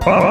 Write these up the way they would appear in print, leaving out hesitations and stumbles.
Hi,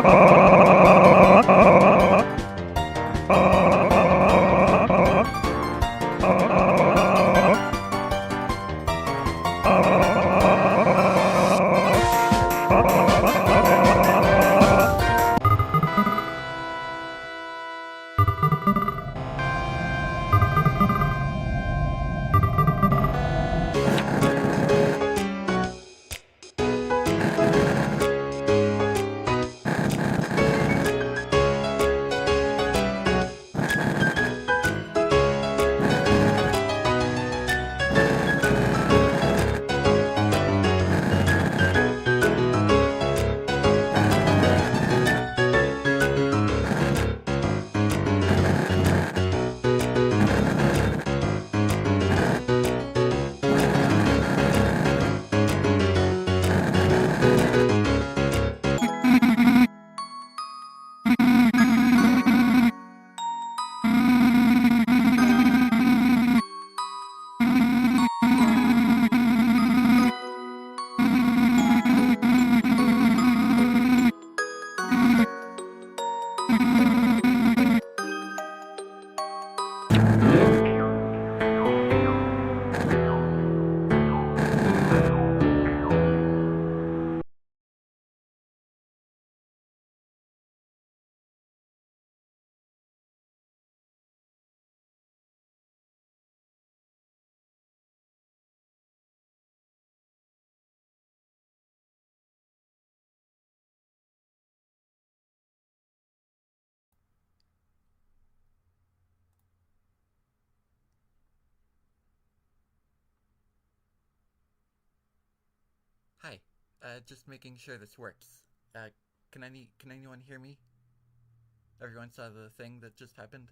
just making sure this works. Can anyone hear me? Everyone saw the thing that just happened?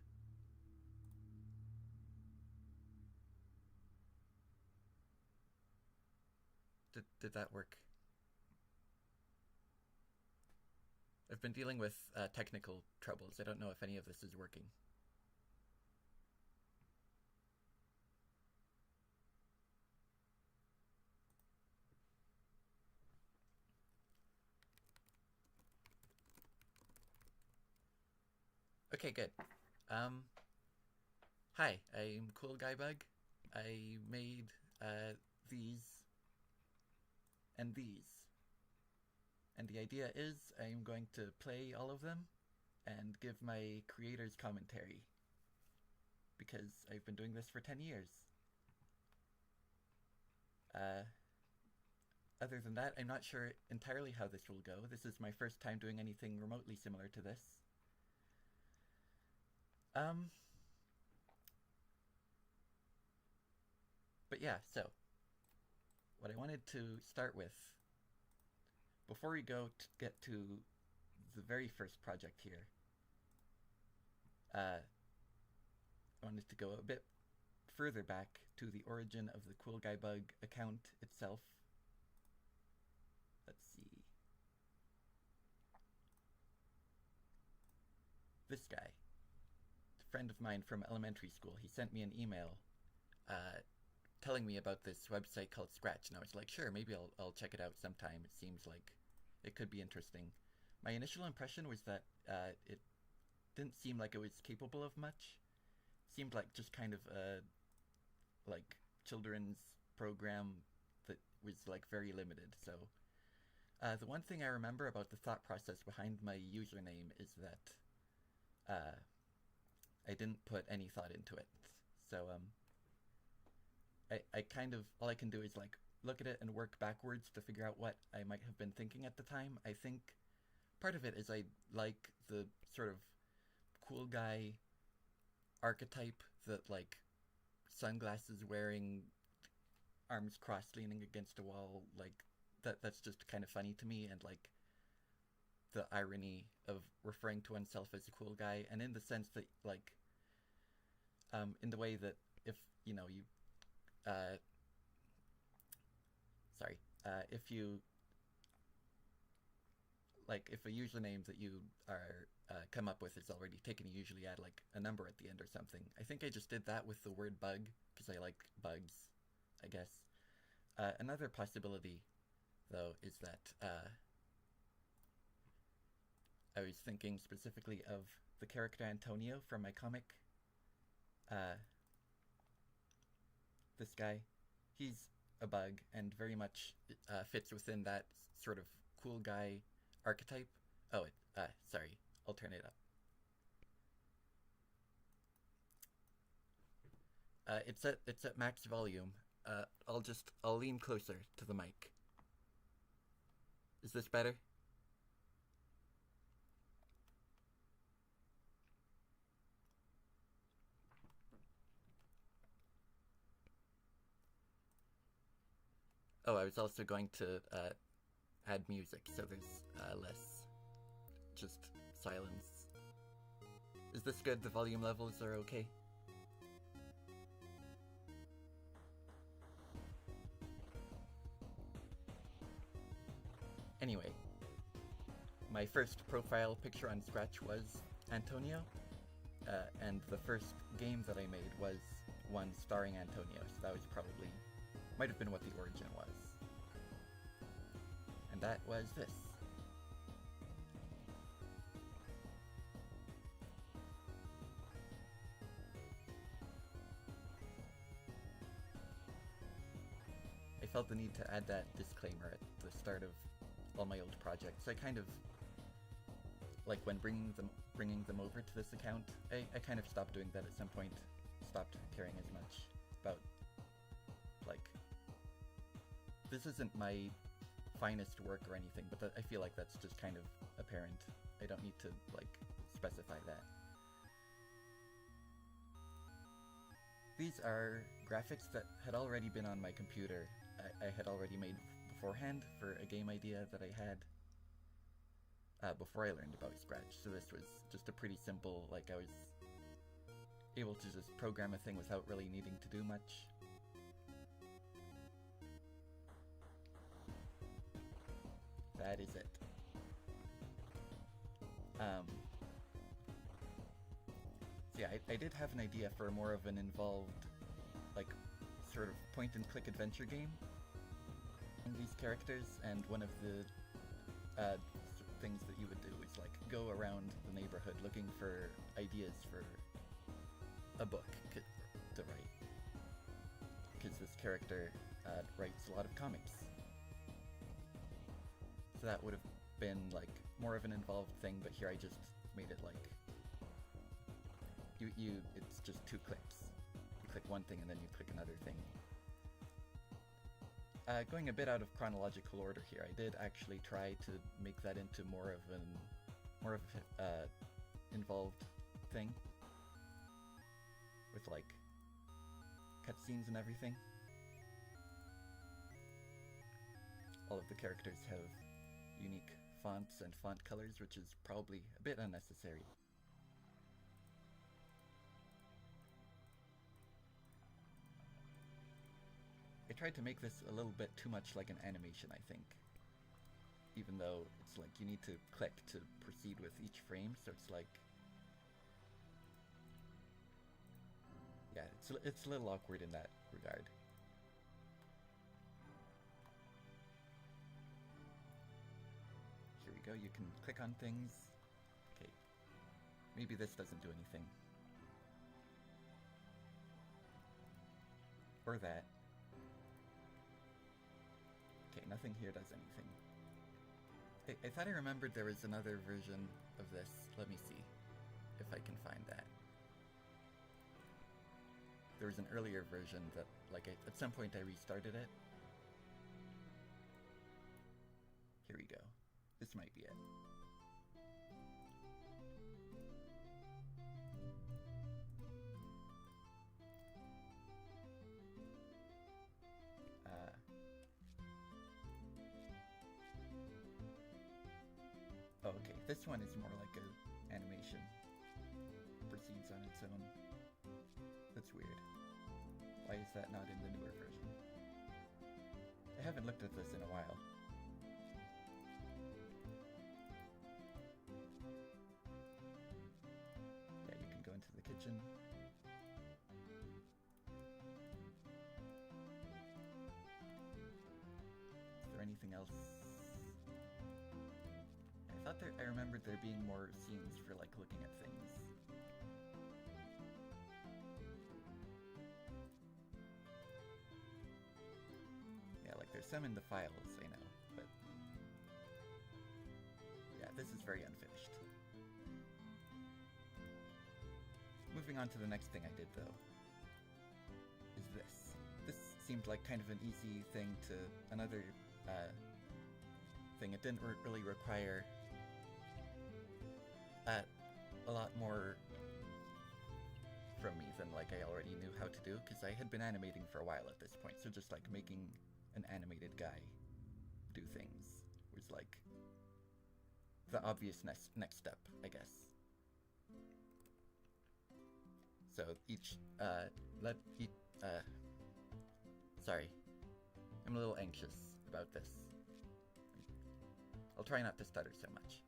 Did that work? I've been dealing with technical troubles. I don't know if any of this is working. Okay, good. Um, Hi, I'm CoolGuyBug. I made these and these. And the idea is I'm going to play all of them and give my creator's commentary. Because I've been doing this for 10 years. Other than that, I'm not sure entirely how this will go. This is my first time doing anything remotely similar to this. But yeah, so what I wanted to start with, before we go to get to the very first project here, I wanted to go a bit further back to the origin of the CoolGuyBug account itself. Let's see. This guy, a friend of mine from elementary school, he sent me an email telling me about this website called Scratch, and I was like, sure, maybe I'll check it out sometime. It seems like it could be interesting. My initial impression was that it didn't seem like it was capable of much. It seemed like just kind of a like children's program that was like very limited. So the one thing I remember about the thought process behind my username is that I didn't put any thought into it. So I kind of, all I can do is like look at it and work backwards to figure out what I might have been thinking at the time. I think part of it is I like the sort of cool guy archetype that like sunglasses wearing, arms crossed leaning against a wall, like that's just kind of funny to me, and like the irony of referring to oneself as a cool guy, and in the sense that like in the way that if you know you if you like if a username that you are come up with is already taken, you usually add like a number at the end or something. I think I just did that with the word bug because I like bugs, I guess. Another possibility, though, is that I was thinking specifically of the character Antonio from my comic. This guy, he's a bug and very much fits within that sort of cool guy archetype. Oh, sorry, I'll turn it up. It's at max volume. I'll lean closer to the mic. Is this better? Oh, I was also going to add music, so there's less just silence. Is this good? The volume levels are okay? Anyway, my first profile picture on Scratch was Antonio, and the first game that I made was one starring Antonio, so that was probably, might have been what the origin was. And that was this. I felt the need to add that disclaimer at the start of all my old projects. I kind of, like when bringing them over to this account, I kind of stopped doing that at some point, stopped caring as much about, like, this isn't my finest work or anything, but I feel like that's just kind of apparent. I don't need to, like, specify that. These are graphics that had already been on my computer. I had already made beforehand for a game idea that I had before I learned about Scratch. So this was just a pretty simple, like, I was able to just program a thing without really needing to do much. That is it. So yeah, I did have an idea for more of an involved, like, sort of point-and-click adventure game in these characters, and one of the things that you would do is, like, go around the neighborhood looking for ideas for a book to write. Because this character writes a lot of comics. So that would have been, like, more of an involved thing, but here I just made it, like, it's just 2 clicks. You click one thing and then you click another thing. Going a bit out of chronological order here, I did actually try to make that into more of an involved thing. With, like, cutscenes and everything. All of the characters have unique fonts and font colors, which is probably a bit unnecessary. I tried to make this a little bit too much like an animation, I think. Even though it's like you need to click to proceed with each frame, so it's like... yeah, it's a little awkward in that regard. Here we go, you can click on things. Okay, maybe this doesn't do anything. Or that. Okay, nothing here does anything. I thought I remembered there was another version of this. Let me see if I can find that. There was an earlier version that, like, at some point I restarted it. Here we go. This might be it. Oh, okay, this one is more like an animation. Proceeds on its own. That's weird. Why is that not in the newer version? I haven't looked at this in a while. Yeah, you can go into the kitchen. Is there anything else? I thought I remembered there being more scenes for like looking at things. Yeah, like there's some in the files, I know, but yeah, this is very unfinished. Moving on to the next thing I did though, is this. This seemed like kind of an easy thing to another thing. It didn't really require a lot more from me than like I already knew how to do, because I had been animating for a while at this point, so just like making an animated guy do things was like the obvious next step, I guess. So sorry, I'm a little anxious about this. I'll try not to stutter so much.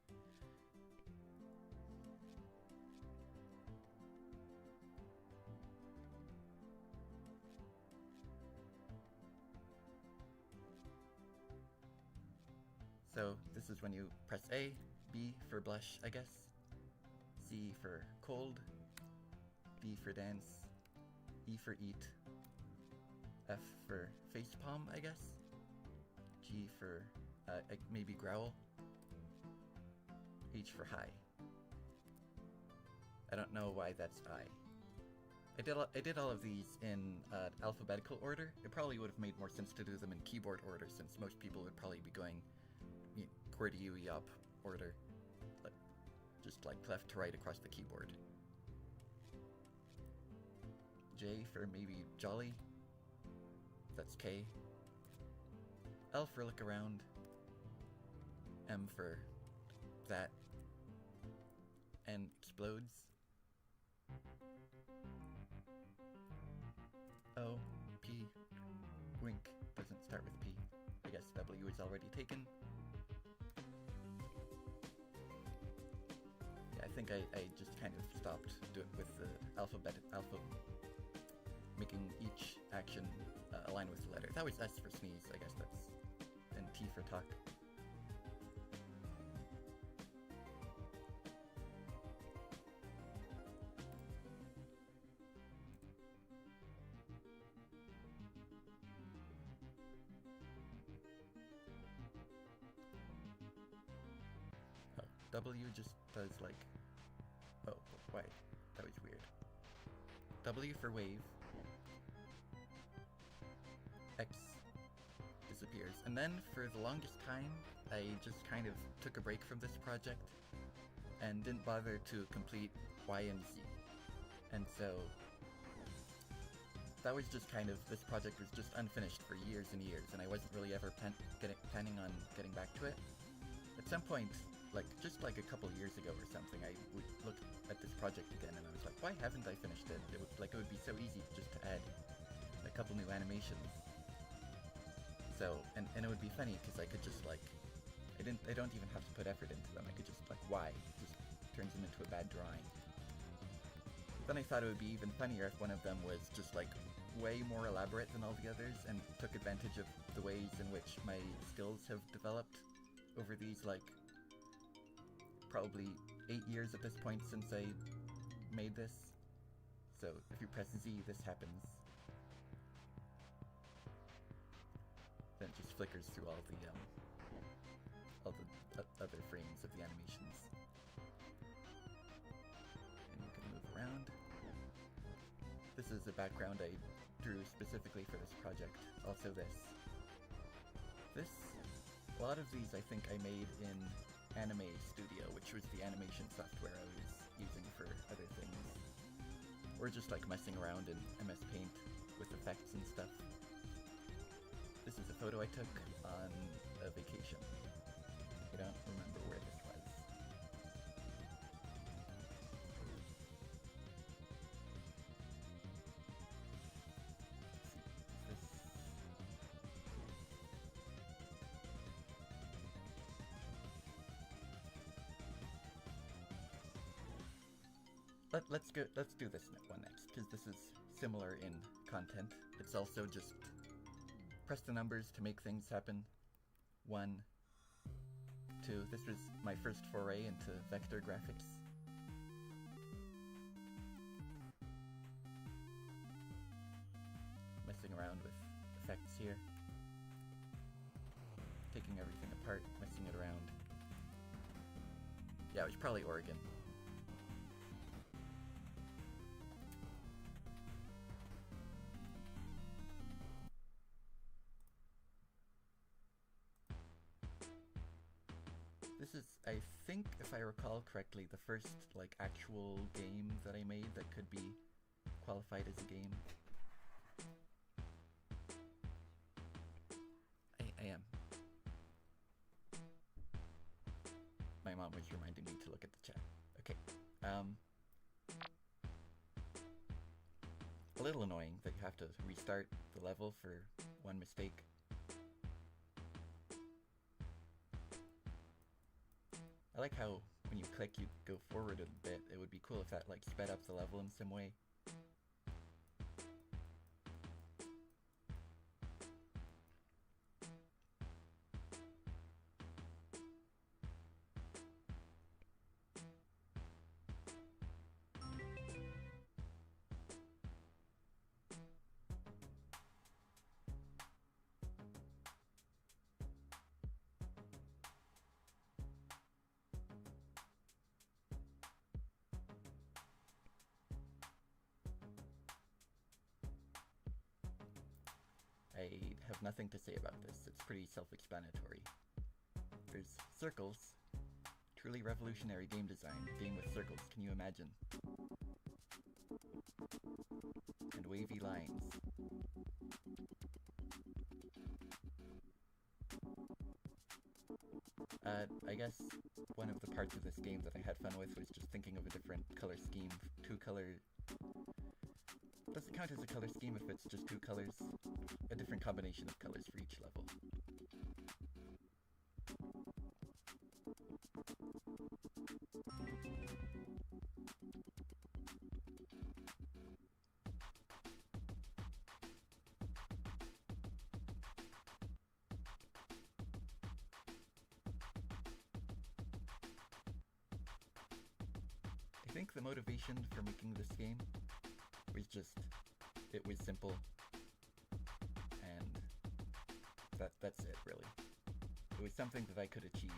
So this is when you press A, B for blush, I guess, C for cold, D for dance, E for eat, F for facepalm, I guess, G for maybe growl, H for high. I don't know why that's I. I did all of these in alphabetical order. It probably would have made more sense to do them in keyboard order, since most people would probably be going QWERTY up order, just like left to right across the keyboard. J for maybe jolly, that's K. L for look around, M for that, and explodes. O, P, wink, doesn't start with P. I guess W is already taken. Yeah, I think I just kind of stopped with the making each action align with the letter. That was S for sneeze, I guess that's, and T for talk. W just does like, oh, why? That was weird. W for wave. X disappears. And then for the longest time, I just kind of took a break from this project and didn't bother to complete Y and Z. And so that was just kind of, this project was just unfinished for years and years, and I wasn't really ever planning on getting back to it. At some point, just like a couple years ago or something, I would look at this project again and I was like, why haven't I finished it? It would be so easy just to add a couple new animations. So, and it would be funny because I could just like, I don't even have to put effort into them. I could just like, why? Just turns them into a bad drawing. Then I thought it would be even funnier if one of them was just like way more elaborate than all the others and took advantage of the ways in which my skills have developed over these like probably 8 years at this point since I made this. So if you press Z, this happens. Then it just flickers through all the other frames of the animations. And you can move around. This is a background I drew specifically for this project. Also this. A lot of these I think I made in Anime Studio, which was the animation software I was using for other things. Or just like messing around in MS Paint with effects and stuff. This is a photo I took on a vacation. I don't remember where this was. Let's do this one next, because this is similar in content. It's also just press the numbers to make things happen. 1, too. This was my first foray into vector graphics. Messing around with effects here. Taking everything apart, messing it around. Yeah, it was probably Oregon. This is, I think, if I recall correctly, the first, like, actual game that I made that could be qualified as a game. I am. My mom was reminding me to look at the chat. Okay. A little annoying that you have to restart the level for one mistake. I like how when you click you go forward a bit. It would be cool if that like sped up the level in some way. I have nothing to say about this. It's pretty self-explanatory. There's circles. Truly revolutionary game design. A game with circles, can you imagine? And wavy lines. I guess one of the parts of this game that I had fun with was just thinking of a different color scheme. Does it count as a color scheme if it's just two colors? A different combination of colors for each level. I think the motivation for making this game was just, it was simple, and that's it, really. It was something that I could achieve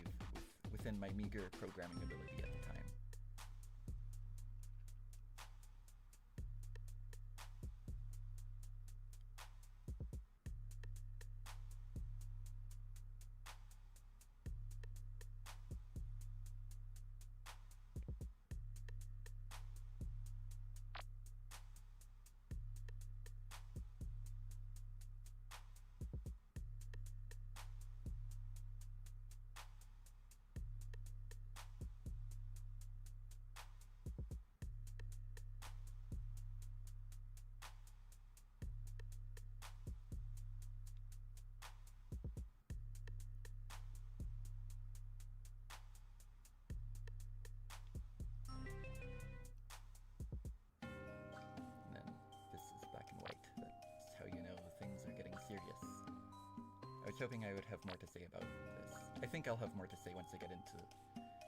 within my meager programming ability at the time. Serious. I was hoping I would have more to say about this. I think I'll have more to say once I get into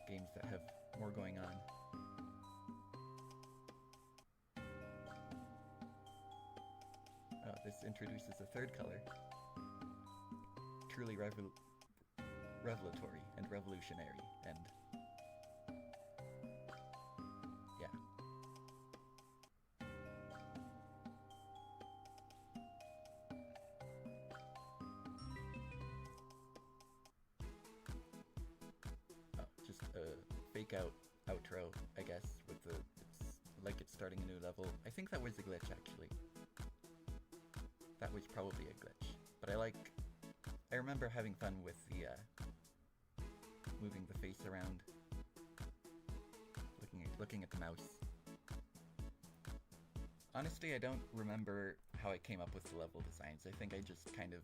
games that have more going on. Oh, this introduces a third color. Truly revelatory and revolutionary, and yeah. Just a fake out outro, I guess, with it's starting a new level. I think that was a glitch, actually. That was probably a glitch. But I remember having fun with the, moving the face around, looking at the mouse. Honestly, I don't remember how I came up with the level designs. I think I just kind of...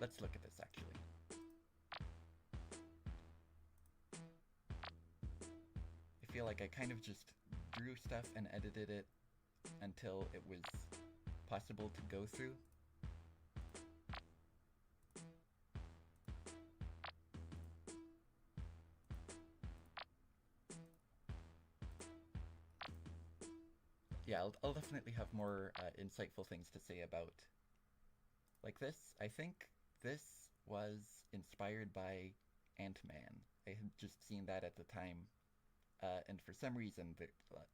Let's look at this, actually. I feel like I kind of just drew stuff and edited it until it was possible to go through. I'll definitely have more insightful things to say about like this. I think this was inspired by Ant-Man. I had just seen that at the time, and for some reason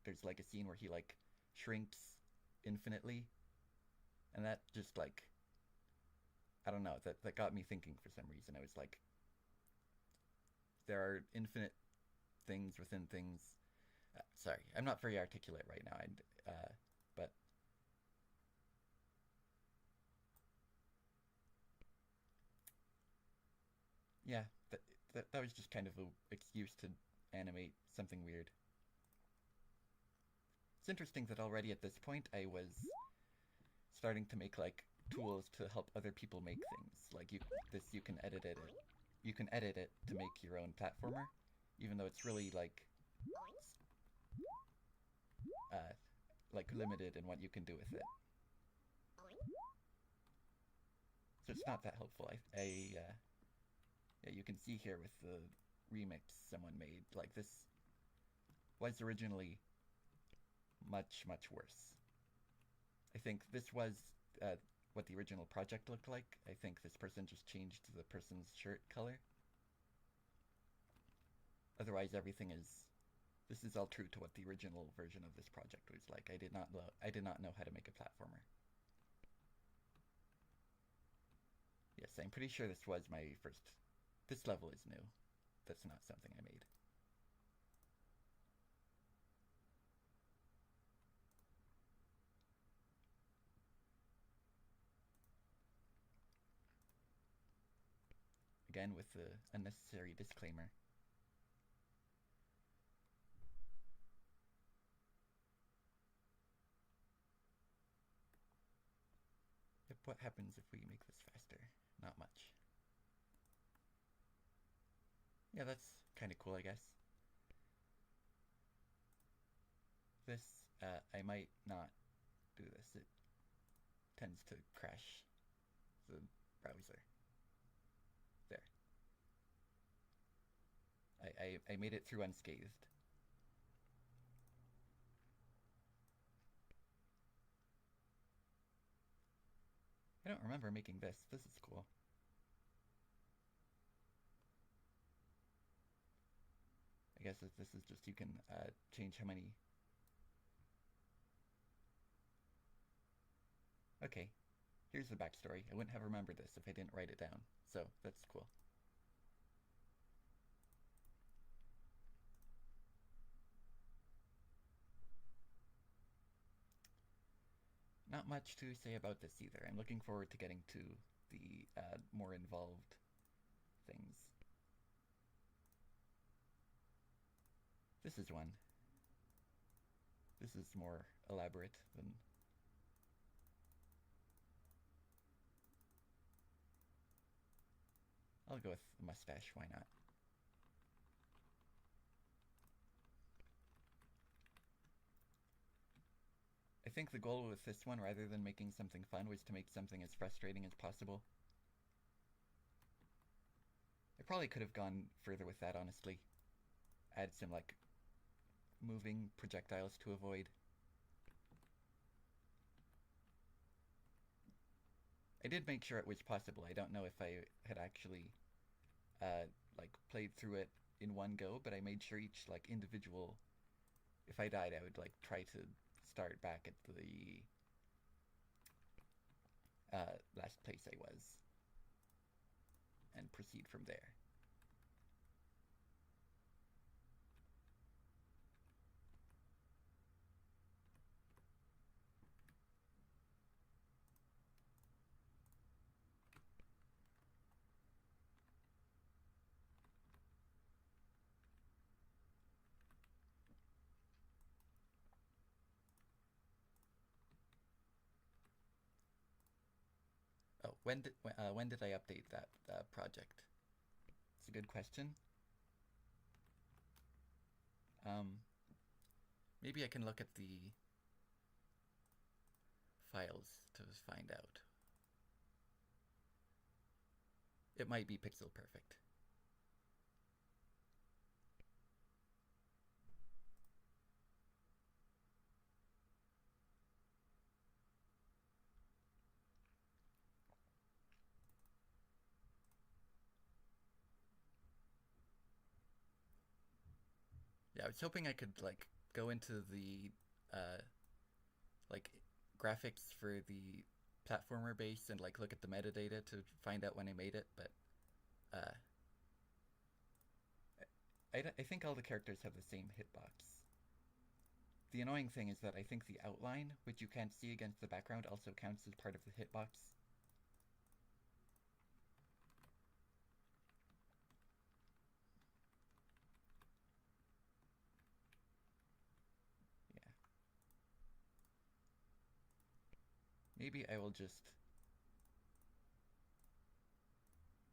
there's like a scene where he like shrinks infinitely, and that just like I don't know, that got me thinking for some reason. I was like, there are infinite things within things. Sorry, I'm not very articulate right now. But yeah, that was just kind of an excuse to animate something weird. It's interesting that already at this point I was starting to make like tools to help other people make things. Like you can edit it. You can edit it to make your own platformer, even though it's really uh, like limited in what you can do with it. So it's not that helpful. Yeah, you can see here with the remix someone made, like this was originally much worse. I think this was what the original project looked like. I think this person just changed the person's shirt color. Otherwise, everything is. This is all true to what the original version of this project was like. I did not know how to make a platformer. Yes, I'm pretty sure this was my first. This level is new. That's not something I made. Again, with the unnecessary disclaimer. Yep, what happens if we make this faster? Not much. Yeah, that's kind of cool, I guess. This, I might not do this. It tends to crash the browser. There. I made it through unscathed. I don't remember making this. This is cool. I guess this is just, you can change how many. Okay, here's the backstory. I wouldn't have remembered this if I didn't write it down, so that's cool. Not much to say about this either. I'm looking forward to getting to the more involved things. This is one. This is more elaborate than. I'll go with a mustache, why not? I think the goal with this one, rather than making something fun, was to make something as frustrating as possible. I probably could have gone further with that, honestly. Add some, like, moving projectiles to avoid. I did make sure it was possible. I don't know if I had actually, like, played through it in one go, but I made sure each, like, individual... If I died, I would, like, try to start back at the last place I was and proceed from there. Oh, when did I update that project? It's a good question. Maybe I can look at the files to find out. It might be pixel perfect. I was hoping I could like go into the like graphics for the platformer base and like look at the metadata to find out when I made it, but I think all the characters have the same hitbox. The annoying thing is that I think the outline, which you can't see against the background, also counts as part of the hitbox. Yeah. Maybe I will just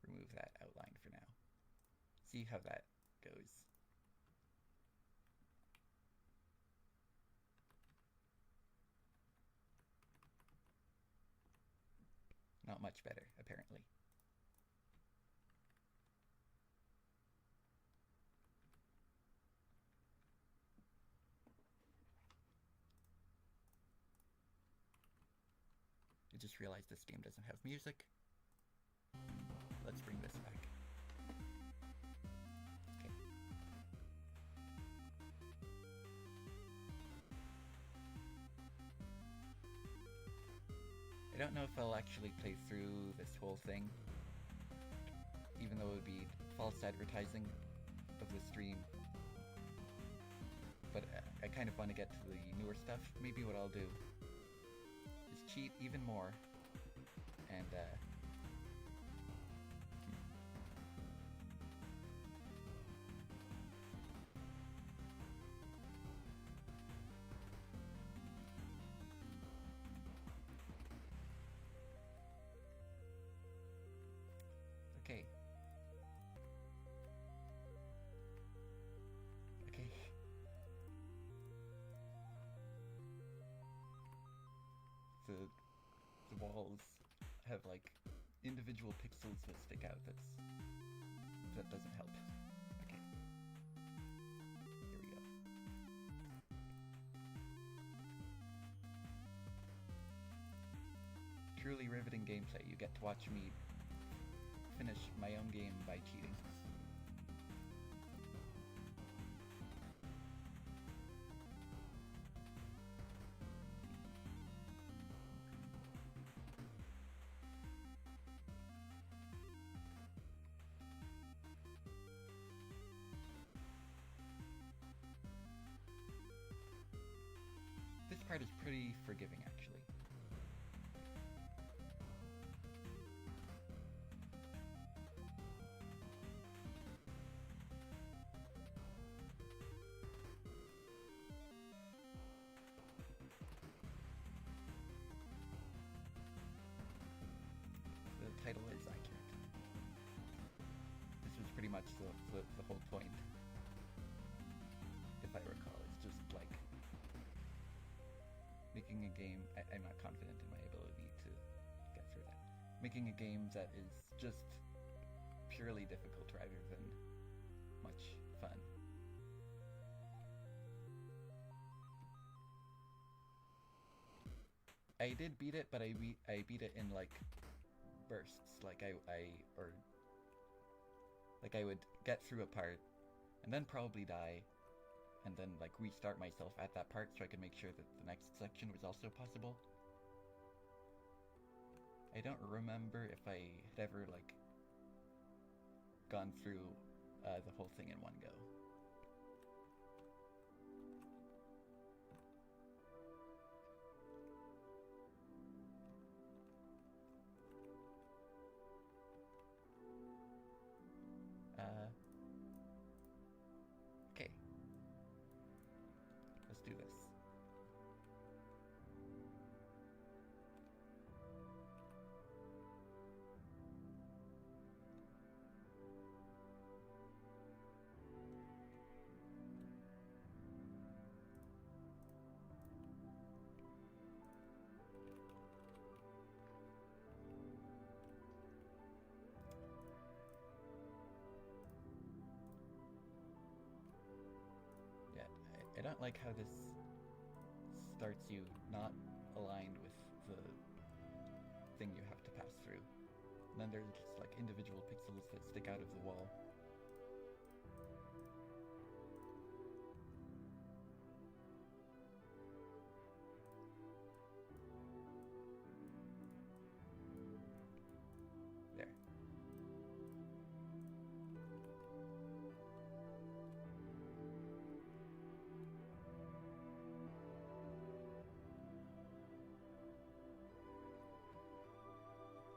remove that outline for now. See how that goes. Not much better, apparently. I just realized this game doesn't have music. Let's bring this back. Okay. I don't know if I'll actually play through this whole thing, even though it would be false advertising of the stream. But I kind of want to get to the newer stuff. Maybe what I'll do is cheat even more and okay. Okay. The walls have like individual pixels that stick out. That doesn't help. Okay. Here we go. Truly riveting gameplay. You get to watch me finish my own game by cheating. This part is pretty forgiving, actually. The title is accurate. This was pretty much the whole point, if I recall. It's just like making a game. I'm not confident in my ability to get through that. Making a game that is just purely difficult rather than much fun. I did beat it, but I beat it in like bursts. Like I would get through a part and then probably die, and then like restart myself at that part so I could make sure that the next section was also possible. I don't remember if I had ever like gone through the whole thing in one go. Okay. Let's do this. I don't like how this starts you not aligned with the thing you have to pass through. And then there's just like individual pixels that stick out of the wall.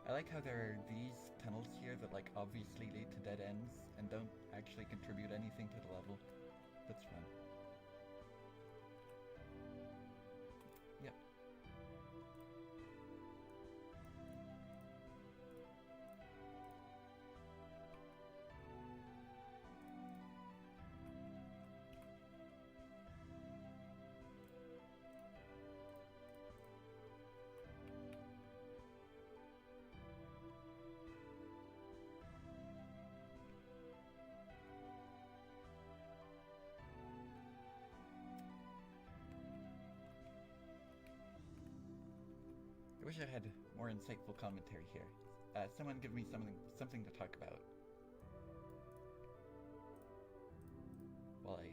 I like how there are these tunnels here that like obviously lead to dead ends and don't actually contribute anything to the level. That's fun. Yep. I wish I had more insightful commentary here. Someone give me something to talk about. While I...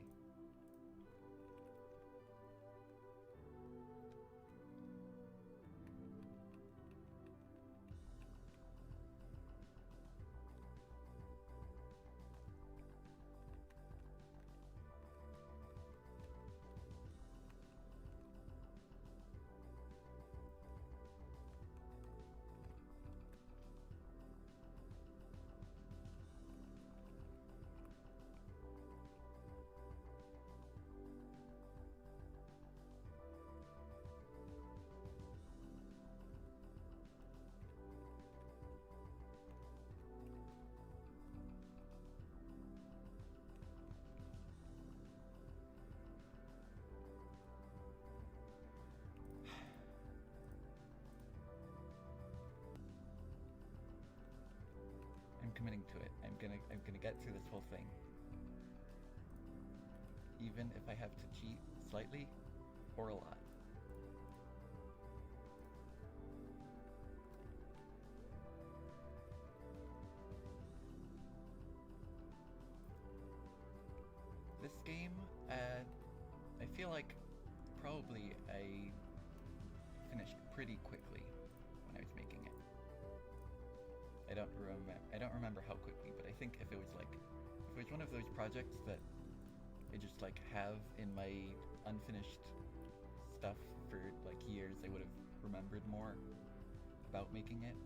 I'm committing to it. I'm gonna get through this whole thing. Even if I have to cheat slightly or a lot. This game, I feel like probably I finished pretty quickly when I was making it. I don't remember how quickly, but I think if it was one of those projects that I just like have in my unfinished stuff for like years, I would have remembered more about making it.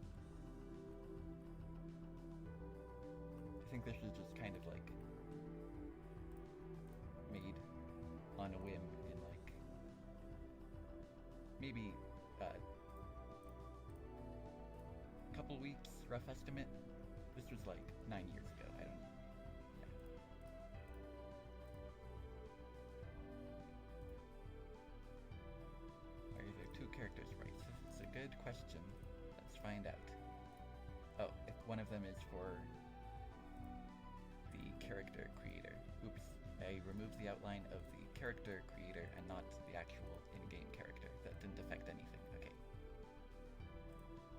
I think this was just kind of like made on a whim in like maybe a couple weeks, rough estimate. This was like 9 years ago. I don't know. Yeah. Are there two characters right? It's a good question. Let's find out. Oh, if one of them is for the character creator. Oops, I removed the outline of the character creator and not the actual in-game character. That didn't affect anything. Okay.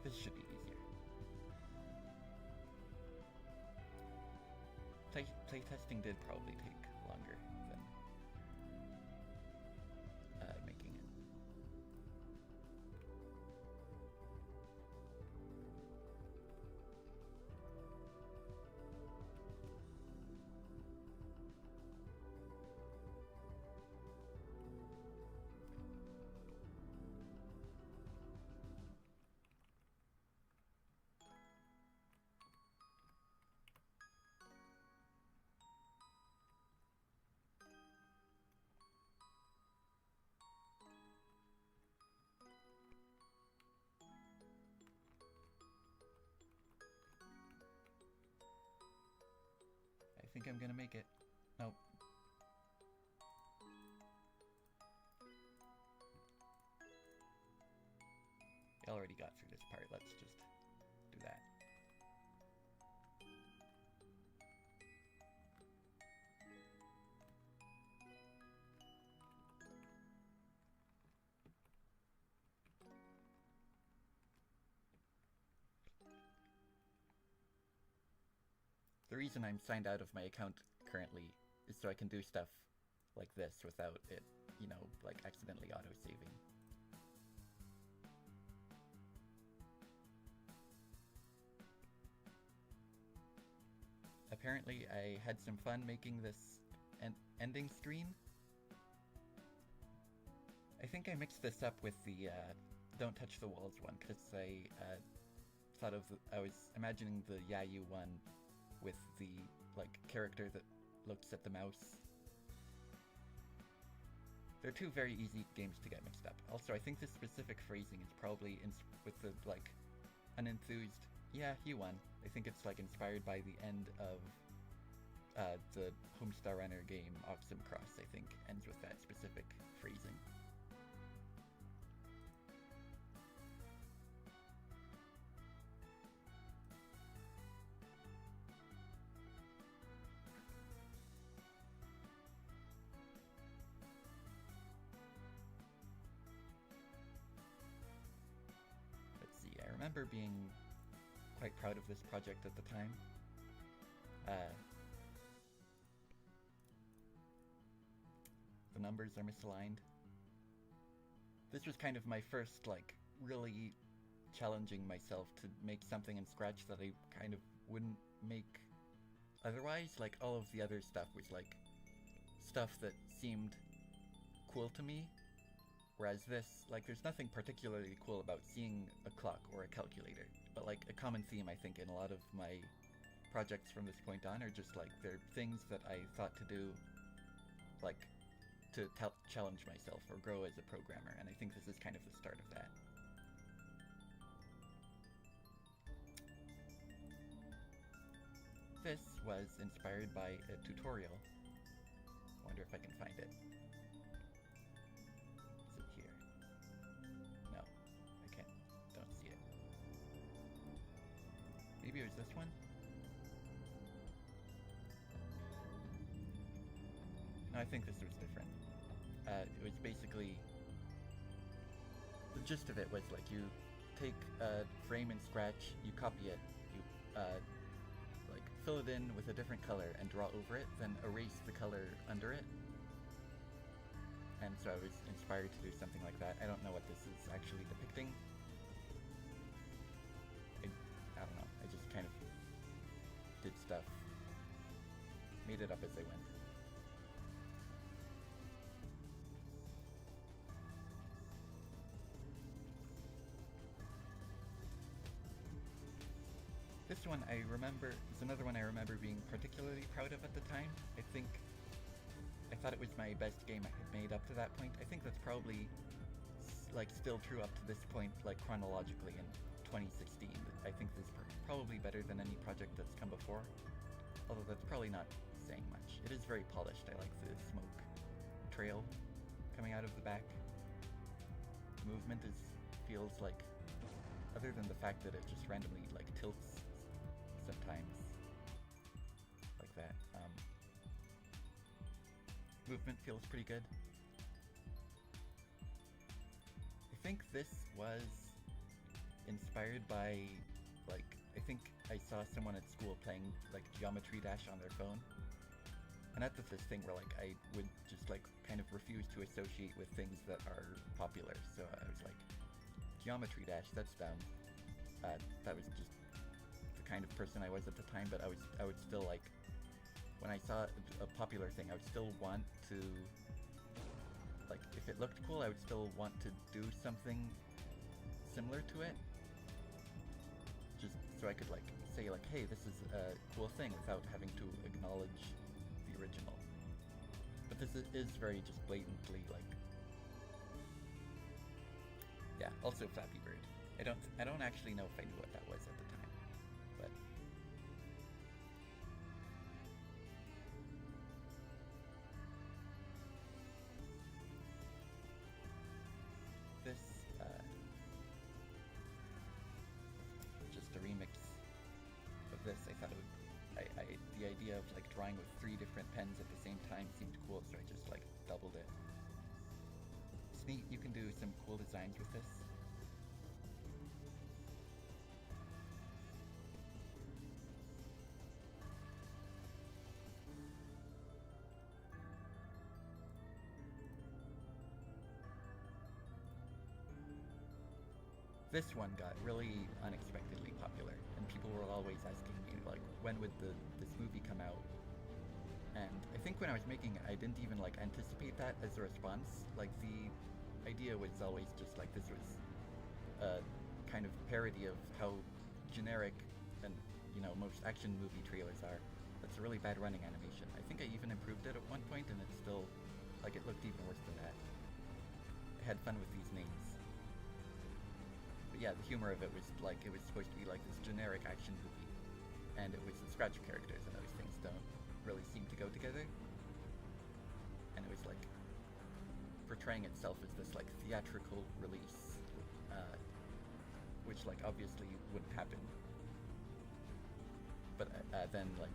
This should be easier. Playtesting did probably take longer than making it. I think I'm gonna make it. Nope. I already got through this part. Let's just do that. The reason I'm signed out of my account currently is so I can do stuff like this without it, you know, like accidentally auto-saving. Apparently I had some fun making this ending screen. I think I mixed this up with the Don't Touch the Walls one, because I thought of I was imagining the Yayu one with the like character that looks at the mouse. They're two very easy games to get mixed up. Also, I think this specific phrasing is probably with the like unenthused, yeah, he won. I think it's like inspired by the end of the Homestar Runner game Oxum Cross, I think, ends with that specific phrasing. Let's see, I remember being quite proud of this project at the time. The numbers are misaligned. This was kind of my first, like, really challenging myself to make something in Scratch that I kind of wouldn't make otherwise. Like, all of the other stuff was, like, stuff that seemed cool to me. Whereas this, like, there's nothing particularly cool about seeing a clock or a calculator. But, like, a common theme, I think, in a lot of my projects from this point on are just, like, they're things that I thought to do, like, to challenge myself or grow as a programmer, and I think this is kind of the start of that. This was inspired by a tutorial. I wonder if I can find it. Is it here? No, I can't. Don't see it. Maybe it was this one? No, I think this was different. It was basically, the gist of it was like you take a frame in Scratch, you copy it, you like fill it in with a different color and draw over it, then erase the color under it. And so I was inspired to do something like that. I don't know what this is actually depicting. I don't know, I just kind of did stuff, made it up as I went. This one I remember is another one I remember being particularly proud of at the time. I think I thought it was my best game I had made up to that point. I think that's probably like still true up to this point, like chronologically in 2016. I think this is probably better than any project that's come before. Although that's probably not saying much. It is very polished. I like the smoke trail coming out of the back. The movement feels like, other than the fact that it just randomly like tilts sometimes, like that. Movement feels pretty good. I think this was inspired by, like, I think I saw someone at school playing like Geometry Dash on their phone. And that's this thing where like I would just like kind of refuse to associate with things that are popular. So I was like, Geometry Dash, that's dumb. That was just the kind of person I was at the time, but I would still like, when I saw a popular thing, I would still want to, like, if it looked cool, I would still want to do something similar to it. Just so I could like say like, hey, this is a cool thing without having to acknowledge the original. But this is very just blatantly like, yeah, also Flappy Bird. I don't actually know if I knew what that was at the time, but this just a remix of this. I thought it would, the idea of like drawing with 3 different pens at the same time seemed cool, so I just like doubled it. It's neat, you can do some cool designs with this. This one got really unexpectedly popular, and people were always asking me, like, when would this movie come out? And I think when I was making it, I didn't even, like, anticipate that as a response. Like, the idea was always just, like, this was a kind of parody of how generic and, you know, most action movie trailers are. That's a really bad running animation. I think I even improved it at one point, and it's still, like, it looked even worse than that. I had fun with these names. But yeah, the humor of it was, like, it was supposed to be like this generic action movie. And it was the Scratch characters, and those things don't really seem to go together. And it was, like, portraying itself as this, like, theatrical release, which, like, obviously wouldn't happen. But then, like,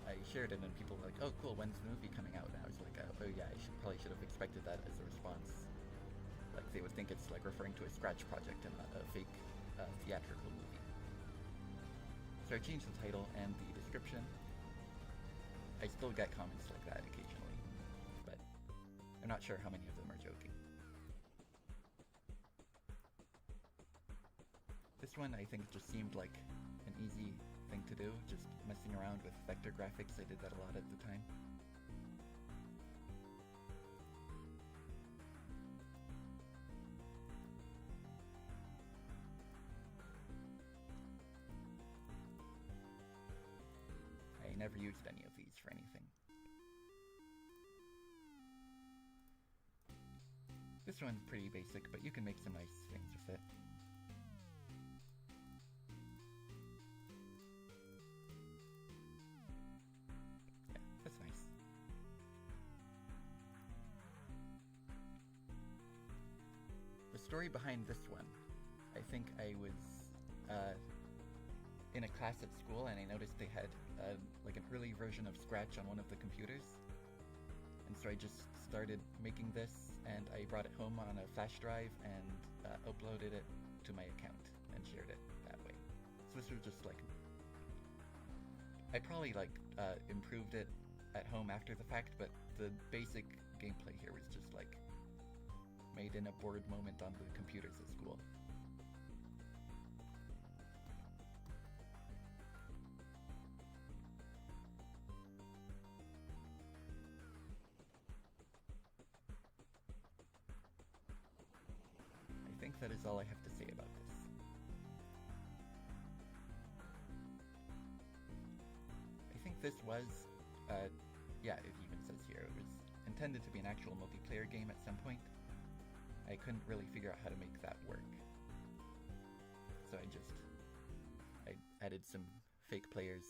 I shared it and people were like, oh cool, when's the movie coming out? And I was like, oh yeah, I probably should have expected that as a response. Like, they would think it's, like, referring to a Scratch project and not a fake theatrical movie. So I changed the title and the description. I still get comments like that occasionally, but I'm not sure how many of them are joking. This one I think just seemed like an easy thing to do, just messing around with vector graphics. I did that a lot at the time. I never used any of these for anything. This one's pretty basic, but you can make some nice things with it. Yeah, that's nice. The story behind this one, I think I was in a class at school and I noticed they had like an early version of Scratch on one of the computers. And so I just started making this, and I brought it home on a flash drive and uploaded it to my account and shared it that way. So this was just like, I probably like improved it at home after the fact, but the basic gameplay here was just like made in a bored moment on the computers at school. I think that is all I have to say about this. I think this was, yeah, it even says here, it was intended to be an actual multiplayer game at some point. I couldn't really figure out how to make that work. So I added some fake players.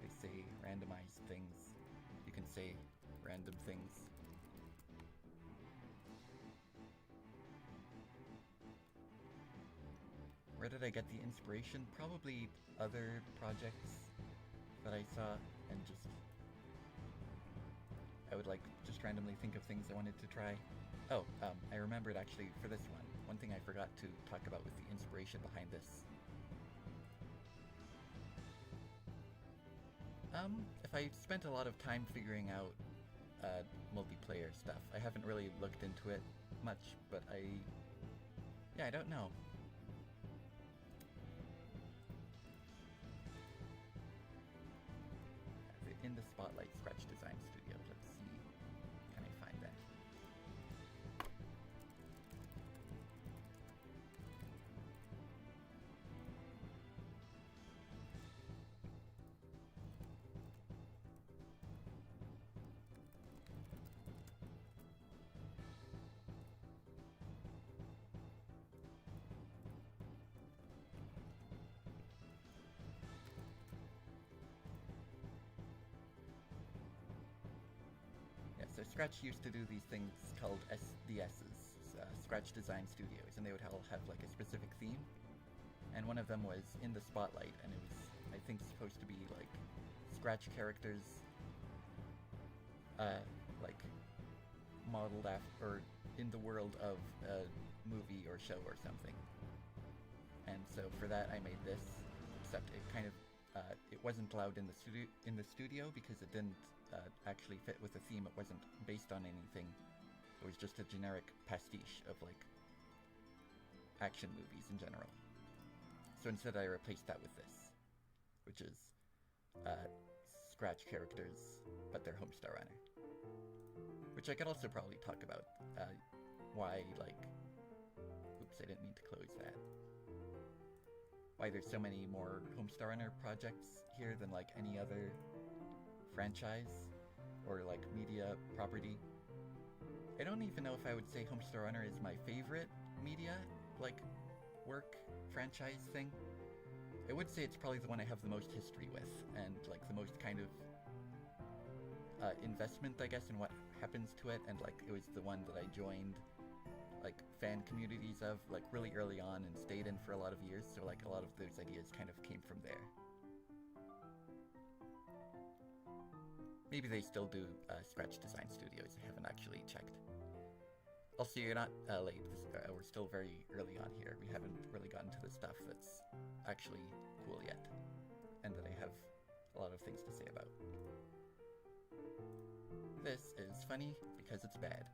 They say randomized things. You can say random things. Where did I get the inspiration? Probably other projects that I saw, and just I would like just randomly think of things I wanted to try. Oh, I remembered actually for this one. One thing I forgot to talk about was the inspiration behind this. If I spent a lot of time figuring out multiplayer stuff, I haven't really looked into it much, but I don't know. In the Spotlight Scratch Design Studio. Let's see, can I find that? So Scratch used to do these things called SDSs, Scratch Design Studios, and they would all have like a specific theme. And one of them was In the Spotlight, and it was, I think, supposed to be like Scratch characters, like modeled after, or in the world of a movie or show or something. And so for that, I made this, except it kind of, it wasn't allowed in the studio because it didn't actually fit with the theme. It wasn't based on anything. It was just a generic pastiche of like action movies in general. So instead I replaced that with this, which is Scratch characters, but they're Homestar Runner. Which I could also probably talk about. why, like, oops, I didn't mean to close that. Why there's so many more Homestar Runner projects here than like any other franchise or like media property. I don't even know if I would say Homestar Runner is my favorite media, like, work franchise thing. I would say it's probably the one I have the most history with, and like the most kind of investment, I guess, in what happens to it, and like it was the one that I joined like fan communities of like really early on and stayed in for a lot of years, so like a lot of those ideas kind of came from there. Maybe they still do Scratch Design Studios, I haven't actually checked. Also, you're not late, we're still very early on here. We haven't really gotten to the stuff that's actually cool yet, and that I have a lot of things to say about. This is funny because it's bad.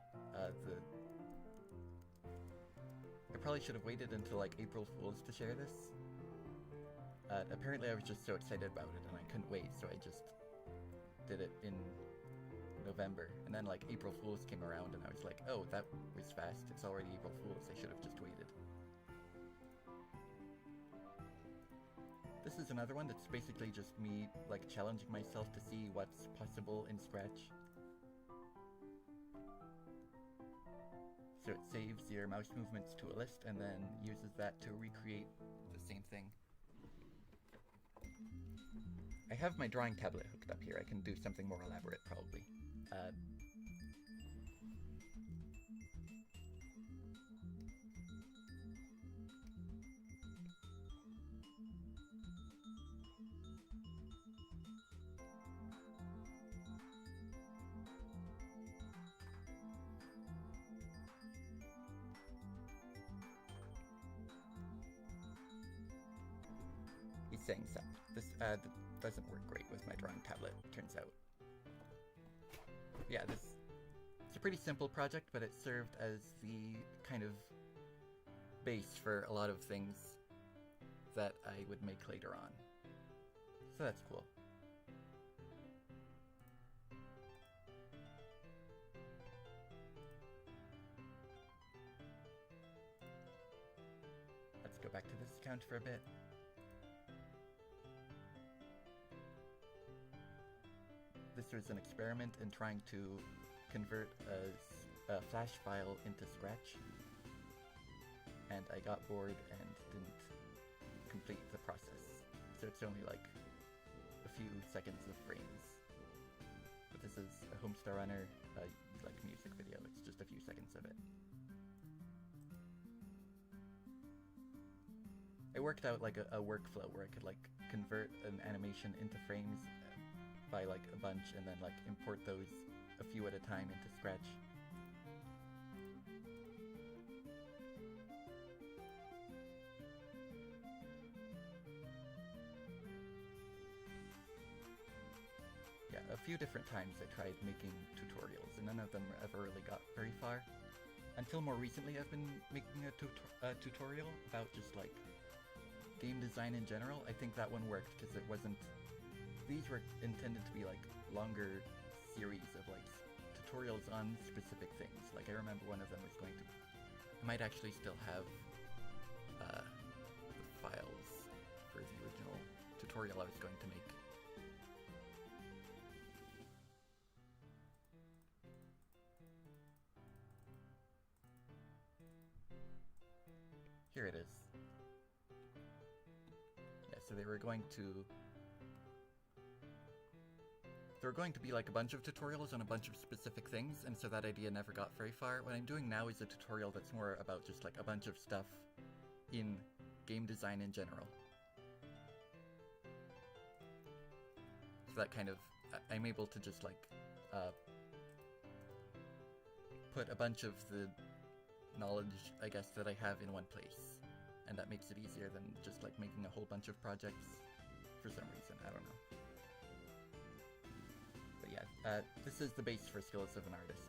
I probably should have waited until like April Fool's to share this. Apparently I was just so excited about it and I couldn't wait, so I just did it in November, and then like April Fool's came around and I was like, oh, that was fast, it's already April Fool's, I should have just waited. This is another one that's basically just me like challenging myself to see what's possible in Scratch. So it saves your mouse movements to a list and then uses that to recreate the same thing. I have my drawing tablet hooked up here. I can do something more elaborate, probably. He's saying something. This doesn't work great with my drawing tablet, turns out. Yeah, it's a pretty simple project, but it served as the kind of base for a lot of things that I would make later on. So that's cool. Let's go back to this account for a bit. This was an experiment in trying to convert a Flash file into Scratch, and I got bored and didn't complete the process. So it's only like a few seconds of frames. But this is a Homestar Runner like music video. It's just a few seconds of it. I worked out like a workflow where I could like convert an animation into frames by like a bunch and then like import those a few at a time into Scratch. Yeah, a few different times I tried making tutorials and none of them ever really got very far. Until more recently I've been making a tutorial about just like game design in general. I think that one worked because it wasn't... These were intended to be like longer series of like tutorials on specific things. Like I remember one of them was going to... I might actually still have the files for the original tutorial I was going to make. Here it is. Yeah, so they were going to... There were going to be like a bunch of tutorials on a bunch of specific things, and so that idea never got very far. What I'm doing now is a tutorial that's more about just like a bunch of stuff in game design in general. So that kind of, I'm able to just like put a bunch of the knowledge, I guess, that I have in one place. And that makes it easier than just like making a whole bunch of projects for some reason, I don't know. But yeah, this is the base for skills of an artist.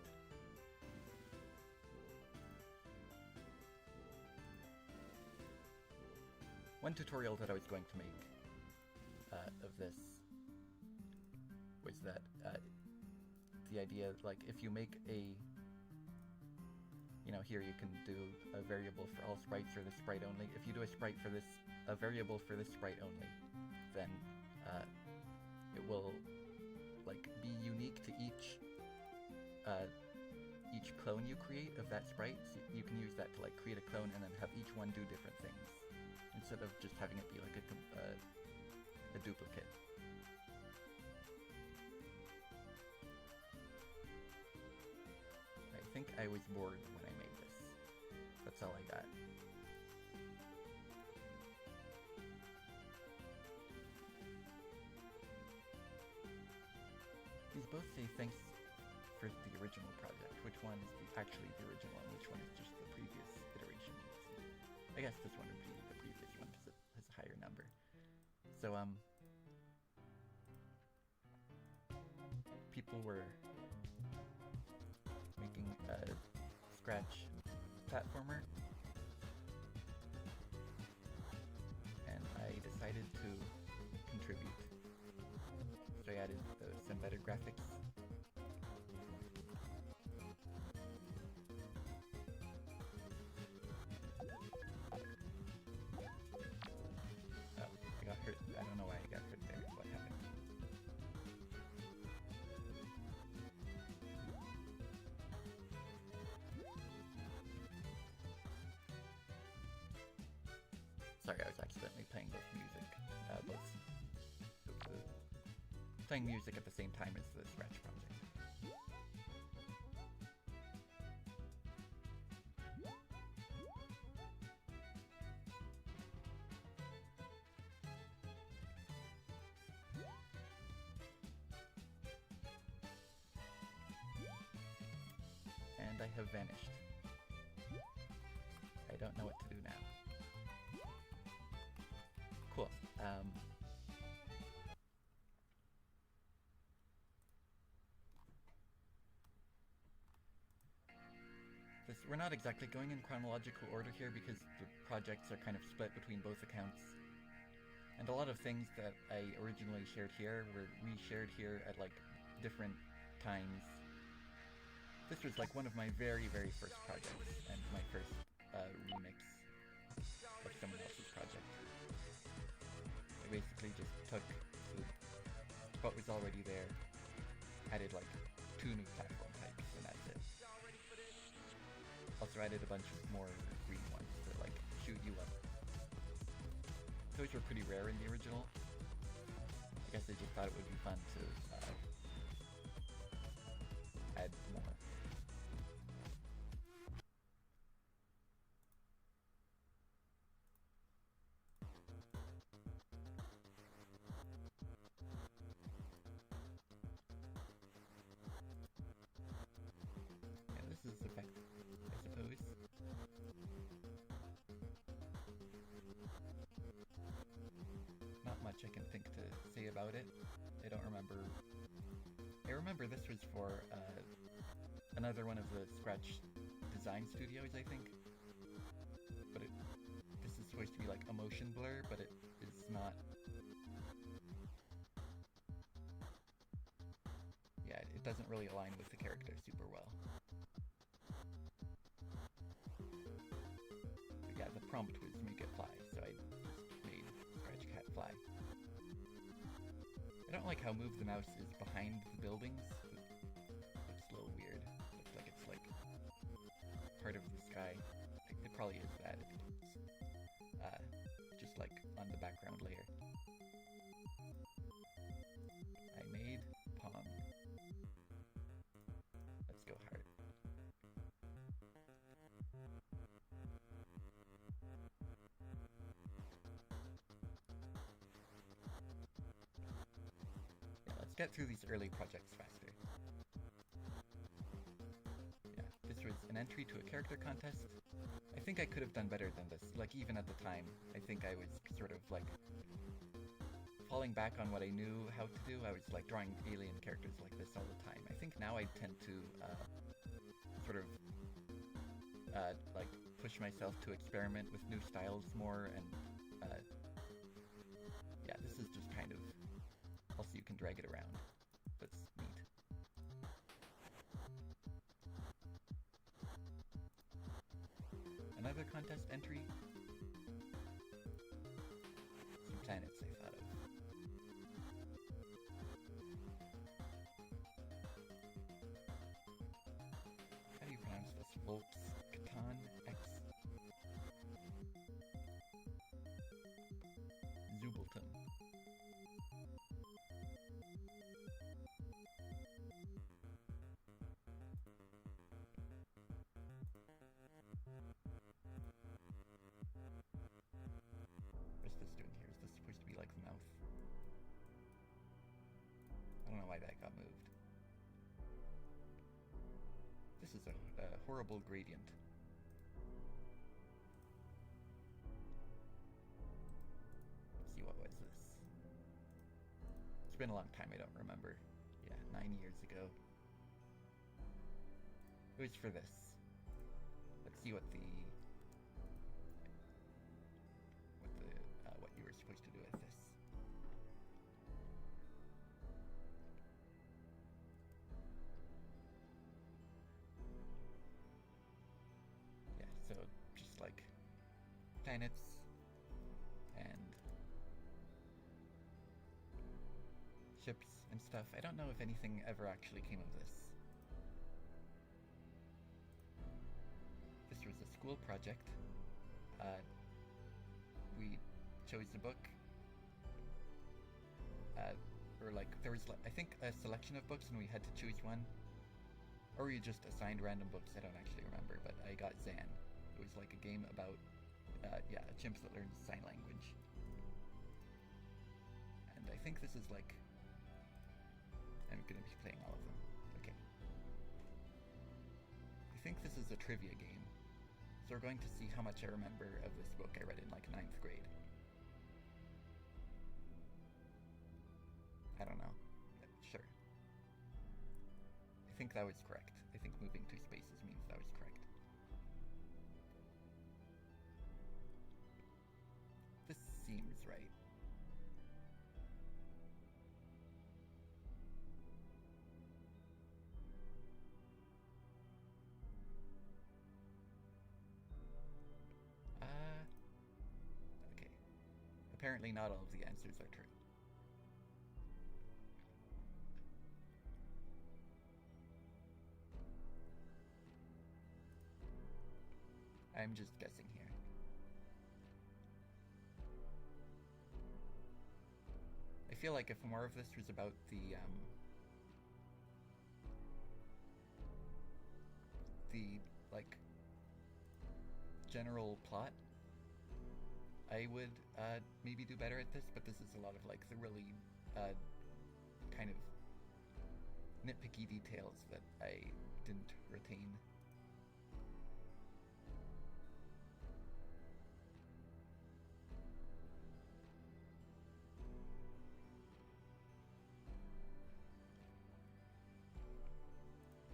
One tutorial that I was going to make of this was that the idea, like, if you make a, know, here you can do a variable for all sprites or this sprite only. If you do a variable for this sprite only, then it will like be unique to each clone you create of that sprite. So you can use that to like create a clone and then have each one do different things, instead of just having it be like a duplicate. I think I was bored when I made this. That's all I got. These both say thanks for the original project. Which one is actually the original and which one is just the previous iteration? I guess this one would be the previous one because it has a higher number. So, people were making a Scratch platformer, and I decided to contribute. So I added some better graphics. Oh, I got hurt. I don't know why I got hurt there. What happened? Sorry, I was accidentally playing both music. Playing music at the same time as the Scratch project. And I have vanished. I don't know what to do now. Cool. We're not exactly going in chronological order here because the projects are kind of split between both accounts. And a lot of things that I originally shared here were reshared here at like different times. This was like one of my very, very first projects and my first remix of someone else's project. I basically just took what was already there, added like 2 new platform types, and that's it. Also added a bunch of more green ones to like shoot you up. Those were pretty rare in the original. I guess I just thought it would be fun to add more. Yeah, this is effective, I suppose. Not much I can think to say about it. I don't remember. I remember this was for another one of the Scratch design studios, I think. But this is supposed to be like a motion blur, but it is not. Yeah, it doesn't really align with the character super well. But yeah, the prompt was make it fly, so I made Scratch Cat fly. I don't like how Move the Mouse is behind the buildings. It looks a little weird. It looks like it's like part of the sky. It probably is that. It's just like on the background layer. I made Pong. Let's go hard. Get through these early projects faster. Yeah, this was an entry to a character contest. I think I could have done better than this, like even at the time. I think I was sort of like falling back on what I knew how to do. I was like drawing alien characters like this all the time. I think now I tend to sort of like push myself to experiment with new styles more, and yeah, this is just kind of. Also, you can drag it around. That's neat. another contest entry? Some planets I thought of. How do you pronounce this? Volts Catan X Zubleton. What's this doing here? Is this supposed to be like the mouth? I don't know why that got moved. This is a horrible gradient. Let's see, what was this? It's been a long time, I don't remember. Yeah, 9 years ago. It was for this. Let's see what you were supposed to do with this. Yeah, so just like planets and ships and stuff. I don't know if anything ever actually came of this. This was a school project. We chose a book. Or like, there was, I think, a selection of books and we had to choose one. Or we just assigned random books, I don't actually remember, but I got Zan. It was like a game about, yeah, a chimp that learns sign language. And I think this is like, I'm gonna be playing all of them. Okay. I think this is a trivia game. So we're going to see how much I remember of this book I read in like 9th grade. I don't know. Sure. I think that was correct. I think moving 2 spaces means that was correct. This seems right. Okay. Apparently not all of the answers are true. I'm just guessing here. I feel like if more of this was about the like general plot, I would maybe do better at this, but this is a lot of like the really kind of nitpicky details that I didn't retain.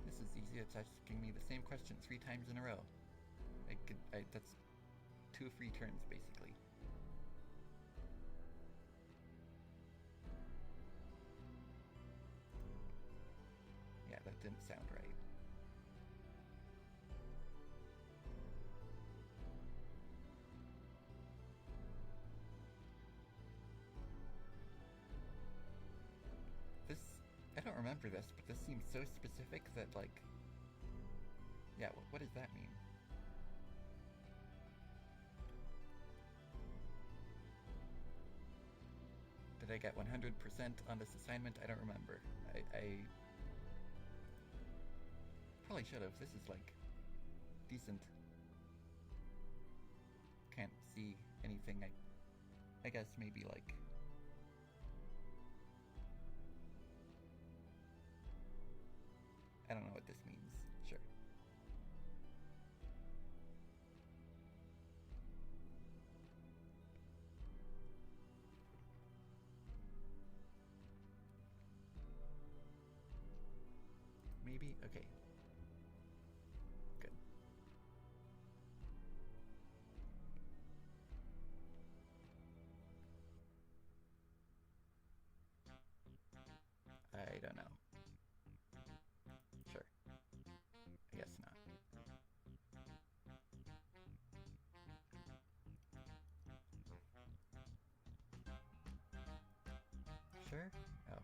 This is easy. It's asking me the same question 3 times in a row. That's 2 free turns, basically. Yeah, that didn't sound right. This, I don't remember this, but this seems so specific that, like, yeah, what does that mean? Did I get 100% on this assignment? I don't remember. I probably should have. This is like decent. Can't see anything. I guess maybe like I don't know what this means. Sure. Maybe? Okay. Good. I don't know. Sure. I guess not. sure? Oh.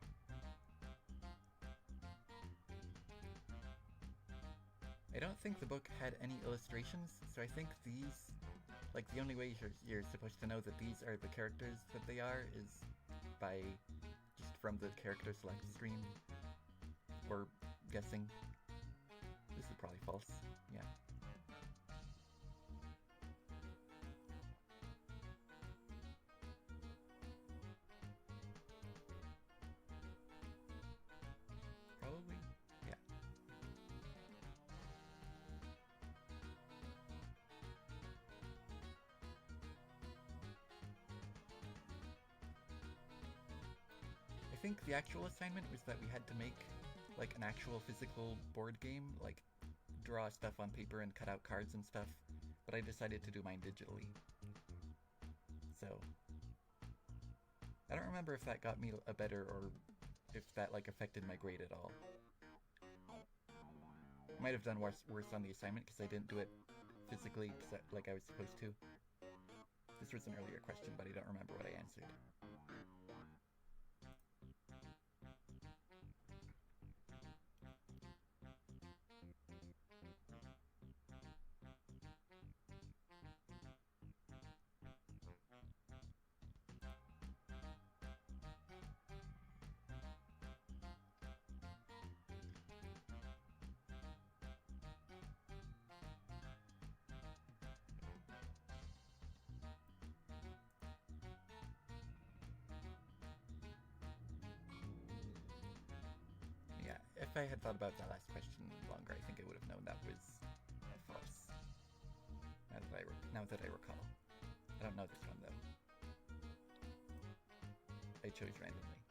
I don't think the book had any illustrations, so I think these, like, the only way you're supposed to know that these are the characters that they are is by just from the character select screen, or guessing. This is probably false, yeah. Probably, yeah. I think the actual assignment was that we had to make like an actual physical board game, like draw stuff on paper and cut out cards and stuff, but I decided to do mine digitally. So I don't remember if that got me a better or if that like affected my grade at all. I might have done worse on the assignment because I didn't do it physically like I was supposed to. This was an earlier question, but I don't remember what I answered. If I had thought about that last question longer, I think I would have known that was false. Now that I recall. I don't know this one, though. I chose randomly.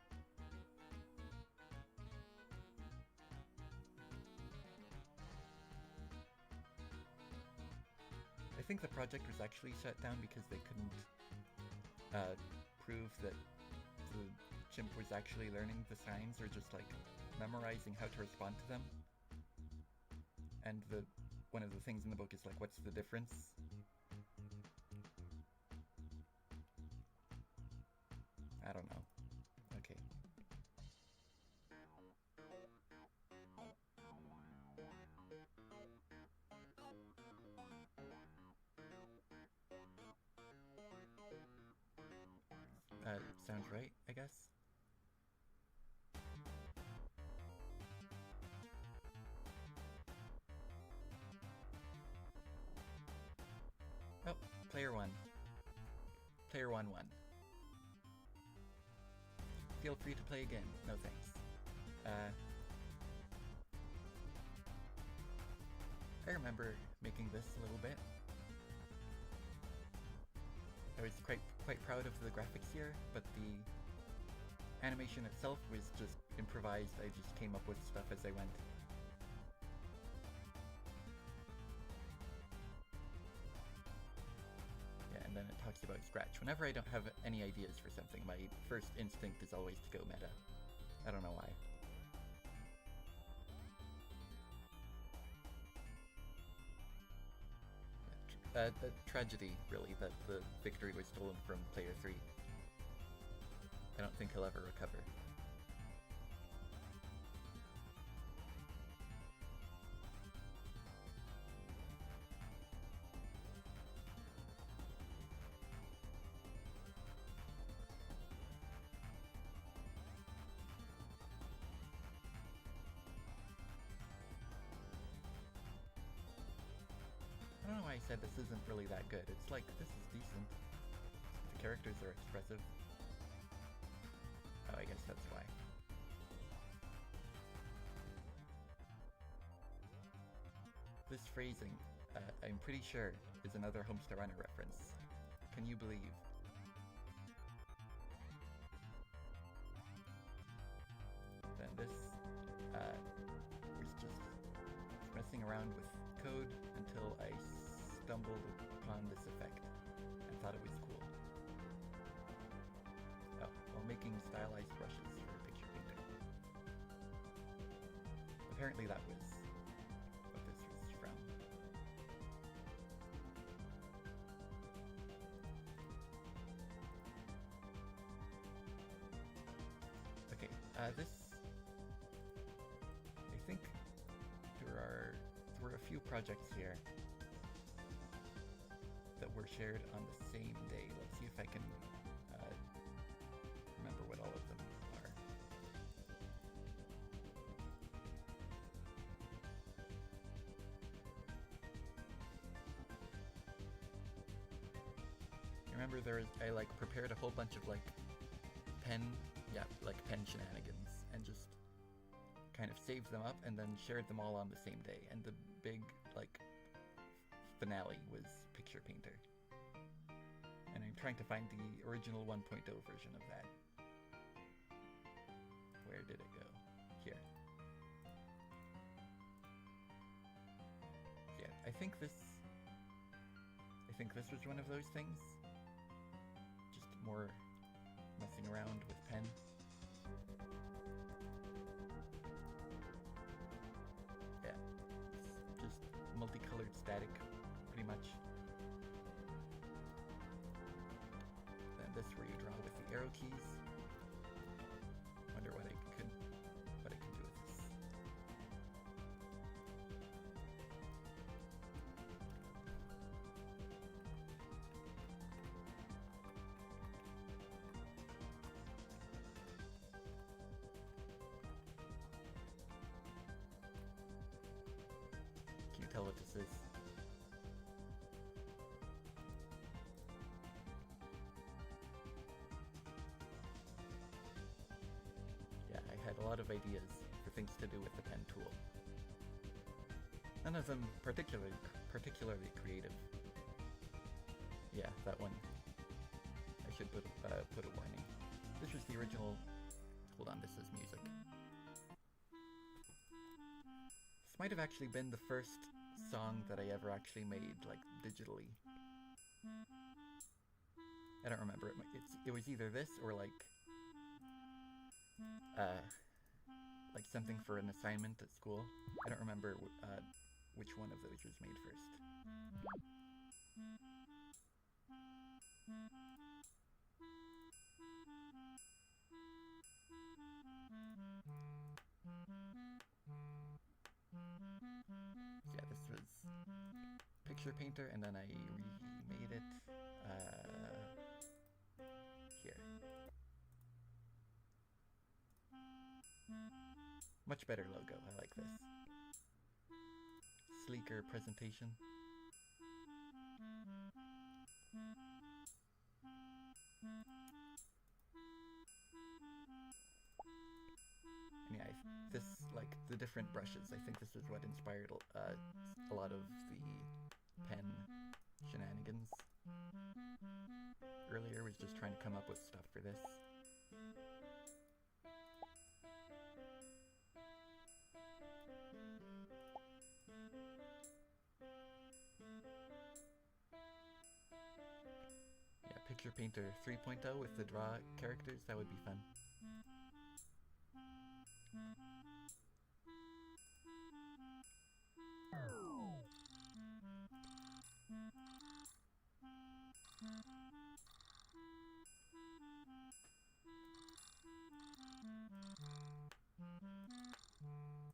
I think the project was actually shut down because they couldn't prove that the chimp was actually learning the signs or just like memorizing how to respond to them. And one of the things in the book is like, what's the difference? I don't know. Okay. Sounds right, I guess. Oh, player 1. Player 1 won. Feel free to play again. No thanks. I remember making this a little bit. I was quite proud of the graphics here, but the animation itself was just improvised. I just came up with stuff as I went. Yeah, and then it talks about Scratch. Whenever I don't have any ideas for something, my first instinct is always to go meta. I don't know why. A tragedy, really, that the victory was stolen from player 3. I don't think he'll ever recover. I don't know why I said this isn't really that good. It's like, this is decent. The characters are expressive. Oh, I guess that's why. This phrasing, I'm pretty sure, is another Homestar Runner reference. Can you believe? Then this was just messing around with code until I stumbled upon this effect and thought it was cool. Oh, while making stylized brushes for picture painting. Apparently that was what this was from. This, I think there were a few projects here that were shared on the same day. Let's see if I can remember what all of them are. I remember I like prepared a whole bunch of like pen shenanigans and just kind of saved them up and then shared them all on the same day. And the big like finale was Picture Painter. And I'm trying to find the original 1.0 version of that. Where did it go? Here. Yeah, I think this was one of those things. Just more messing around with pen. Yeah, it's just multicolored static, pretty much. Then this where you draw with the arrow keys. Wonder what I can do with this. Can you tell what this is? Yeah, I had a lot of ideas for things to do with the pen tool. None of them particularly creative. Yeah, that one. I should put a warning. This was the original. Hold on, this is music. This might have actually been the first song that I ever actually made, like, digitally. I don't remember. It was either this or, like something for an assignment at school. I don't remember which one of those was made first. Yeah, this was Picture Painter, and then I remade it here. Much better logo, I like this. Sleeker presentation. And yeah, this, like, the different brushes, I think this is what inspired a lot of the pen shenanigans. Earlier was just trying to come up with stuff for this. Yeah, Picture Painter 3.0 with the draw characters, that would be fun.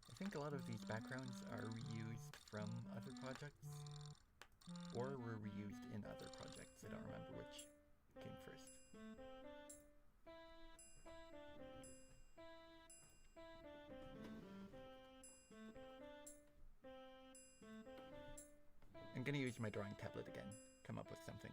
I think a lot of these backgrounds are reused from other projects, or were reused in other projects. I don't remember which came first. I'm gonna use my drawing tablet again, come up with something.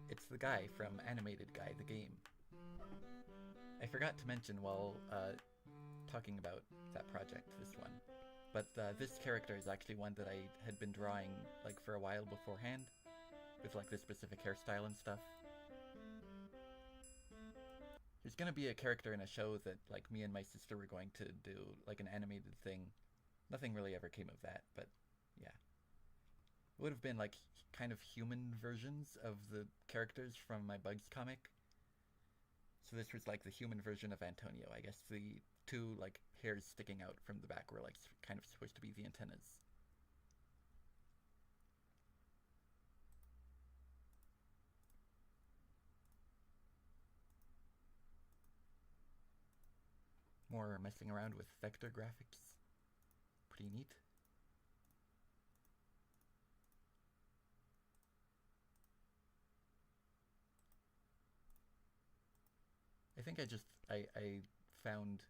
It's the guy from Animated Guy, the game. I forgot to mention while talking about that project, this one, but this character is actually one that I had been drawing like for a while beforehand, with like this specific hairstyle and stuff. There's gonna be a character in a show that like me and my sister were going to do, like an animated thing Nothing really ever came of that, but yeah. It would have been like kind of human versions of the characters from my Bugs comic. So this was like the human version of Antonio. I guess the two like hairs sticking out from the back were like kind of supposed to be the antennas. More messing around with vector graphics. Pretty neat. I think I found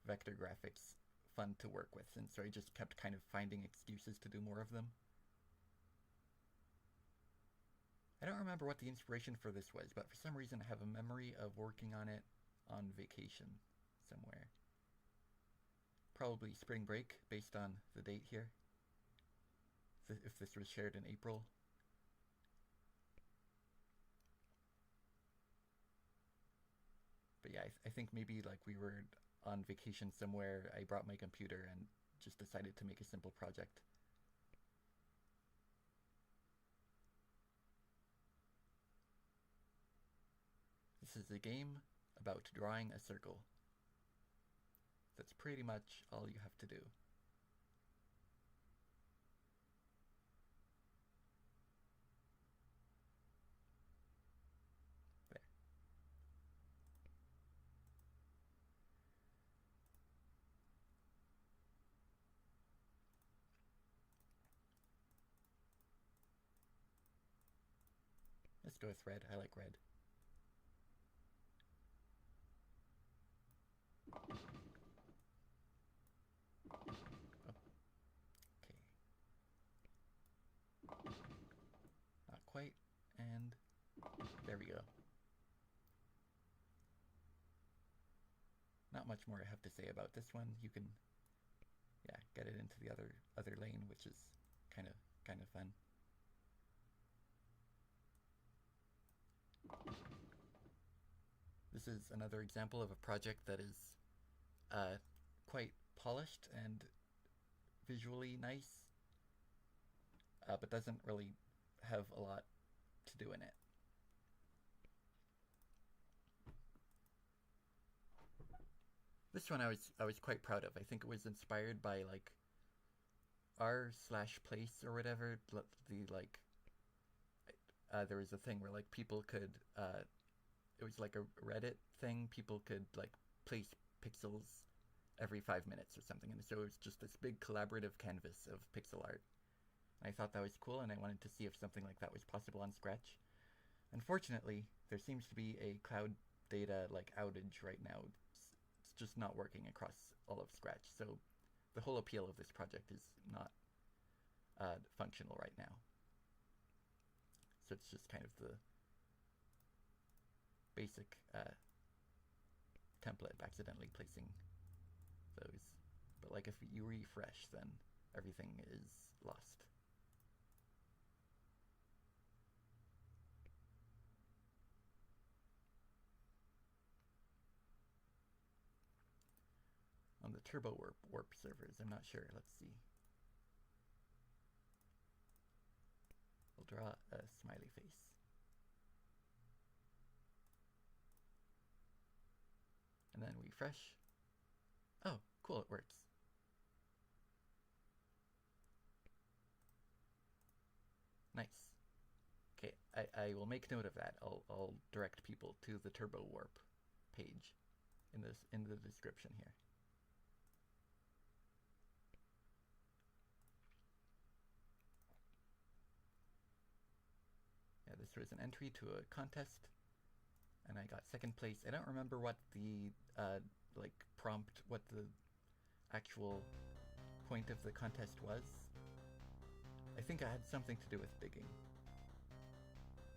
vector graphics fun to work with, and so I just kept kind of finding excuses to do more of them. I don't remember what the inspiration for this was, but for some reason I have a memory of working on it on vacation somewhere. Probably spring break, based on the date here. If this was shared in April. But yeah, I think maybe like we were on vacation somewhere, I brought my computer and just decided to make a simple project. This is a game about drawing a circle. That's pretty much all you have to do. There. Let's go with red. I like red. Not quite, and there we go. Not much more I have to say about this one. You can, yeah, get it into the other lane, which is kind of fun. This is another example of a project that is quite polished and visually nice, but doesn't really have a lot to do in it. This one I was quite proud of. I think it was inspired by like r/place or whatever. The like there was a thing where like people could it was like a Reddit thing. People could like place pixels every 5 minutes or something, and so it was just this big collaborative canvas of pixel art. And I thought that was cool, and I wanted to see if something like that was possible on Scratch. Unfortunately, there seems to be a cloud data like outage right now. It's just not working across all of Scratch, so the whole appeal of this project is not functional right now. So it's just kind of the basic template of accidentally placing those. But like if you refresh, then everything is lost. On the Turbo Warp servers, I'm not sure. Let's see. We'll draw a smiley face. And then refresh. Oh, cool, it works. Nice. Okay, I will make note of that. I'll direct people to the Turbo Warp page in the description here. Yeah, this was an entry to a contest, and I got second place. I don't remember what the like prompt, what the actual point of the contest was. I think I had something to do with digging,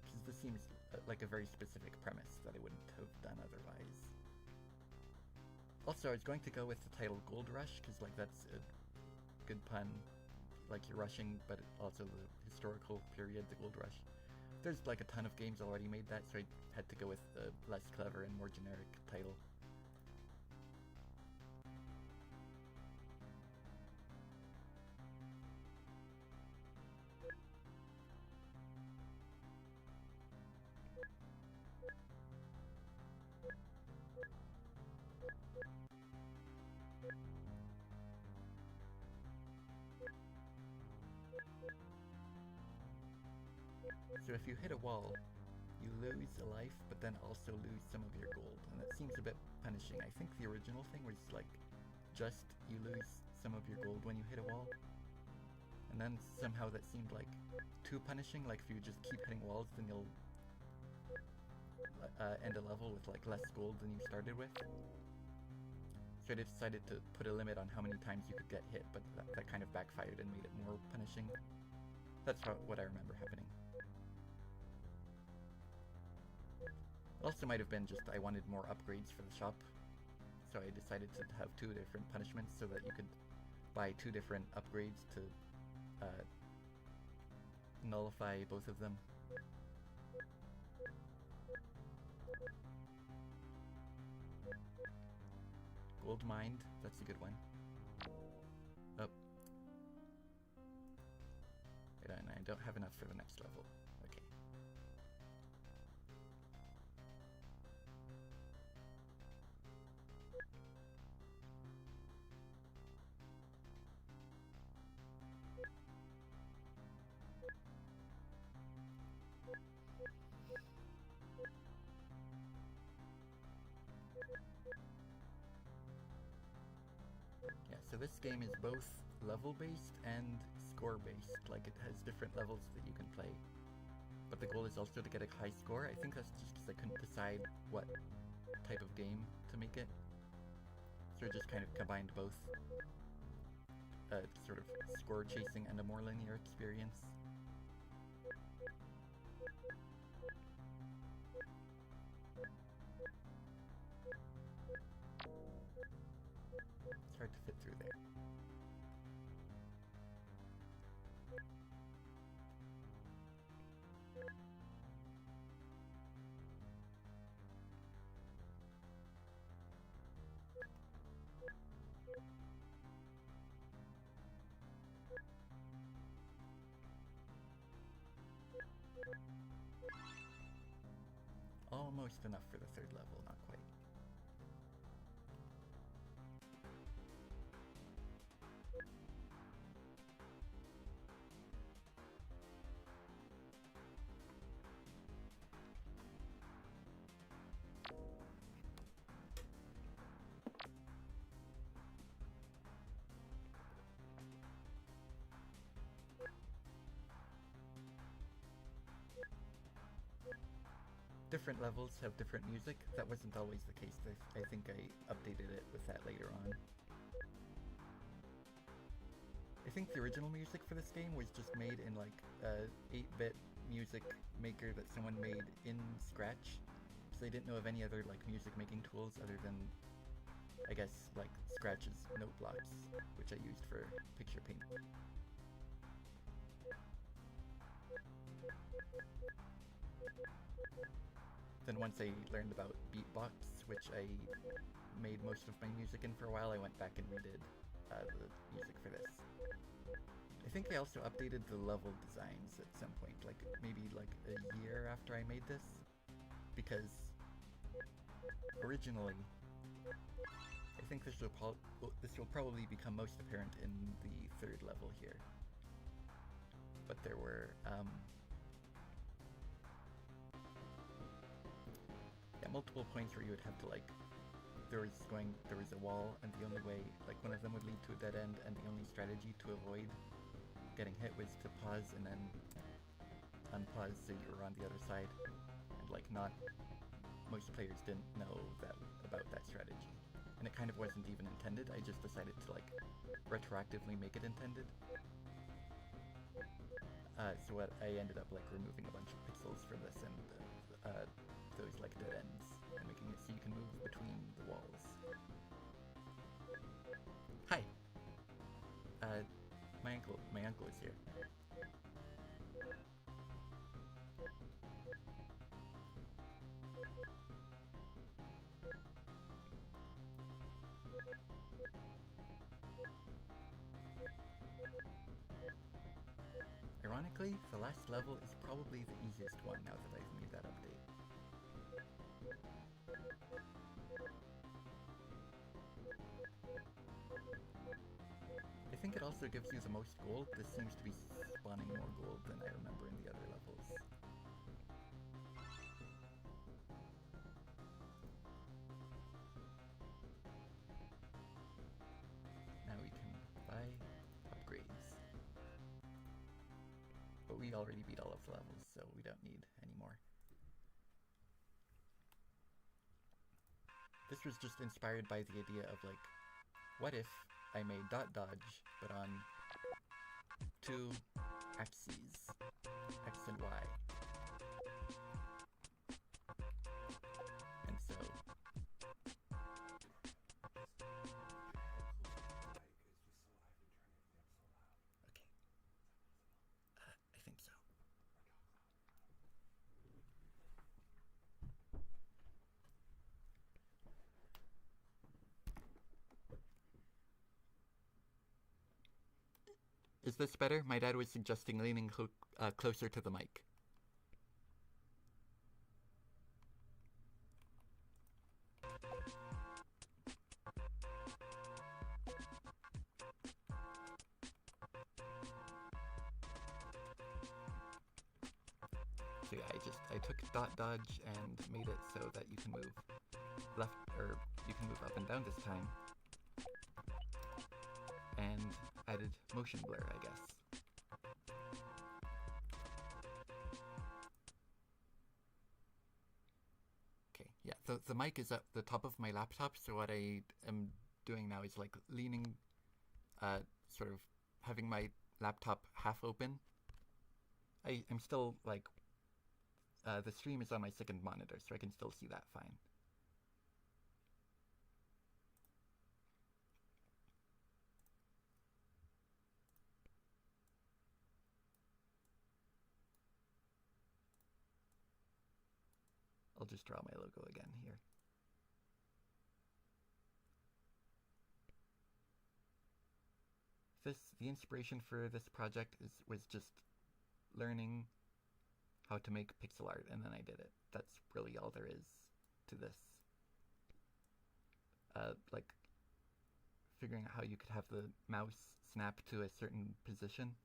because this seems like a very specific premise that I wouldn't have done otherwise. Also, I was going to go with the title Gold Rush, because like that's a good pun, like you're rushing, but also the historical period, the Gold Rush. There's like a ton of games already made that, so I had to go with a less clever and more generic title. So if you hit a wall, you lose a life, but then also lose some of your gold, and that seems a bit punishing. I think the original thing was like, just you lose some of your gold when you hit a wall, and then somehow that seemed like too punishing, like if you just keep hitting walls, then you'll end a level with like less gold than you started with. So I decided to put a limit on how many times you could get hit, but that kind of backfired and made it more punishing. That's what I remember happening. It also might have been just I wanted more upgrades for the shop, so I decided to have 2 different punishments so that you could buy 2 different upgrades to nullify both of them. Gold mined, that's a good one. Oh. And I don't have enough for the next level. Okay. Yeah, so this game is both level-based and score-based. Like, it has different levels that you can play. But the goal is also to get a high score. I think that's just because I couldn't decide what type of game to make it. So I just kind of combined both. Sort of score chasing and a more linear experience. It's hard to fit through there. Almost enough for the 3rd level, not quite. Different levels have different music. That wasn't always the case. I think I updated it with that later on. I think the original music for this game was just made in like a 8-bit music maker that someone made in Scratch. So they didn't know of any other like music making tools other than, I guess, like Scratch's note blocks, which I used for picture paint. Then once I learned about beatbox, which I made most of my music in for a while, I went back and redid the music for this. I think I also updated the level designs at some point, like maybe like a year after I made this, because originally, I think this will probably become most apparent in the 3rd level here. But there were multiple points where you would have to like, there was a wall, and the only way, like one of them would lead to a dead end, and the only strategy to avoid getting hit was to pause and then unpause so you were on the other side. And like most players didn't know about that strategy. And it kind of wasn't even intended. I just decided to like retroactively make it intended. So what I ended up like removing a bunch of pixels from this and those like dead ends, and making it so you can move between the walls. Hi! My uncle is here. Ironically, the last level is probably the easiest one now that I've made that update. I think it also gives you the most gold. This seems to be spawning more gold than I remember in the other levels. we already beat all of the levels, so we don't need any more. This was just inspired by the idea of, like, what if I made dot dodge, but on two axes, X and Y. And so... Okay. I think so. Is this better? My dad was suggesting leaning closer to the mic. So yeah, I took dot dodge and made it so that you can move left, or you can move up and down this time. And added motion blur, I guess. Okay, yeah, the mic is at the top of my laptop, so what I am doing now is like leaning, sort of having my laptop half open. I'm still like, the stream is on my second monitor, so I can still see that fine. I'll just draw my logo again here. The inspiration for this project was just learning how to make pixel art, and then I did it. That's really all there is to this. Like figuring out how you could have the mouse snap to a certain position.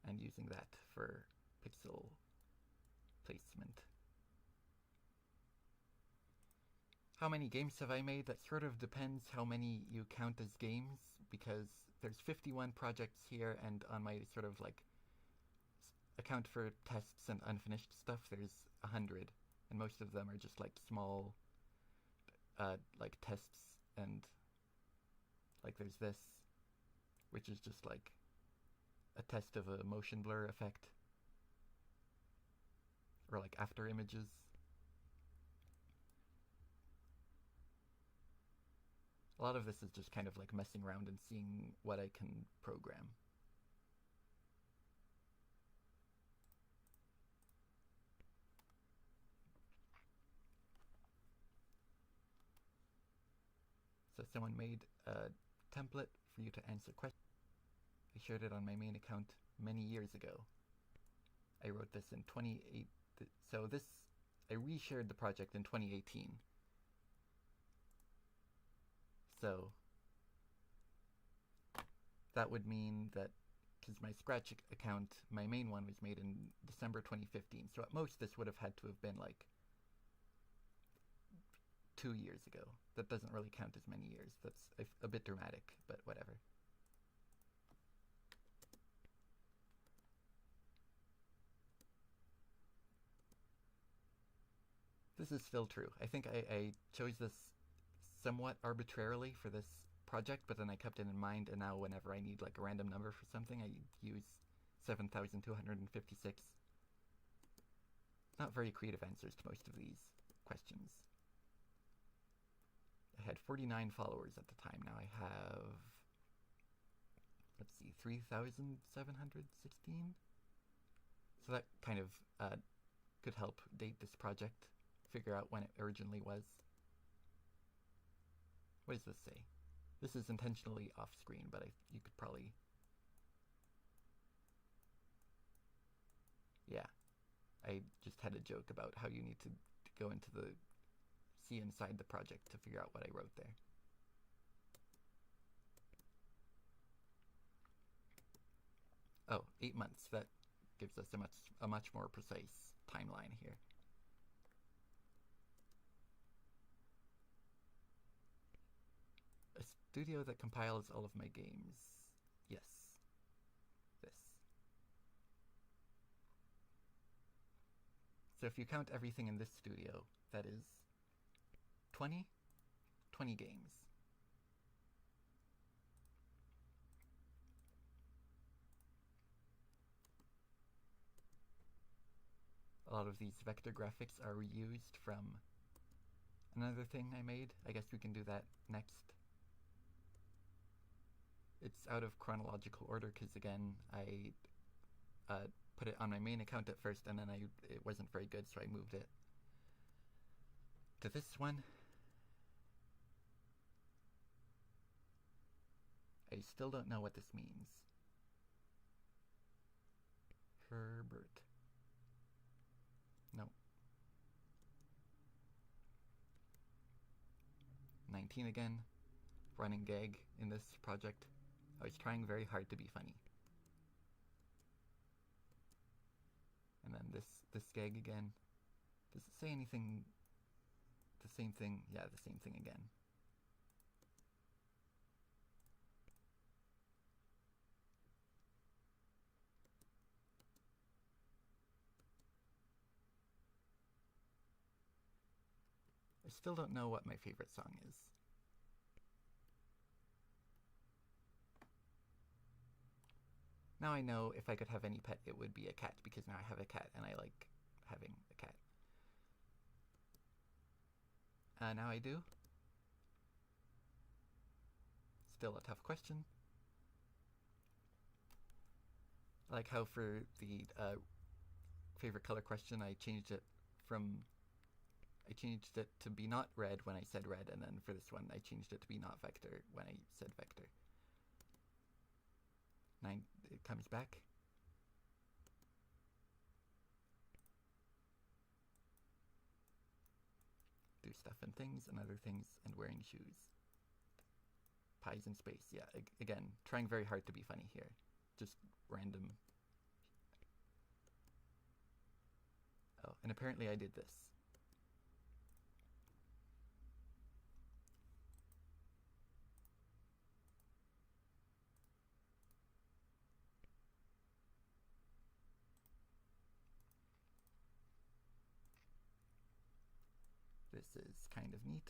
And using that for pixel placement. How many games have I made? That sort of depends how many you count as games, because there's 51 projects here, and on my sort of like account for tests and unfinished stuff, there's 100, and most of them are just like small like tests, and like there's this, which is just like a test of a motion blur effect, or like after images. A lot of this is just kind of like messing around and seeing what I can program. So someone made a template for you to answer questions. I shared it on my main account many years ago. I wrote this in 2008. So this, I reshared the project in 2018. So that would mean that, because my Scratch account, my main one, was made in December 2015. So at most this would have had to have been like 2 years ago. That doesn't really count as many years. That's a bit dramatic, but whatever. This is still true. I think I chose this somewhat arbitrarily for this project, but then I kept it in mind, and now whenever I need like a random number for something, I use 7,256. Not very creative answers to most of these questions. I had 49 followers at the time. Now I have, let's see, 3,716. So that kind of could help date this project, figure out when it originally was. What does this say? This is intentionally off screen, but you could probably... Yeah, I just had a joke about how you need to go into the... see inside the project to figure out what I wrote there. Oh, 8 months. That gives us a much more precise timeline here. studio that compiles all of my games. Yes. This. So if you count everything in this studio, that is 20 games. A lot of these vector graphics are reused from another thing I made. I guess we can do that next. It's out of chronological order because, again, I put it on my main account at first, and then it wasn't very good, so I moved it to this one. I still don't know what this means. Herbert. No. 19 again. Running gag in this project. I was trying very hard to be funny. And then this gag again. Does it say anything? The same thing? Yeah, the same thing again. I still don't know what my favorite song is. Now I know if I could have any pet, it would be a cat, because now I have a cat and I like having a cat. Now I do. Still a tough question. I like how for the favorite color question, I changed it to be not red when I said red, and then for this one, I changed it to be not vector when I said vector. 9, it comes back. Do stuff and things and other things and wearing shoes. Pies in space, yeah, again, trying very hard to be funny here. Just random. Oh, and apparently I did this. This is kind of neat.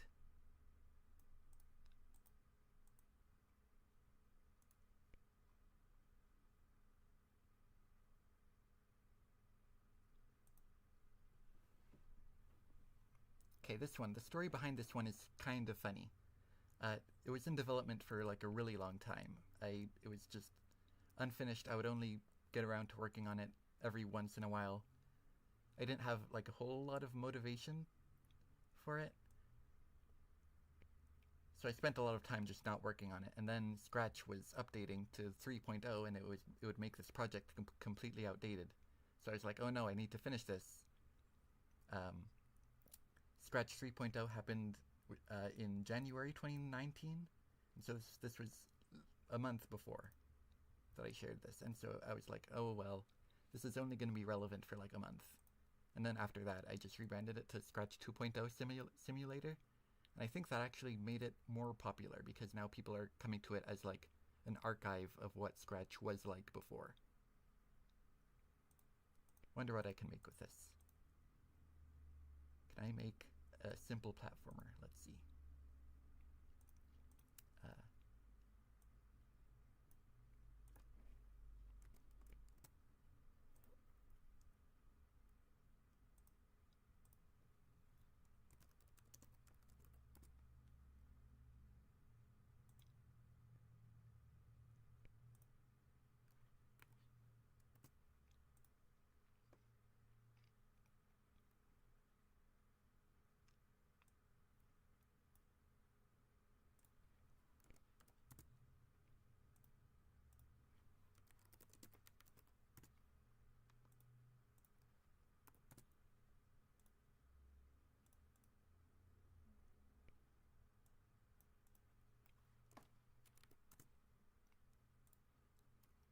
Okay, this one, the story behind this one is kind of funny. It was in development for like a really long time. It was just unfinished. I would only get around to working on it every once in a while. I didn't have like a whole lot of motivation for it. So I spent a lot of time just not working on it. And then Scratch was updating to 3.0, and it would make this project completely outdated. So I was like, oh no, I need to finish this. Scratch 3.0 happened in January 2019, and so this was a month before that I shared this. And so I was like, oh well, this is only going to be relevant for like a month. And then after that, I just rebranded it to Scratch 2.0 Simulator. And I think that actually made it more popular, because now people are coming to it as like an archive of what Scratch was like before. Wonder what I can make with this. Can I make a simple platformer? Let's see.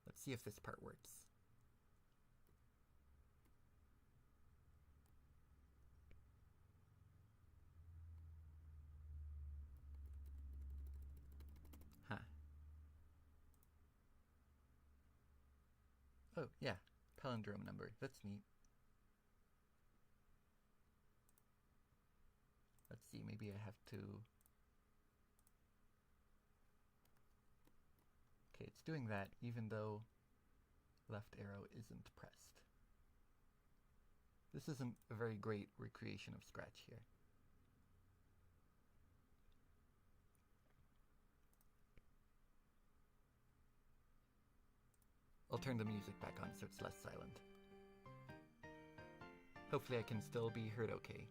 Let's see if this part works. Oh, yeah. Palindrome number. That's neat. Let's see, maybe I have to... Okay, it's doing that even though left arrow isn't pressed. This isn't a very great recreation of Scratch here. I'll turn the music back on so it's less silent. Hopefully I can still be heard okay.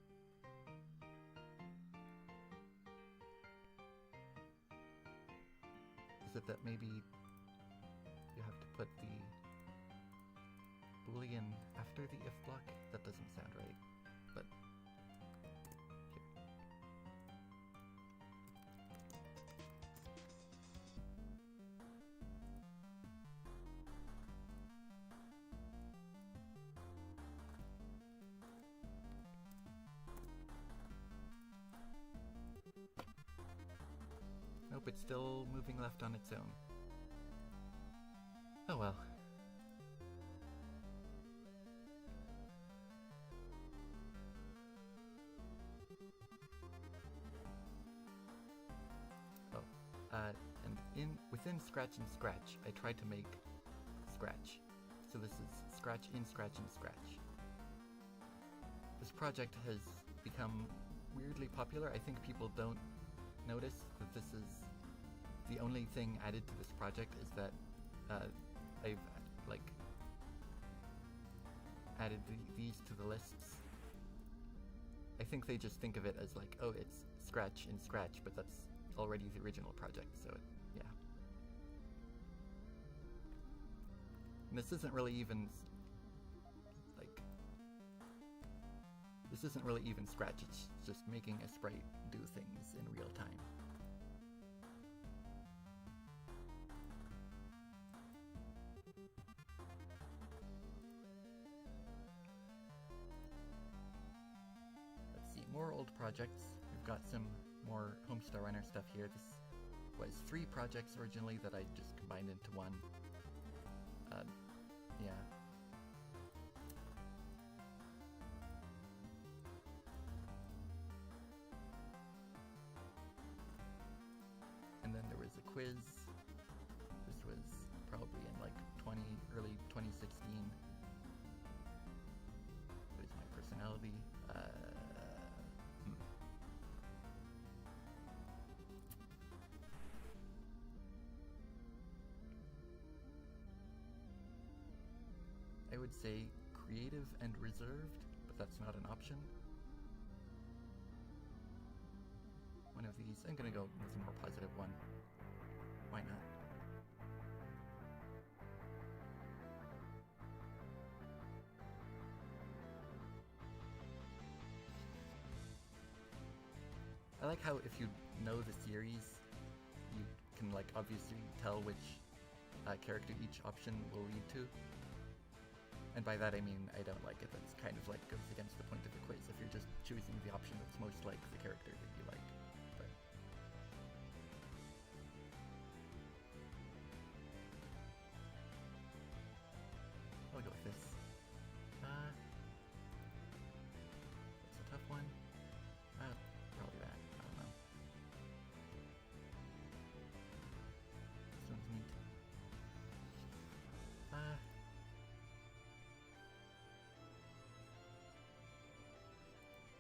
Is it that maybe you have to put the Boolean after the if block? That doesn't sound right, but here. Nope, it's still moving left on its own. Oh well. And within Scratch and Scratch, I tried to make Scratch. So this is Scratch in Scratch and Scratch. This project has become weirdly popular. I think people don't notice that this is the only thing added to this project is that I've like added these to the lists. I think they just think of it as like, oh, it's Scratch in Scratch, but that's already the original project, so yeah. And this isn't really even like, this isn't really even Scratch, it's just making a sprite do things in real time. Let's see, more old projects. We've got some more Homestar Runner stuff here. This was 3 projects originally that I just combined into one. Yeah. And then there was a quiz. This was probably in like early 2016. What is my personality? I would say creative and reserved, but that's not an option. One of these, I'm gonna go with a more positive one. Why not? I like how if you know the series, you can like obviously tell which character each option will lead to. And by that I mean I don't like it. That's kind of like goes against the point of the quiz if you're just choosing the option that's most like the character that you like. But I'll go with this. It's a tough one. Probably that. I don't know. This one's neat.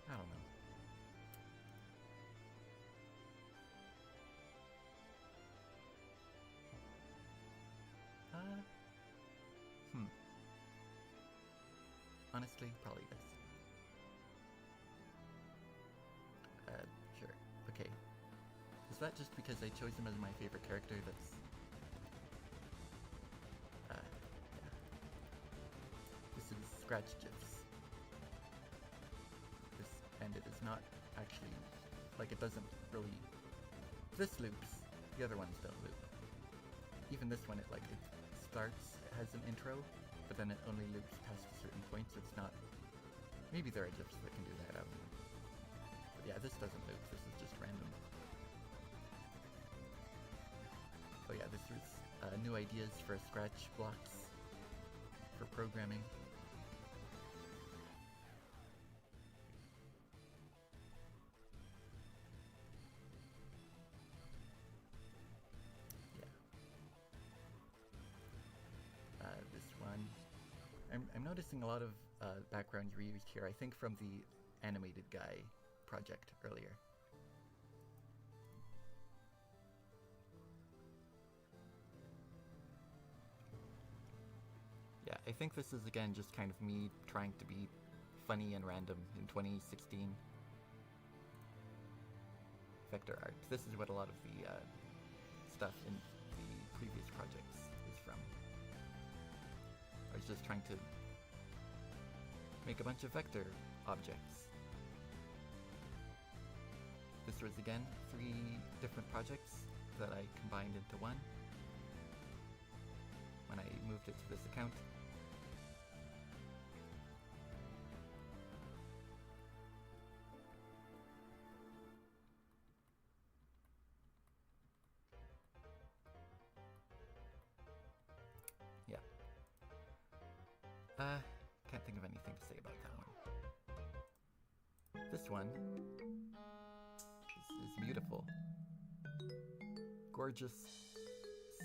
I don't know. Honestly, probably this. Sure. Okay. Is that just because I chose him as my favorite character? That's... yeah. This is Scratchiversary. And it is not actually, like it doesn't really, this loops, the other ones don't loop. Even this one, it starts, it has an intro, but then it only loops past a certain point, so it's not, maybe there are GIFs that can do that, I don't know. But yeah, this doesn't loop, this is just random. Oh yeah, this was new ideas for Scratch blocks. for programming. This one. I'm noticing a lot of background reused here, I think from the animated guy project earlier. Yeah, I think this is again just kind of me trying to be funny and random in 2016. Vector art. This is what a lot of the stuff in the previous projects is from. I was just trying to make a bunch of vector objects. This was again 3 different projects that I combined into one when I moved it to this account. Yeah. Can't think of anything to say about that one. This one is beautiful. Gorgeous,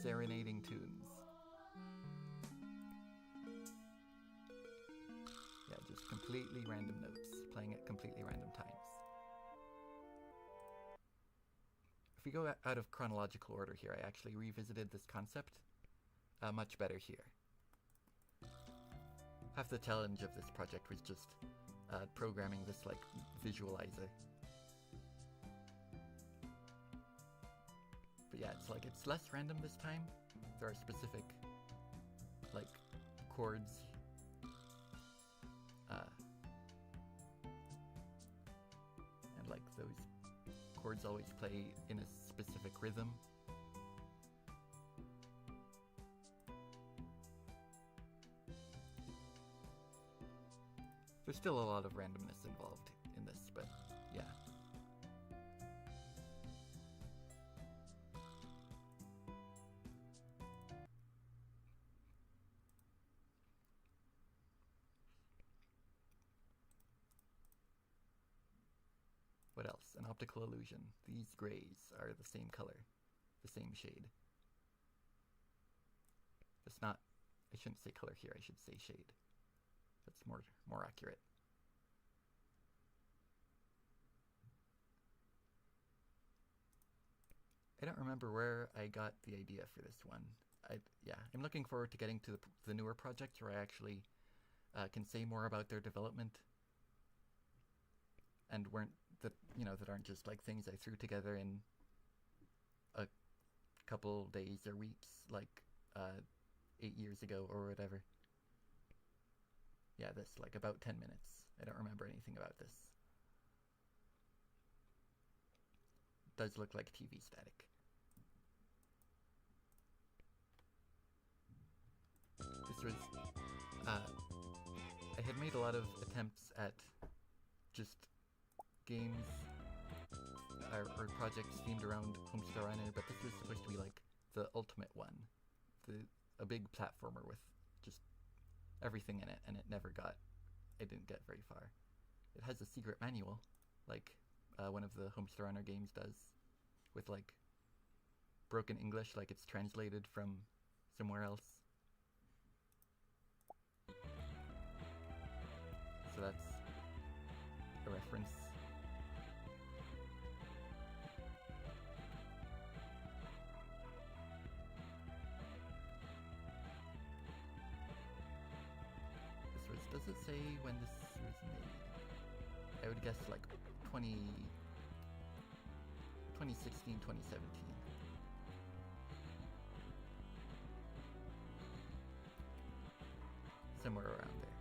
serenading tunes. Yeah, just completely random notes, playing at completely random times. If we go out of chronological order here, I actually revisited this concept much better here. Half the challenge of this project was just programming this like visualizer. But yeah, it's less random this time. There are specific like chords. And like those chords always play in a specific rhythm. There's still a lot of randomness involved in this, but yeah. What else? An optical illusion. These grays are the same color, the same shade. It's not, I shouldn't say color here, I should say shade. That's more accurate. I don't remember where I got the idea for this one. Yeah, I'm looking forward to getting to the newer projects where I actually can say more about their development and that aren't just like things I threw together in a couple days or weeks, like 8 years ago or whatever. Yeah, this, like, about 10 minutes. I don't remember anything about this. It does look like TV static. This was, I had made a lot of attempts at just games or projects themed around Homestar Runner, but this was supposed to be like the ultimate one. A big platformer with just everything in it, and I didn't get very far. It has a secret manual, like one of the Homestar Runner games does, with like broken English, like it's translated from somewhere else. So that's a reference. Does it say when this was made? I would guess like 2016, 2017. Somewhere around there.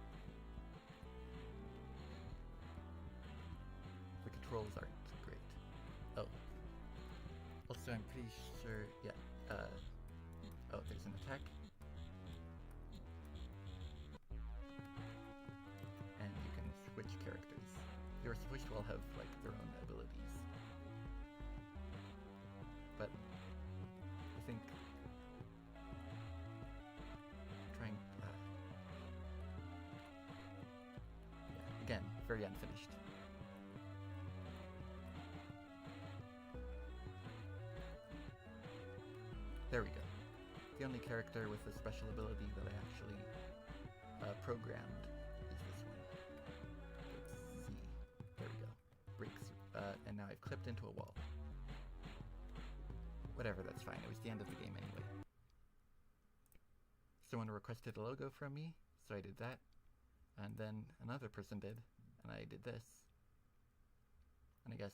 The controls aren't great. Oh. Also, I'm pretty sure, yeah. Oh, there's an attack. Which characters. They were supposed to all have like their own abilities. But I think trying very unfinished. There we go. The only character with a special ability that I actually programmed is this one. Let's see. There we go. Breaks. And now I've clipped into a wall. Whatever, that's fine. It was the end of the game anyway. Someone requested a logo from me, so I did that. And then another person did, and I did this. And I guess,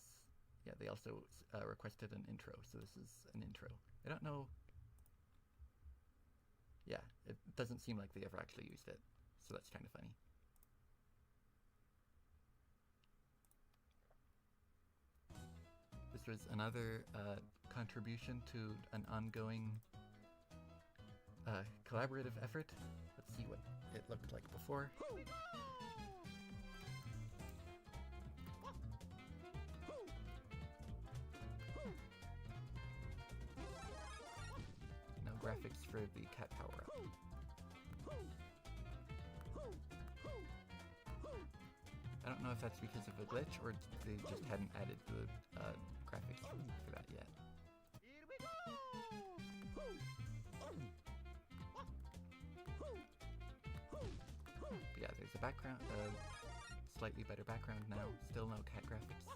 yeah, they also requested an intro, so this is an intro. I don't know. Yeah, it doesn't seem like they ever actually used it, so that's kind of funny. This was another contribution to an ongoing collaborative effort. Let's see what it looked like before. No graphics for the cat power-up. I don't know if that's because of a glitch or they just hadn't added the graphics for that yet. But yeah, there's a background, slightly better background now, still no cat graphics.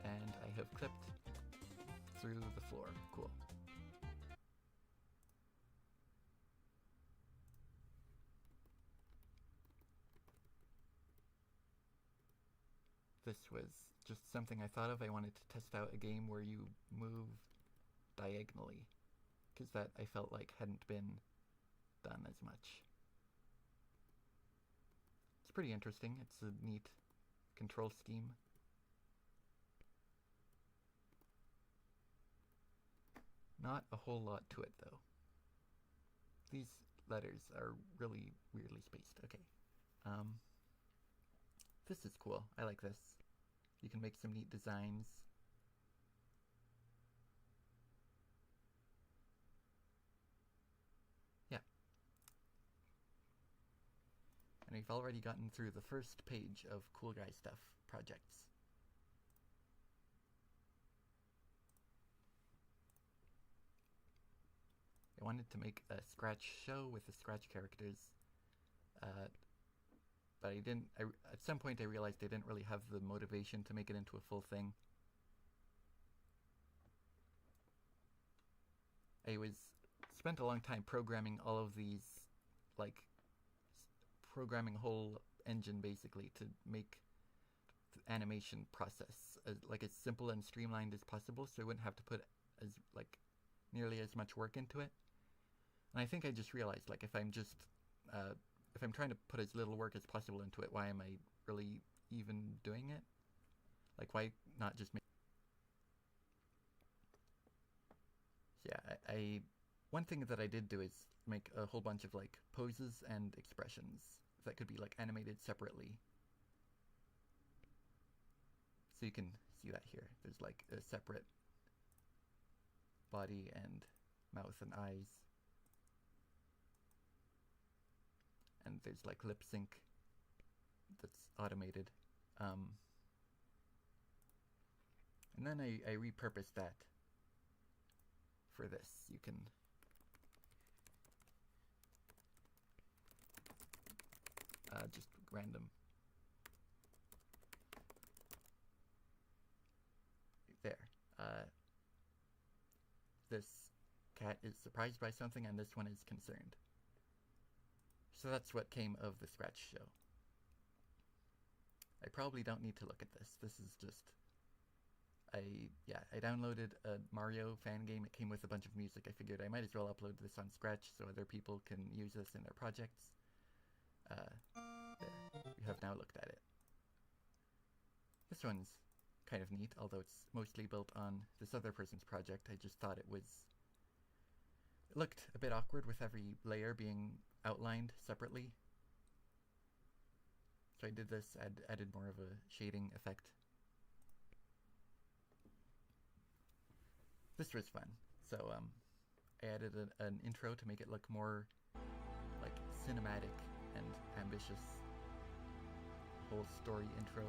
And I have clipped through the floor. Cool. This was just something I thought of. I wanted to test out a game where you move diagonally, because that I felt like hadn't been done as much. It's pretty interesting. It's a neat control scheme. Not a whole lot to it, though. These letters are really weirdly spaced. Okay. This is cool. I like this. You can make some neat designs. Yeah. And we've already gotten through the first page of Cool Guy Stuff projects. I wanted to make a Scratch show with the Scratch characters, but I didn't. At some point I realized I didn't really have the motivation to make it into a full thing. I spent a long time programming all of these, like, programming a whole engine basically to make the animation process as simple and streamlined as possible, so I wouldn't have to put nearly as much work into it. And I think I just realized, like, if I'm trying to put as little work as possible into it, why am I really even doing it? Like, why not just make... Yeah, one thing that I did do is make a whole bunch of, like, poses and expressions that could be, like, animated separately. So you can see that here. There's, like, a separate body and mouth and eyes. And there's, like, lip sync that's automated. And then I repurposed that for this. You can just random. There. This cat is surprised by something and this one is concerned. So that's what came of the Scratch show. I probably don't need to look at this. This is just... I downloaded a Mario fan game. It came with a bunch of music. I figured I might as well upload this on Scratch so other people can use this in their projects. There. We have now looked at it. This one's kind of neat, although it's mostly built on this other person's project. I just thought it looked a bit awkward with every layer being outlined separately. So I did this, added more of a shading effect. This was fun. So I added an intro to make it look more like cinematic and ambitious. Whole story intro.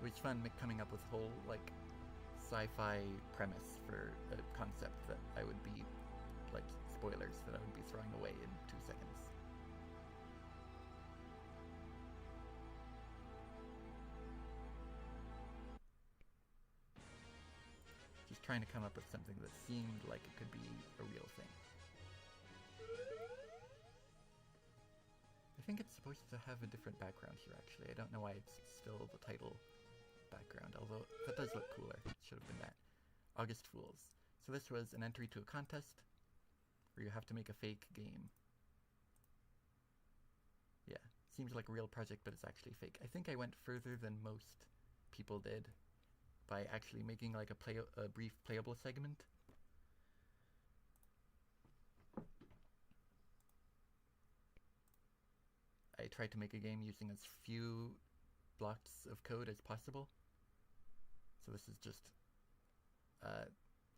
It was fun coming up with whole like sci-fi premise for a concept that I would be like spoilers that I would be throwing away in 2 seconds. Just trying to come up with something that seemed like it could be a real thing. I think it's supposed to have a different background here, actually. I don't know why it's still the title background, although that does look cooler. It should have been that. August Fools. So this was an entry to a contest where you have to make a fake game. Yeah, seems like a real project, but it's actually fake. I think I went further than most people did by actually making like a brief playable segment. I tried to make a game using as few blocks of code as possible. So this is just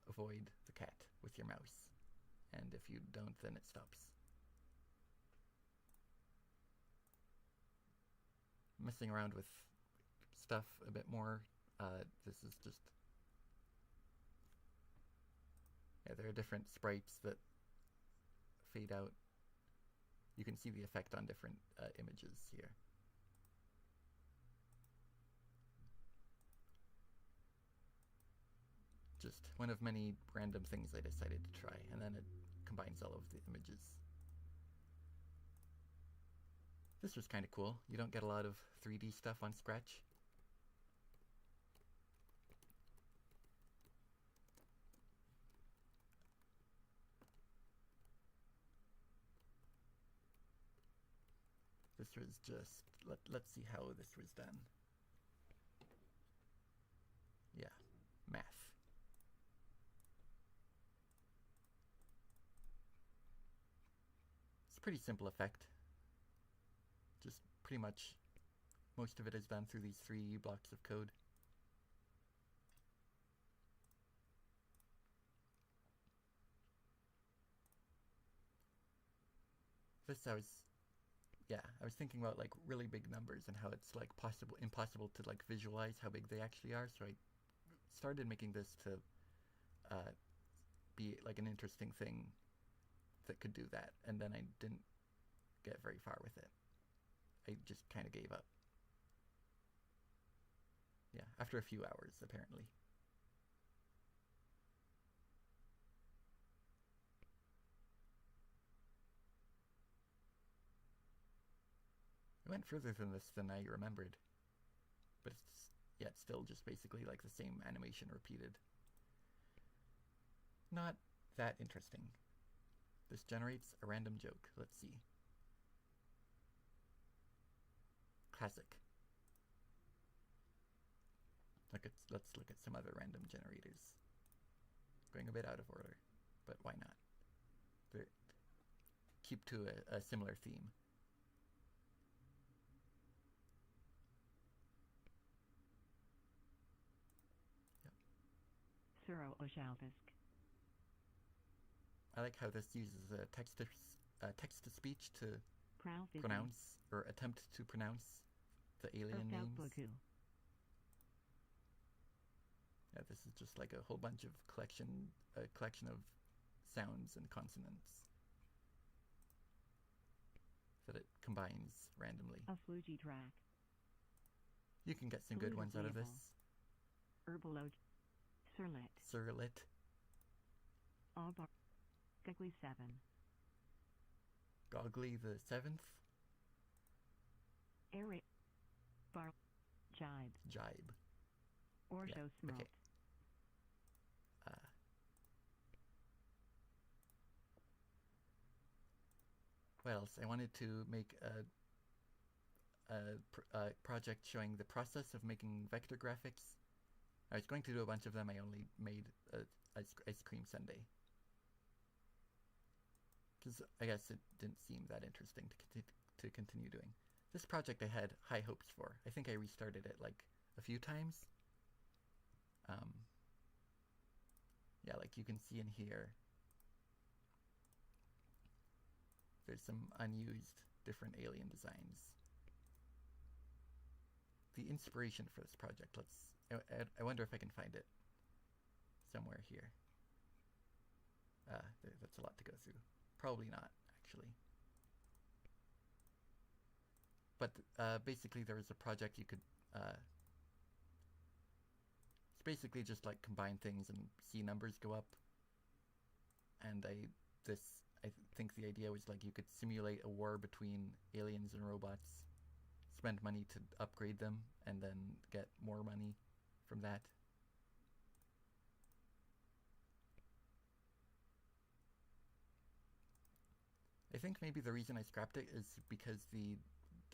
avoid the cat with your mouse. And if you don't, then it stops. Messing around with stuff a bit more. This is just... Yeah, there are different sprites that fade out. You can see the effect on different images here. Just one of many random things I decided to try, and then it combines all of the images. This was kind of cool. You don't get a lot of 3D stuff on Scratch. This was just, let's see how this was done. Yeah, math. It's a pretty simple effect. Just pretty much most of it is done through these 3 blocks of code. This I was thinking about like really big numbers and how it's like impossible to like visualize how big they actually are. So I started making this to be like an interesting thing that could do that, and then I didn't get very far with it. I just kind of gave up. Yeah, after a few hours, apparently. I went further than this than I remembered, but it's still just basically like the same animation repeated. Not that interesting. This generates a random joke. Let's see. Classic. Let's look at some other random generators. Going a bit out of order, but why not? Keep to a similar theme. I like how this uses text-to-speech to pronounce or attempt to pronounce the alien names. Yeah, this is just like a whole bunch of collection of sounds and consonants that it combines randomly. You can get some good ones out of this. Surlet. Goggly the 7th. Jibe. Yeah, okay. What else? I wanted to make a project showing the process of making vector graphics. I was going to do a bunch of them. I only made ice cream sundae, because I guess it didn't seem that interesting to continue doing. This project I had high hopes for. I think I restarted it like a few times. Yeah, like you can see in here, there's some unused different alien designs. The inspiration for this project, I wonder if I can find it somewhere here. That's a lot to go through. Probably not, actually. But basically there was a project you could, it's basically just like combine things and see numbers go up. And I think the idea was like you could simulate a war between aliens and robots, spend money to upgrade them, and then get more money from that. I think maybe the reason I scrapped it is because the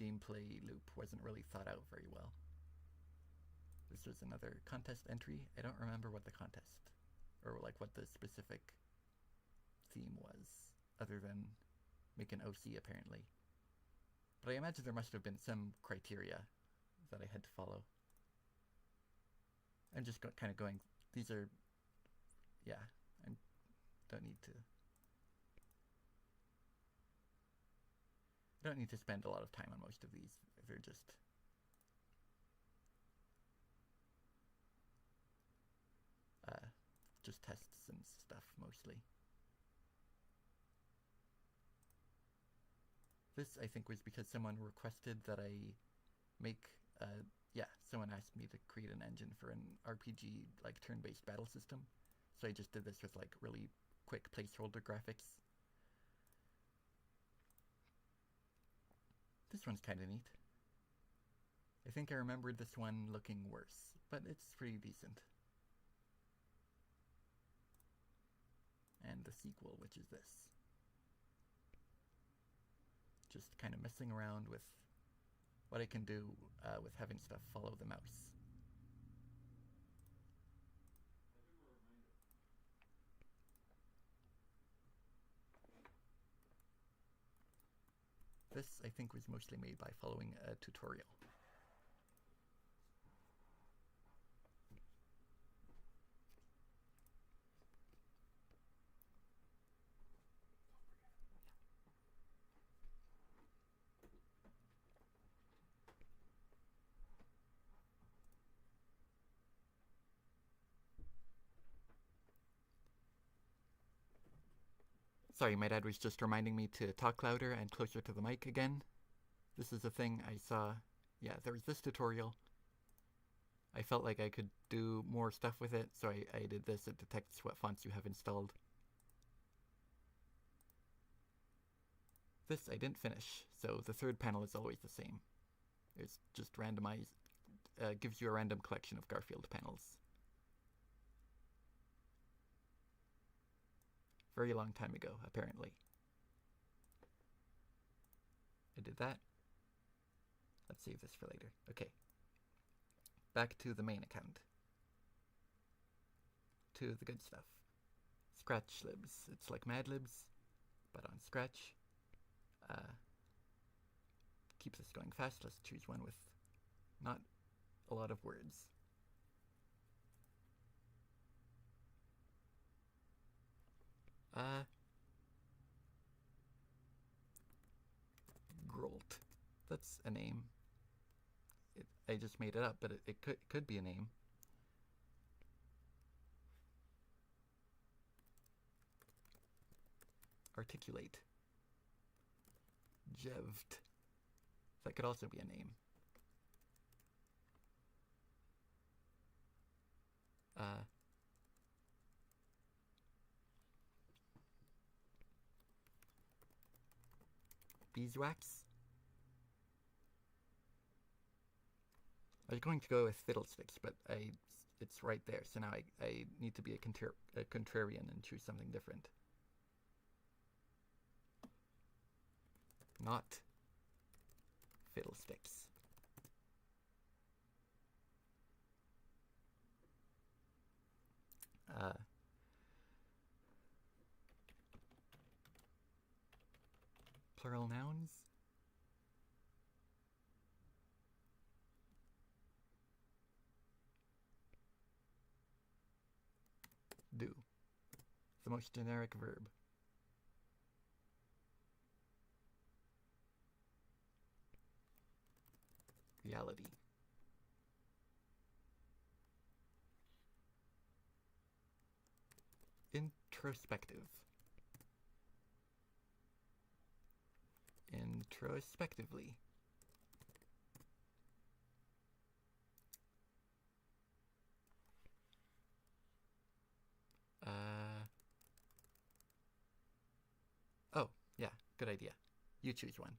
gameplay loop wasn't really thought out very well. This was another contest entry. I don't remember what the contest, or like what the specific theme was, other than make an OC apparently. But I imagine there must have been some criteria that I had to follow. I'm just kind of going, these are, yeah, I don't need to spend a lot of time on most of these. They're just tests and stuff mostly. This, I think, was because someone requested that I make, someone asked me to create an engine for an RPG, like, turn-based battle system. So I just did this with, like, really quick placeholder graphics. This one's kind of neat. I think I remembered this one looking worse, but it's pretty decent. And the sequel, which is this. Just kind of messing around with what I can do with having stuff follow the mouse. This, I think, was mostly made by following a tutorial. Sorry, my dad was just reminding me to talk louder and closer to the mic again. This is a thing I saw. Yeah, there was this tutorial. I felt like I could do more stuff with it, so I did this. It detects what fonts you have installed. This I didn't finish, so the third panel is always the same. It's just randomized, gives you a random collection of Garfield panels. Very long time ago, apparently. I did that. Let's save this for later. Okay. Back to the main account. To the good stuff. Scratch libs. It's like Mad Libs, but on Scratch. Keep this going fast. Let's choose one with not a lot of words. Grolt. That's a name. I just made it up, but it could be a name. Articulate. Jevt. That could also be a name. Beeswax? I was going to go with Fiddlesticks, but it's right there, so now I need to be a contrarian and choose something different. Not Fiddlesticks. Plural nouns? The most generic verb. Reality. Introspective. Introspectively. Oh, yeah, good idea. You choose one.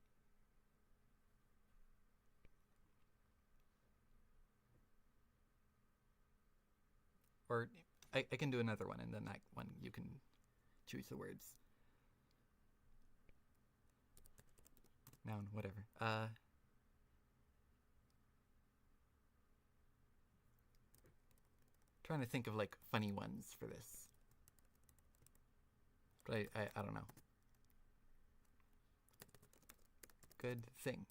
Or I can do another one, and then that one you can choose the words. Noun, whatever. Trying to think of like funny ones for this. But I don't know. Good thing.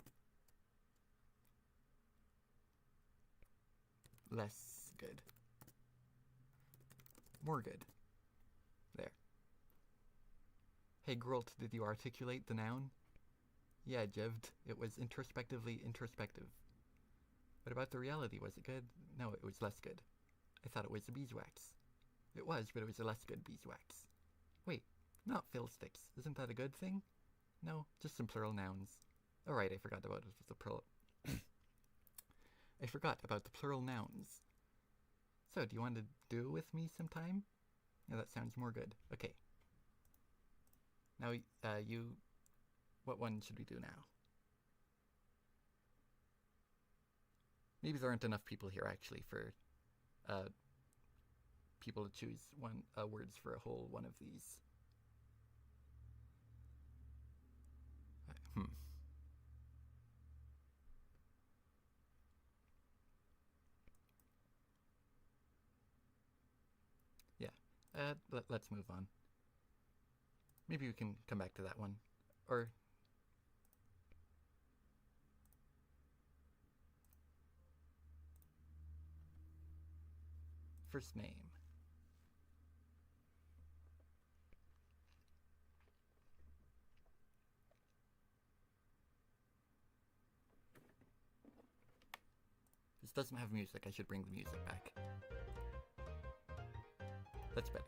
Less good. More good. There. Hey Grolt, did you articulate the noun? Yeah, Jevd. It was introspectively introspective. What about the reality? Was it good? No, it was less good. I thought it was a beeswax. It was, but it was a less good beeswax. Wait, not fiddlesticks. Isn't that a good thing? No, just some plural nouns. Oh right, I forgot about the plural. I forgot about the plural nouns. So, do you want to do it with me sometime? Yeah, that sounds more good. Okay. Now, what one should we do now? Maybe there aren't enough people here, actually, for people to choose words for a whole one of these. Yeah, let's move on. Maybe we can come back to that one. Or... first name. This doesn't have music. I should bring the music back. That's better.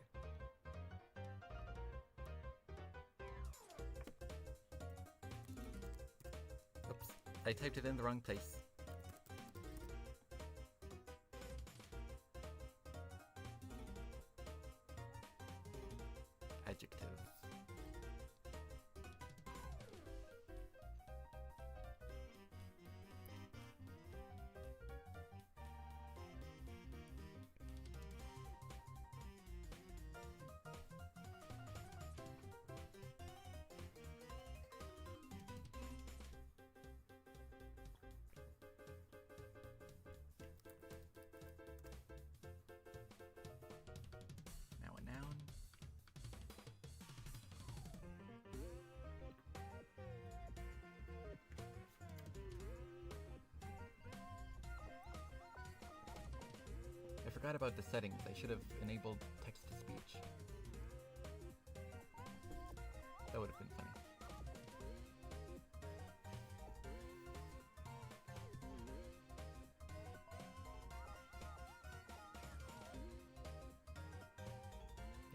Oops. I typed it in the wrong place. Adjective. Now a noun. I forgot about the settings. I should have enabled text-to-speech. That would have been funny.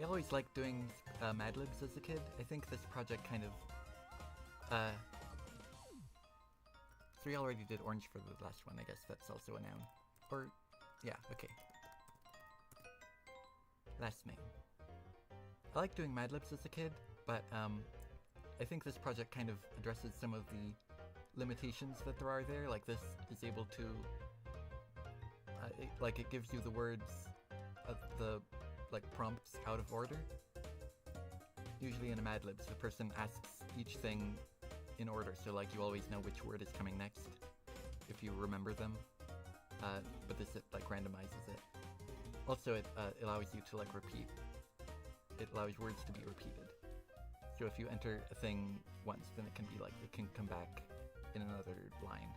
I always liked doing Mad Libs as a kid. I think this project kind of... so we already did orange for the last one, I guess that's also a noun. Or, yeah, okay. Last name. I liked doing Mad Libs as a kid, but I think this project kind of addresses some of the limitations that there are there. Like this is able to... it gives you the words of the prompts out of order. Usually in a Mad Libs, the person asks each thing in order, so you always know which word is coming next if you remember them. But this randomizes it. Also, it allows you to repeat. It allows words to be repeated. So if you enter a thing once, then it can be it can come back in another line.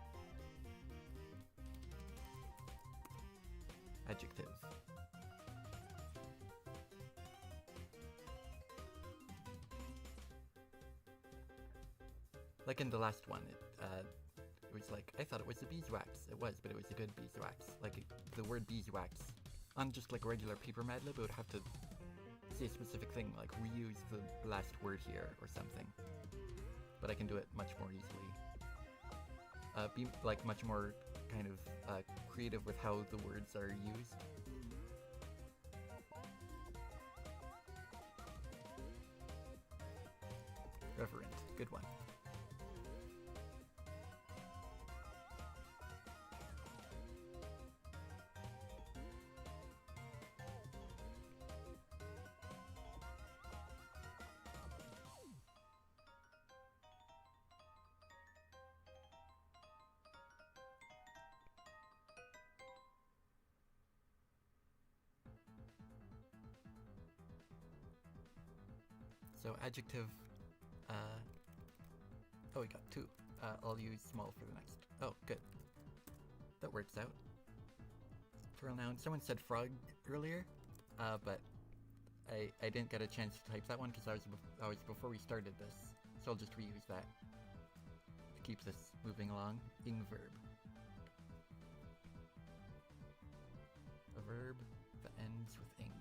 Adjective. Like in the last one, it was like, I thought it was a beeswax. It was, but it was a good beeswax. Like, the word beeswax, on just like regular paper Mad Lib, it would have to say a specific thing, like reuse the last word here or something. But I can do it much more easily. Be like much more kind of creative with how the words are used. Reverent, good one. So adjective, oh, we got two. I'll use small for the next. Oh, good. That works out. Plural noun. Someone said frog earlier, but I didn't get a chance to type that one because I was before we started this. So I'll just reuse that to keep this moving along. Ing verb. A verb that ends with ing.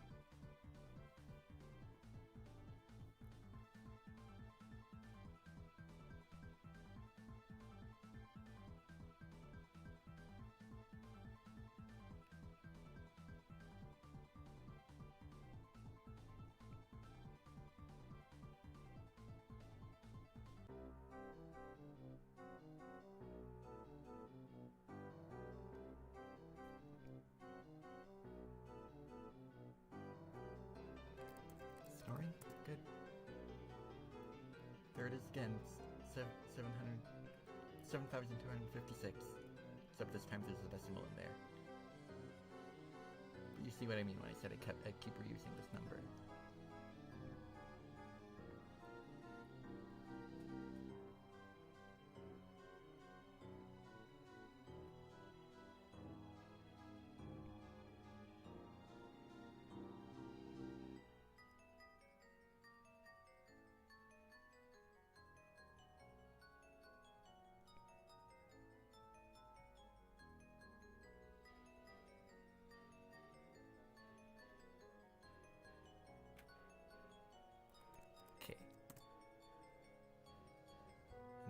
Snoring? Good. There it is again. 7,256. Except this time there's a decimal in there. But you see what I mean when I said I keep reusing this number.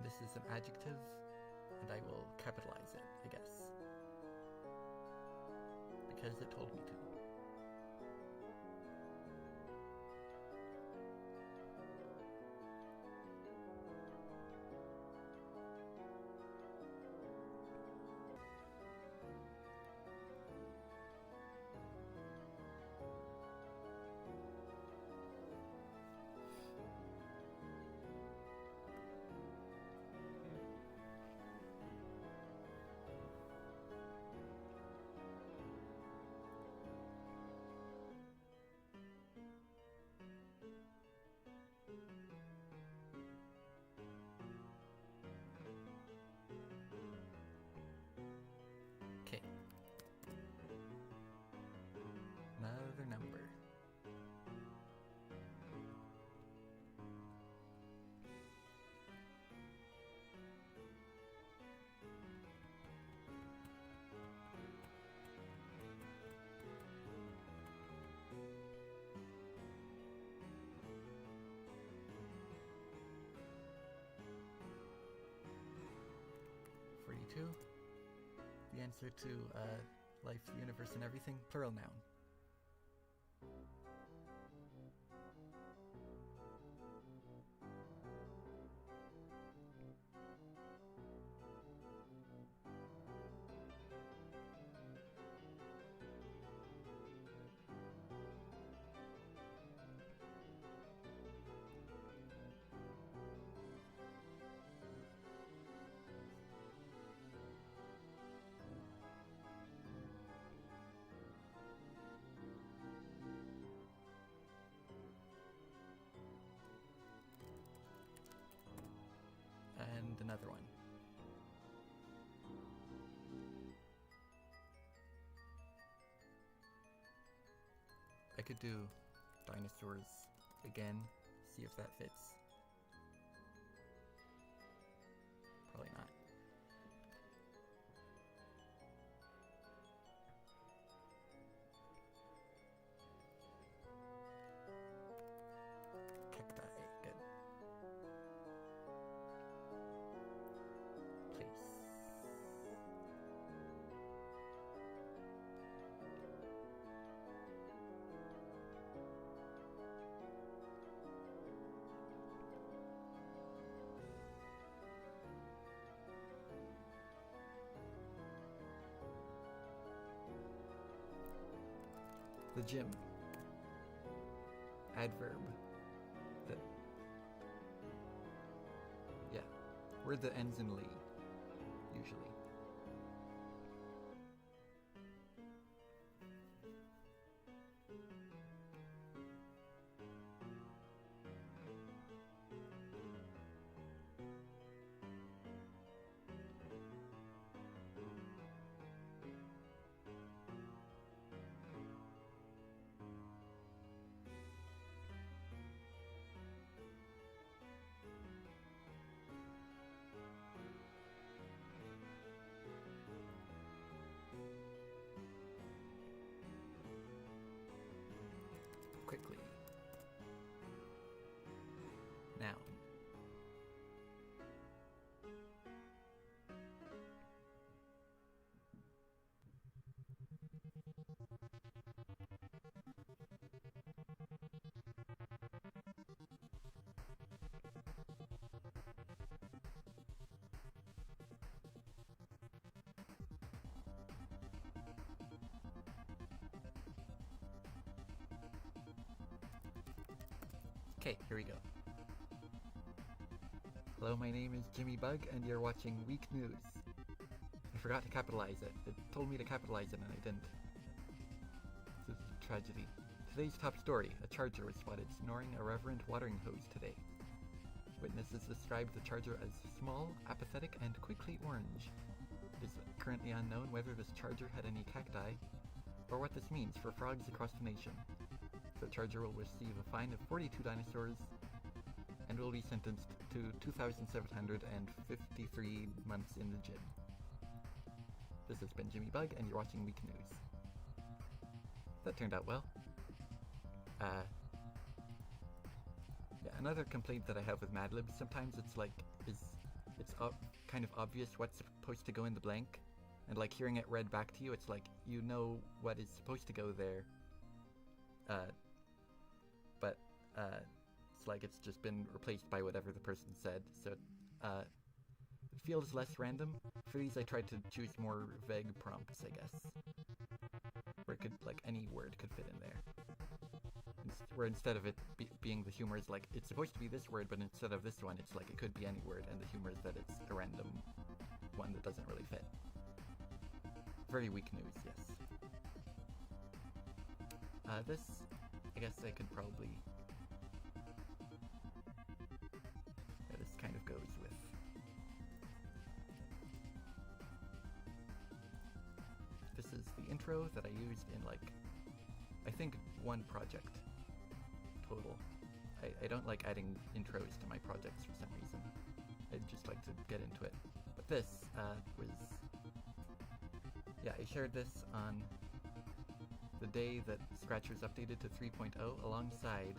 This is an adjective, and I will capitalize it, I guess. Because it told me to. Okay. Another number. The answer to life, the universe, and everything, plural noun. And another one. I could do dinosaurs again, see if that fits. The gym. Adverb. The... Yeah. Word that ends in ly, usually. Quickly. Now. Okay, here we go. Hello, my name is Jimmy Bug, and you're watching Week News. I forgot to capitalize it. It told me to capitalize it, and I didn't. This is a tragedy. Today's top story: a charger was spotted snoring a reverent watering hose today. Witnesses described the charger as small, apathetic, and quickly orange. It is currently unknown whether this charger had any cacti, or what this means for frogs across the nation. The charger will receive a fine of 42 dinosaurs and will be sentenced to 2,753 months in the gym. This has been Jimmy Bug, and you're watching Week News. That turned out well. Yeah, another complaint that I have with Mad Libs, sometimes it's like, it's kind of obvious what's supposed to go in the blank, and like hearing it read back to you, it's like, you know what is supposed to go there, but it's like it's just been replaced by whatever the person said, so it feels less random. For these I tried to choose more vague prompts, I guess, where it could, like, any word could fit in there. Where instead of it being the humor is like, it's supposed to be this word, but instead of this one, it's like it could be any word, and the humor is that it's a random one that doesn't really fit. Very Weak News, yes. This, I guess I could probably... Yeah, this kind of goes with... This is the intro that I used in, like, I think one project total. I don't like adding intros to my projects for some reason. I just like to get into it. But this was... Yeah, I shared this on the day that Scratch was updated to 3.0 alongside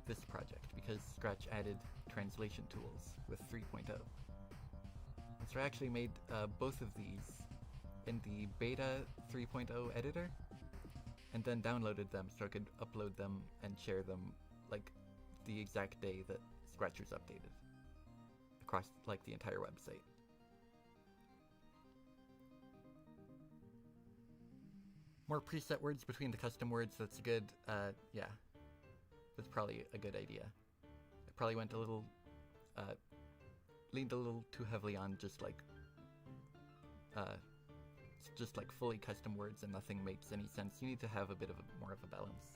this project, because Scratch added translation tools with 3.0. So I actually made both of these in the beta 3.0 editor, and then downloaded them so I could upload them and share them like the exact day that Scratch was updated across like the entire website. More preset words between the custom words, that's good. Yeah, that's probably a good idea. I probably went a little, leaned a little too heavily on just like fully custom words, and nothing makes any sense. You need to have a bit of more of a balance.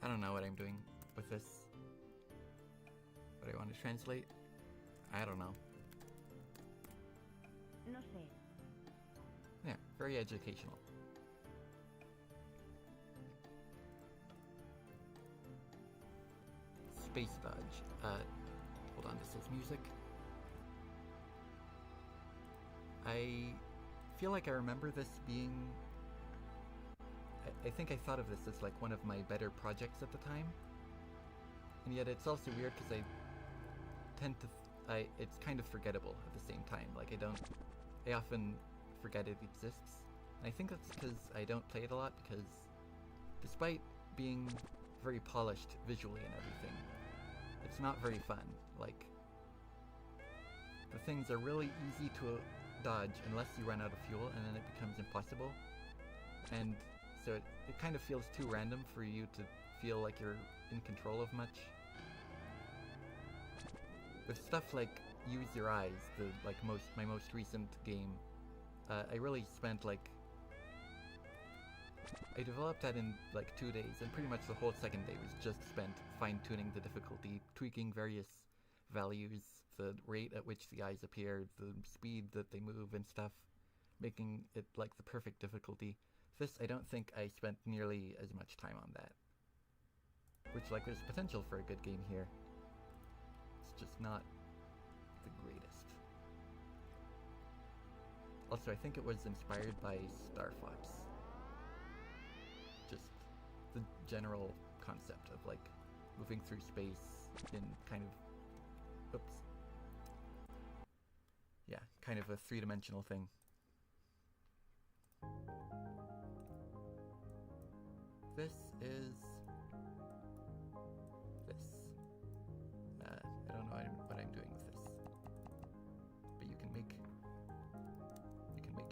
I don't know what I'm doing with this. What I want to translate? I don't know. No sé. Yeah, very educational. Space dodge. Hold on, this is music. I feel like I remember this being... I think I thought of this as like one of my better projects at the time. And yet it's also weird because I tend to... it's kind of forgettable at the same time. Like I often forget it exists. And I think that's because I don't play it a lot, because despite being very polished visually and everything, it's not very fun. Like, the things are really easy to dodge unless you run out of fuel, and then it becomes impossible. And so it kind of feels too random for you to feel like you're in control of much. With stuff like Use Your Eyes, my most recent game, I really spent I developed that in 2 days, and pretty much the whole second day was just spent fine-tuning the difficulty, tweaking various values, the rate at which the eyes appear, the speed that they move and stuff, making it the perfect difficulty. This, I don't think I spent nearly as much time on that. Which, there's potential for a good game here. It's just not the greatest. Also, I think it was inspired by Star Fox. Just the general concept of moving through space in kind of a three-dimensional thing. This is this. I don't know what I'm doing with this, but you can make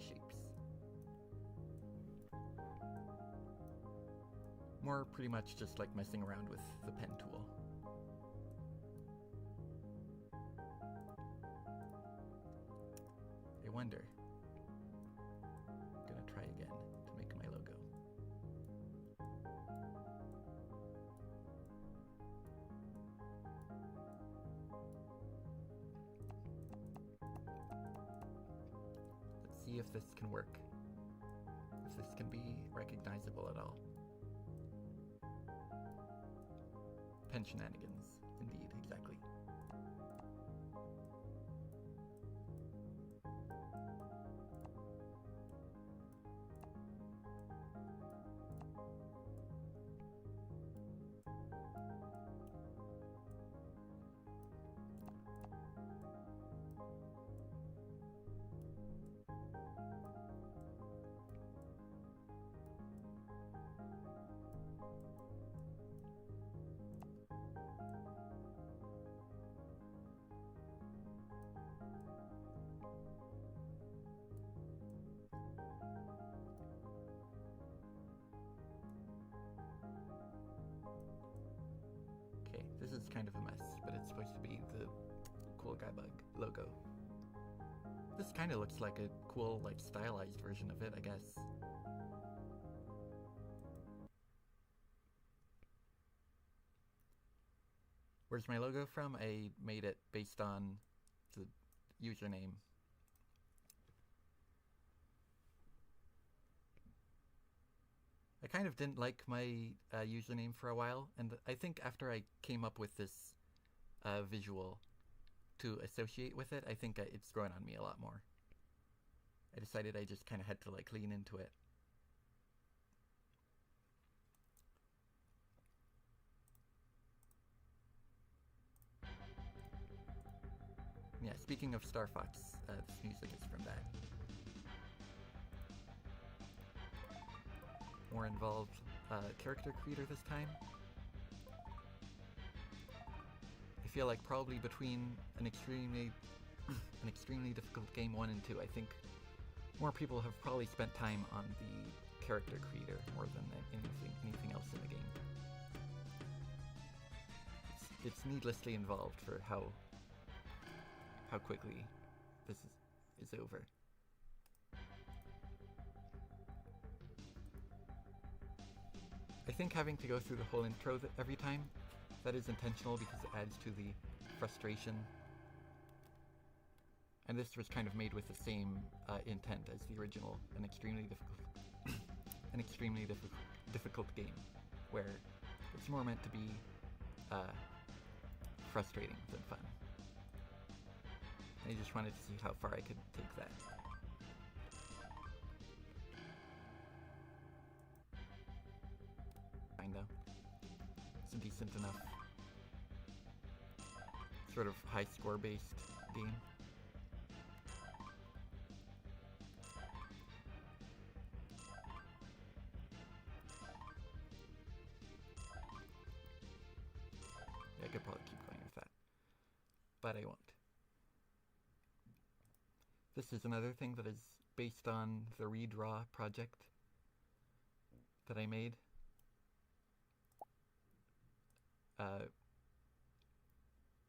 shapes. More pretty much just messing around with the pen tool. I wonder. I'm gonna try again to make my logo. Let's see if this can work. If this can be recognizable at all. Pen shenanigans, indeed, exactly. Okay, this is kind of a mess, but it's supposed to be the CoolGuyBug logo. This kind of looks like a cool, stylized version of it, I guess. Where's my logo from? I made it based on the username. I kind of didn't like my username for a while, and I think after I came up with this visual to associate with it, I think it's grown on me a lot more. I decided I just kind of had to lean into it. Yeah, speaking of Star Fox, this music is from that. More involved character creator this time. I feel like probably between an extremely difficult game 1 and 2, I think more people have probably spent time on the character creator more than anything else in the game. It's needlessly involved for how quickly this is over. I think having to go through the whole intro every time, that is intentional because it adds to the frustration. And this was kind of made with the same intent as the original, an extremely difficult game, where it's more meant to be frustrating than fun. I just wanted to see how far I could take that. Fine though. It's a decent enough sort of high score based game. Yeah, I could probably keep going but I won't. This is another thing that is based on the redraw project that I made.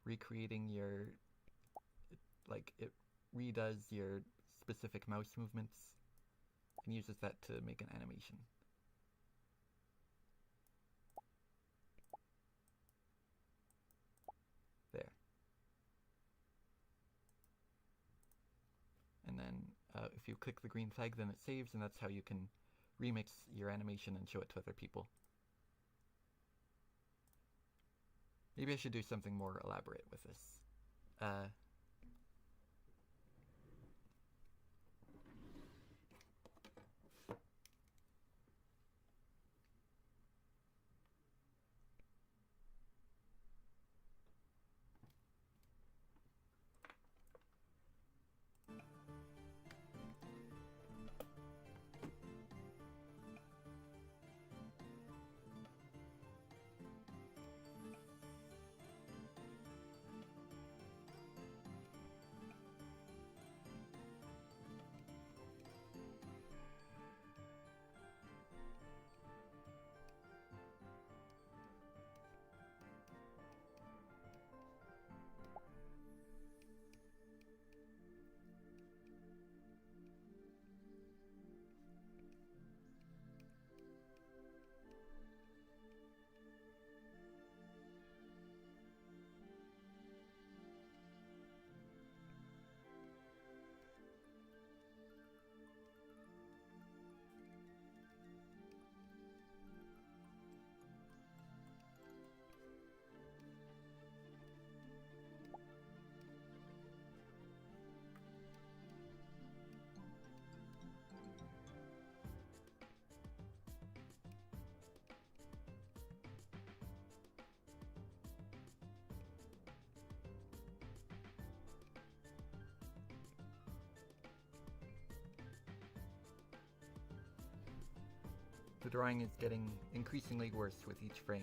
Recreating your, like, it redoes your specific mouse movements and uses that to make an animation. There. And then if you click the green flag, then it saves, and that's how you can remix your animation and show it to other people. Maybe I should do something more elaborate with this. The drawing is getting increasingly worse with each frame.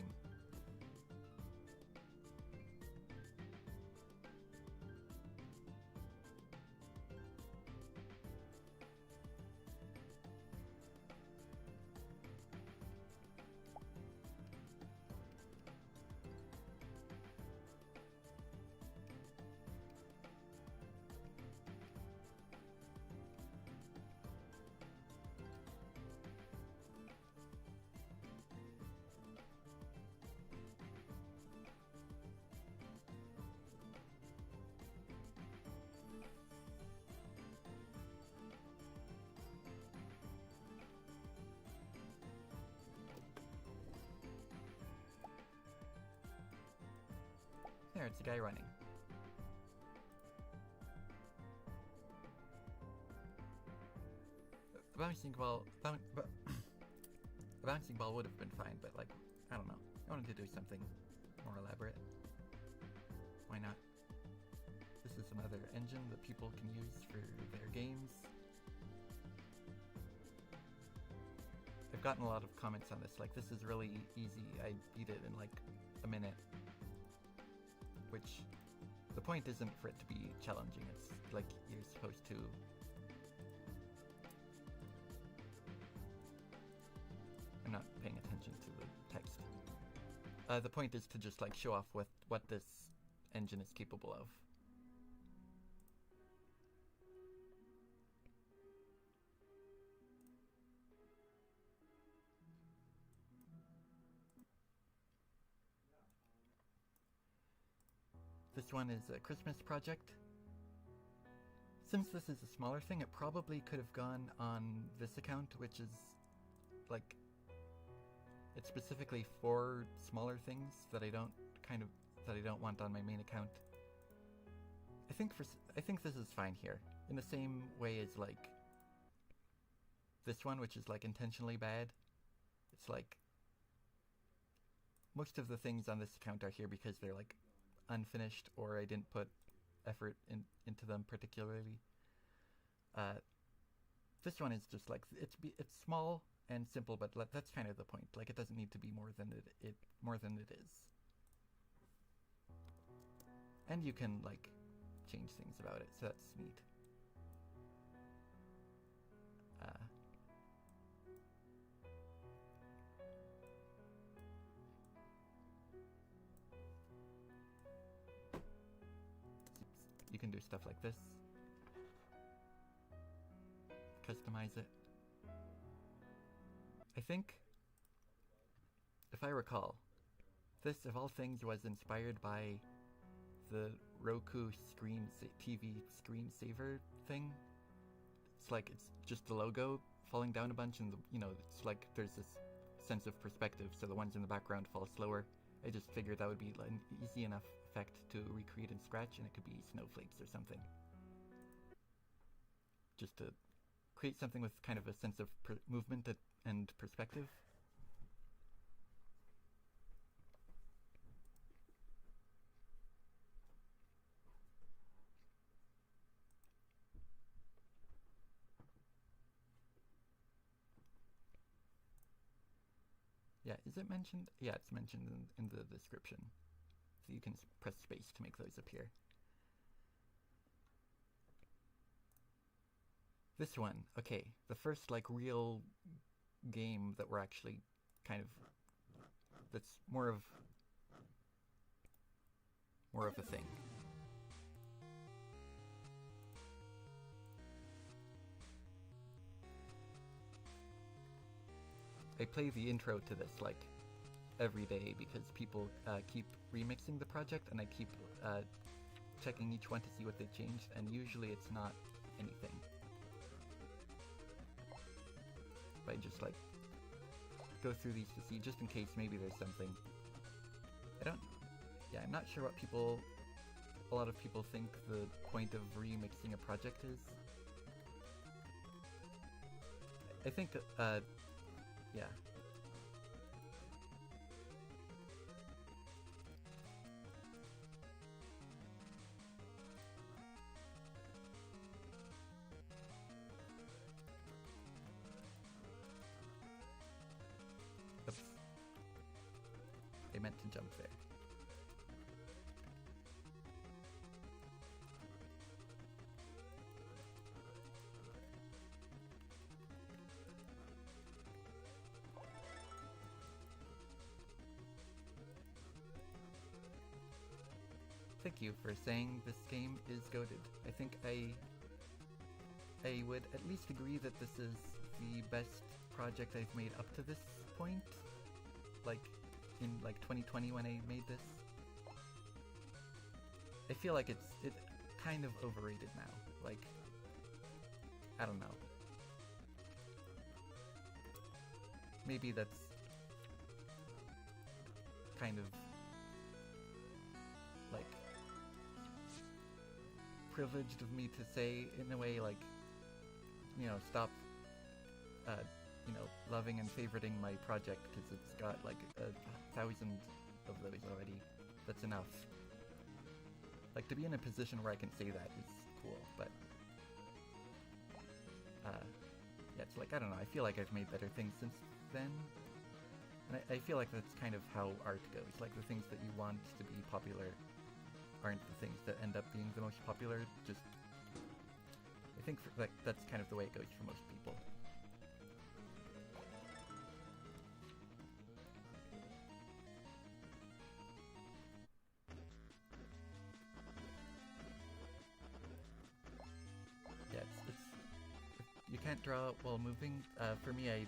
There, it's a guy running. The bouncing ball, the bouncing ball would have been fine, but like, I don't know. I wanted to do something more elaborate. Why not? This is another engine that people can use for their games. I've gotten a lot of comments on this, like, this is really easy, I beat it in like a minute. Which, the point isn't for it to be challenging, it's like you're supposed to... I'm not paying attention to the text. The point is to just like show off what this engine is capable of. This one is a Christmas project. Since this is a smaller thing, it probably could have gone on this account, which is like, it's specifically for smaller things that I don't want on my main account. I think this is fine here, in the same way as like this one, which is like intentionally bad. It's like most of the things on this account are here because they're like unfinished, or I didn't put effort into them particularly. This one is just like, it's small and simple, but that's kind of the point. Like, it doesn't need to be more than it is. And you can, like, change things about it, so that's neat. You can do stuff like this. Customize it. I think, if I recall, this, of all things, was inspired by the Roku TV screensaver thing. It's like, it's just the logo falling down a bunch, and it's like there's this sense of perspective, so the ones in the background fall slower. I just figured that would be an easy enough effect to recreate in Scratch, and it could be snowflakes or something. Just to create something with kind of a sense of movement and perspective. Yeah, is it mentioned? Yeah, it's mentioned in the description. So you can press space to make those appear. This one, okay, the first like real game that we're actually kind of, that's more of a thing. I play the intro to this like every day because people keep remixing the project, and I keep checking each one to see what they changed, and usually it's not anything. But I just like go through these to see, just in case maybe there's something. I'm not sure what a lot of people think the point of remixing a project is. I think, yeah. Oops. I meant to jump there. Thank you for saying this game is goated. I think I would at least agree that this is the best project I've made up to this point. Like, in like 2020 when I made this. I feel like it's kind of overrated now. Like, I don't know. Maybe that's kind of like privileged of me to say in a way, like, stop loving and favoriting my project because it's got like 1,000 of those already. That's enough. Like, to be in a position where I can say that is cool, but yeah, it's like, I don't know, I feel like I've made better things since then. And I feel like that's kind of how art goes. Like, the things that you want to be popular aren't the things that end up being the most popular. Just, I think that's kind of the way it goes for most people. Yeah, it's you can't draw while moving. For me, I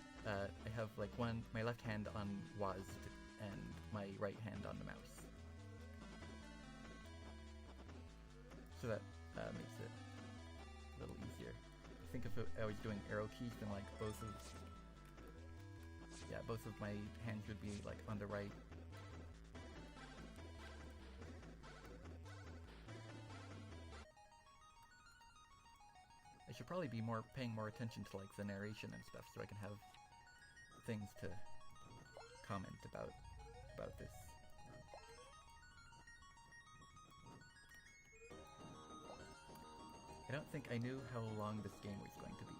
have like my left hand on WASD and my right hand on the mouse. So that makes it a little easier. I think if I was doing arrow keys, then like both of my hands would be like on the right. I should probably be paying more attention to like the narration and stuff, so I can have things to comment about this. I don't think I knew how long this game was going to be.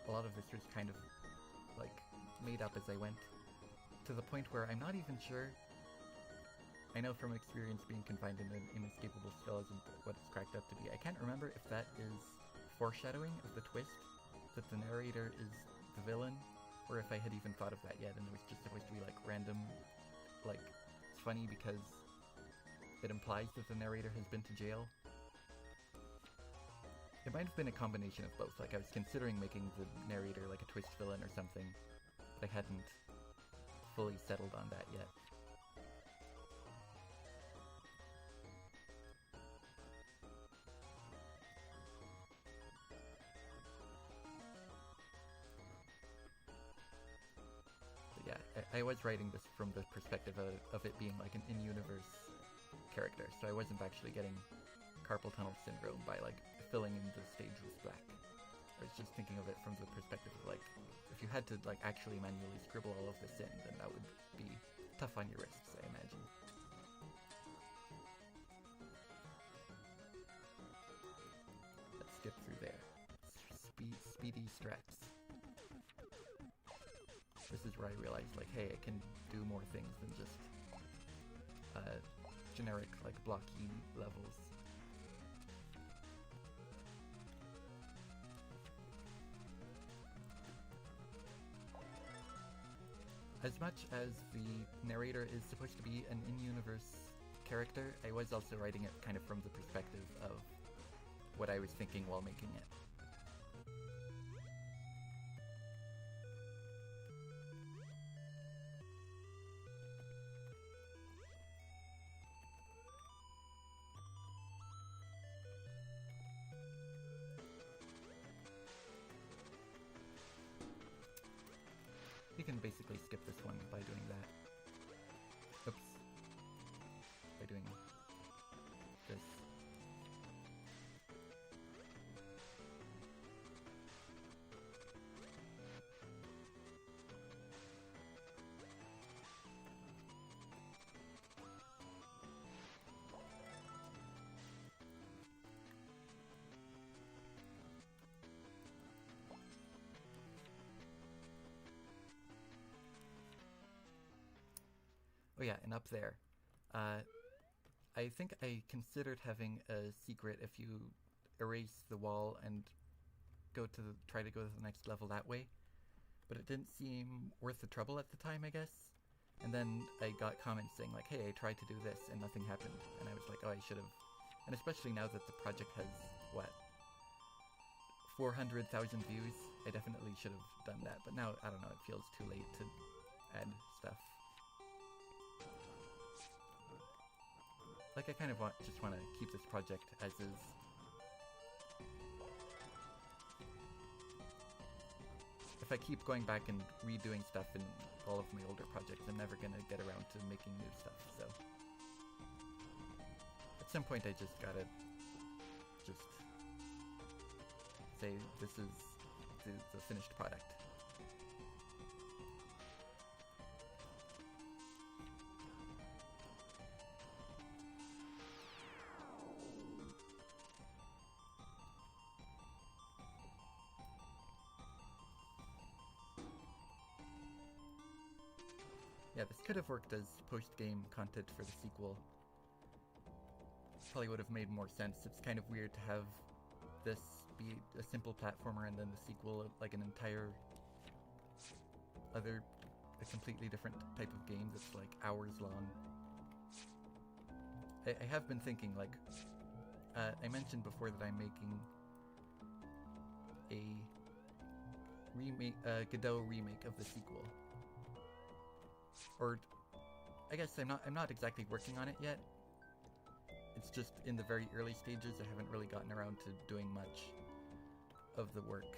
A lot of this was kind of like made up as I went, to the point where I'm not even sure I know from experience being confined in an inescapable skull isn't what it's cracked up to be. I can't remember if that is foreshadowing of the twist, that the narrator is the villain, or if I had even thought of that yet and it was just supposed to be like random, like, it's funny because it implies that the narrator has been to jail. It might have been a combination of both, like I was considering making the narrator like a twist villain or something, but I hadn't fully settled on that yet. But yeah, I was writing this from the perspective of it being like an in-universe character, so I wasn't actually getting carpal tunnel syndrome by like filling in the stage with black. I was just thinking of it from the perspective of like, if you had to like actually manually scribble all of this in, then that would be tough on your wrists, I imagine. Let's skip through there. Speedy strats. This is where I realized like, hey, I can do more things than just generic like blocky levels. As much as the narrator is supposed to be an in-universe character, I was also writing it kind of from the perspective of what I was thinking while making it. You can basically skip this one by doing that. Oops. By doing this. Oh yeah, and up there. I think I considered having a secret if you erase the wall and try to go to the next level that way, but it didn't seem worth the trouble at the time, I guess. And then I got comments saying like, hey, I tried to do this and nothing happened, and I was like, oh, I should have. And especially now that the project has, what, 400,000 views, I definitely should have done that, but now, I don't know, it feels too late to add stuff. Like, I kind of just want to keep this project as is. If I keep going back and redoing stuff in all of my older projects, I'm never going to get around to making new stuff, so... At some point I just gotta... just... say this is the finished product. Yeah, this could have worked as post-game content for the sequel. Probably would have made more sense. It's kind of weird to have this be a simple platformer and then the sequel like an entire a completely different type of game that's like hours long. I have been thinking, like, I mentioned before that I'm making a remake, Godot remake of the sequel. Or, I guess I'm not exactly working on it yet. It's just in the very early stages. I haven't really gotten around to doing much of the work.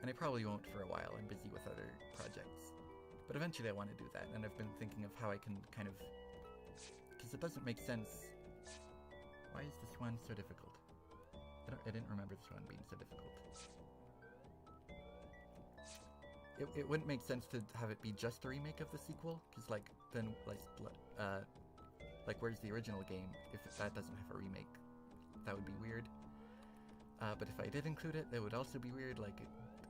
And I probably won't for a while. I'm busy with other projects. But eventually I want to do that, and I've been thinking of how I can kind of... Because it doesn't make sense... Why is this one so difficult? I didn't remember this one being so difficult. It wouldn't make sense to have it be just a remake of the sequel, because like, then, like where's the original game if that doesn't have a remake? That would be weird. But if I did include it, that would also be weird, like,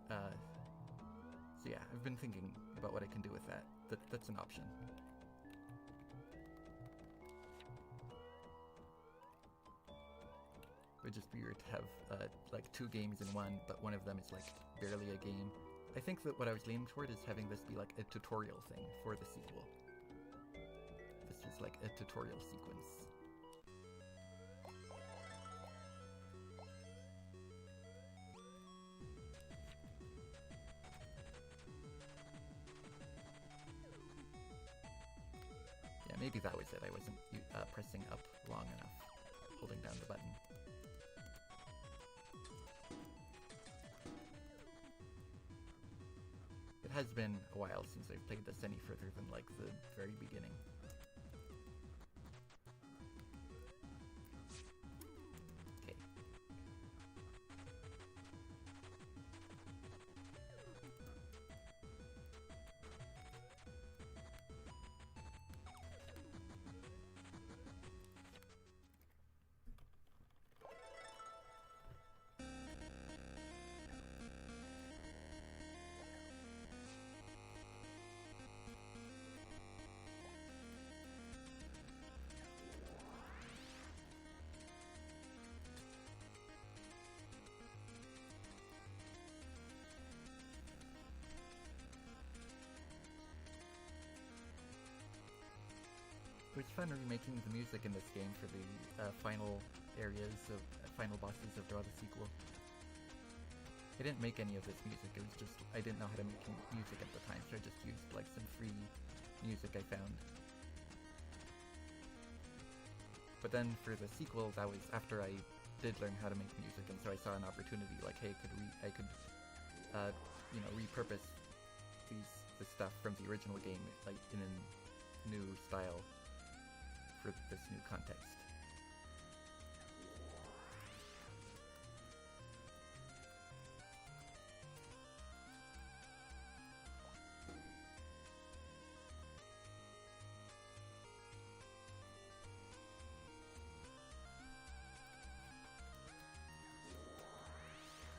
so yeah, I've been thinking about what I can do with that. That's an option. It would just be weird to have like 2 games in one, but one of them is like barely a game. I think that what I was leaning toward is having this be like a tutorial thing for the sequel. This is like a tutorial sequence. Yeah, maybe that was it. I wasn't pressing up long enough, holding down the button. It has been a while since I've played this any further than like the very beginning. Okay. It was fun remaking the music in this game for the final areas of final bosses of Draw the Sequel. I didn't make any of this music, it was just, I didn't know how to make music at the time, so I just used like some free music I found. But then for the sequel, that was after I did learn how to make music, and so I saw an opportunity, like, hey, I could you know, repurpose the stuff from the original game, like, in a new style for this new context.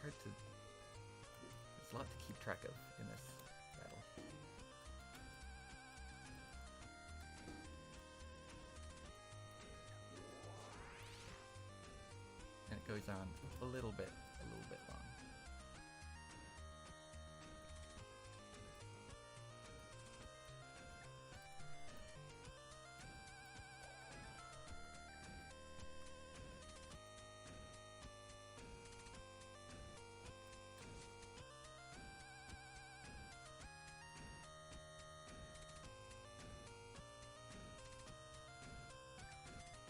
There's a lot to keep track of in this battle. And it goes on a little bit long.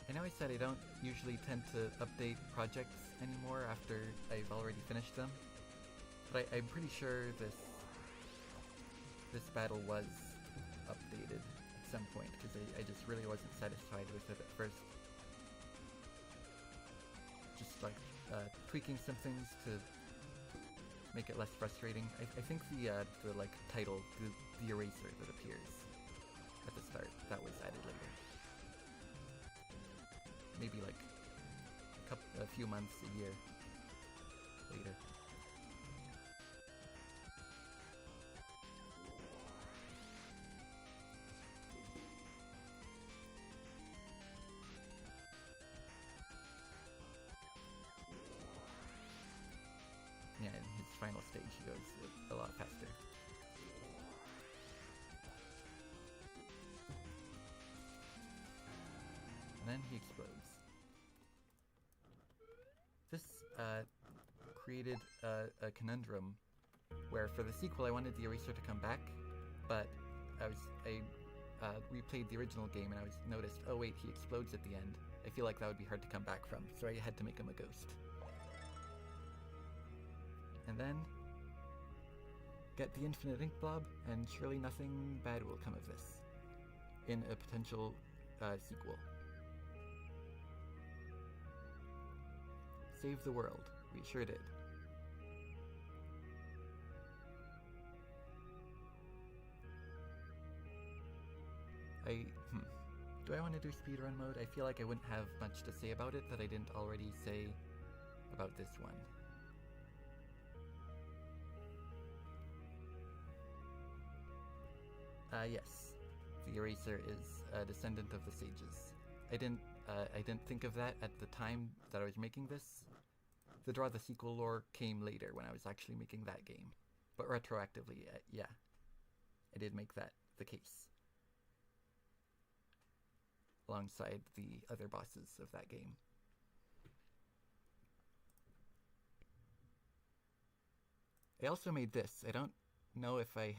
I know I said I don't usually tend to update projects anymore after I've already finished them, but I'm pretty sure this battle was updated at some point, because I just really wasn't satisfied with it at first. Just like tweaking some things to make it less frustrating. I think the like title, the eraser that appears at the start, that was added later. Maybe like a few months, a year later. Yeah, in his final stage he goes a lot faster. And then he explodes. This created a conundrum where for the sequel I wanted the eraser to come back, but I replayed the original game and I noticed, oh wait, he explodes at the end. I feel like that would be hard to come back from, so I had to make him a ghost. And then get the infinite ink blob, and surely nothing bad will come of this in a potential sequel. Save the world. We sure did. Do I want to do speedrun mode? I feel like I wouldn't have much to say about it that I didn't already say about this one. Yes. The eraser is a descendant of the sages. I didn't I didn't think of that at the time that I was making this. The Draw the Sequel lore came later when I was actually making that game. But retroactively, yeah, I did make that the case. Alongside the other bosses of that game. I also made this. I don't know if I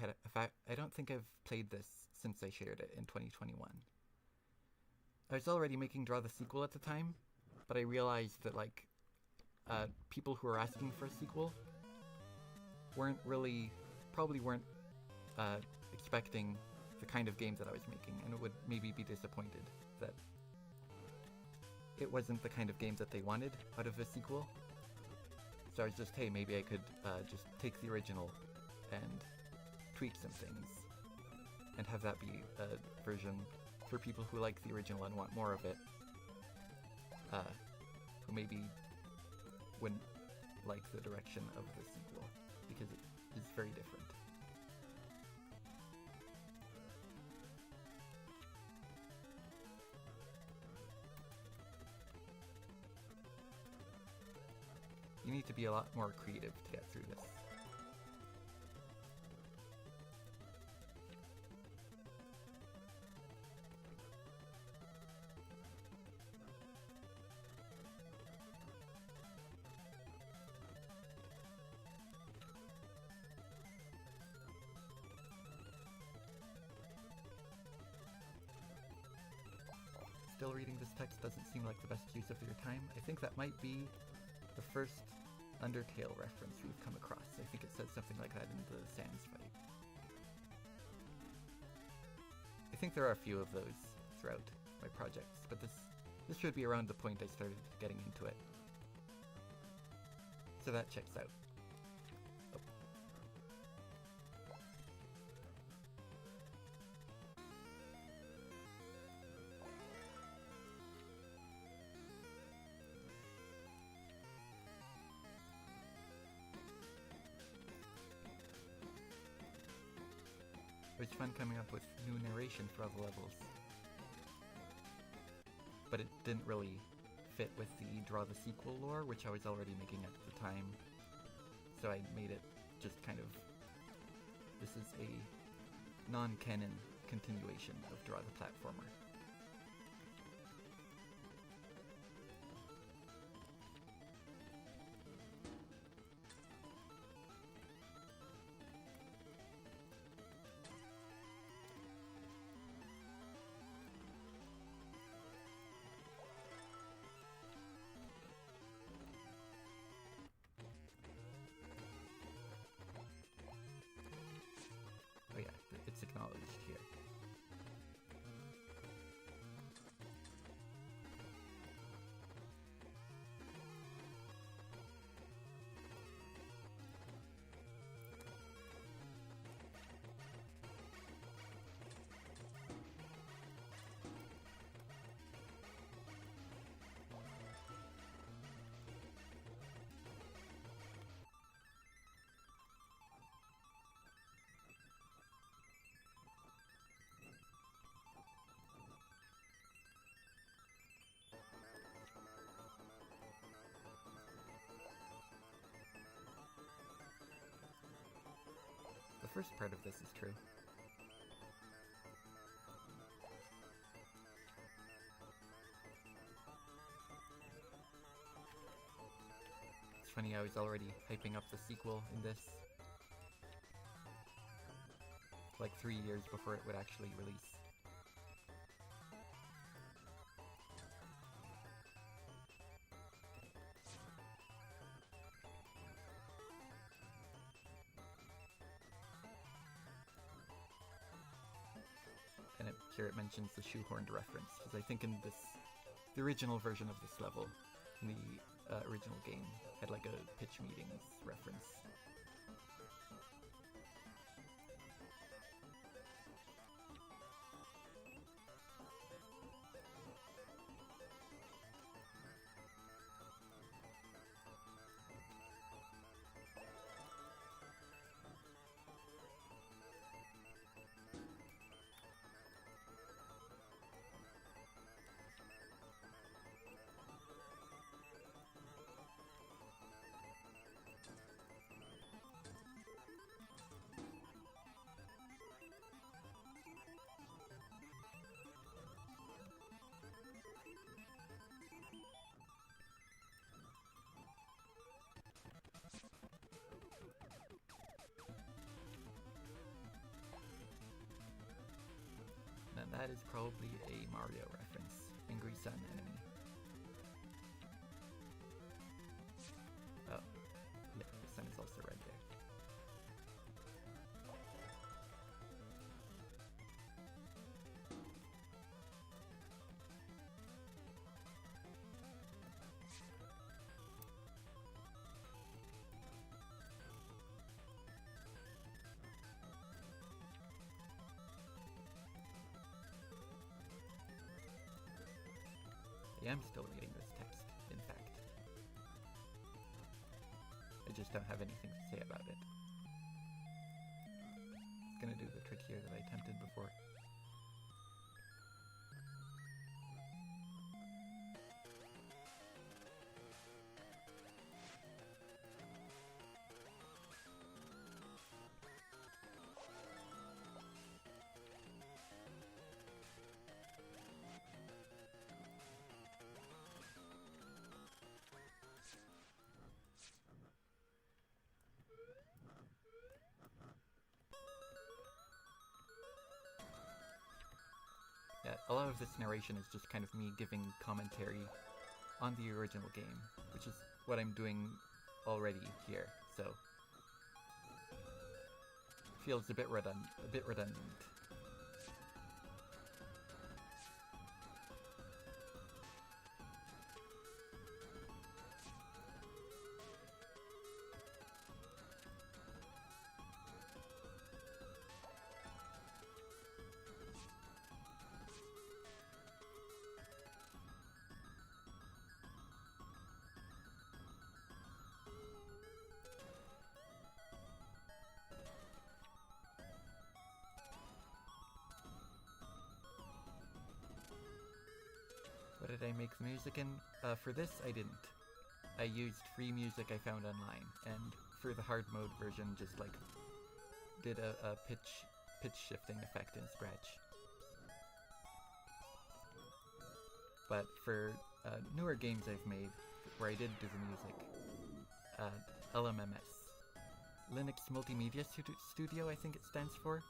don't think I've played this since I shared it in 2021. I was already making Draw the Sequel at the time, but I realized that like people who were asking for a sequel probably weren't expecting the kind of games that I was making, and would maybe be disappointed that it wasn't the kind of games that they wanted out of a sequel. So I was just, hey, maybe I could just take the original and tweak some things and have that be a version for people who like the original and want more of it, who maybe wouldn't like the direction of the sequel because it is very different. You need to be a lot more creative to get through this. Still reading this text doesn't seem like the best use of your time. I think that might be the first Undertale reference we've come across. I think it said something like that in the Sans fight. I think there are a few of those throughout my projects, but this should be around the point I started getting into it. So that checks out. Oh. It was fun coming up with new narration for all the levels. But it didn't really fit with the Draw the Sequel lore, which I was already making at the time. So I made it just kind of... This is a non-canon continuation of Draw the Platformer. Oh yeah, it's acknowledged here. The first part of this is true. It's funny, I was already hyping up the sequel in this like 3 years before it would actually release. And here it mentions the shoehorned reference, because I think in the original version of this level, in the original game, had like a pitch meetings reference. That is probably a Mario reference. Angry Sun enemy. Oh, yeah, the sun is also red there. I am still reading this text, in fact. I just don't have anything to say about it. It's gonna do the trick here that I attempted before. Yeah, a lot of this narration is just kind of me giving commentary on the original game, which is what I'm doing already here, so feels a bit redundant. What did I make the music in? For this, I didn't. I used free music I found online, and for the hard mode version, just like did a pitch shifting effect in Scratch. But for newer games I've made, where I did do the music, LMMS, Linux Multimedia Studio, I think it stands for.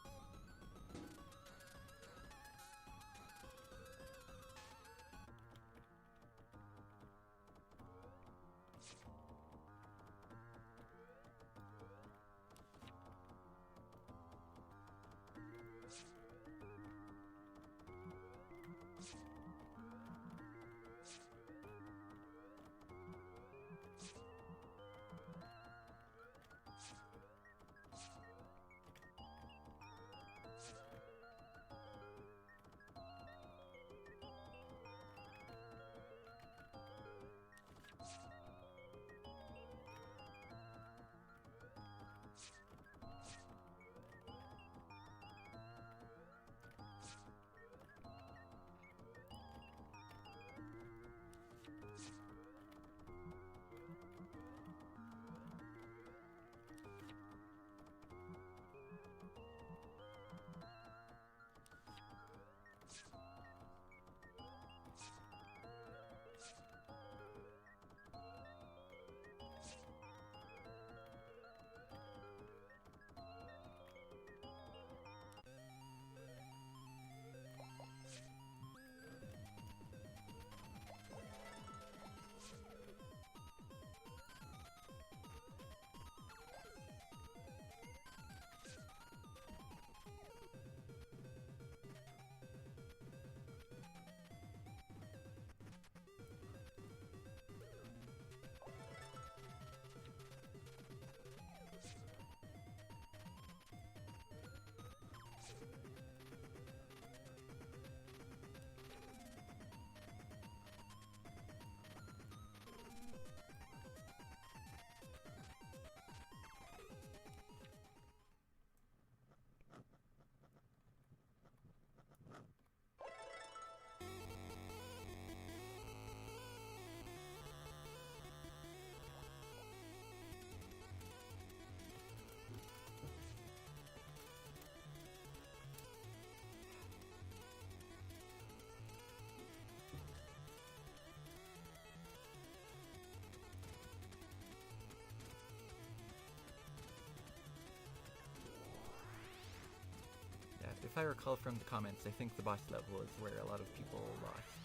if I recall from the comments, I think the boss level is where a lot of people lost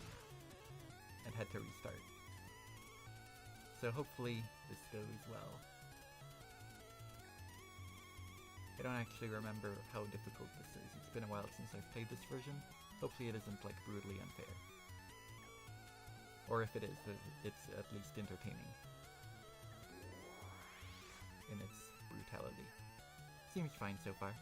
and had to restart. So hopefully this goes well. I don't actually remember how difficult this is. It's been a while since I've played this version. Hopefully it isn't like brutally unfair. Or if it is, it's at least entertaining in its brutality. Seems fine so far.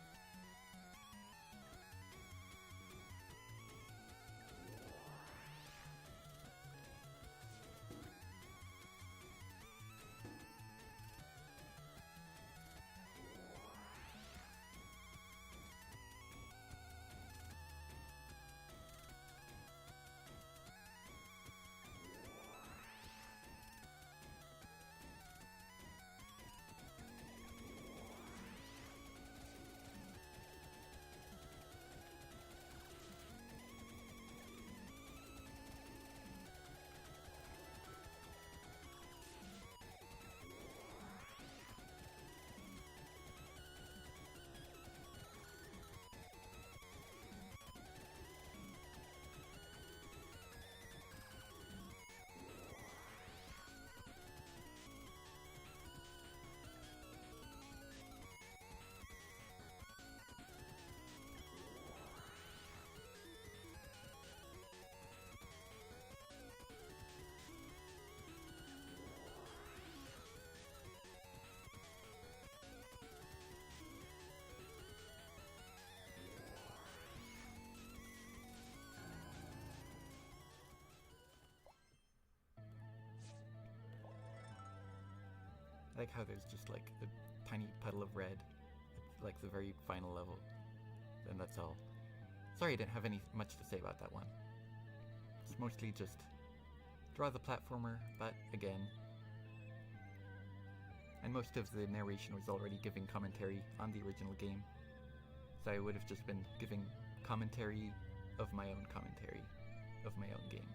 I like how there's just like a tiny puddle of red at like the very final level. And that's all. Sorry I didn't have much to say about that one. It's mostly just draw the platformer, but again. And most of the narration was already giving commentary on the original game. So I would have just been giving commentary of my own commentary of my own game.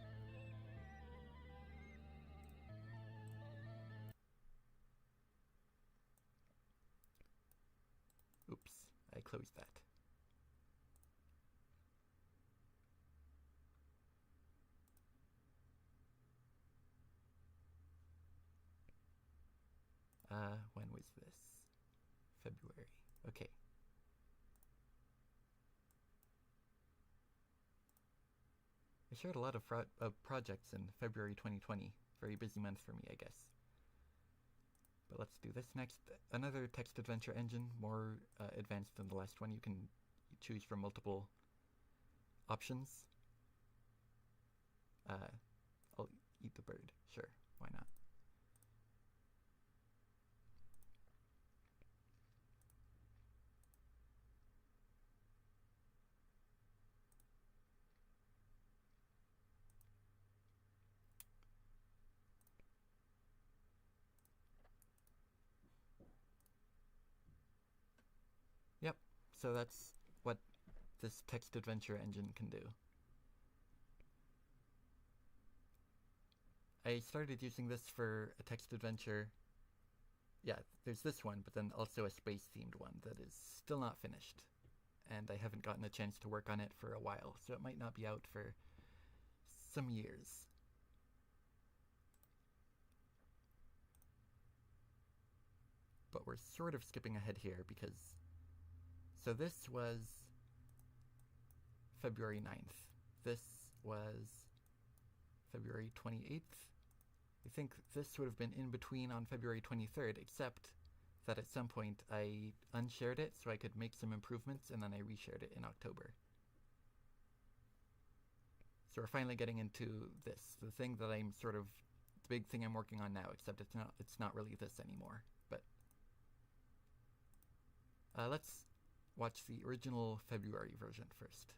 Oops, I closed that. When was this? February. Okay. I shared a lot of projects in February 2020. Very busy month for me, I guess. But let's do this next. Another text adventure engine, more advanced than the last one. You can choose from multiple options. I'll eat the bird. Sure, why not? Yep, so that's what this text adventure engine can do. I started using this for a text adventure. Yeah, there's this one, but then also a space-themed one that is still not finished. And I haven't gotten a chance to work on it for a while, so it might not be out for some years. But we're sort of skipping ahead here because... So this was February 9th. This was February 28th. I think this would have been in between on February 23rd, except that at some point I unshared it so I could make some improvements, and then I reshared it in October. So we're finally getting into this, the thing that I'm sort of, the big thing I'm working on now, except it's not really this anymore. But let's watch the original February version first.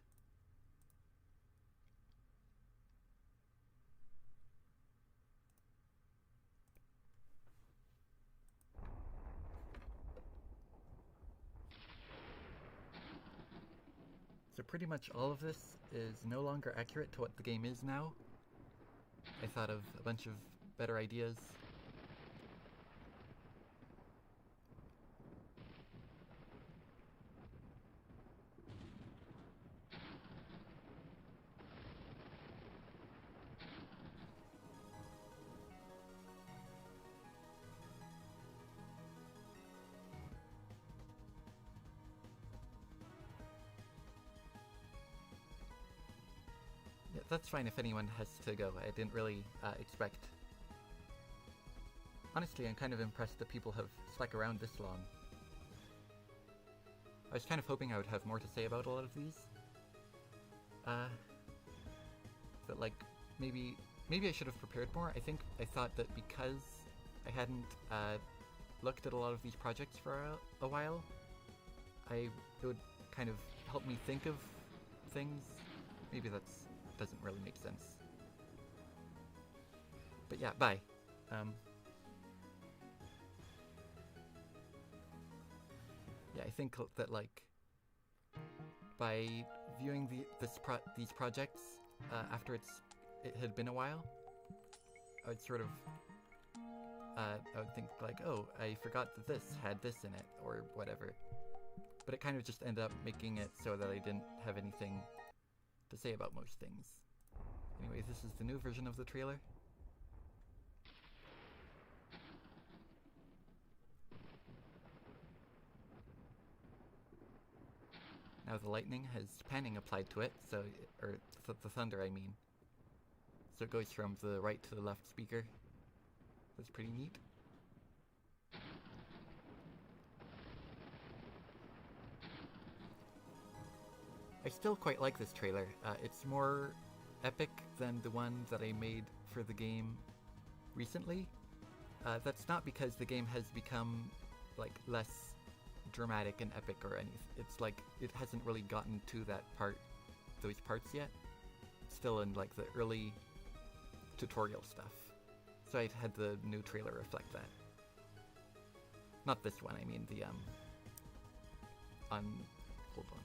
So pretty much all of this is no longer accurate to what the game is now. I thought of a bunch of better ideas. that's fine if anyone has to go. I didn't really expect... Honestly, I'm kind of impressed that people have stuck around this long. I was kind of hoping I would have more to say about a lot of these. But like, maybe I should have prepared more. I thought that because I hadn't looked at a lot of these projects for a while, it would kind of help me think of things. Maybe that doesn't really make sense. But yeah, bye. Yeah, I think that like by viewing these projects after it had been a while, I would sort of I would think like, oh, I forgot that this had this in it or whatever. But it kind of just ended up making it so that I didn't have anything to say about most things. Anyway, this is the new version of the trailer. Now the lightning has panning applied to it, so the thunder, I mean. So it goes from the right to the left speaker. That's pretty neat. I still quite like this trailer. It's more epic than the one that I made for the game recently. That's not because the game has become like less dramatic and epic or anything. It's like it hasn't really gotten to those parts yet. It's still in like the early tutorial stuff. So I had the new trailer reflect that. Not this one, I mean the hold on.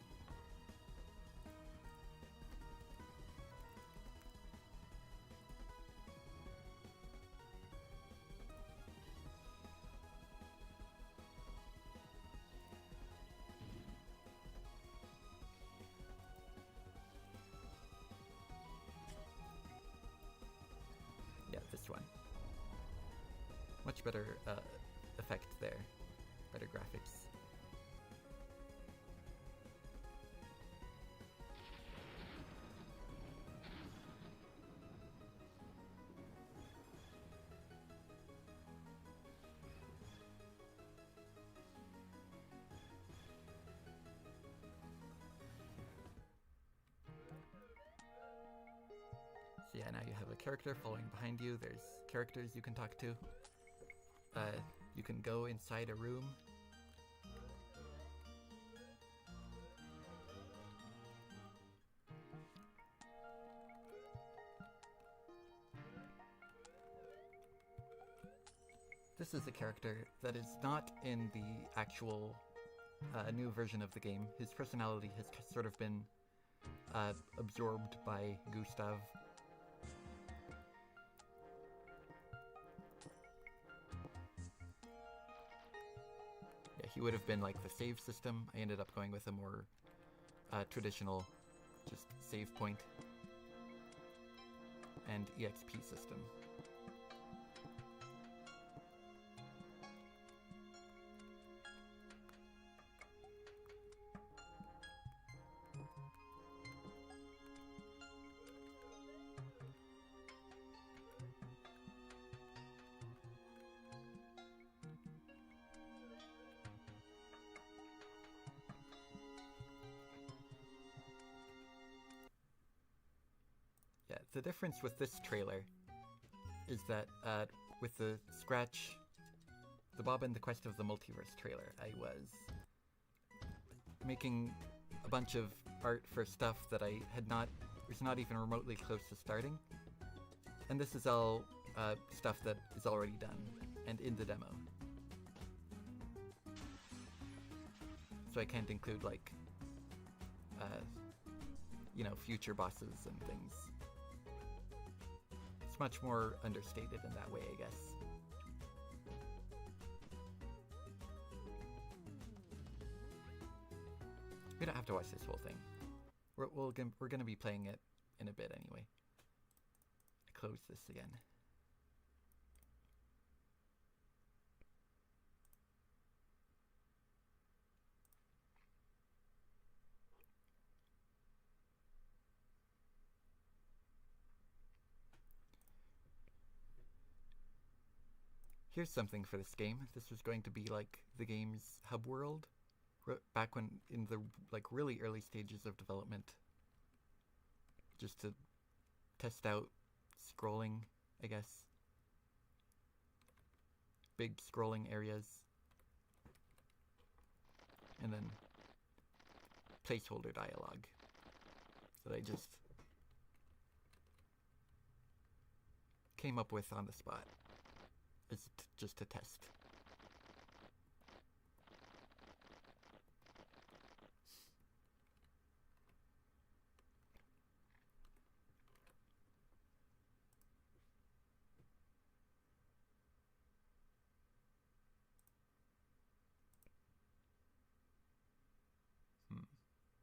Yeah, this one. Much better effect there. Better graphics. So yeah, now you have a character following behind you. There's characters you can talk to. You can go inside a room. This is a character that is not in the actual new version of the game. His personality has sort of been absorbed by Gustav. Yeah, he would have been like the save system. I ended up going with a more traditional just save point and EXP system. Yeah, the difference with this trailer is that with the the Bob and the Quest of the Multiverse trailer, I was making a bunch of art for stuff that I was not even remotely close to starting. And this is all stuff that is already done and in the demo. So I can't include like, you know, future bosses and things. It's much more understated in that way, I guess. We don't have to watch this whole thing. We're gonna be playing it in a bit anyway. I close this again. here's something for this game. This was going to be like the game's hub world, back when in the like really early stages of development, just to test out scrolling, I guess. Big scrolling areas, and then placeholder dialogue that I just came up with on the spot, just to test.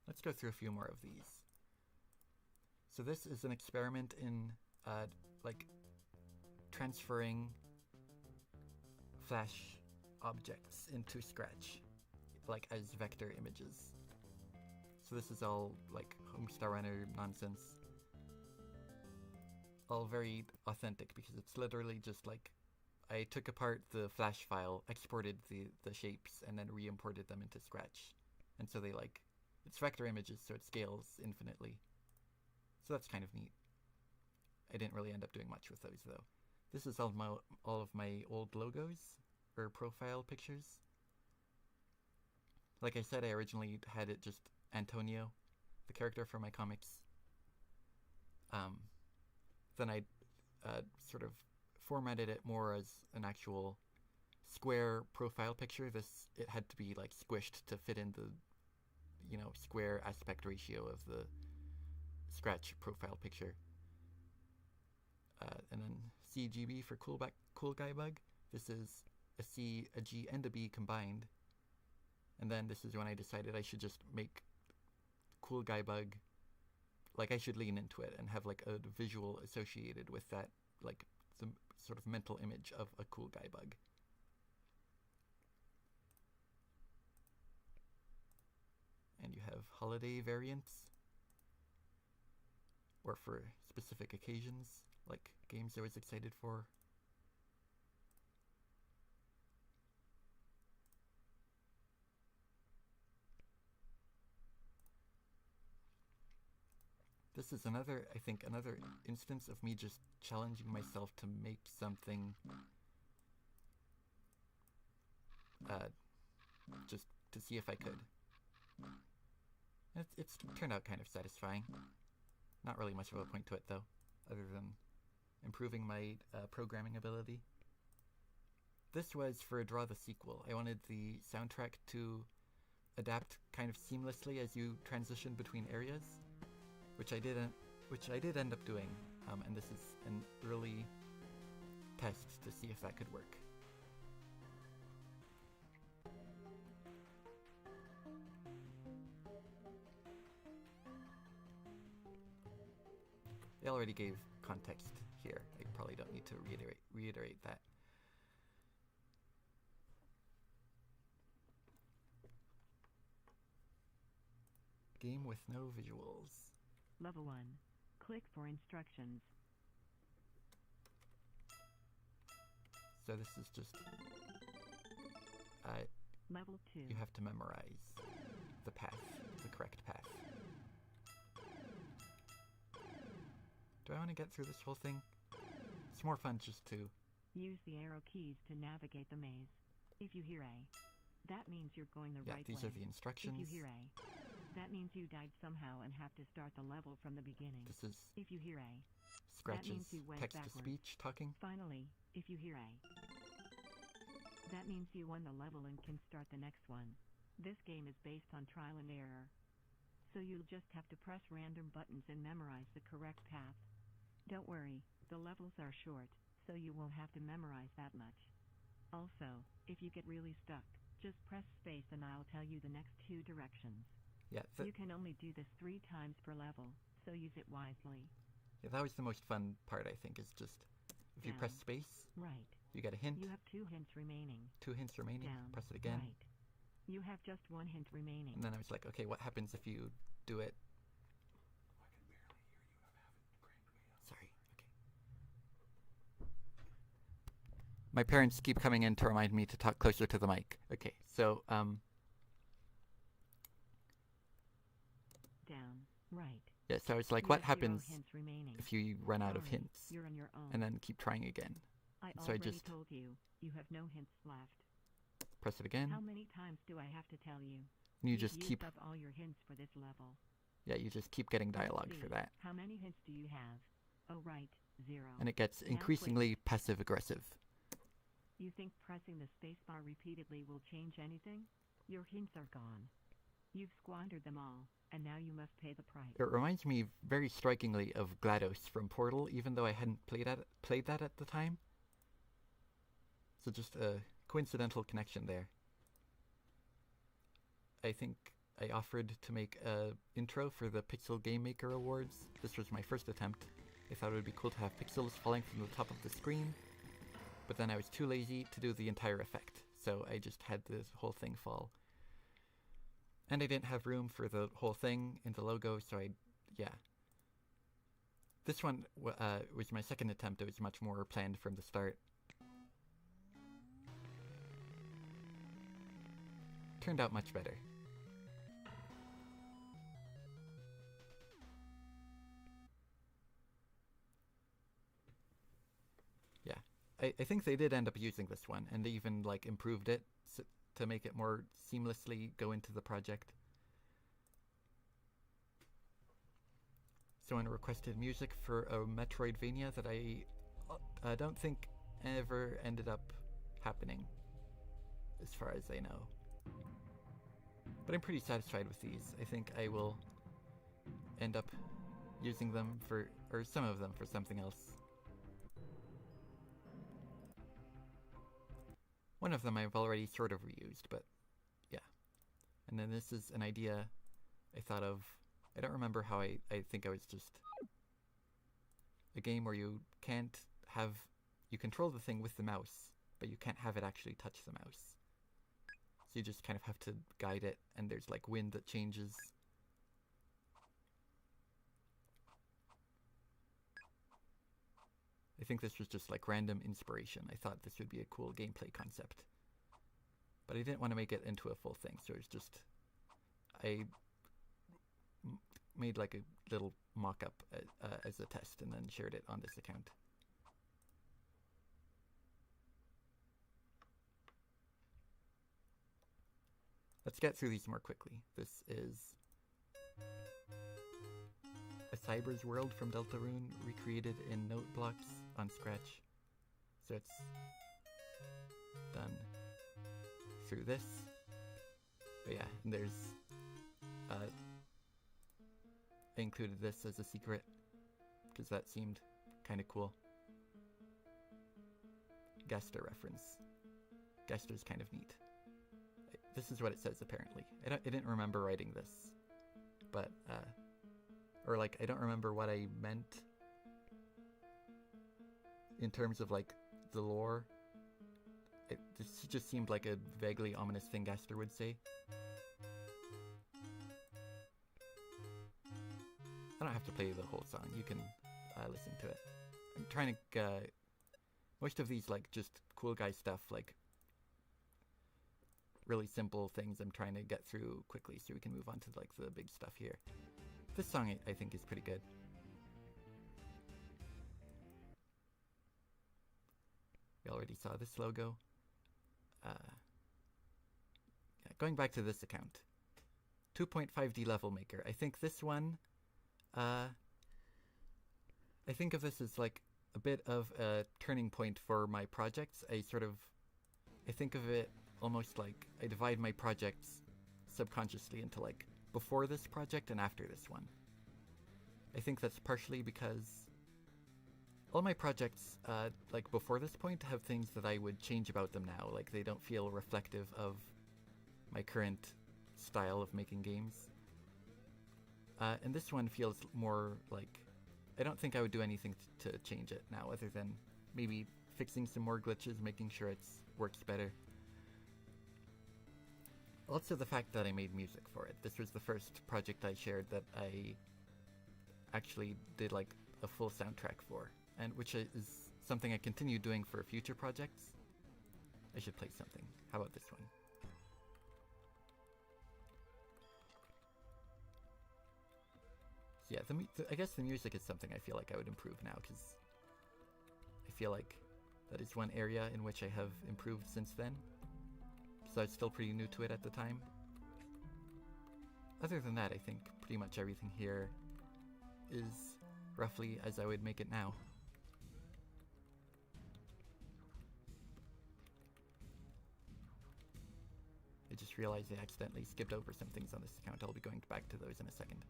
Let's go through a few more of these. So this is an experiment in like transferring Flash objects into Scratch, like as vector images. So this is all like Homestar Runner nonsense. All very authentic because it's literally just like I took apart the Flash file, exported the shapes, and then re-imported them into Scratch. And so they like, it's vector images, so it scales infinitely. So that's kind of neat. I didn't really end up doing much with those though. This is all of my old logos, or profile pictures. Like I said, I originally had it just Antonio, the character from my comics. Then I sort of formatted it more as an actual square profile picture. It had to be like squished to fit in the, you know, square aspect ratio of the Scratch profile picture. And then CGB for CoolGuyBug. This is a C, a G, and a B combined. And then this is when I decided I should just make CoolGuyBug, like I should lean into it and have like a visual associated with that, like the sort of mental image of a CoolGuyBug. And you have holiday variants, or for specific occasions, like games I was excited for. This is another, I think, another instance of me just challenging myself to make something just to see if I could. It's turned out kind of satisfying. Not really much of a point to it, though, other than improving my programming ability. This was for Draw the Sequel. I wanted the soundtrack to adapt kind of seamlessly as you transition between areas, which I did end up doing, and this is an early test to see if that could work. I already gave context here. I probably don't need to reiterate that. Game with no visuals. Level 1. Click for instructions. So this is just... Level 2. You have to memorize the path, the correct path. Do I want to get through this whole thing? It's more fun just to... Use the arrow keys to navigate the maze. If you hear A, that means you're going the right way. Yeah, these are the instructions. If you hear A, that means you died somehow and have to start the level from the beginning. This is... If you hear A, Scratch's that means you went text-to-speech talking. Finally, if you hear A, that means you won the level and can start the next one. This game is based on trial and error, so you'll just have to press random buttons and memorize the correct path. Don't worry, the levels are short, so you won't have to memorize that much. Also, if you get really stuck, just press space and I'll tell you the next 2 directions. Yeah, you can only do this 3 times per level, so use it wisely. Yeah, that was the most fun part, I think, is just if you press space, right, you get a hint. You have 2 hints remaining. 2 hints remaining. Down, press it again. Right. You have just 1 hint remaining. And then I was like, okay, what happens if you do it? My parents keep coming in to remind me to talk closer to the mic. Okay, so, Down. Right. yeah, so it's like, You what have 0 happens hints remaining. if you run out of Sorry, hints? You're on your own. And then keep trying again. I So I already just told you. You have no hints left. press it again. How many times do I have to tell you? And you You've just used keep, up all your hints for this level. yeah, you just keep getting Let's dialogue see. for that. How many hints do you have? Oh, right. 0. And it gets Now increasingly passive-aggressive. You think pressing the spacebar repeatedly will change anything? Your hints are gone. You've squandered them all, and now you must pay the price. It reminds me very strikingly of GLaDOS from Portal, even though I hadn't played that at the time. So just a coincidental connection there. I think I offered to make a intro for the Pixel Game Maker Awards. This was my first attempt. I thought it would be cool to have pixels falling from the top of the screen, but then I was too lazy to do the entire effect, so I just had this whole thing fall. And I didn't have room for the whole thing in the logo, so yeah. This one was my second attempt. It was much more planned from the start. Turned out much better. Yeah, I think they did end up using this one, and they even like improved it to make it more seamlessly go into the project. Someone requested music for a Metroidvania that I don't think ever ended up happening, as far as I know. But I'm pretty satisfied with these. I think I will end up using them for, or some of them for something else. One of them I've already sort of reused, but yeah. And then this is an idea I thought of. I don't remember how I think I was just a game where you can't have, you control the thing with the mouse, but you can't have it actually touch the mouse. So you just kind of have to guide it, and there's like wind that changes. I think this was just like random inspiration. I thought this would be a cool gameplay concept. But I didn't want to make it into a full thing, so it's just, I made like a little mock-up as a test and then shared it on this account. Let's get through these more quickly. This is a Cyber's world from Deltarune recreated in note blocks on Scratch. So it's done through this. But yeah, and there's I included this as a secret because that seemed kind of cool. Gaster reference. Gaster's kind of neat. This is what it says apparently. I didn't remember writing this, but or like I don't remember what I meant in terms of like the lore. This just seemed like a vaguely ominous thing Gaster would say. I don't have to play the whole song. You can listen to it. I'm trying to most of these like just cool guy stuff, like really simple things I'm trying to get through quickly so we can move on to like the big stuff here. This song I think is pretty good. We already saw this logo. Yeah, going back to this account. 2.5D level maker. I think this one, I think of this as like a bit of a turning point for my projects. I think of it almost like I divide my projects subconsciously into like before this project and after this one. I think that's partially because all my projects like before this point have things that I would change about them now. Like they don't feel reflective of my current style of making games. And this one feels more like, I don't think I would do anything to change it now other than maybe fixing some more glitches, making sure it works better. Also the fact that I made music for it. This was the first project I shared that I actually did like a full soundtrack for, and which is something I continue doing for future projects. I should play something. How about this one? So yeah, I guess the music is something I feel like I would improve now, because I feel like that is one area in which I have improved since then. So I was still pretty new to it at the time. Other than that, I think pretty much everything here is roughly as I would make it now. I just realized I accidentally skipped over some things on this account. I'll be going back to those in a second.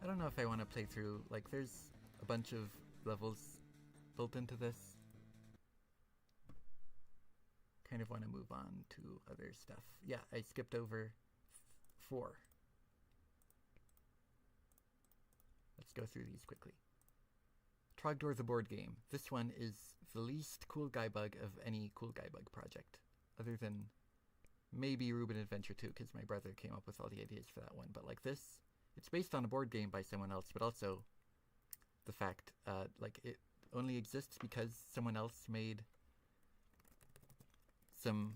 I don't know if I want to play through, like, there's a bunch of levels built into this. Kind of want to move on to other stuff. Yeah, I skipped over 4. Let's go through these quickly. Trogdor the board game. This one is the least CoolGuyBug of any CoolGuyBug project, other than maybe Reuben Adventure 2, because my brother came up with all the ideas for that one. But like this, it's based on a board game by someone else, but also the fact, like, it only exists because someone else made some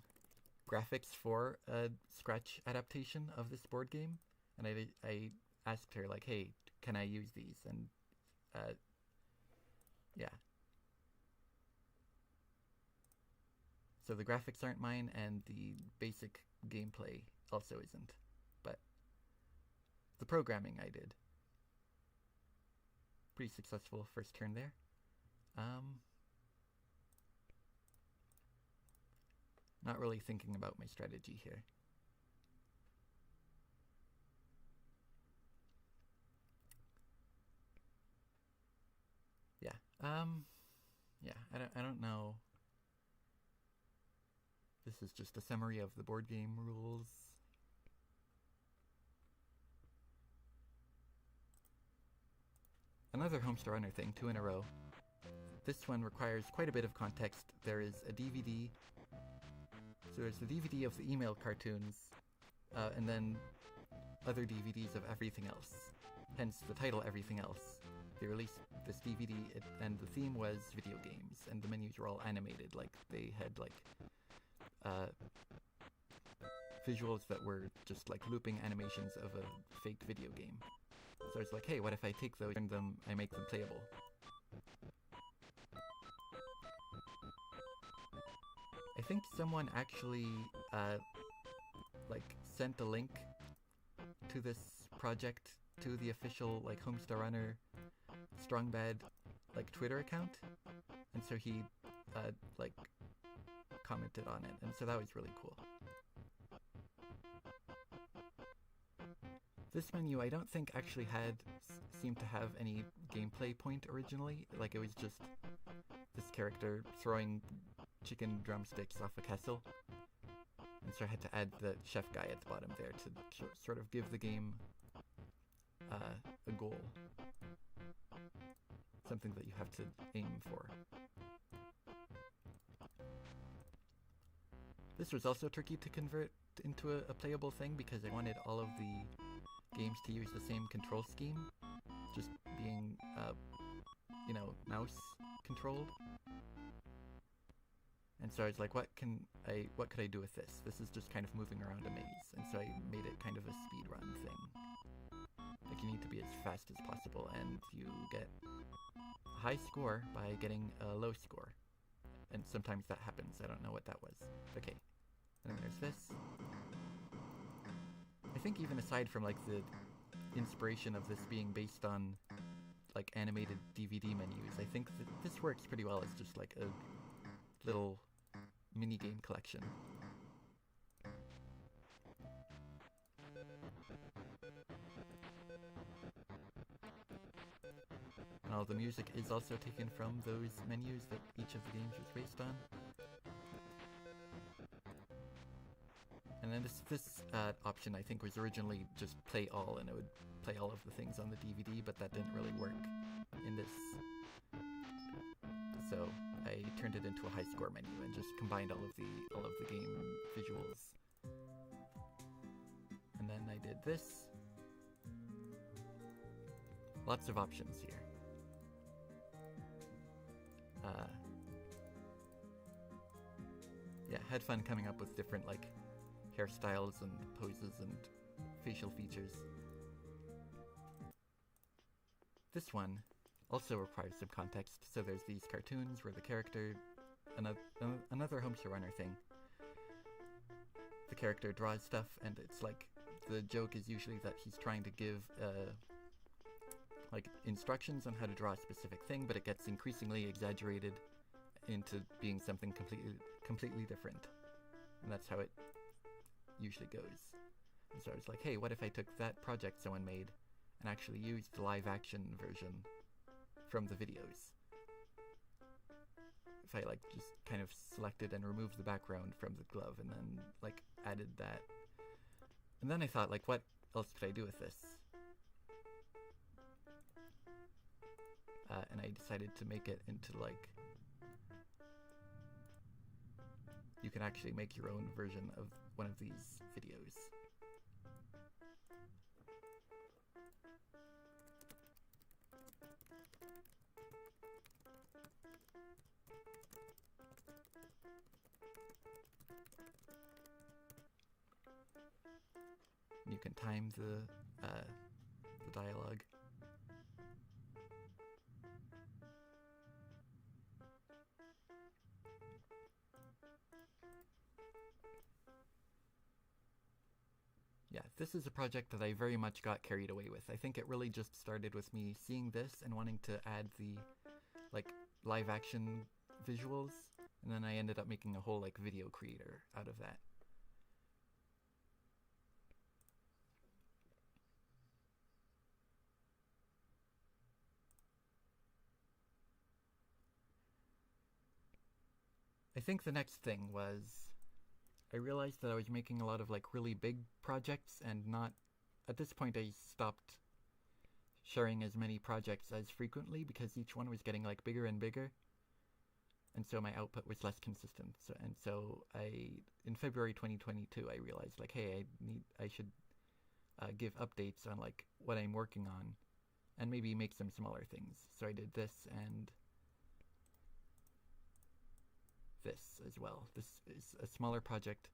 graphics for a Scratch adaptation of this board game, and I asked her, like, hey, can I use these? And yeah. So the graphics aren't mine, and the basic gameplay also isn't, but the programming I did. Pretty successful first turn there. Not really thinking about my strategy here. Yeah. Yeah, I don't know. This is just a summary of the board game rules. Another Homestar Runner thing, 2 in a row. This one requires quite a bit of context. There is a DVD. So there's the DVD of the email cartoons, and then other DVDs of everything else. Hence the title, Everything Else. They released this DVD, and the theme was video games, and the menus were all animated. Like, they had, like, visuals that were just, like, looping animations of a fake video game. So I was like, hey, what if I take those and I make them playable? I think someone actually, like, sent a link to this project to the official, like, Homestar Runner Strongbad, like, Twitter account, and so he, like, commented on it, and so that was really cool. This menu I don't think actually seemed to have any gameplay point originally. Like, it was just this character throwing chicken drumsticks off a castle. And so I had to add the chef guy at the bottom there to sort of give the game a goal. Something that you have to aim for. This was also tricky to convert into a playable thing because I wanted all of the games to use the same control scheme, just being, you know, mouse controlled. And so I was like, what could I do with this? This is just kind of moving around a maze, and so I made it kind of a speedrun thing. Like, you need to be as fast as possible, and you get a high score by getting a low score. And sometimes that happens. I don't know what that was. Okay. And then there's this. I think even aside from, like, the inspiration of this being based on, like, animated DVD menus, I think that this works pretty well as just, like, a little mini-game collection. And all the music is also taken from those menus that each of the games was based on. And then this option I think was originally just play all, and it would play all of the things on the DVD, but that didn't really work in this. So I turned it into a high score menu and just combined all of the game visuals. And then I did this. Lots of options here. Yeah, had fun coming up with different like hairstyles and poses and facial features. This one also requires some context, so there's these cartoons where the character, another Homestar Runner thing, the character draws stuff, and it's like, the joke is usually that he's trying to give like instructions on how to draw a specific thing, but it gets increasingly exaggerated into being something completely different. And that's how it usually goes. And so I was like, hey, what if I took that project someone made and actually used the live action version from the videos? If I like just kind of selected and removed the background from the glove and then like added that. And then I thought, like, what else could I do with this? And I decided to make it into like, you can actually make your own version of one of these videos. You can time the dialogue. Yeah, this is a project that I very much got carried away with. I think it really just started with me seeing this and wanting to add the like live action visuals, and then I ended up making a whole like video creator out of that. I think the next thing was I realized that I was making a lot of like really big projects, and not, at this point I stopped sharing as many projects as frequently because each one was getting like bigger and bigger, and so my output was less consistent. So in February 2022 I realized like, hey, I should give updates on like what I'm working on and maybe make some smaller things. So I did this and this as well. This is a smaller project.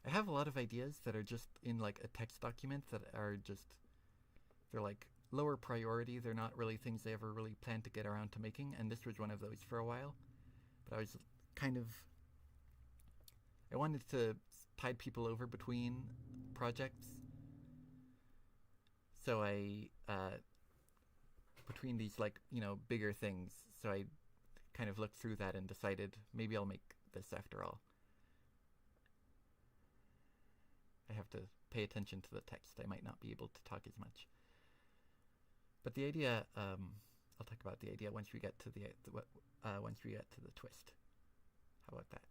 I have a lot of ideas that are just in like a text document that are just, they're like lower priority. They're not really things I ever really planned to get around to making, and this was one of those for a while. But I was kind of, I wanted to tide people over between projects. So I, between these like, you know, bigger things, so I kind of looked through that and decided maybe I'll make this after all. I have to pay attention to the text. I might not be able to talk as much. But the idea, I'll talk about the idea once we get to the twist. How about that?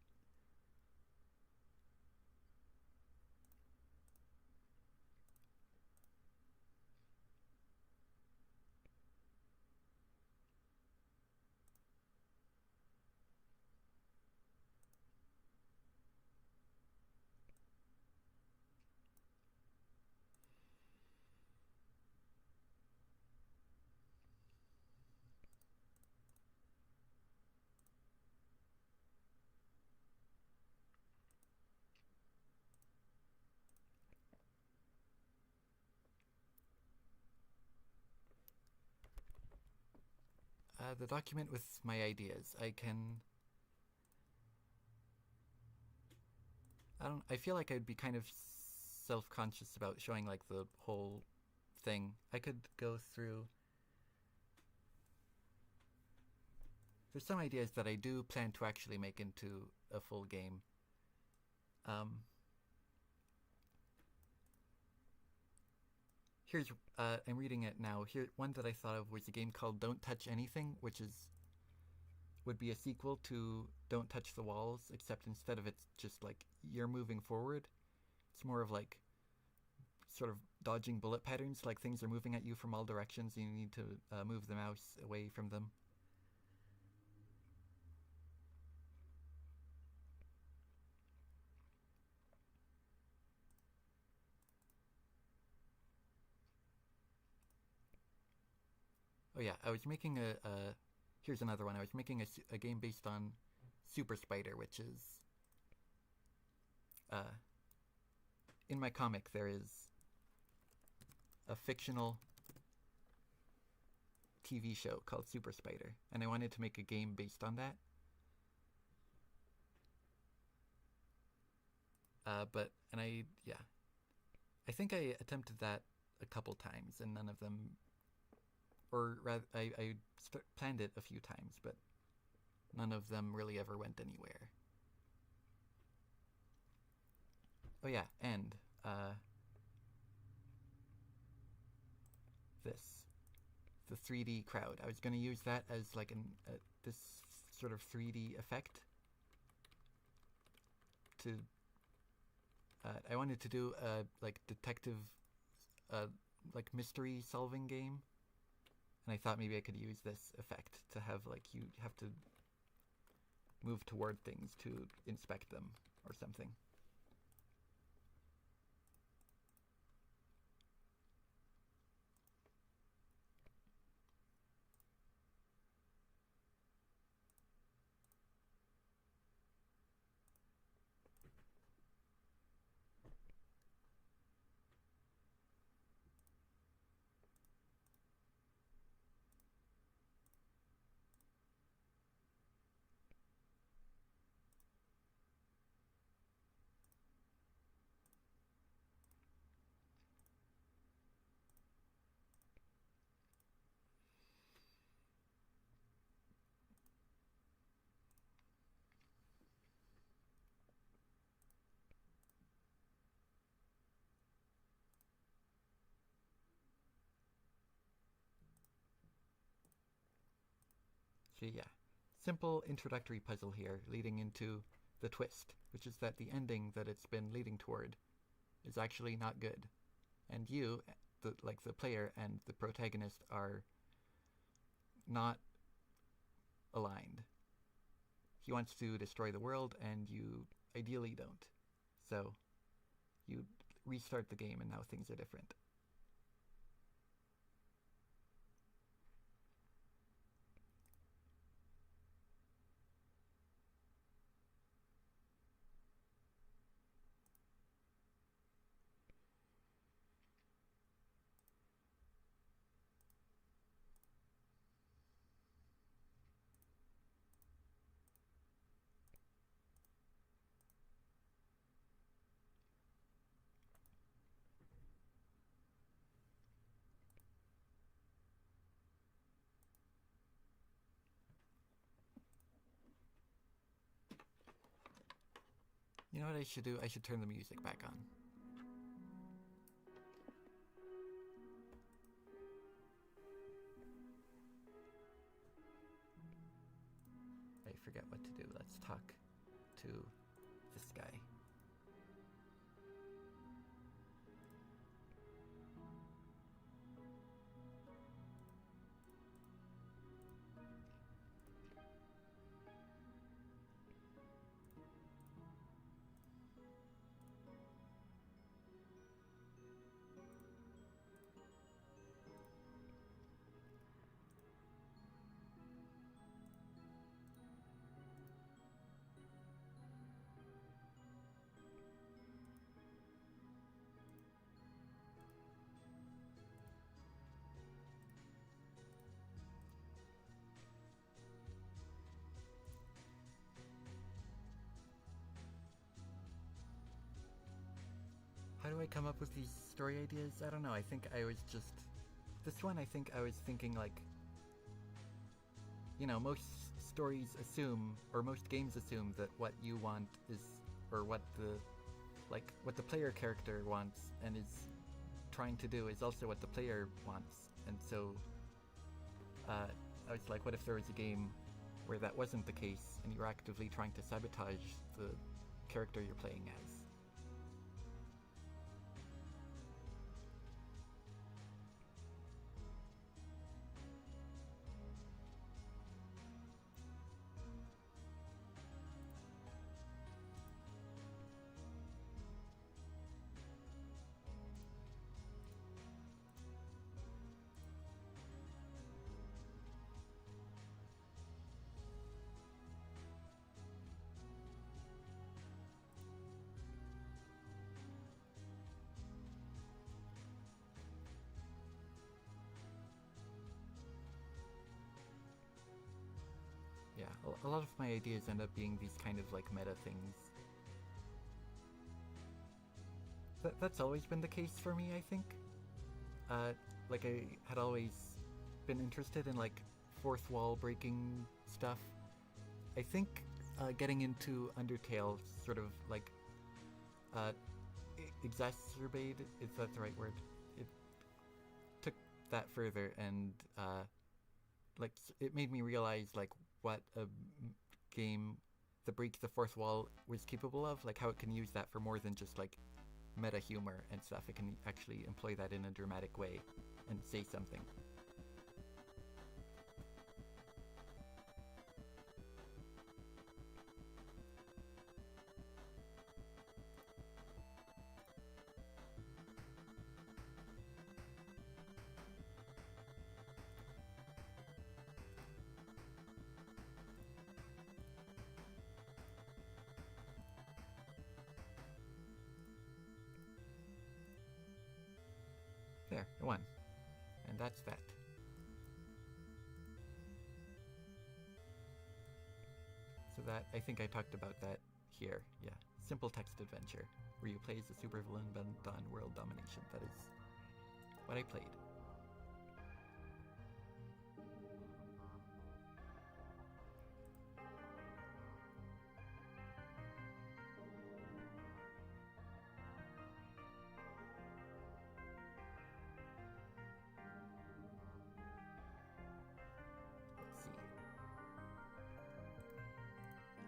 The document with my ideas. I feel like I'd be kind of self-conscious about showing like the whole thing. I could go through. There's some ideas that I do plan to actually make into a full game. Here's I'm reading it now. Here, one that I thought of was a game called Don't Touch Anything, which would be a sequel to Don't Touch the Walls, except instead of it's just like you're moving forward, it's more of like sort of dodging bullet patterns, like things are moving at you from all directions and you need to move the mouse away from them. Oh yeah, I was making here's another one. I was making a game based on Super Spider, which is in my comic there is a fictional TV show called Super Spider, and I wanted to make a game based on that. I think I attempted that a couple times, and none of them, or rather, I planned it a few times, but none of them really ever went anywhere. Oh yeah, and the 3D crowd. I was going to use that as like this sort of 3D effect to. I wanted to do a like detective, like mystery solving game, and I thought maybe I could use this effect to have like you have to move toward things to inspect them or something. So yeah, simple introductory puzzle here leading into the twist, which is that the ending that it's been leading toward is actually not good. And you, the player and the protagonist are not aligned. He wants to destroy the world and you ideally don't. So you restart the game and now things are different. You know what I should do? I should turn the music back on. I forget what to do. Let's talk to this guy. How do I come up with these story ideas? I don't know. I think I was just... This one, I think I was thinking like... You know, most stories assume, or most games assume that what you want is... Or what the... Like, what the player character wants and is trying to do is also what the player wants. And so I was like, what if there was a game where that wasn't the case and you're actively trying to sabotage the character you're playing as? Yeah, a lot of my ideas end up being these kind of like meta things. That's always been the case for me, I think. Like I had always been interested in like fourth wall breaking stuff. I think getting into Undertale sort of like uh, exacerbated, is that the right word? It took that further and like it made me realize like what a game that breaks the fourth wall was capable of, like how it can use that for more than just like meta humor and stuff. It can actually employ that in a dramatic way and say something. There, it won. And that's that. So that, I think I talked about that here. Yeah, simple text adventure, where you play as a supervillain bent on world domination. That is what I played.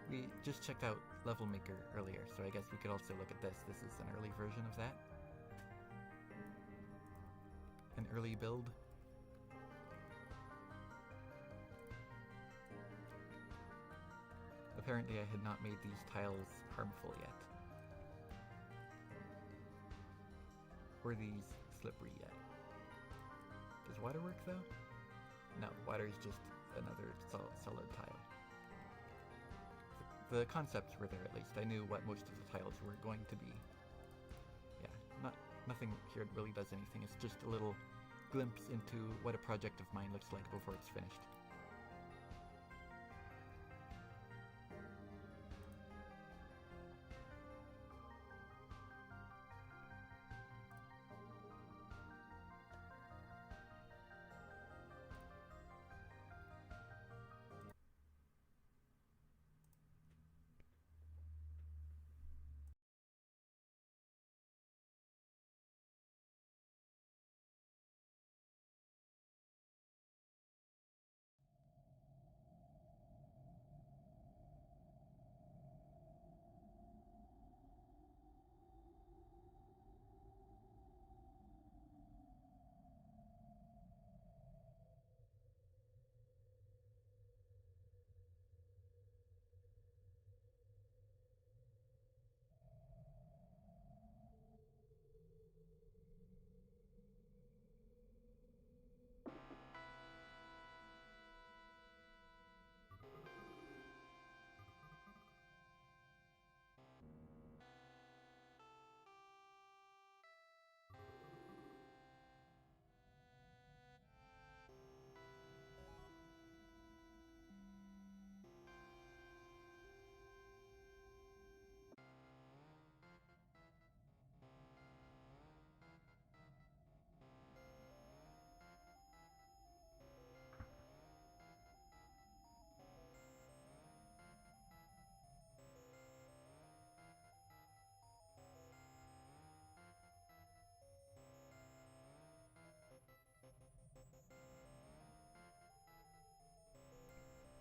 We just checked out Level Maker earlier, so I guess we could also look at this. This is an early version of that. An early build. Apparently I had not made these tiles harmful yet. Or these slippery yet. Does water work though? No, water is just another solid tile. The concepts were there at least. I knew what most of the tiles were going to be. Yeah, nothing here really does anything. It's just a little glimpse into what a project of mine looks like before it's finished.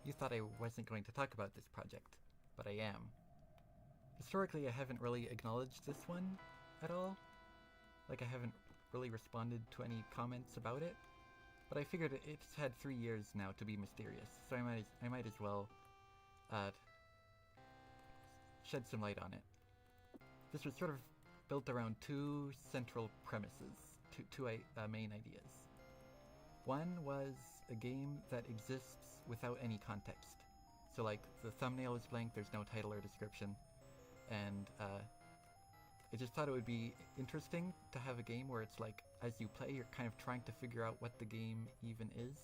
you thought I wasn't going to talk about this project, but I am. Historically, I haven't really acknowledged this one at all. Like, I haven't really responded to any comments about it. But I figured it's had 3 years now to be mysterious, so I might as well shed some light on it. This was sort of built around two central premises, two main ideas. One was a game that exists without any context. So like, the thumbnail is blank, there's no title or description, and I just thought it would be interesting to have a game where it's like, as you play, you're kind of trying to figure out what the game even is.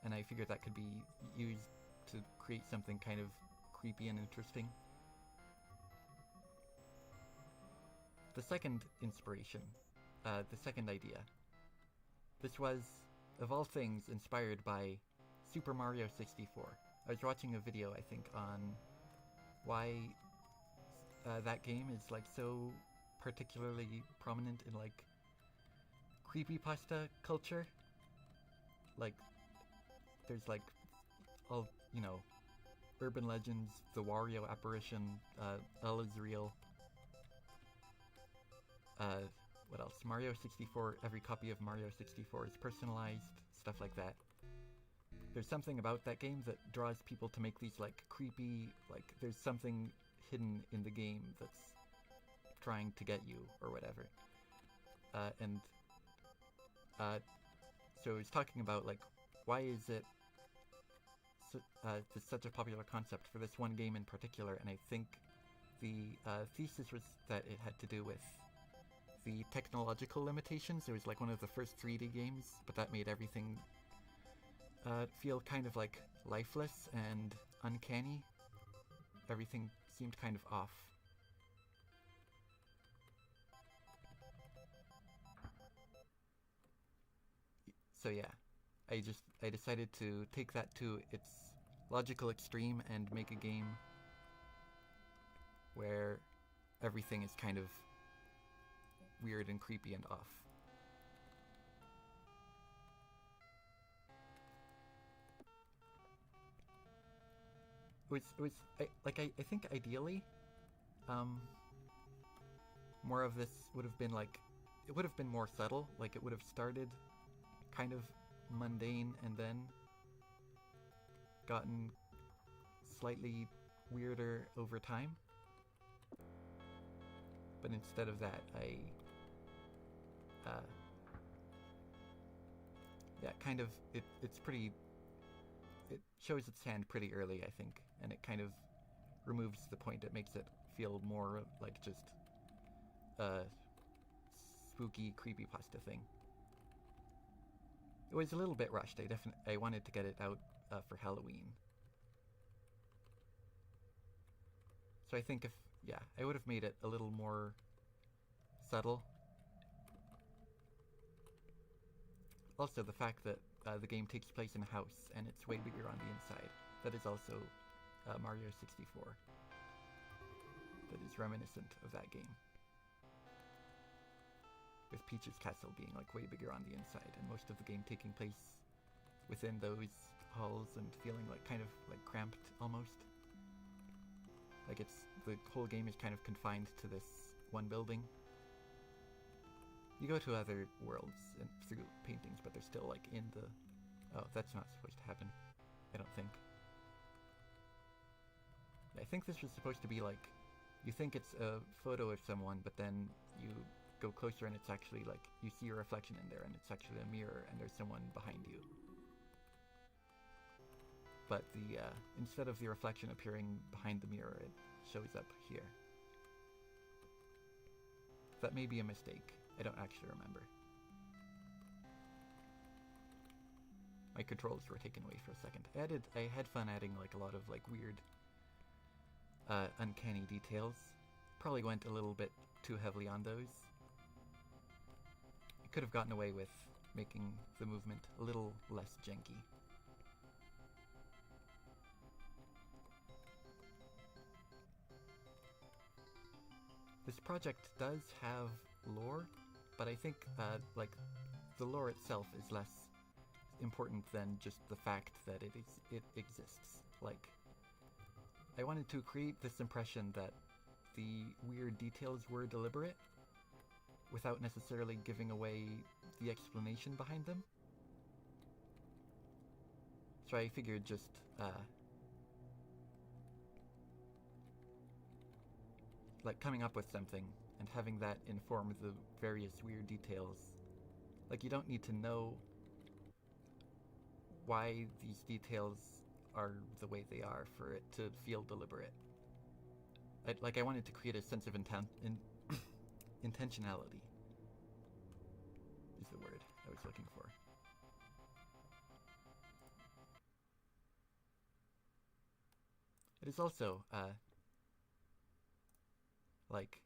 And I figured that could be used to create something kind of creepy and interesting. The second inspiration, the second idea. This was, of all things, inspired by Super Mario 64. I was watching a video, I think, on why that game is like so particularly prominent in like creepypasta culture. Like, there's like all, you know, urban legends, the Wario apparition, El is real. What else? Mario 64, every copy of Mario 64 is personalized, stuff like that. There's something about that game that draws people to make these like creepy, like there's something hidden in the game that's trying to get you or whatever. So he's talking about like, why is it such a popular concept for this one game in particular, and I think the thesis was that it had to do with the technological limitations. It was like one of the first 3D games, but that made everything feel kind of like lifeless and uncanny. Everything seemed kind of off. So yeah, I decided to take that to its logical extreme and make a game where everything is kind of weird and creepy and off. I think ideally, more of this would have been like, it would have been more subtle, like it would have started kind of mundane and then gotten slightly weirder over time. But instead of that, it shows its hand pretty early, I think, and it kind of removes the point. It makes it feel more like just a spooky creepypasta thing. It was a little bit rushed. I wanted to get it out for Halloween. So I think I would have made it a little more subtle. Also, the fact that the game takes place in a house and it's way bigger on the inside. That is also Mario 64. That is reminiscent of that game. With Peach's castle being like way bigger on the inside, and most of the game taking place within those halls and feeling like kind of like cramped almost. Like the whole game is kind of confined to this one building. You go to other worlds through paintings, but they're still like in the... Oh, that's not supposed to happen. I don't think. I think this was supposed to be like... You think it's a photo of someone, but then you go closer and it's actually like... You see a reflection in there and it's actually a mirror and there's someone behind you. But instead of the reflection appearing behind the mirror, it shows up here. That may be a mistake. I don't actually remember. My controls were taken away for a second. I had fun adding like a lot of like weird, uncanny details. Probably went a little bit too heavily on those. I could have gotten away with making the movement a little less janky. This project does have lore, but I think like the lore itself is less important than just the fact that it exists. Like, I wanted to create this impression that the weird details were deliberate without necessarily giving away the explanation behind them. So I figured just like coming up with something and having that inform the various weird details. Like, you don't need to know why these details are the way they are for it to feel deliberate. I wanted to create a sense of intentionality is the word I was looking for. It is also, like,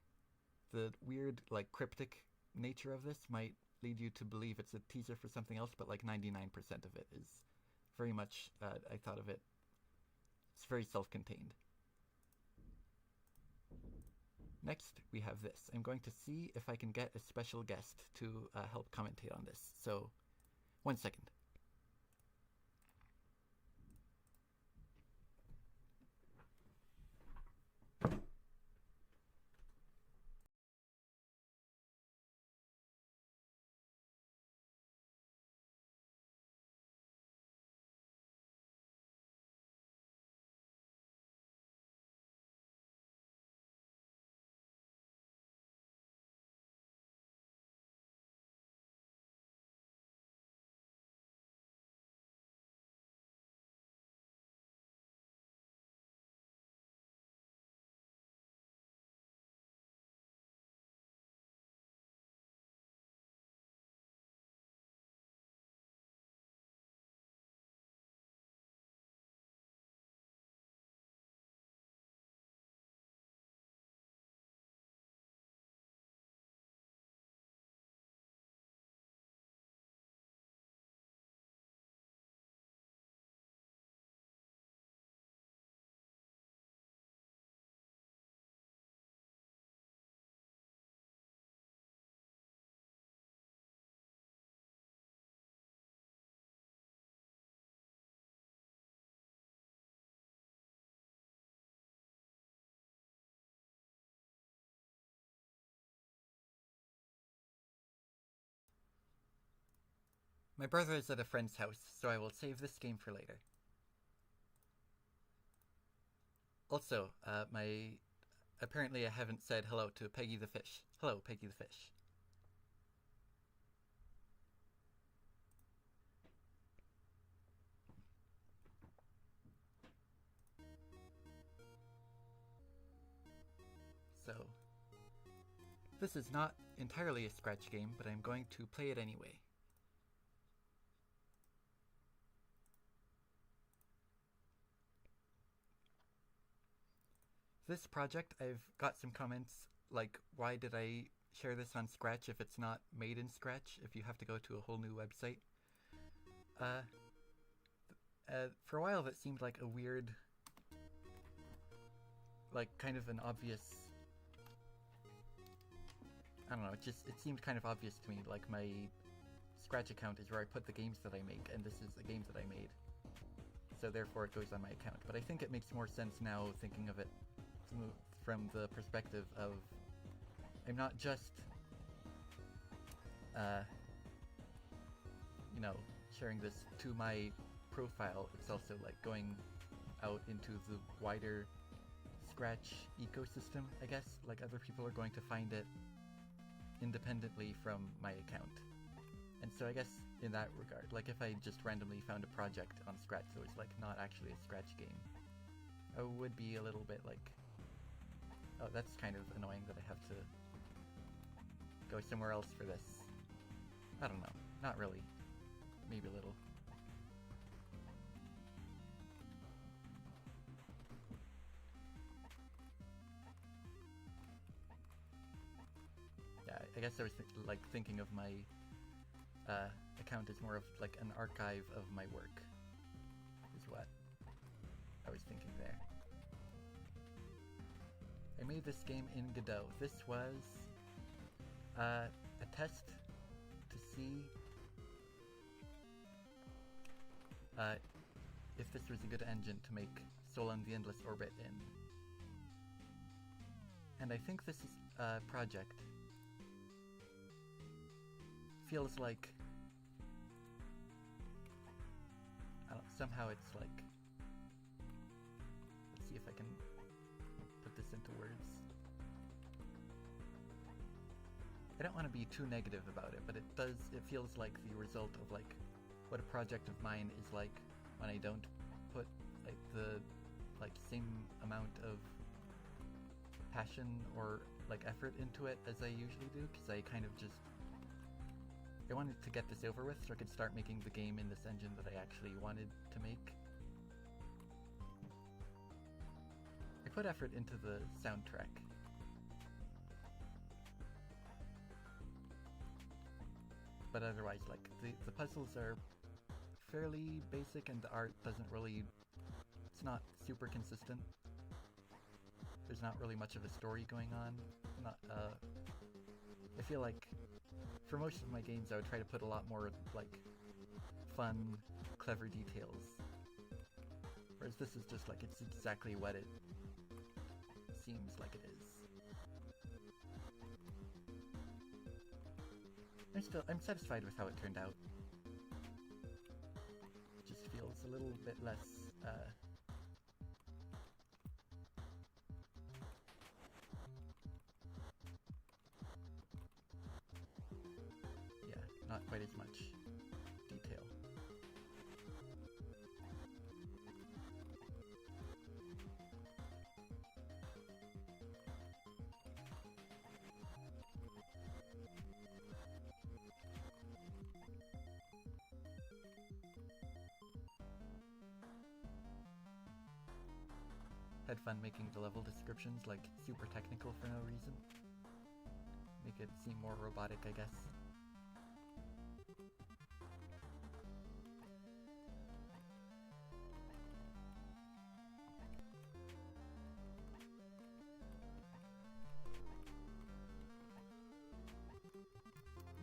the weird, like, cryptic nature of this might lead you to believe it's a teaser for something else, but like 99% of it is very much, I thought of it, it's very self-contained. Next, we have this. I'm going to see if I can get a special guest to help commentate on this. So, 1 second. My brother is at a friend's house, so I will save this game for later. Also, apparently I haven't said hello to Peggy the Fish. Hello, Peggy the Fish. So, this is not entirely a Scratch game, but I'm going to play it anyway. This project, I've got some comments like, why did I share this on Scratch if it's not made in Scratch, if you have to go to a whole new website? For a while that seemed like a weird, like kind of an obvious, I don't know, it seemed kind of obvious to me, like my Scratch account is where I put the games that I make, and this is the games that I made. So therefore it goes on my account. But I think it makes more sense now thinking of it from the perspective of, I'm not just, you know, sharing this to my profile, it's also like going out into the wider Scratch ecosystem, I guess. Like, other people are going to find it independently from my account. And so I guess in that regard, like if I just randomly found a project on Scratch that was like not actually a Scratch game, I would be a little bit like, oh, that's kind of annoying that I have to go somewhere else for this. I don't know, not really, maybe a little. Yeah, I guess I was thinking of my account as more of like an archive of my work, is what I was thinking there. I made this game in Godot. This was a test to see if this was a good engine to make Soul on the Endless Orbit in. And I think this project feels like somehow it's like, let's see if I can put this into words. I don't want to be too negative about it, but it feels like the result of like what a project of mine is like when I don't put like the same amount of passion or like effort into it as I usually do, because I kind of just I wanted to get this over with so I could start making the game in this engine that I actually wanted to make. I put effort into the soundtrack. But otherwise, like, the puzzles are fairly basic and the art doesn't really... It's not super consistent. There's not really much of a story going on. I feel like for most of my games I would try to put a lot more, like, fun, clever details. Whereas this is just, like, it's exactly what it seems like it is. I'm satisfied with how it turned out. It just feels a little bit less, yeah, not quite as much detail. Had fun making the level descriptions like super technical for no reason. Make it seem more robotic, I guess.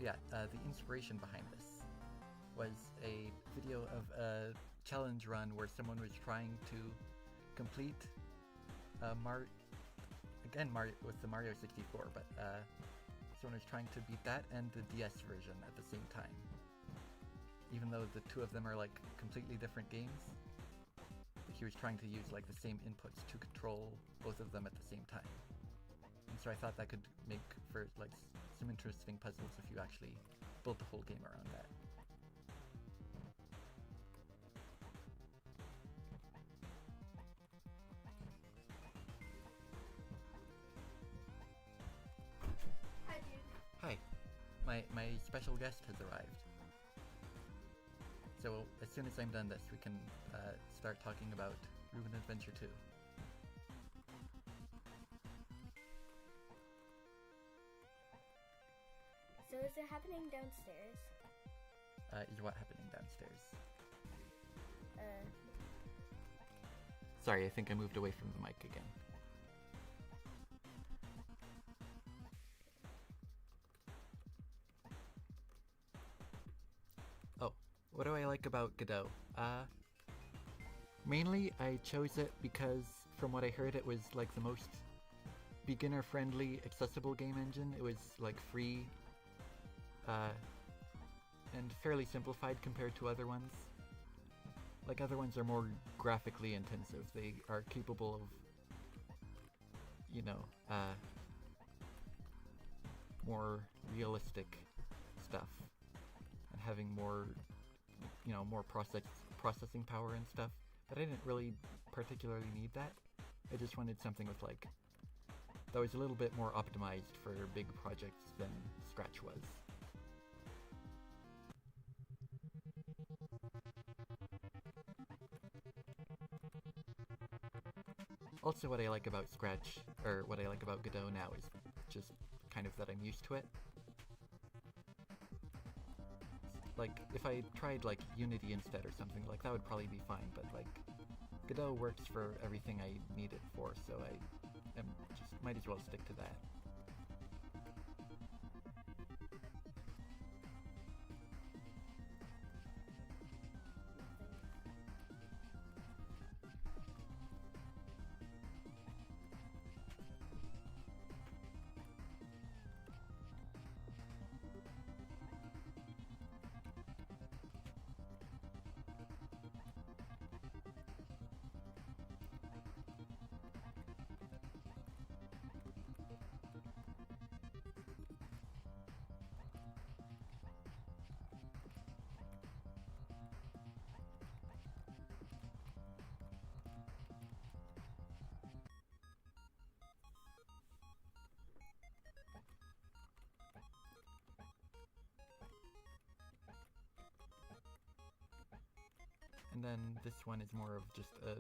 Yeah, the inspiration behind this was a video of a challenge run where someone was trying to complete Mario with the Mario 64, but someone was trying to beat that and the DS version at the same time. Even though the two of them are like completely different games, he was trying to use like the same inputs to control both of them at the same time. And so I thought that could make for like some interesting puzzles if you actually built the whole game around that. Hi, my special guest has arrived. So as soon as I'm done this, we can start talking about Reuben Adventure 2. So is it happening downstairs? Is what happening downstairs? Sorry, I think I moved away from the mic again. What do I like about Godot? Mainly I chose it because from what I heard it was like the most beginner-friendly, accessible game engine. It was like free and fairly simplified compared to other ones. Like other ones are more graphically intensive. They are capable of, you know, more realistic stuff and having more, you know, more processing power and stuff, but I didn't really particularly need that. I just wanted something with like that was a little bit more optimized for big projects than Scratch was. Also, what I like about Scratch, or what I like about Godot now is just kind of that I'm used to it. Like, if I tried, like, Unity instead or something, like, that would probably be fine, but, like, Godot works for everything I need it for, so I just might as well stick to that. and then this one is more of just a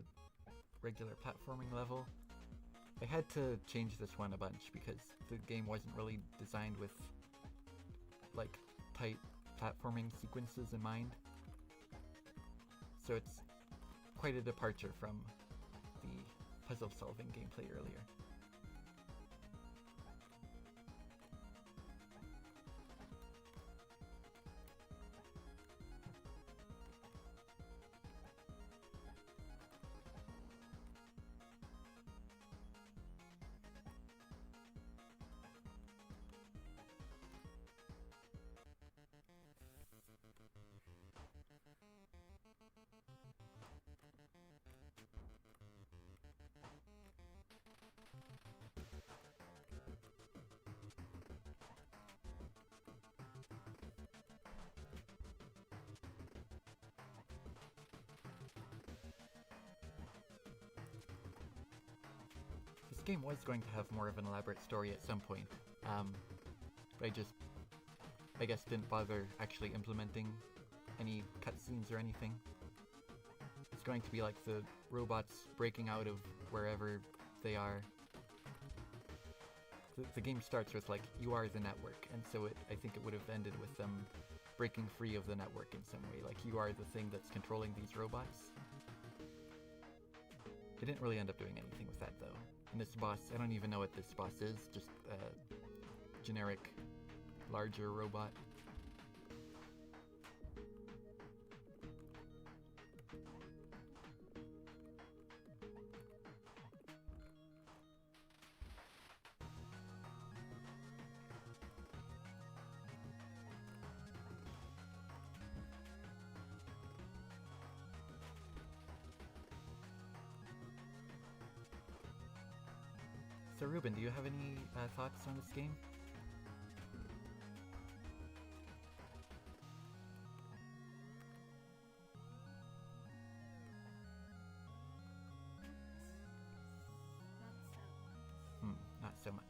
regular platforming level. I had to change this one a bunch because the game wasn't really designed with like tight platforming sequences in mind. So it's quite a departure from the puzzle solving gameplay earlier. This game was going to have more of an elaborate story at some point, but I guess didn't bother actually implementing any cutscenes or anything. It's going to be like the robots breaking out of wherever they are. The game starts with like, you are the network, and so I think it would have ended with them breaking free of the network in some way, like you are the thing that's controlling these robots. It didn't really end up doing anything with that though. And this boss, I don't even know what this boss is, just a generic larger robot. So Ruben, do you have any thoughts on this game? Not so much.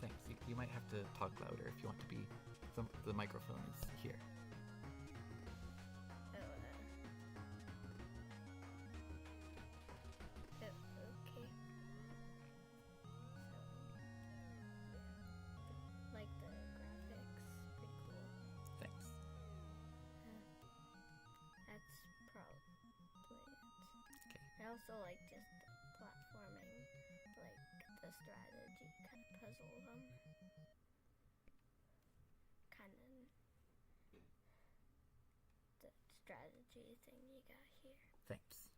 Thanks. You might have to talk louder if you want to be... The microphone is here. Okay. So, like the graphics, pretty cool. Thanks. That's probably it. Okay. I also like just the platforming, like the strategy kind of puzzle kind of the strategy thing you got here. Thanks.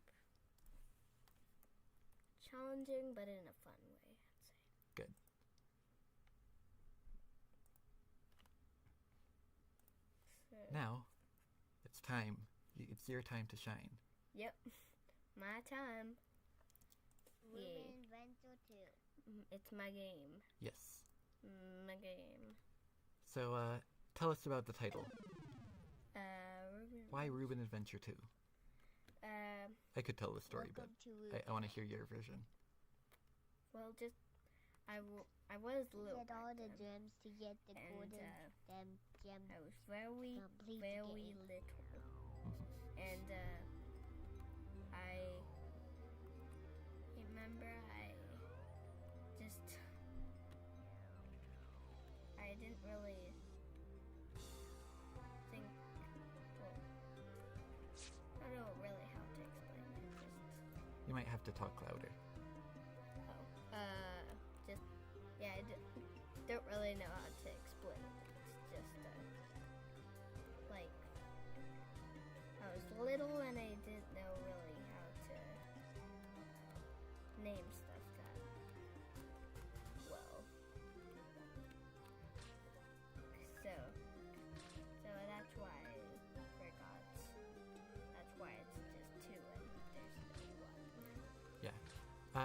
Challenging, but in a fun way, I'd say. Good. So, Now, it's time. It's your time to shine. yep, my time. Ruben Adventure 2. It's my game. Yes. My game. So, tell us about the title. Ruben. Why Ruben Adventure 2? Uh, I could tell the story, Welcome but to I want to hear your version. well, just I was little. get all back the then, gems to get the and golden gem. I was very, Complete very game. little, and I remember I didn't really think. Well, I don't know really how to explain it. You might have to talk louder. I don't really know how to explain it. It's just, like, I was little and I didn't know really how to name stuff that well. So that's why I forgot. That's why it's just 2 and there's no 1. Yeah.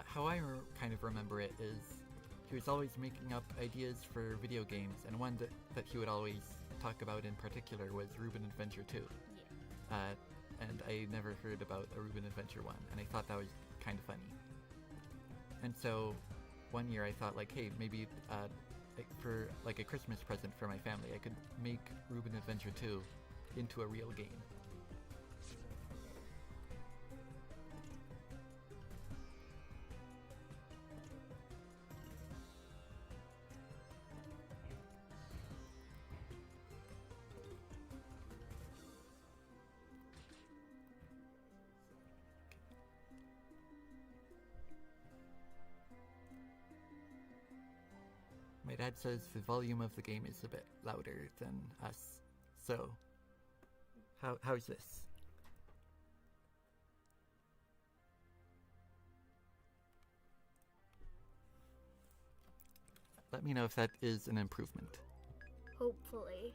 How I kind of remember it is he was always making up ideas for video games, and one that he would always talk about in particular was Ruben Adventure 2. Yeah. And I never heard about a Ruben Adventure 1, and I thought that was kind of funny. And so one year I thought like, hey, maybe for like a Christmas present for my family, I could make Reuben Adventure 2 into a real game. My dad says the volume of the game is a bit louder than us. So, how's this? Let me know if that is an improvement. Hopefully.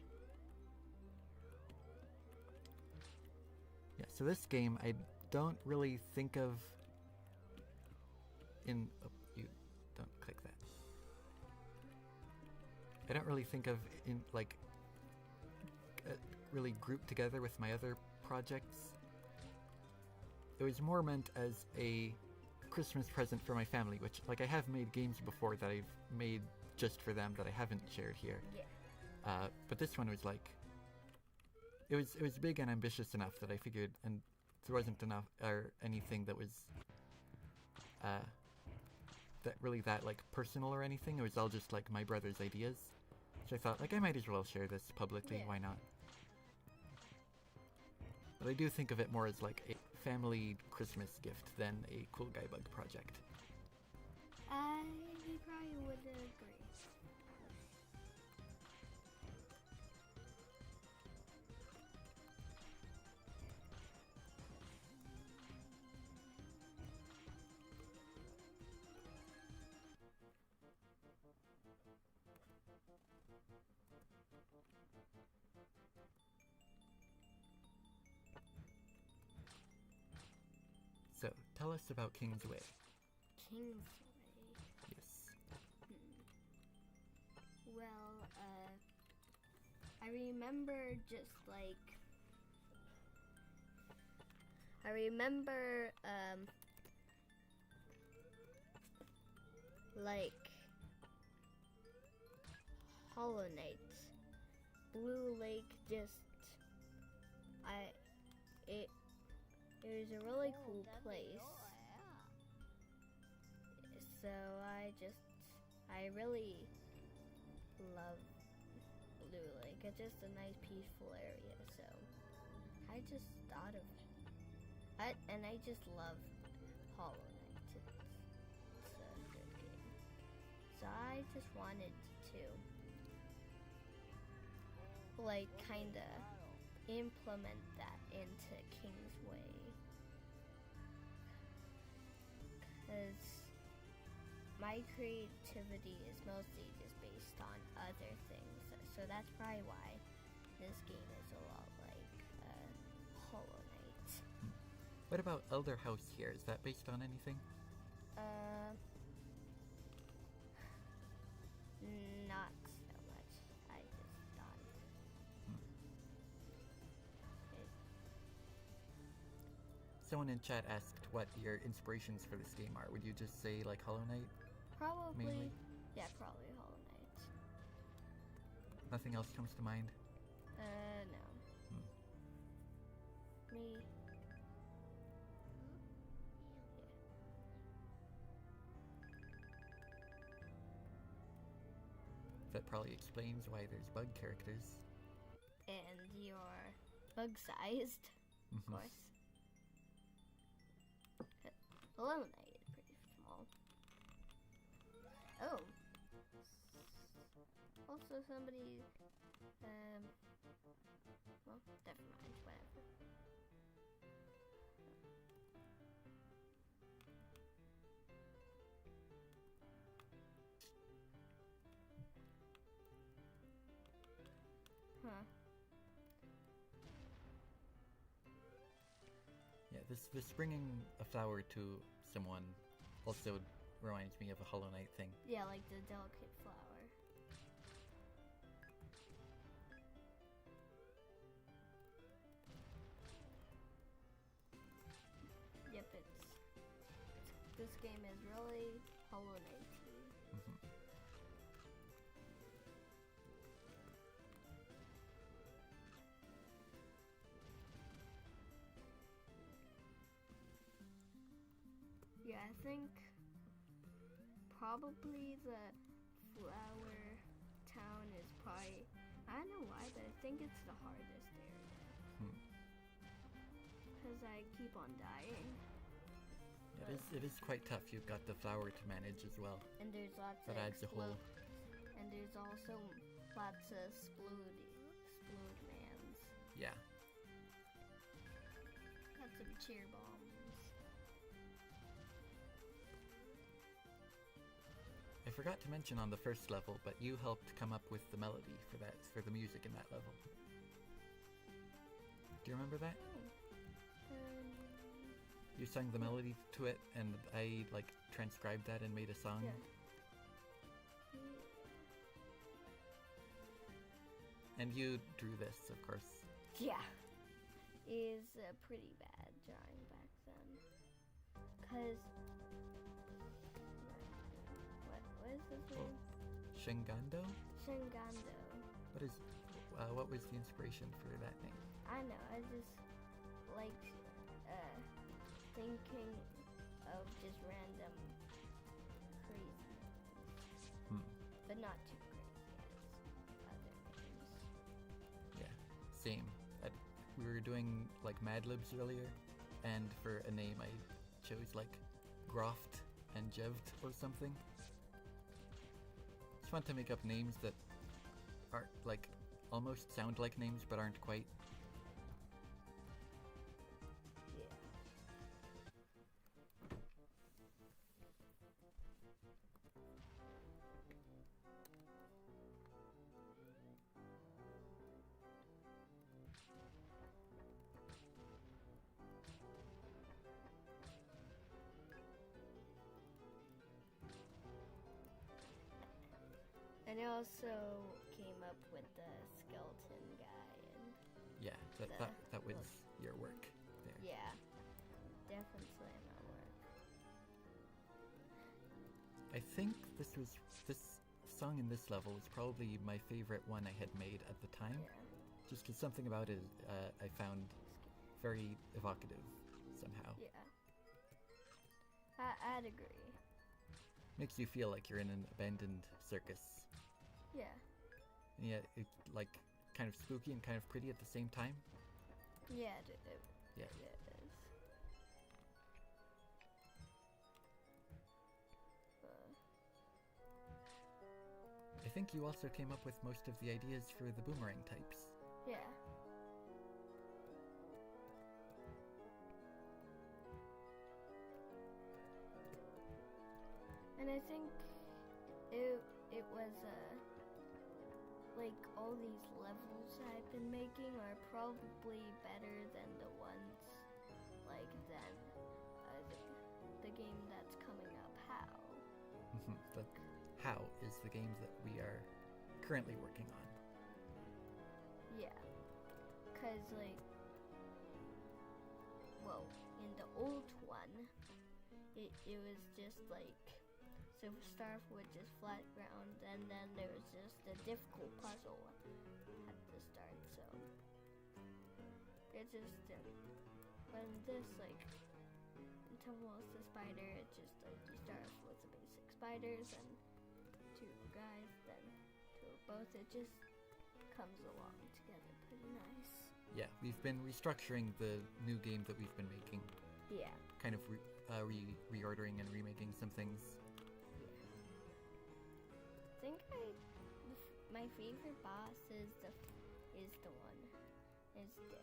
Yeah, so this game I don't really think of in... Oh, you don't click that. I don't really think of in, like, really grouped together with my other projects. It was more meant as a Christmas present for my family, which, like, I have made games before that I've made just for them that I haven't shared here. Yeah. But this one was like, it was big and ambitious enough that I figured, and there wasn't enough or anything that was that like personal or anything. It was all just like my brother's ideas. So I thought, like, I might as well share this publicly. Yeah. Why not? But I do think of it more as like a family Christmas gift than a Cool Guy Bug project. I probably would agree. So, tell us about Kingsway. Kingsway. Yes. Well, I remember just like like Hollow Knight, Blue Lake. It was a really cool place. So I really love Blue Lake. It's just a nice peaceful area. So I just thought of it. And I just love Hollow Knight. It's a good game. So I just wanted to like kinda implement that into Kingsway. Because my creativity is mostly just based on other things. So that's probably why this game is a lot like Hollow Knight. What about Elder House here? Is that based on anything? Not so much. I just thought it. Someone in chat asked what your inspirations for this game are. Would you just say like Hollow Knight? Probably. Mainly? Yeah, probably Hollow Knight. Nothing else comes to mind? No. Me. That probably explains why there's bug characters. And you're bug-sized, of course. Hollow Knight is pretty small. Oh. Also somebody, well, never mind, whatever. Huh. Yeah, this bringing a flower to someone also reminds me of a Hollow Knight thing. Yeah, like the delicate flower. Yep, this game is really Hollow Knight-y. Yeah, I think probably the flower town is probably, I don't know why, but I think it's the hardest area. Because I keep on dying. It is quite tough. You've got the flower to manage as well. And there's lots That of adds a whole... And there's also lots of splood mans. Yeah. Lots of cheer bombs. I forgot to mention on the first level, but you helped come up with the melody for the music in that level. Do you remember that? You sang the melody to it, and I like transcribed that and made a song. Yeah. And you drew this, of course. Yeah. Is pretty bad drawing back then. Cause what is his name? Shingando? Shingando. What was the inspiration for that name? I know, I just liked thinking of just random crazy names. But not too crazy as other names. Yeah, same. We were doing like Mad Libs earlier, and for a name I chose like Groft and Jevt or something. It's fun to make up names that are like almost sound like names but aren't quite. And I also came up with the skeleton guy and Yeah, that was your work there. yeah, definitely my work. I think this song in this level was probably my favorite one I had made at the time. Yeah. Just because something about it I found very evocative somehow. Yeah. I'd agree. Makes you feel like you're in an abandoned circus. Yeah. And yet it's like kind of spooky and kind of pretty at the same time. Yeah, Yeah. it is. I think you also came up with most of the ideas for the boomerang types. Yeah. And I think it was like all these levels I've been making are probably better than the ones like the game that's coming up, How. The How is the game that we are currently working on. Yeah. Cause like, well, in the old one, it was just like, so start with just flat ground, and then there was just a difficult puzzle at the start, so it just when this like Tumbles the spider, it just like you start off with the basic spiders and two guys, then two of both, it just comes along together pretty nice. Yeah, we've been restructuring the new game that we've been making. Yeah. Kind of reordering and remaking some things. I think my favorite boss is the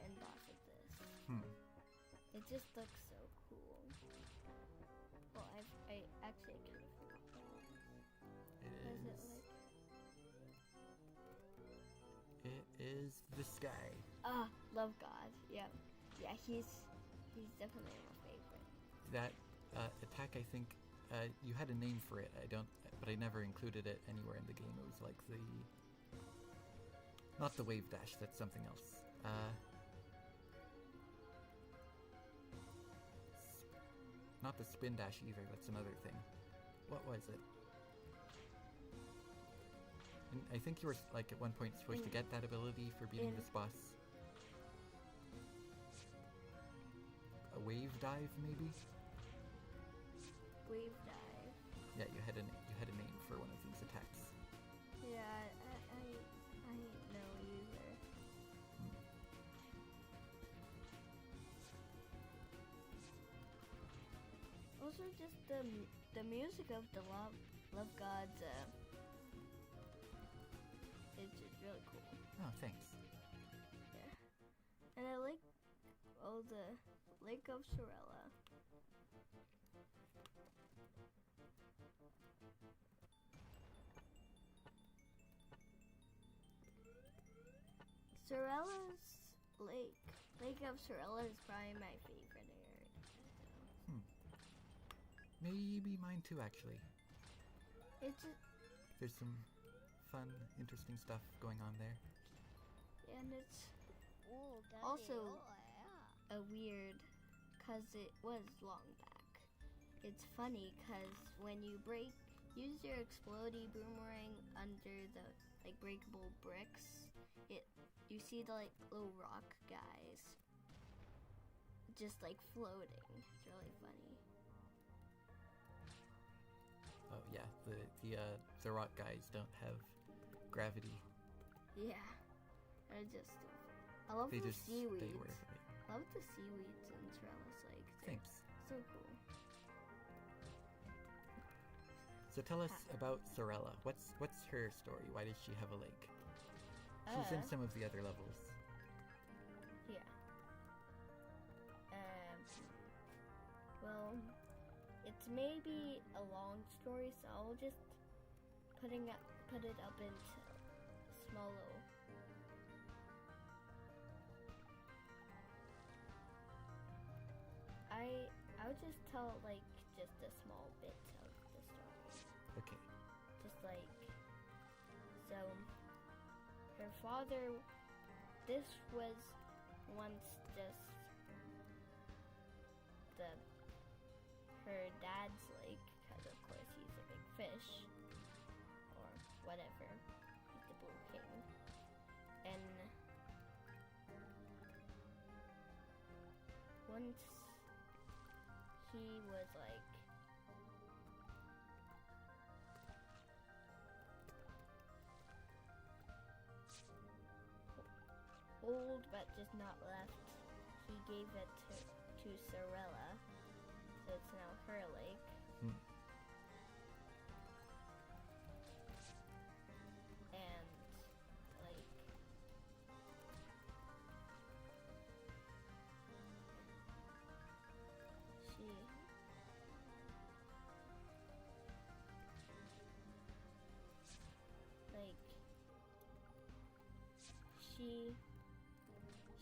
end boss of this. It just looks so cool. Well, I actually kind of forgot that one. It is this guy. Love God. Yeah, he's definitely my favorite. That attack, I think, you had a name for it. But I never included it anywhere in the game. It was like not the wave dash. That's something else. Not the spin dash either. That's another thing. What was it? And I think you were like at one point supposed to get that ability for beating this boss. A wave dive, maybe? wave dive. Yeah, you had a name for one of these attacks. Yeah, I know either. Also, just the music of the Love Gods. It's just really cool. Oh, thanks. Yeah, and I like all the Lake of Sorella. Sorella's Lake of Sorella is probably my favorite area. Maybe mine too, actually. It's just, There's some fun, interesting stuff going on there. and it's Ooh, Also- yeah. a weird, cause it was long back. It's funny, cause when you use your explodey boomerang under the breakable bricks, you see the little rock guys just floating. It's really funny. Oh yeah, the rock guys don't have gravity. Yeah, I love They the just stay seaweeds. wherever they are. I love the seaweeds in Sorella's Lake. They're Thanks. so cool. So tell us about Sorella. What's her story? Why does she have a lake? She's in some of the other levels. Yeah. Well, it's maybe a long story, so I'll just put it up into small little. I'll just tell just a small bit of the story. Okay. Just so her father, this was once just her dad's lake, because of course he's a big fish or whatever. He's the Blue King. And once he was old but just not left, he gave it to Sorella, so it's now her lake. And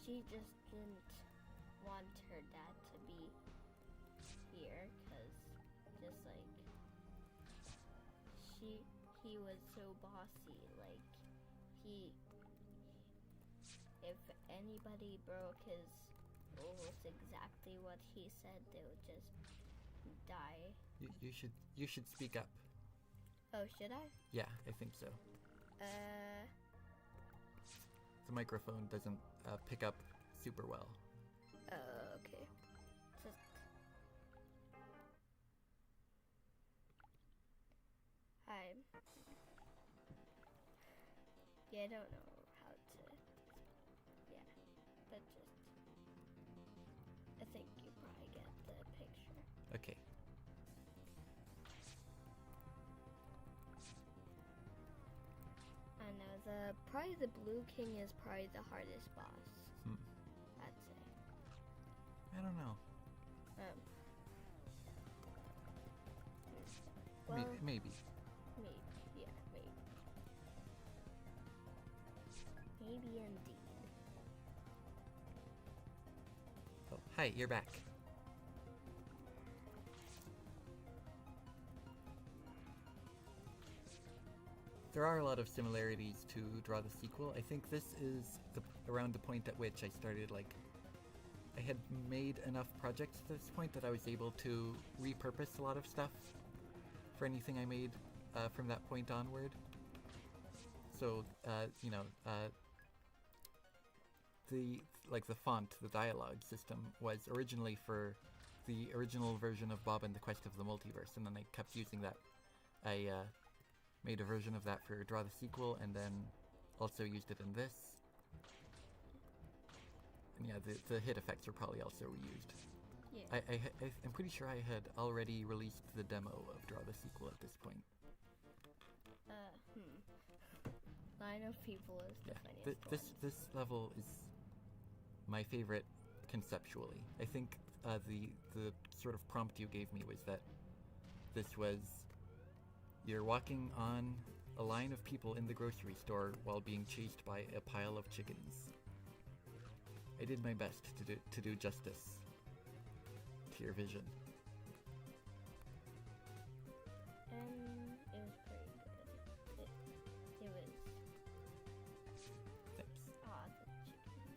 she just didn't want her dad to be here, because just he was so bossy. If anybody broke his rules exactly what he said, they would just die. You should speak up. Oh, should I? Yeah, I think so. The microphone doesn't pick up super well. Okay. Hi. Yeah, I don't know how to. Yeah, but I think you probably get the picture. Okay. I know probably the Blue King is probably the hardest boss. I'd say. I don't know. Well, maybe. Yeah, maybe. Maybe indeed. Oh, hi, you're back. There are a lot of similarities to Draw the Sequel. I think this is around the point at which I started, I had made enough projects at this point that I was able to repurpose a lot of stuff for anything I made from that point onward. So, the font, the dialogue system was originally for the original version of Bob and the Quest of the Multiverse, and then I kept using that. I made a version of that for Draw the Sequel, and then also used it in this. And yeah, the hit effects were probably also reused. Yeah. I'm pretty sure I had already released the demo of Draw the Sequel at this point. Line of People is the funniest one. This level is my favorite conceptually. I think the sort of prompt you gave me was that this was you're walking on a line of people in the grocery store while being chased by a pile of chickens. I did my best to do justice to your vision. And it was pretty good. It was. Thanks. Ah, the chicken.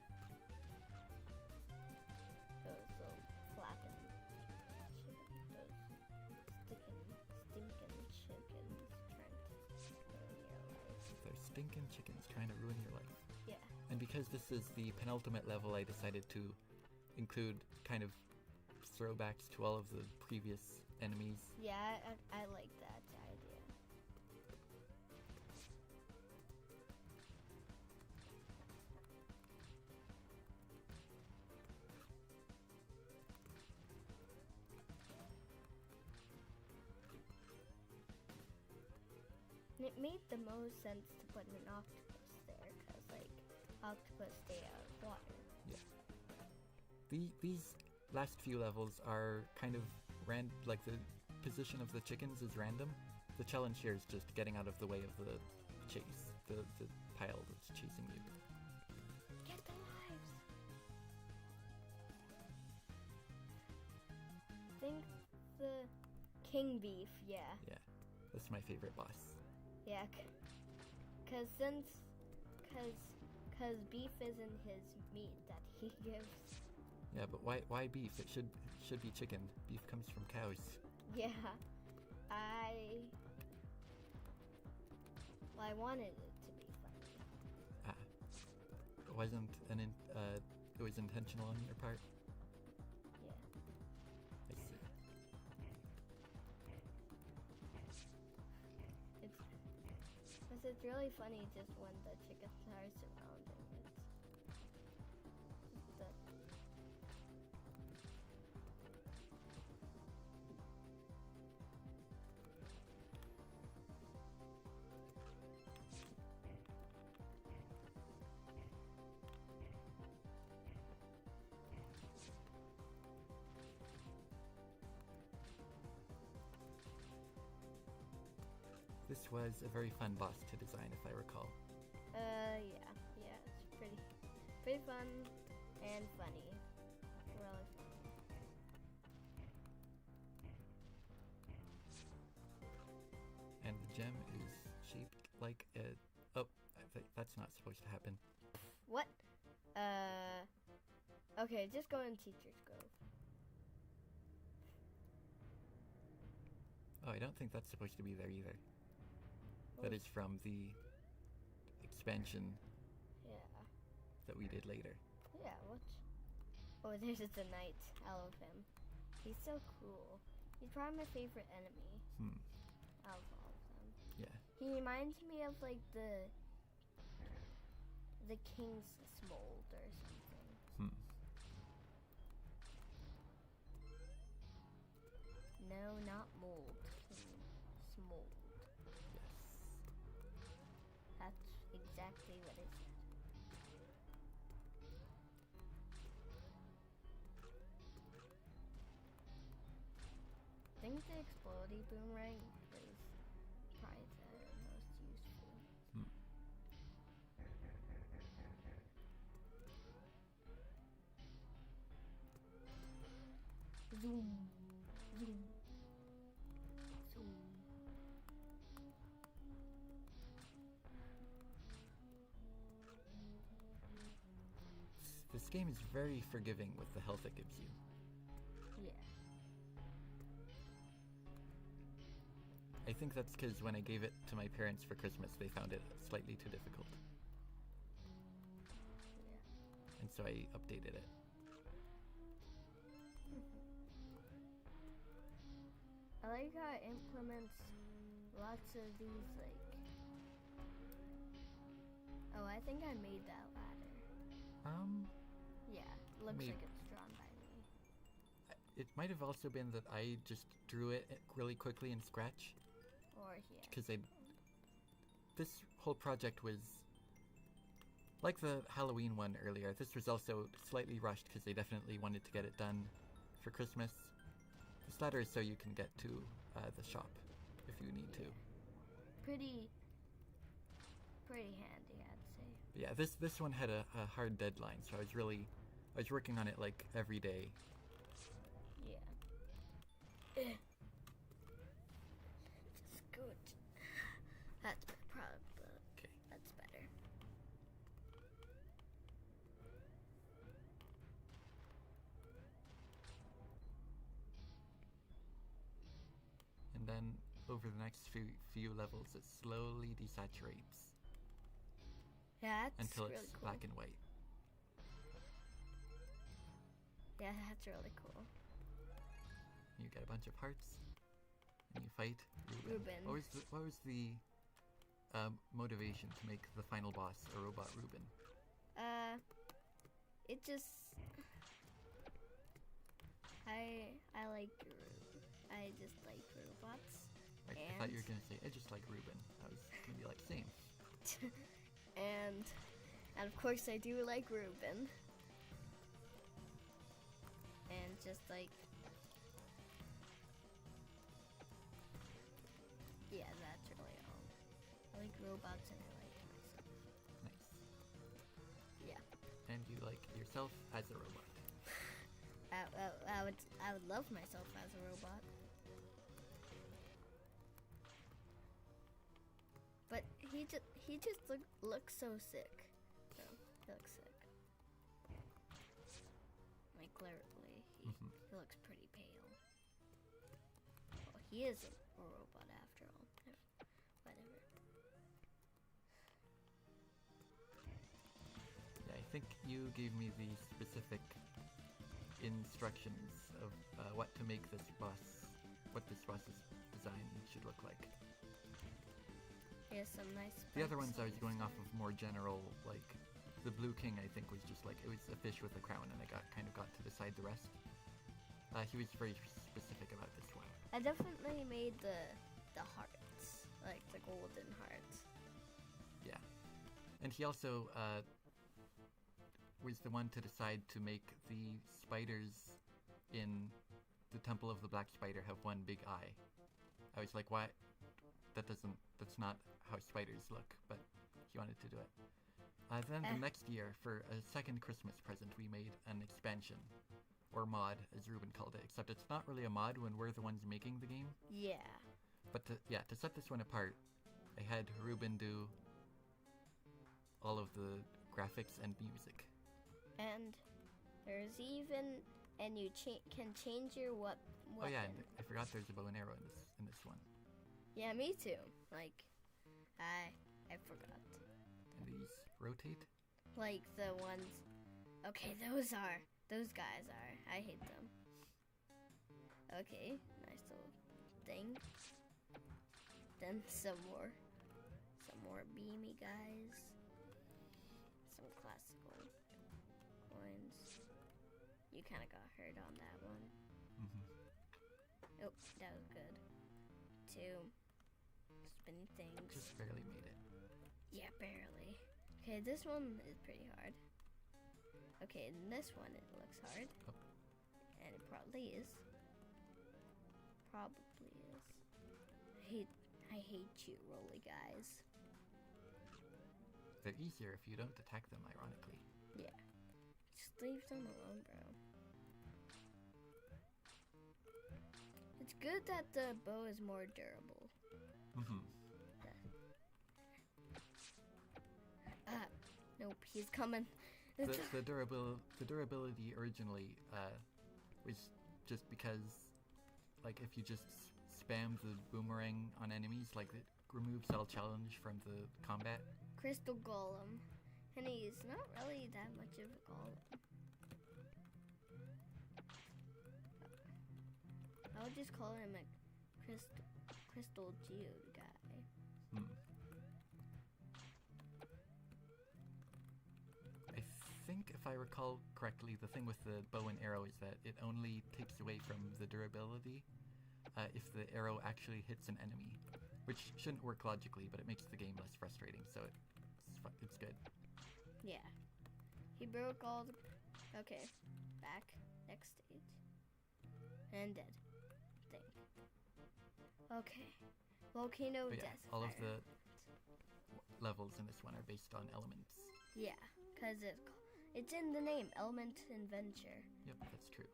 Those little flapping chicken. Those stinking chickens trying to ruin your life. They're stinking chickens trying to ruin your life. Yeah. And because this is the penultimate level, I decided to include kind of throwbacks to all of the previous enemies. Yeah, I like that idea. And it made the most sense to put an octopus there, because, like, octopus stay out of water. These last few levels are kind of like the position of the chickens is random. The challenge here is just getting out of the way of the chase, the pile that's chasing you. Get the lives! Think the king beef, yeah. Yeah, that's my favorite boss. Yeah, cause beef isn't his meat that he gives. Yeah, but why beef? It should be chicken. Beef comes from cows. Yeah, I wanted it to be funny. It wasn't it was intentional on your part. Yeah. I see. It's really funny just when the chickens are surrounding it. This was a very fun boss to design, if I recall. Yeah, it's pretty fun and funny. Really fun. And the gem is shaped like a... Oh, that's not supposed to happen. What? Okay, just go in Teacher's Grove. Oh, I don't think that's supposed to be there either. That is from the expansion that we did later. Yeah, what? Oh, there's the knight. I love him. He's so cool. He's probably my favorite enemy. Out of all of them. Yeah. He reminds me of, like, the King's Smold or something. No, not mold. Smold. Yes. That's exactly what it said. I think the explodey boomerang is probably the most useful. Zoom. Zoom. Zoom. This game is very forgiving with the health it gives you. Yeah. I think that's because when I gave it to my parents for Christmas, they found it slightly too difficult. Yeah. And so I updated it. I like how it implements lots of these, like... Oh, I think I made that ladder. Yeah, looks Maybe. like it's drawn by me. It might have also been that I just drew it really quickly in Scratch. Or, yeah. Because this whole project was like the Halloween one earlier. This was also slightly rushed because they definitely wanted to get it done for Christmas. This ladder is so you can get to the shop if you need to. Pretty handy, I'd say. But yeah, this one had a hard deadline, so I was working on it like every day. Yeah. Just good. That's probably. Okay. That's better. And then over the next few levels, it slowly desaturates Yeah, that's until really it's cool. black and white. Yeah, that's really cool. You get a bunch of hearts, and you fight Ruben. What was the motivation to make the final boss a robot Ruben? It just... I just like robots. I thought you were gonna say I just like Ruben. I was gonna be like same. and of course I do like Ruben. And just like... Yeah, that's really all. I like robots and I like myself. Nice. Yeah. And you like yourself as a robot. I would love myself as a robot. But he just looks so sick. So he looks sick. Like literally, he looks pretty pale. Well, he is a robot after all. Whatever. Yeah, I think you gave me the specific instructions of what to make this boss, what this boss's design should look like. He has some nice... The other ones I was spikes going and off of more general, like the Blue King I think was just like, it was a fish with a crown and I kind of got to decide the rest. He was very specific about this one. I definitely made the hearts, like the golden hearts. Yeah. And he also was the one to decide to make the spiders in the Temple of the Black Spider have one big eye. I was like, why? That's not how spiders look, but he wanted to do it. Then the next year, for a second Christmas present, we made an expansion, or mod, as Ruben called it, except it's not really a mod when we're the ones making the game. Yeah. But to set this one apart, I had Ruben do all of the graphics and music. And there's even, and you can change your weapon. Oh yeah, and I forgot there's a bow and arrow in this one. Yeah, me too. Like, I forgot. And these rotate. Like the ones. Okay, those guys are. I hate them. Okay, nice little thing. Then some more beamy guys. Some classical coins. You kind of got hurt on that one. Oh, that was good. 2 spinny things. Just barely made it. Yeah, barely. Okay, this one is pretty hard. Okay, and this one, it looks hard. Oh. And it probably is. Probably is. I hate you, rolly guys. They're easier if you don't attack them, ironically. Yeah. Just leave them alone, bro. It's good that the bow is more durable. Nope, he's coming. The durability originally was just because, like, if you just spam the boomerang on enemies, like, it removes all challenge from the combat. Crystal Golem. And he's not really that much of a golem. I would just call him a crystal geode guy. Hmm. I think if I recall correctly, the thing with the bow and arrow is that it only takes away from the durability if the arrow actually hits an enemy, which shouldn't work logically, but it makes the game less frustrating, so it's good. Yeah. He broke all the... Okay. Back. Next stage. And dead. Thing. Okay. Volcano But yeah, death. all of fire. the levels in this one are based on elements. Yeah, because it's in the name, Element Adventure. Yep, that's true.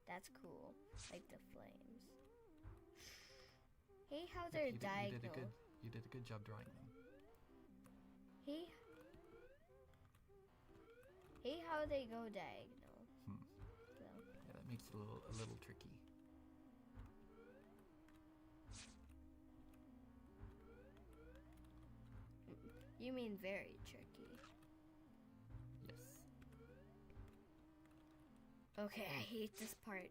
That's cool. Like the flames. Hey, how they're diagonal. You did a good job drawing them. Hey, how they go diagonal. Hmm. So, Yeah, that makes it a little tricky. you mean very tricky. Yes. Okay, I hate this part.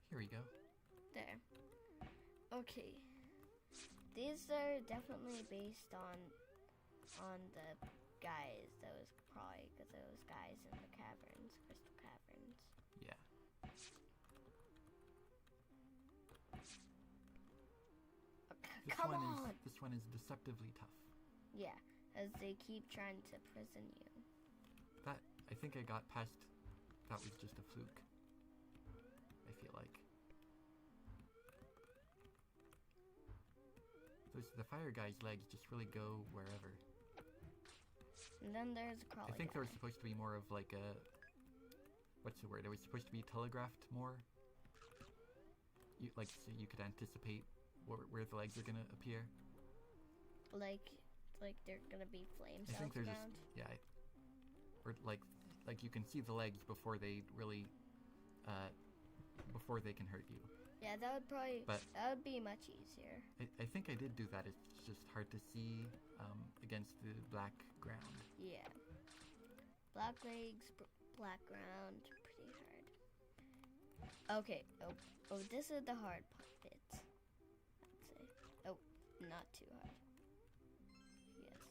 Here we go. There. Okay. These are definitely based on the guys. Those probably because those guys in the caverns, crystal caverns. Yeah. Okay, This come one on. this one is deceptively tough. Yeah, as they keep trying to prison you. That I think I got past. That was just a fluke. I feel like. The fire guy's legs just really go wherever. And then there's a crawler. I think guy. there was supposed to be more of like a... What's the word? It was supposed to be telegraphed more. So you could anticipate where the legs are gonna appear. Like they're gonna be flames I think out they're around. or like you can see the legs before they really before they can hurt you. Yeah, that would be much easier. I think I did do that. It's just hard to see against the black ground. Yeah. Black legs, black ground, pretty hard. Okay. Oh, this is the hard bit. I'd say. Oh, not too hard. Yes.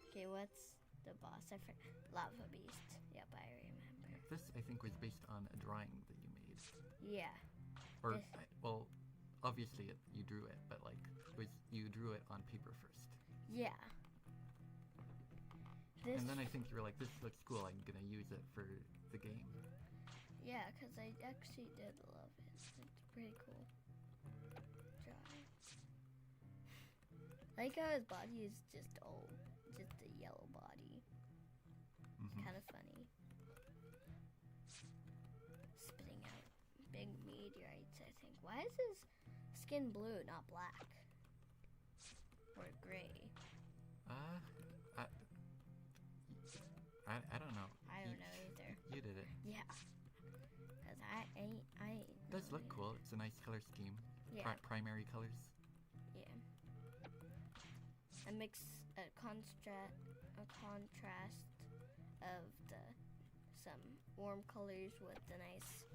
Okay, what's the boss? I forgot. Lava beast. Yep, I remember. This I think was based on a drawing that you made. Yeah. Or well, obviously you drew it, but like you drew it on paper first. Yeah. And then I think you were like, this looks cool, I'm gonna use it for the game. Yeah, because I actually did love it. It's pretty cool. Like how his body is just a yellow body. Mm-hmm. Kind of funny. Spitting out big meteorites, I think. Why is his skin blue, not black? Or gray? I don't know. I don't know either. You did it. Yeah. Because I It does look cool. It's a nice color scheme. Yeah. Primary colors. Yeah. A contrast of some warm colors with the nice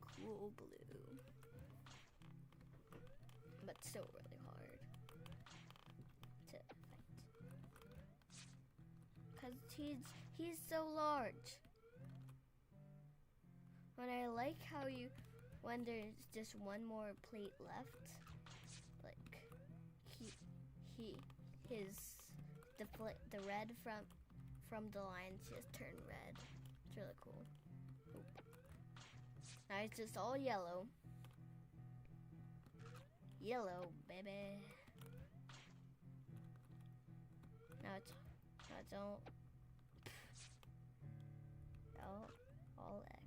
cool blue. But still really hard to fight. Cause he's so large. But I like how when there's just one more plate left, like the red from the lines just turn red. It's really cool. Oop. Now it's just all yellow. Yellow, baby. Now it's all X.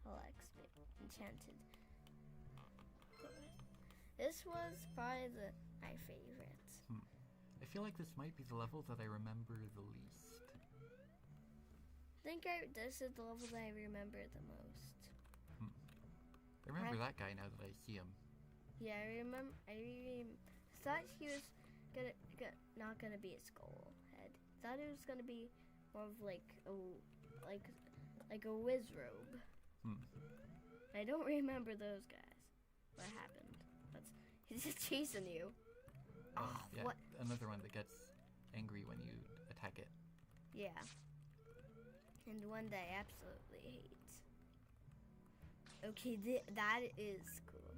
All X, enchanted. This was probably my favorite. I feel like this might be the level that I remember the least. This is the level that I remember the most. I remember that guy now that I see him. Yeah, I thought he was not gonna be a skull head. Thought thought it was gonna be more of like a whiz robe. I don't remember those guys. What happened? He's just chasing you. Yeah, what? Another one that gets angry when you attack it. Yeah. And one that I absolutely hate. Okay, that is cool.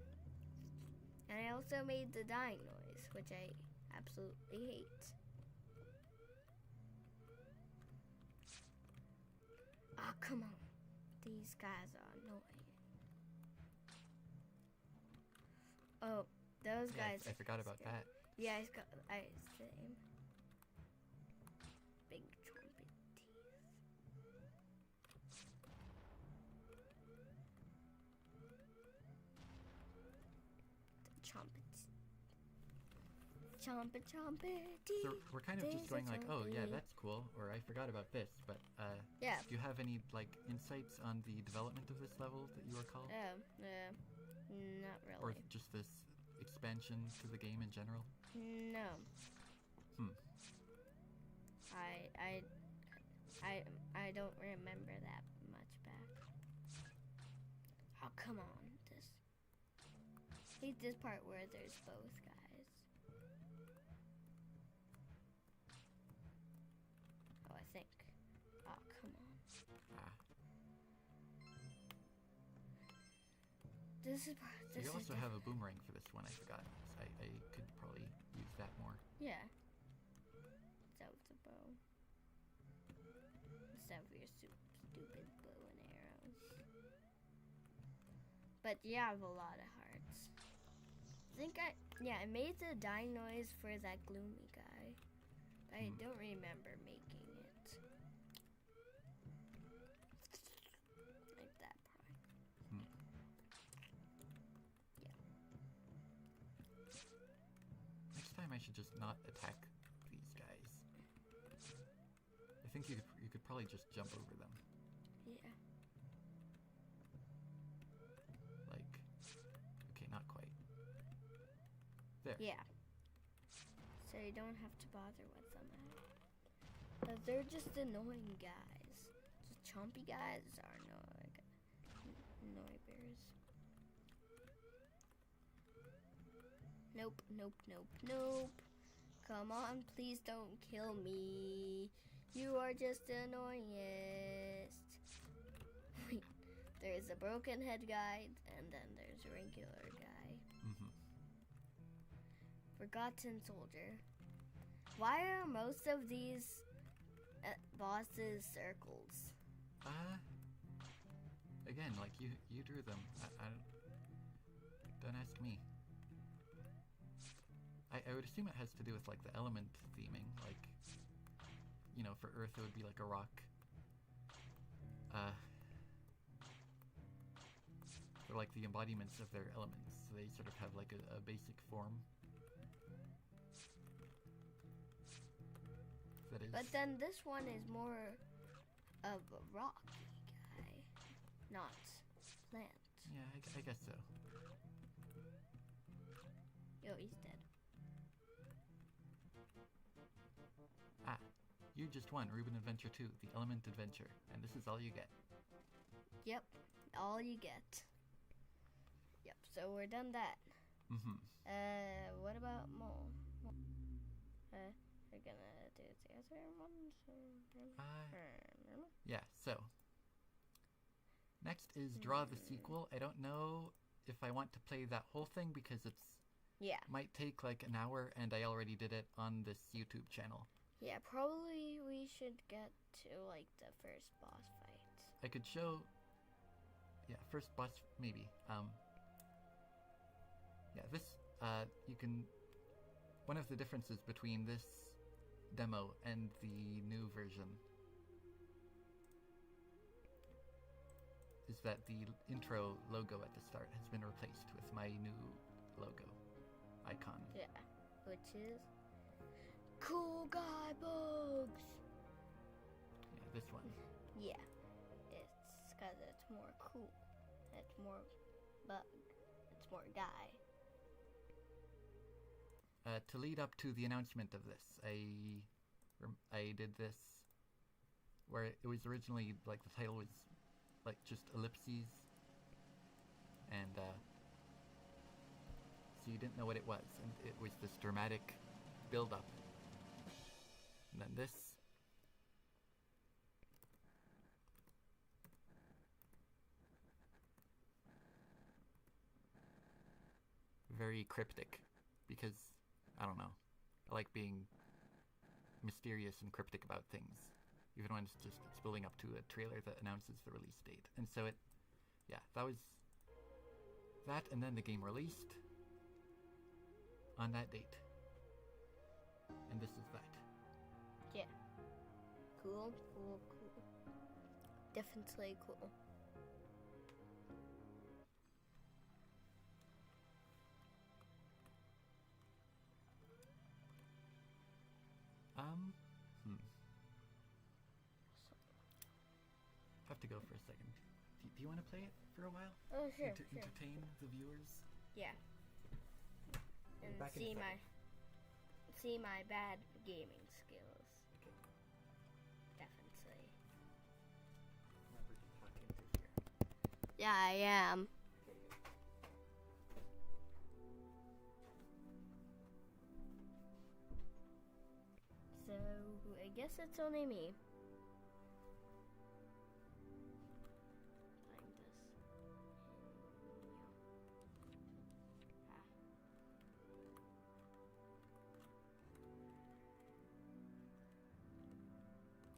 And I also made the dying noise, which I absolutely hate. Oh, come on. These guys are annoying. Oh, those guys. I forgot about that. Yeah, same. Big trumpet teeth. Trumpet teeth. So we're kind of just going like, oh yeah, that's cool, or I forgot about this, but yeah. Do you have any like insights on the development of this level that you recall? Not really. Or just this expansion to the game in general? No. I don't remember that much back. Oh, come on. Hate this part where there's both guys. Oh, I think. Oh, come on. This is part. So you also have a boomerang for this one, I forgot. So I could probably use that more. Yeah. Instead of the bow. Instead of your stupid bow and arrows. But you have a lot of hearts. I made the dying noise for that gloomy guy. But I don't remember making it. Like that part. Yeah. Next time I should just not attack these guys. I think you could probably just jump over them. Yeah. Like, okay, not quite. There. Yeah. So you don't have to bother with them. But they're just annoying guys. Just chompy guys are annoying bears. Nope. Come on, please don't kill me. You are just the annoyingest. Wait, there's a broken head guy, and then there's a regular guy. Forgotten soldier. Why are most of these bosses circles? Again, like you drew them. I don't ask me. I would assume it has to do with like the element theming, like, you know, for Earth it would be like a rock. They're like the embodiments of their elements, so they sort of have like a basic form. That is. But then this one is more of a rocky guy, not plant. Yeah, I guess so. Yo, he's dead. You just won Reuben Adventure 2, the Element Adventure, and this is all you get. Yep, all you get. Yep, so we're done that. What about more? We're gonna do the other ones? Yeah, so. Next is draw the sequel. I don't know if I want to play that whole thing because might take like an hour, and I already did it on this YouTube channel. Yeah, probably we should get to like the first boss fight. I could show. Yeah, first boss maybe. Yeah, this you can. One of the differences between this demo and the new version is that the intro logo at the start has been replaced with my new logo icon. Yeah, which is CoolGuyBug's. Yeah, this one. Yeah, it's because it's more cool. It's more bug. It's more guy. To lead up to the announcement of this, I I did this where it was originally like the title was like just ellipses, and so you didn't know what it was, and it was this dramatic build-up, and then this. Very cryptic, because I don't know, I like being mysterious and cryptic about things, even when it's building up to a trailer that announces the release date. And so that was that, and then the game released on that date, and this is that. Yeah. Cool. Definitely cool. Have to go for a second. Do you want to play it for a while? Oh, sure. Entertain the viewers? Yeah. And Back see my bad gaming skills. Okay. Definitely. Remember to talk into here. Yeah, I am. So, I guess it's only me. Playing this.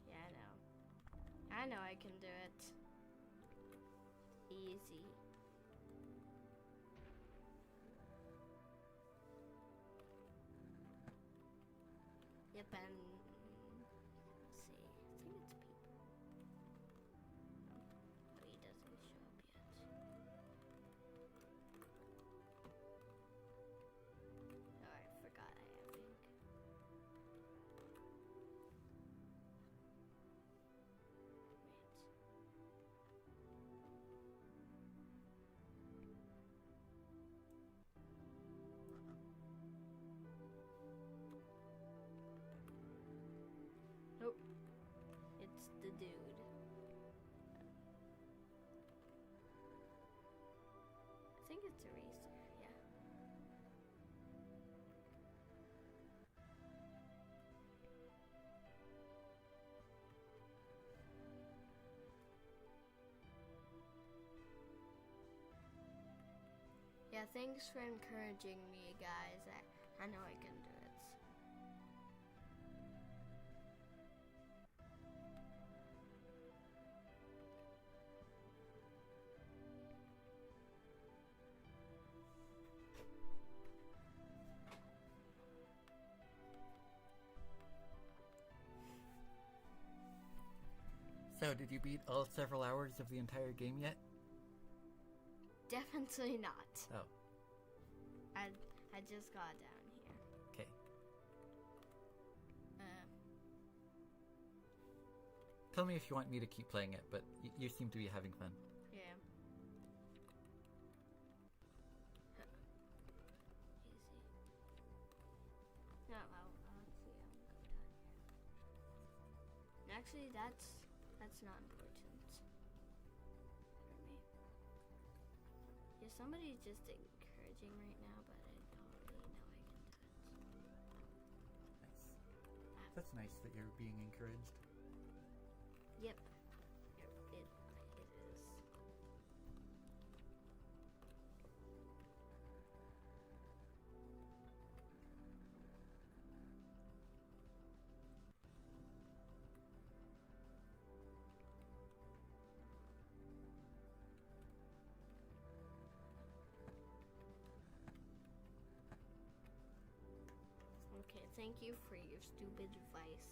Yeah, I know I can do it. Easy. Yep, and let's see. I think it's people. But he doesn't show up yet. Oh, I forgot I have ink. Nope. It's the dude. I think it's a racer, yeah. Yeah, thanks for encouraging me, guys. I know I can do it. So, did you beat all several hours of the entire game yet? Definitely not. Oh, I just got down here. okay. Tell me if you want me to keep playing it, but you seem to be having fun. Yeah. Easy. No, let's see. I'll go down here. Actually, that's not important for me. Yeah, somebody's just encouraging right now, but I don't really know I can do it. Nice. That's nice that you're being encouraged. Yep. It is. Okay, thank you for your stupid advice.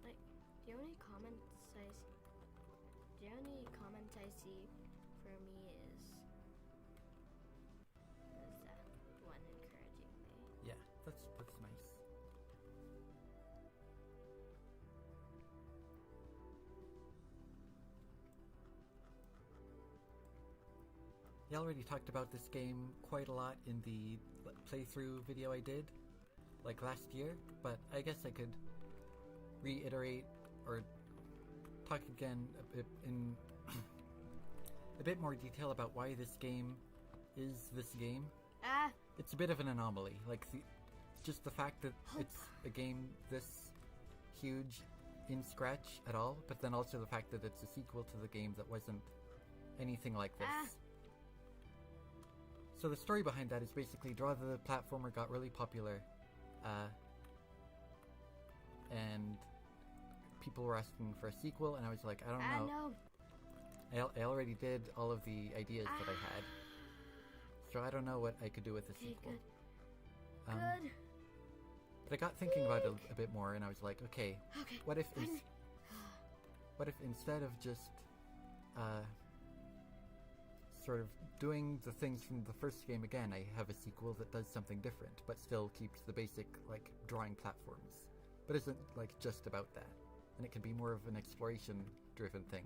Like, the only comments I see for me is that one encouraging me. Yeah, that's nice. I already talked about this game quite a lot in the playthrough video I did, like last year, but I guess I could reiterate or talk again a bit in a bit more detail about why this game is this game. It's a bit of an anomaly, like just the fact that it's a game this huge in Scratch at all, but then also the fact that it's a sequel to the game that wasn't anything like this. So the story behind that is basically Draw the Platformer got really popular, and people were asking for a sequel, and I was like, I don't know. I already did all of the ideas that I had, so I don't know what I could do with a sequel. Good. But I got thinking about it a bit more, and I was like, okay, what if instead of just sort of doing the things from the first game again, I have a sequel that does something different, but still keeps the basic, like, drawing platforms, but isn't, like, just about that, and it can be more of an exploration-driven thing.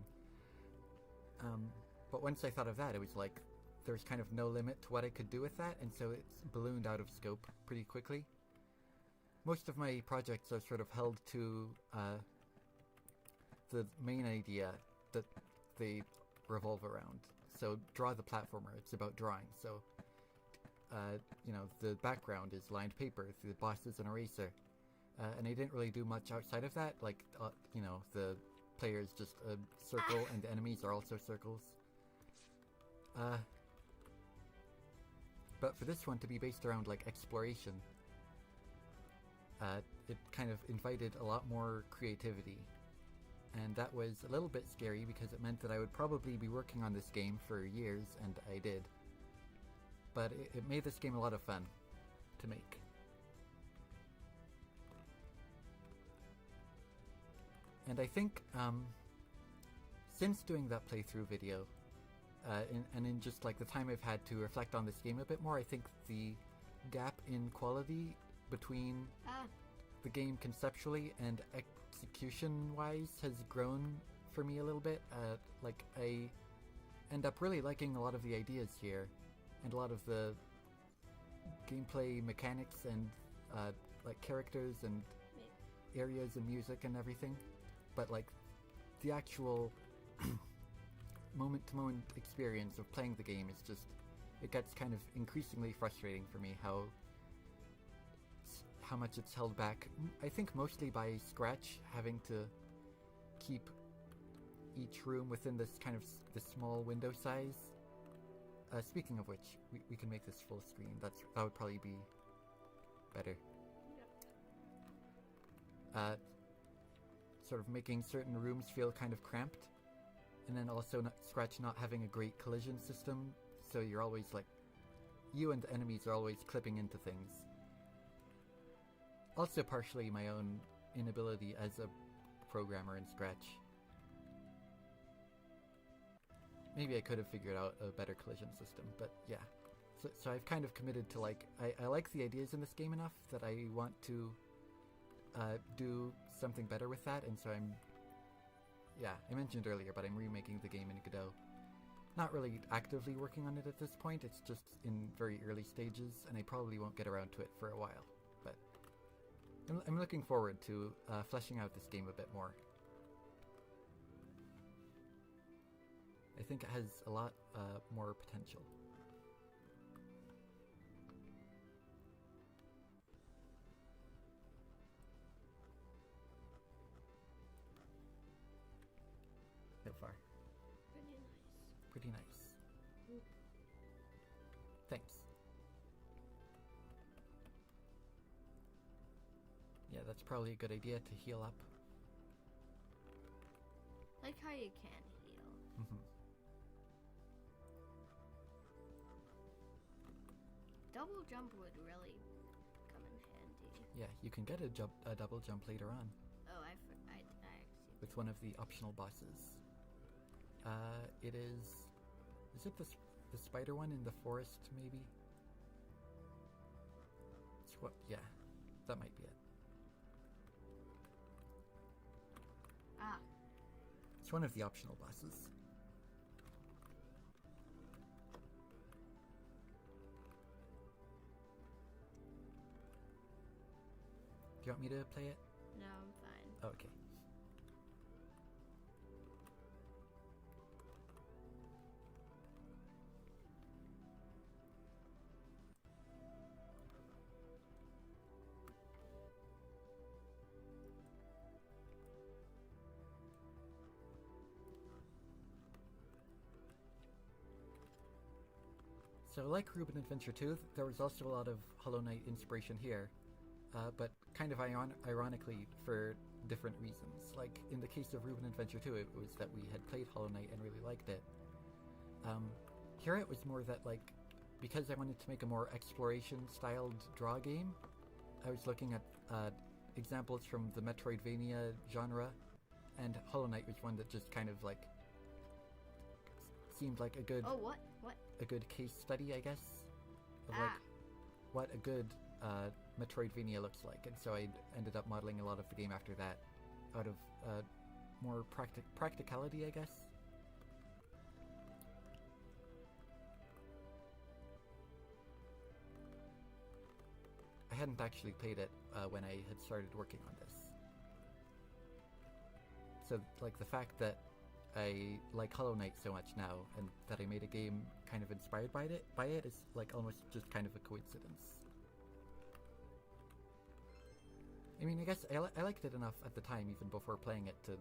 But once I thought of that, it was like, there's kind of no limit to what I could do with that, and so it's ballooned out of scope pretty quickly. Most of my projects are sort of held to the main idea that they revolve around. So Draw the Platformer, it's about drawing. So, you know, the background is lined paper, the boss is an eraser. And I didn't really do much outside of that, like, you know, the player is just a circle and the enemies are also circles. But for this one to be based around, like, exploration, it kind of invited a lot more creativity. And that was a little bit scary because it meant that I would probably be working on this game for years, and I did. But it made this game a lot of fun to make. And I think, since doing that playthrough video, and in just like the time I've had to reflect on this game a bit more, I think the gap in quality between the game conceptually and execution-wise has grown for me a little bit. Like, I end up really liking a lot of the ideas here, and a lot of the gameplay mechanics and like characters and areas and music and everything. But like the actual moment-to-moment experience of playing the game is just, it gets kind of increasingly frustrating for me how much it's held back. I think mostly by Scratch having to keep each room within this kind of this small window size. Speaking of which, we can make this full screen. That would probably be better. Sort of making certain rooms feel kind of cramped, and then also Scratch not having a great collision system, so you're always like, you and the enemies are always clipping into things. Also partially my own inability as a programmer in Scratch. Maybe I could have figured out a better collision system, but yeah. So I've kind of committed to, like, I like the ideas in this game enough that I want to do something better with that, and so I mentioned earlier, but I'm remaking the game in Godot. Not really actively working on it at this point, it's just in very early stages, and I probably won't get around to it for a while, but I'm looking forward to fleshing out this game a bit more. I think it has a lot more potential. So far. Pretty nice. Thanks. Yeah, that's probably a good idea to heal up. Like how you can heal. Mm-hmm. Double jump would really come in handy. Yeah, you can get a double jump later on. Oh, I actually... With one of the optional bosses. It is it the spider one in the forest, maybe? Yeah, that might be it. It's one of the optional bosses. you want me to play it? No, I'm fine. Okay. So like Reuben Adventure 2, there was also a lot of Hollow Knight inspiration here, but kind of ironically for different reasons. Like in the case of Reuben Adventure 2, it was that we had played Hollow Knight and really liked it. Here it was more that, like, because I wanted to make a more exploration-styled draw game, I was looking at examples from the Metroidvania genre, and Hollow Knight was one that just kind of, like, seemed like a good... Oh, what? A good case study, I guess, of like what a good Metroidvania looks like, and so I ended up modeling a lot of the game after that, out of more practicality, I guess. I hadn't actually played it when I had started working on this, so like the fact that I like Hollow Knight so much now, and that I made a game kind of inspired by it is like almost just kind of a coincidence. I mean, I guess I liked it enough at the time, even before playing it, to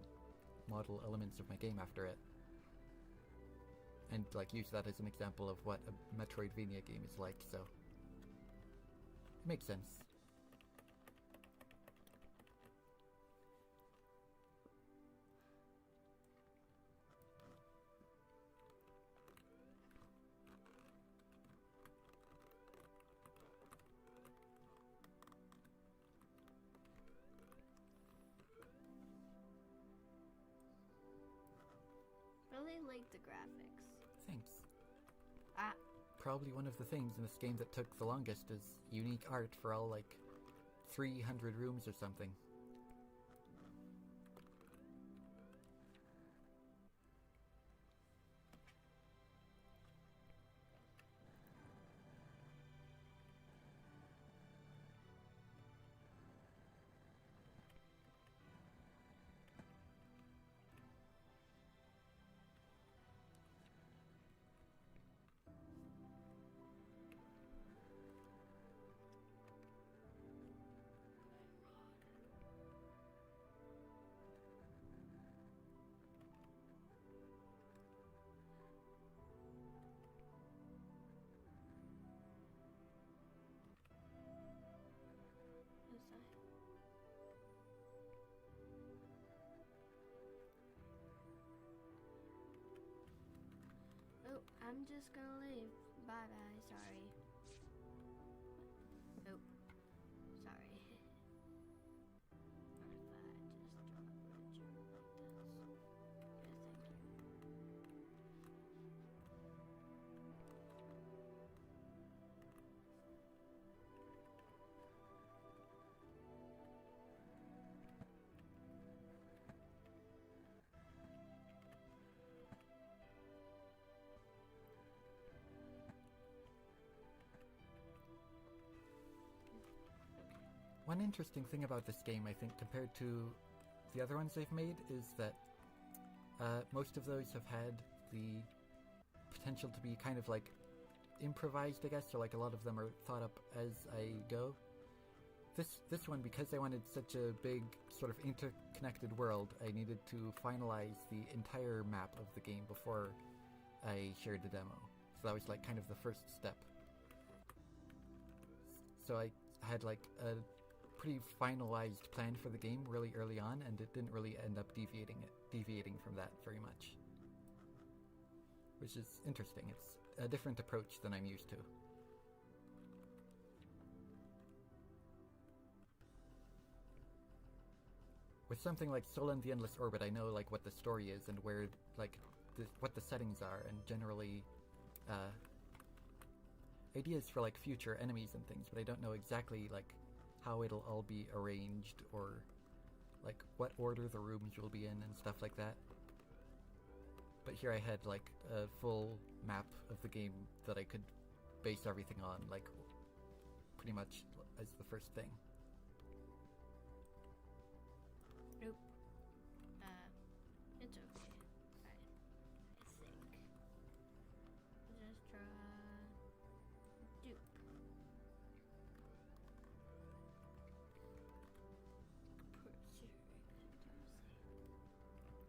model elements of my game after it, and like use that as an example of what a Metroidvania game is like. So it makes sense. I really like the graphics. Thanks. Ah. Probably one of the things in this game that took the longest is unique art for all like 300 rooms or something. Oh, I'm just gonna leave. Bye bye, sorry. Oh, sorry. What if I just drop a joke like this? Yeah, thank you. One interesting thing about this game, I think, compared to the other ones they've made, is that most of those have had the potential to be kind of like improvised, I guess, so like a lot of them are thought up as I go. This one, because I wanted such a big sort of interconnected world, I needed to finalize the entire map of the game before I shared the demo. So that was like kind of the first step. So I had like a pretty finalized plan for the game really early on, and it didn't really end up deviating from that very much, which is interesting. It's a different approach than I'm used to. With something like Soul and the Endless Orbit, I know like what the story is and where like what the settings are, and generally ideas for like future enemies and things, but I don't know exactly like how it'll all be arranged, or like what order the rooms will be in and stuff like that. But here I had like a full map of the game that I could base everything on, like pretty much as the first thing.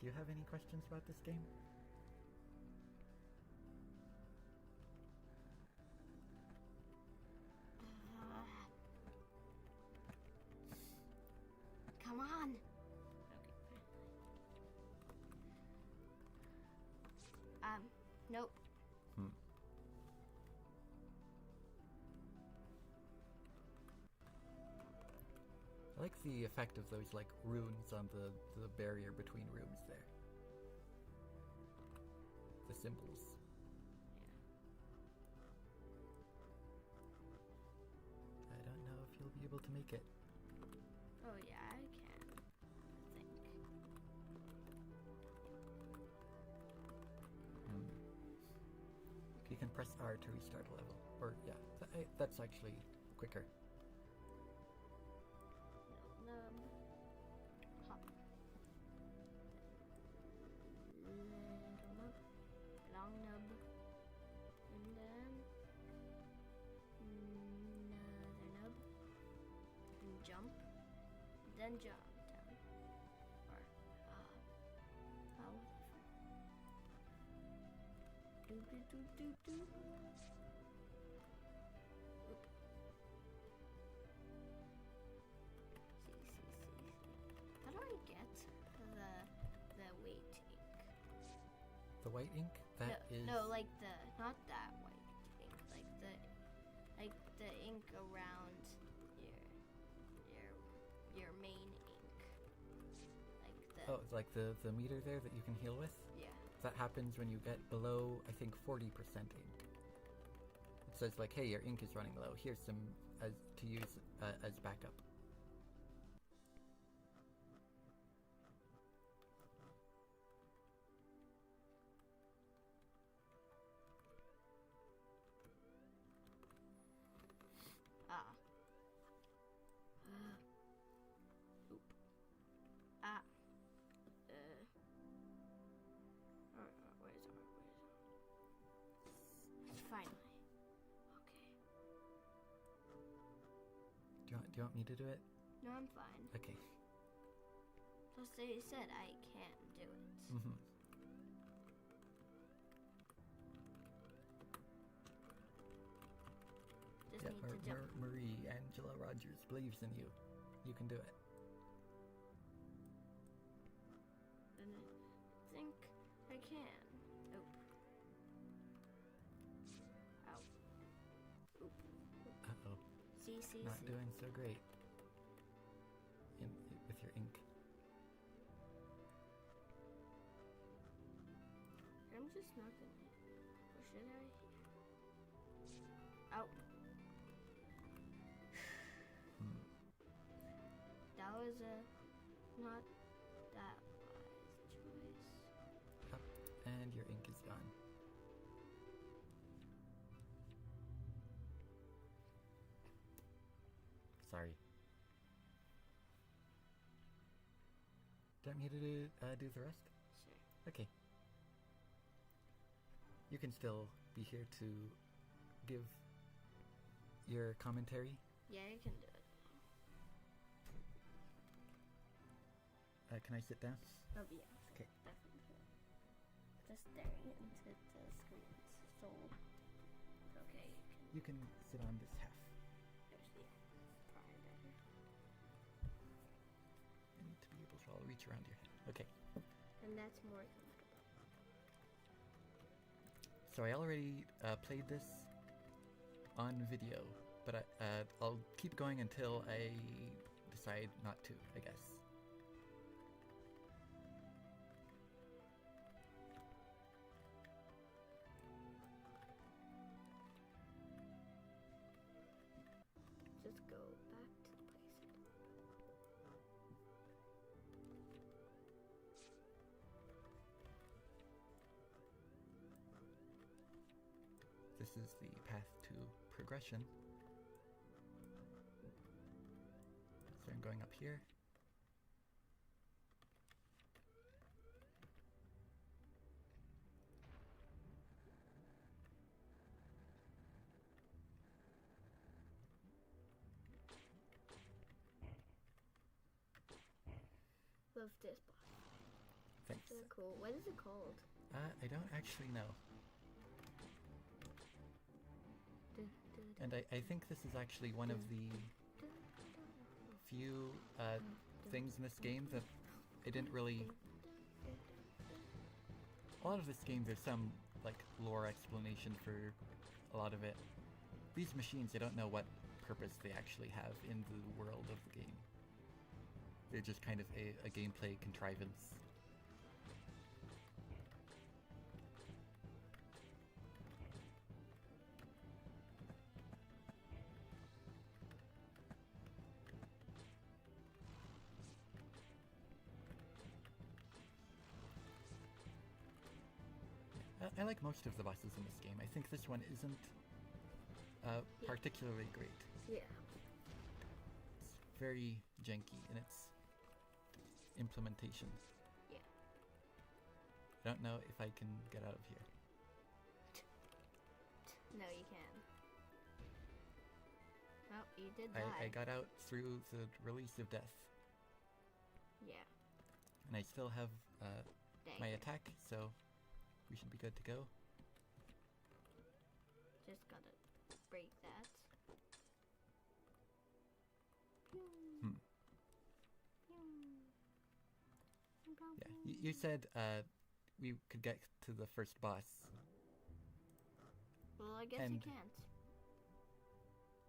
you have any questions about this game? Come on. Nope. I like the effect of those like runes on the barrier between rooms there. The symbols. I don't know if you'll be able to make it. Oh yeah, I can. I think. You can press R to restart a level. Or yeah, that's actually quicker. Nub. Hop. Little nub. Long nub. And then another nub. And jump. Then jump down. Or how was it? Do do do do do. Oop. See. How do I get the weight ink? The white ink? That is... No, like not that white ink, like the ink around your main ink. Like the... Oh, it's like the meter there that you can heal with? Yeah. That happens when you get below, I think, 40% ink. It says like, hey, your ink is running low. Here's some to use as backup. Oop. Where's it? Finally. Okay. Do you want me to do it? No, I'm fine. Okay. Plus, they said I can do it. Just Yeah, need to jump. Marie Angela Rogers believes in you. You can do it. And I think I can. Oop. Ow. Oop. Uh-oh. See. Not doing so great. With your ink. I'm just not gonna. Or should I? Ow. That was not that wise choice. Up, and your ink is gone. Sorry. Do you want me to do the rest? Sure. Okay. You can still be here to give your commentary. Yeah, you can do it. Can I sit down? Oh, yeah. Okay. Definitely. Just staring into the screens. So, okay. You can sit on this half. There's the probably better. You need to be able to all reach around your head. Okay. And that's more comfortable. So I already played this on video, but I'll keep going until I decide not to, I guess. Just go back to the place. This is the path to progression. So I'm going up here. Love this box. Thanks. So cool. What is it called? I don't actually know. And I think this is actually one of the few things in this game that I didn't really... A lot of this game, there's some like lore explanation for a lot of it. These machines, I don't know what purpose they actually have in the world of the game. They're just kind of a gameplay contrivance. I like most of the bosses in this game. I think this one isn't particularly great. Yeah. It's very janky in its implementation. Yeah. I don't know if I can get out of here. No, you can. Oh, you did die. I got out through the release of death. Yeah. And I still have Dang. my attack, so we should be good to go. Just gotta break that. Yeah, you said we could get to the first boss. Well, I guess you And- can't.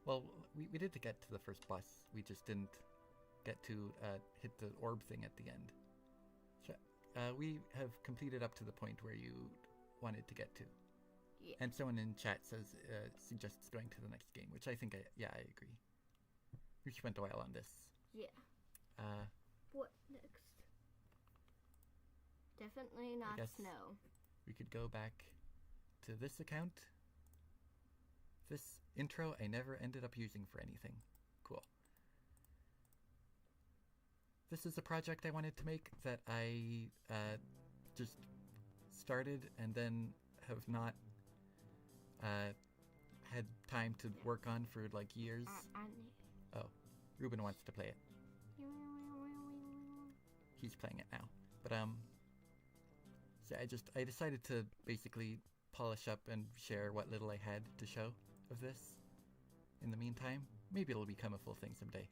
Well, we did to get to the first boss. We just didn't get to hit the orb thing at the end. So, we have completed up to the point where you wanted to get to. Yeah. And someone in chat says suggests going to the next game, which I think I agree. We spent a while on this. Yeah. What next? Definitely not guess- snow. We could go back to this account. This intro I never ended up using for anything. Cool. This is a project I wanted to make that I just started and then have not had time to work on for like years. Oh, Ruben wants to play it. He's playing it now. But so I decided to basically polish up and share what little I had to show of this in the meantime. Maybe it'll become a full thing someday.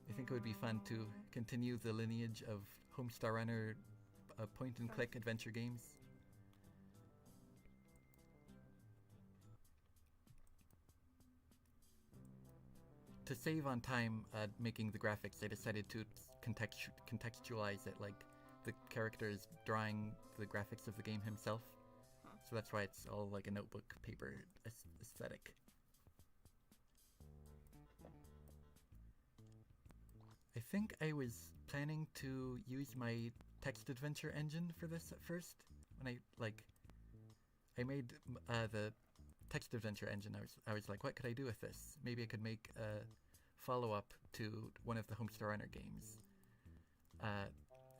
I think it would be fun to continue the lineage of Homestar Runner point-and-click adventure games. To save on time making the graphics, I decided to contextualize it, like the character is drawing the graphics of the game himself. So that's why it's all like a notebook paper aesthetic. I think I was planning to use my text adventure engine for this at first. When I made the text adventure engine, I was like, what could I do with this? Maybe I could make a follow-up to one of the Homestar Runner games.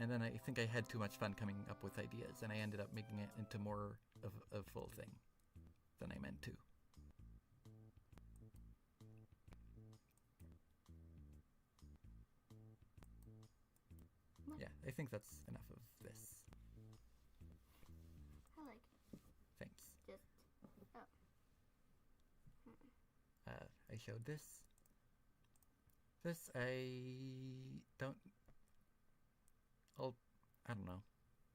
And then I think I had too much fun coming up with ideas, and I ended up making it into more of a full thing than I meant to. Yeah, I think that's enough of this. I like it. Thanks. Just I showed this. This I don't know.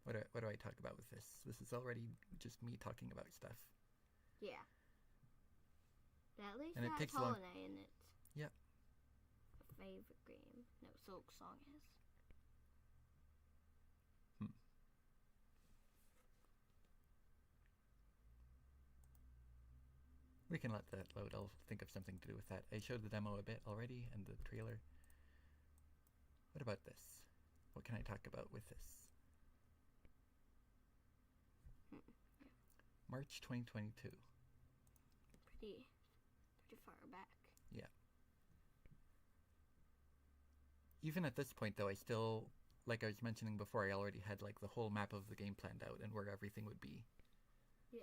What do I talk about with this? This is already just me talking about stuff. yeah. But at least And it it has takes a long- Holiday in it. Yep. A favorite game. No, Silk Song is. We can let that load. I'll think of something to do with that. I showed the demo a bit already and the trailer. What about this? What can I talk about with this? March 2022. Pretty far back. Yeah. Even at this point, though, I still, like I was mentioning before, I already had like the whole map of the game planned out and where everything would be. Yeah.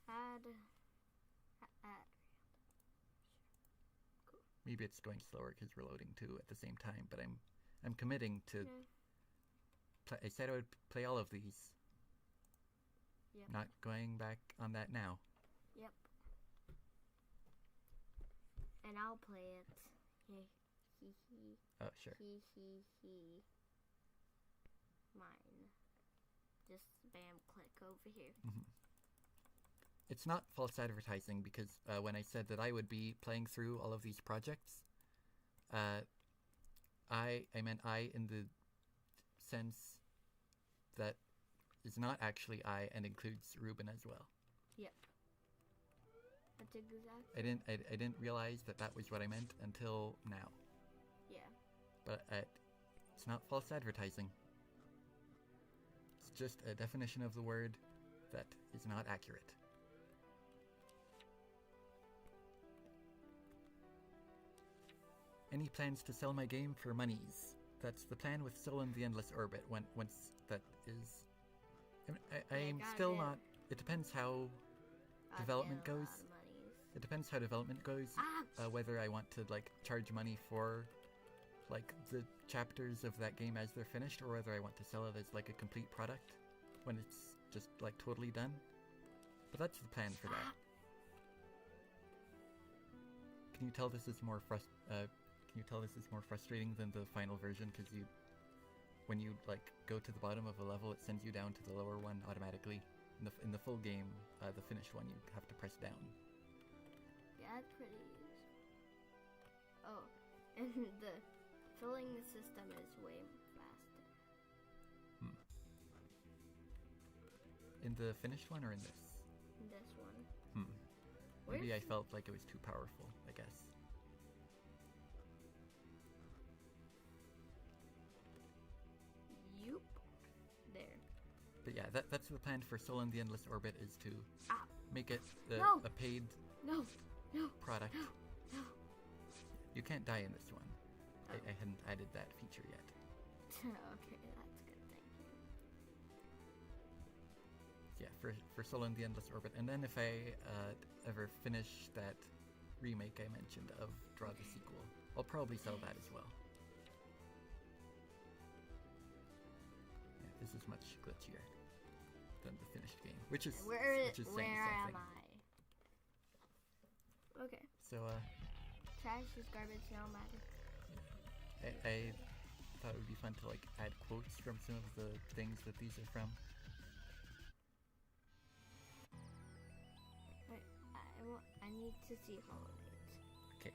Add. Maybe it's going slower because we're loading too at the same time, but I'm I'm committing to. I said I would play all of these. Yep. Not going back on that now. Yep. And I'll play it. He. Oh, sure. He. Mine. Just bam, click over here. It's not false advertising because when I said that I would be playing through all of these projects, I meant I in the sense that is not actually I and includes Ruben as well. Yep. That's exactly. I didn't realize that that was what I meant until now. Yeah. But it's not false advertising. It's just a definition of the word that is not accurate. Any plans to sell my game for monies? That's the plan with Soul in the Endless Orbit. Once that is... I'm still not... It depends how development goes. It depends how development goes. Whether I want to, like, charge money for, like, the chapters of that game as they're finished, or whether I want to sell it as, like, a complete product when it's just, like, totally done. But that's the plan for that. Can you tell this is more frustrating than the final version? Because when you like go to the bottom of a level, it sends you down to the lower one automatically. In the full game, the finished one, you have to press down. Yeah, it's pretty easy. Oh, and the filling the system is way faster. In the finished one or in this? In this one. Maybe I felt like it was too powerful, I guess. There. But yeah, that's the plan for Soul in the Endless Orbit, is to make it a paid product. No. You can't die in this one. I hadn't added that feature yet. Okay, that's good, thank you. Yeah, for Soul in the Endless Orbit. And then if I ever finish that remake I mentioned of Draw the Sequel, I'll probably sell that as well. This is much glitchier than the finished game, which is saying something. Where am I? Okay. So trash is garbage, no matter. I thought it would be fun to like add quotes from some of the things that these are from. Wait, I need to see Hollow Knight. Okay.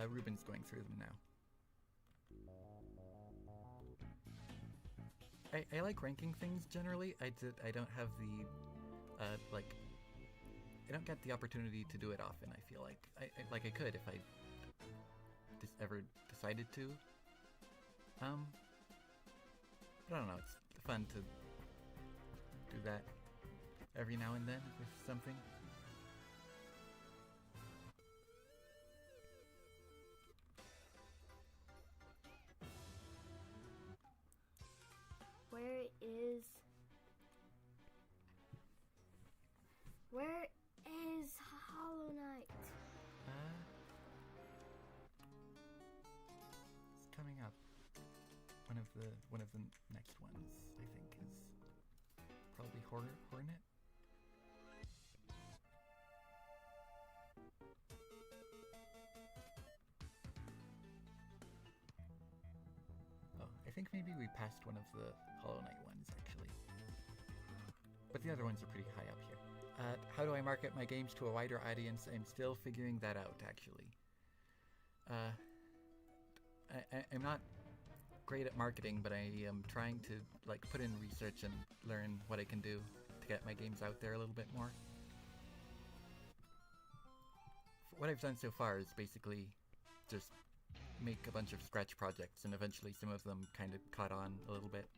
Ruben's going through them now. I like ranking things generally. I don't have the I don't get the opportunity to do it often. I feel like I could if I ever decided to. But I don't know. It's fun to do that every now and then with something. Where is Hollow Knight? It's coming up. One of the next ones, I think, is probably Hornet. Oh, I think maybe we passed one of the Hollow Knight ones, actually. But the other ones are pretty high up here. How do I market my games to a wider audience? I'm still figuring that out, actually. I'm not great at marketing, but I am trying to like put in research and learn what I can do to get my games out there a little bit more. What I've done so far is basically just make a bunch of Scratch projects, and eventually some of them kind of caught on a little bit.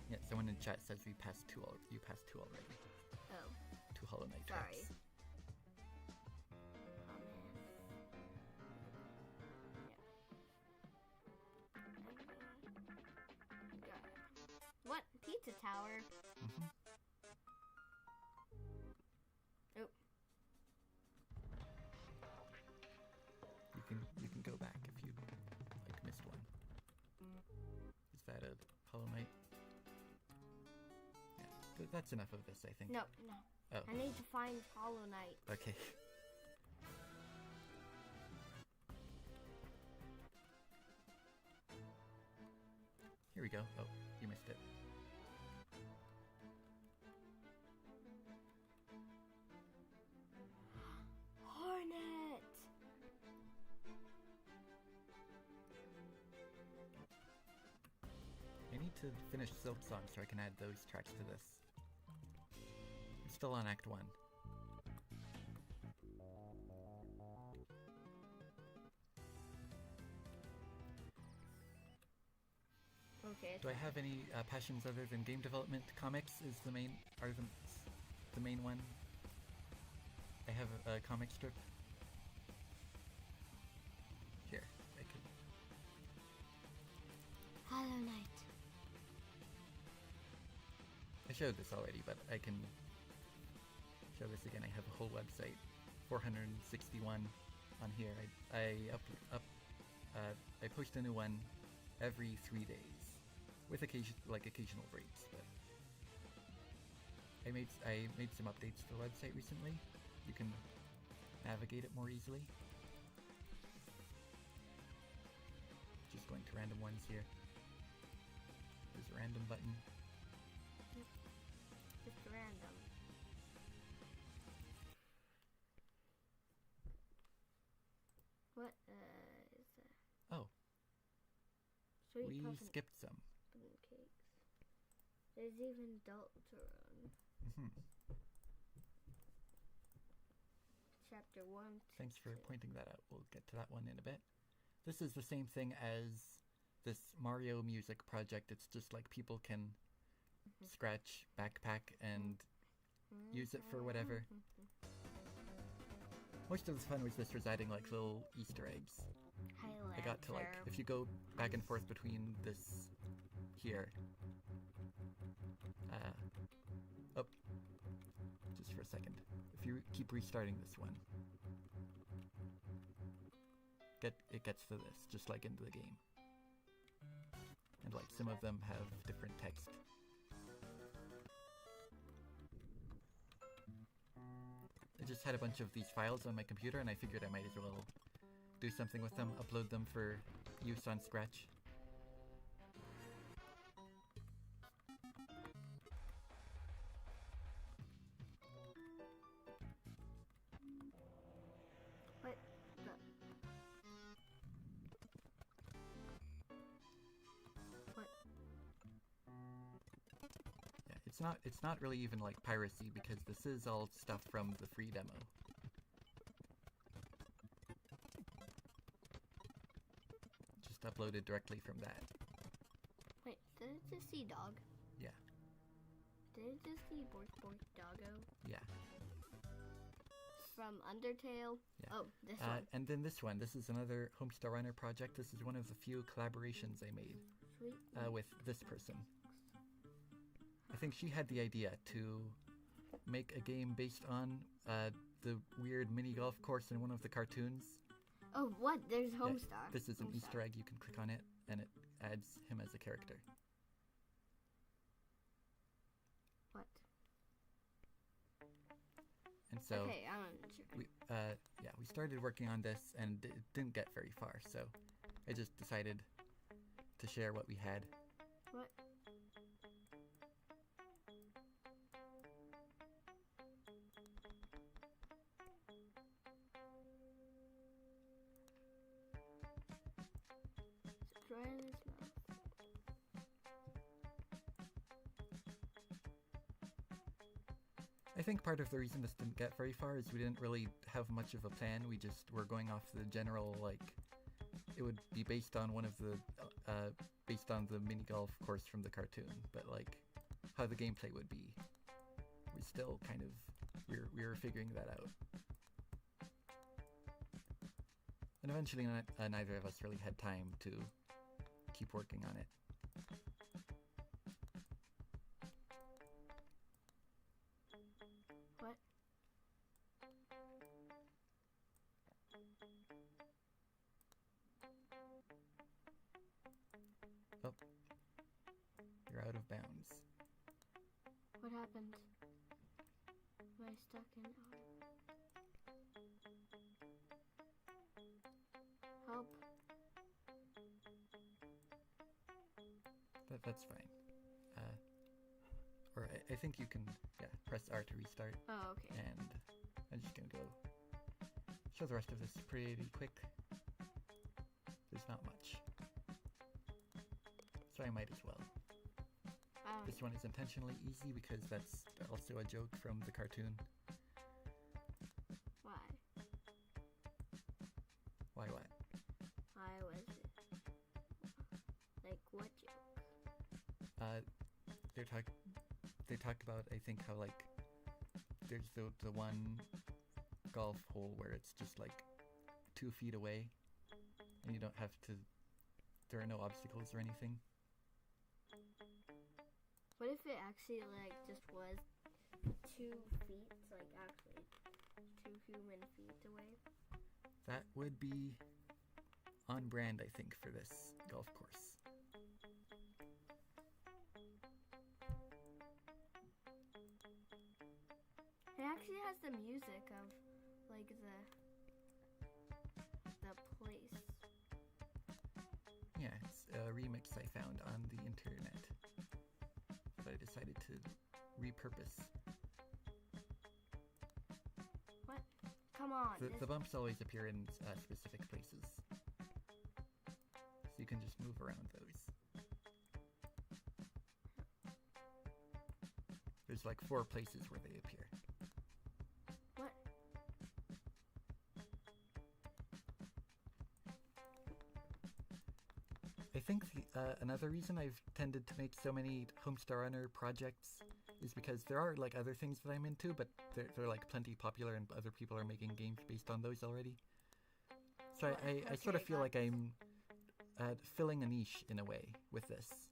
Yeah, someone in chat says you passed two already. Oh. 2 Hollow Knight Sorry. tracks. Oh man. Yeah. What? Pizza Tower? Mm-hmm. Oh. That's enough of this, I think. No. Oh. I need to find Hollow Knight. Okay. Here we go. Oh, you missed it. Hornet! I need to finish Silk Song so I can add those tracks to this. I'm still on Act 1. Okay. Do I have any passions other than game development? Comics is the main one. I have a comic strip. Here, I can. Hollow Knight. I showed this already, but I can show this again. I have a whole website, 461 on here. I post a new one every 3 days, with occasional breaks. But I made some updates to the website recently. You can navigate it more easily. Just going to random ones here. There's a random button. Just random. What is that? Oh, Sweet we puffin skipped some. cakes. There's even Deltarune. Chapter 1. Thanks for pointing that out. We'll get to that one in a bit. This is the same thing as this Mario music project. It's just like people can scratch backpack and use it for whatever. Most of the fun was just adding like little Easter eggs. I got to like, if you go back and forth between this here, oh, just for a second. If you keep restarting this one, it gets to this, just like into the game. And like some of them have different text. I just had a bunch of these files on my computer and I figured I might as well do something with them, upload them for use on Scratch. What? What? Yeah, it's not really even like piracy because this is all stuff from the free demo. Just uploaded directly from that. Wait, did it just see dog? Yeah. Did it just see Bork Bork Doggo? Yeah. From Undertale? Yeah. Oh, this one. And then this one. This is another Homestar Runner project. This is one of the few collaborations I made Sweet. with this person. I think she had the idea to make a game based on the weird mini golf course in one of the cartoons. Oh, what? There's Yeah, Homestar. this is an Homestar. Easter egg. You can click on it, and it adds him as a character. What? And so Okay, I'm sure. we started working on this, and it didn't get very far. So I just decided to share what we had. What? Dry in his mouth. I think part of the reason this didn't get very far is we didn't really have much of a plan. We just were going off the general, like, it would be based on one of the, based on the mini golf course from the cartoon, but like, how the gameplay would be, we still kind of, we were figuring that out. And eventually neither of us really had time to keep working on it. What? Oh, you're out of bounds. What happened? Am I stuck in help? That's fine. Or I think you can, press R to restart. Oh, okay. And I'm just gonna go show the rest of this pretty quick. There's not much. So I might as well. This one is intentionally easy because that's also a joke from the cartoon. Why? Why what? Why was it? Like what joke? They talk about, I think, how like there's the one golf hole where it's just like 2 feet away and you don't have to, there are no obstacles or anything. What if it actually like just was 2 feet, like actually 2 human feet away? That would be on brand, I think, for this golf course. It actually has the music of like the place. Yeah, it's a remix I found on the internet that I decided to repurpose. What? Come on. The bumps always appear in specific places, so you can just move around those. There's like 4 places where they appear. What? I think another reason I've tended to make so many Homestar Runner projects is because there are like other things that I'm into, but they're like plenty popular and other people are making games based on those already. So I sort of feel like I'm filling a niche in a way with this.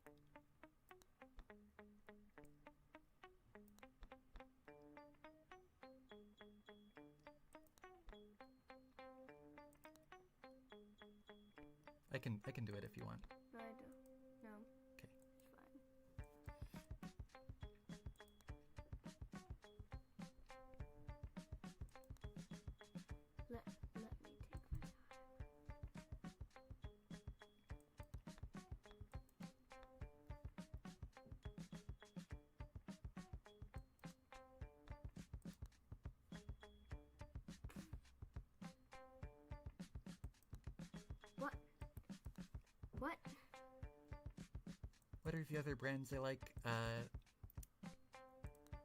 I can do it if you want. No, I don't. No. Okay. It's fine. Let me take my time. What? What? What are the other brands I like?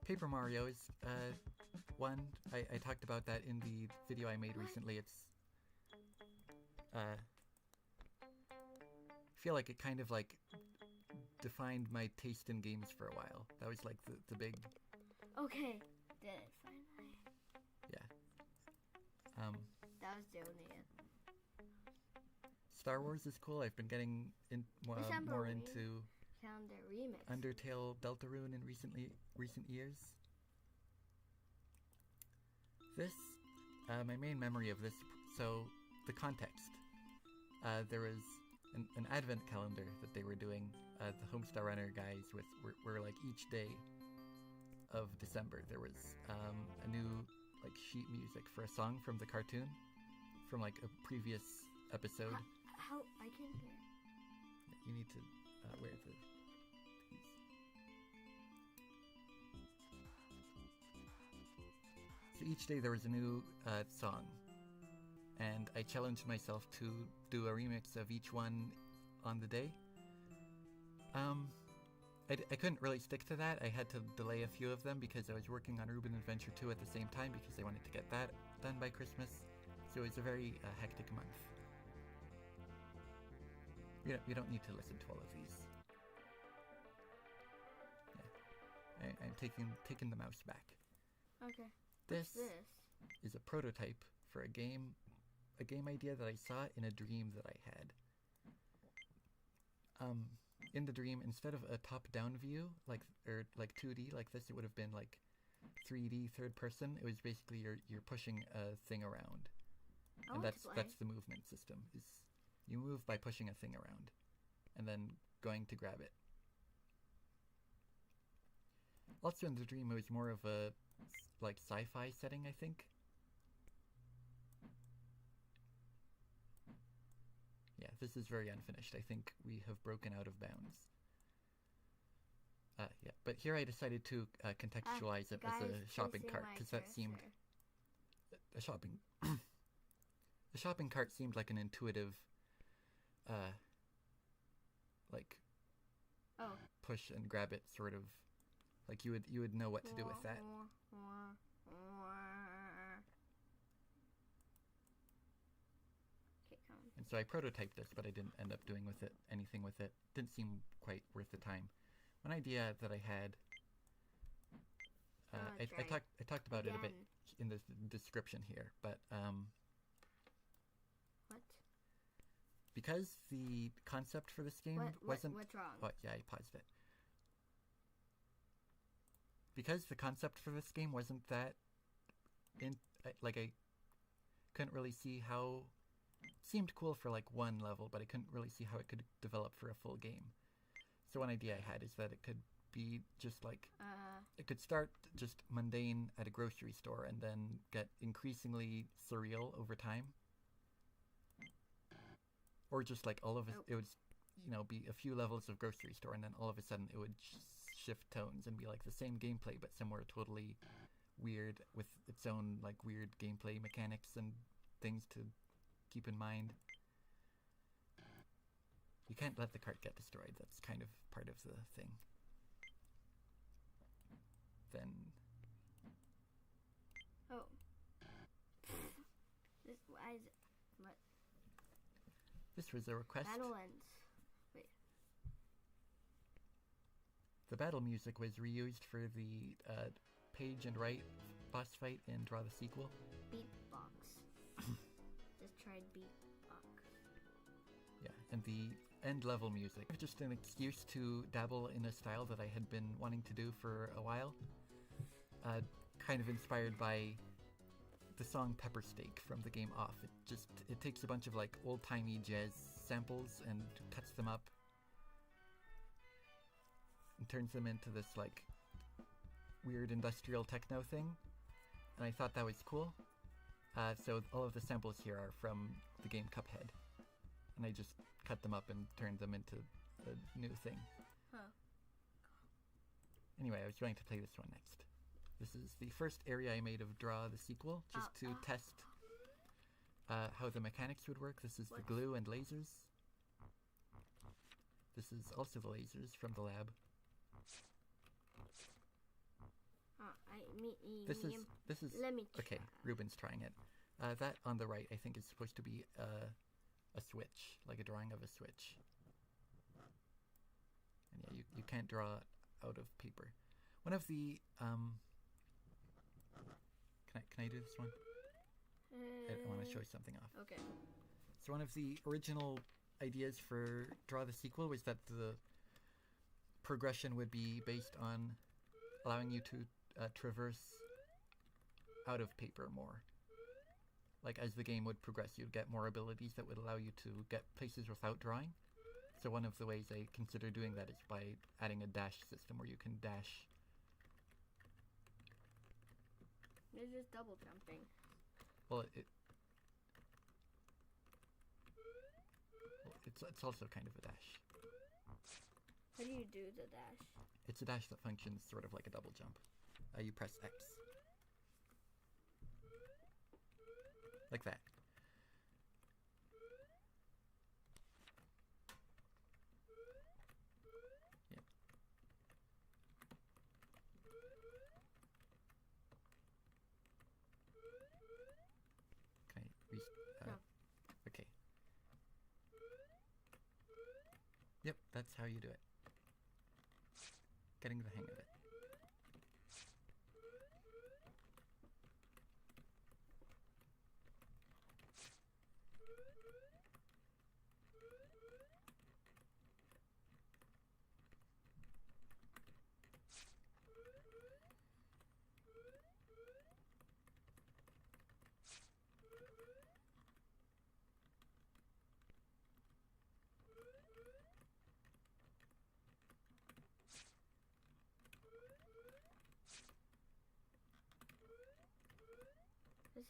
Paper Mario is one. I talked about that in the video I made recently. It's I feel like it kind of like defined my taste in games for a while. That was like the big... Okay. Did it finally? Yeah. That was the only it. Star Wars is cool. I've been getting more into Calendar remix. Undertale Deltarune in recent years. This, my main memory of this, so the context. There was an advent calendar that they were doing, the Homestar Runner guys, where like each day of December there was a new like sheet music for a song from the cartoon, from like a previous episode. How I can hear. You need to wear the these. So each day there was a new song, and I challenged myself to do a remix of each one on the day. I couldn't really stick to that. I had to delay a few of them because I was working on Reuben Adventure 2 at the same time because I wanted to get that done by Christmas. So it was a very hectic month. You don't need to listen to all of these. Yeah, I'm taking the mouse back. Okay. This What's this? is a prototype for a game idea that I saw in a dream that I had. In the dream, instead of a top-down view, like 2D like this, it would have been like 3D third person. It was basically you're pushing a thing around, and that's the movement system. Is you move by pushing a thing around, and then going to grab it. Also in the dream, it was more of a like sci-fi setting, I think. Yeah, this is very unfinished. I think we have broken out of bounds. Yeah, but here I decided to contextualize it as a shopping cart because that seemed a shopping the shopping cart seemed like an intuitive like push and grab it sort of, like you would know what to do with that. And so I prototyped this, but I didn't end up doing anything with it. Didn't seem quite worth the time. One idea that I had, I talked about it a bit in the description here, but What? Because the concept for this game wasn't... What's wrong? Oh, yeah, I paused it. Because the concept for this game wasn't that... like, I couldn't really see how... It seemed cool for, like, one level, but I couldn't really see how it could develop for a full game. So one idea I had is that it could be just, like... It could start just mundane at a grocery store and then get increasingly surreal over time. Or just like all of it, it would, you know, be a few levels of grocery store, and then all of a sudden it would shift tones and be like the same gameplay, but somewhere totally weird with its own like weird gameplay mechanics and things to keep in mind. You can't let the cart get destroyed. That's kind of part of the thing. Then. Oh. Why is it? What? This was a request. Battle ends. Wait. The battle music was reused for the Page and Write boss fight in Draw the Sequel. Beatbox. Just tried beatbox. Yeah, and the end level music. Just an excuse to dabble in a style that I had been wanting to do for a while. Kind of inspired by the song Pepper Steak from the game Off. It takes a bunch of like old-timey jazz samples and cuts them up and turns them into this like weird industrial techno thing, and I thought that was cool. So all of the samples here are from the game Cuphead, and I just cut them up and turned them into a new thing. Huh. Anyway, I was going to play this one next. This is the first area I made of Draw the Sequel, just to test how the mechanics would work. This is the glue and lasers. This is also the lasers from the lab. This is Let me try. okay. Ruben's trying it. That on the right, I think, is supposed to be a switch, like a drawing of a switch. And yeah, you can't draw out of paper. One of the can I do this one? I want to show you something off. Okay. So one of the original ideas for Draw the Sequel was that the progression would be based on allowing you to traverse out of paper more. Like as the game would progress, you'd get more abilities that would allow you to get places without drawing. So one of the ways I consider doing that is by adding a dash system where you can dash. It's just double jumping. Well, it's also kind of a dash. How do you do the dash? It's a dash that functions sort of like a double jump. You press X. Like that. Yeah. Can I No. Okay. Yep, that's how you do it. Getting the hang of it.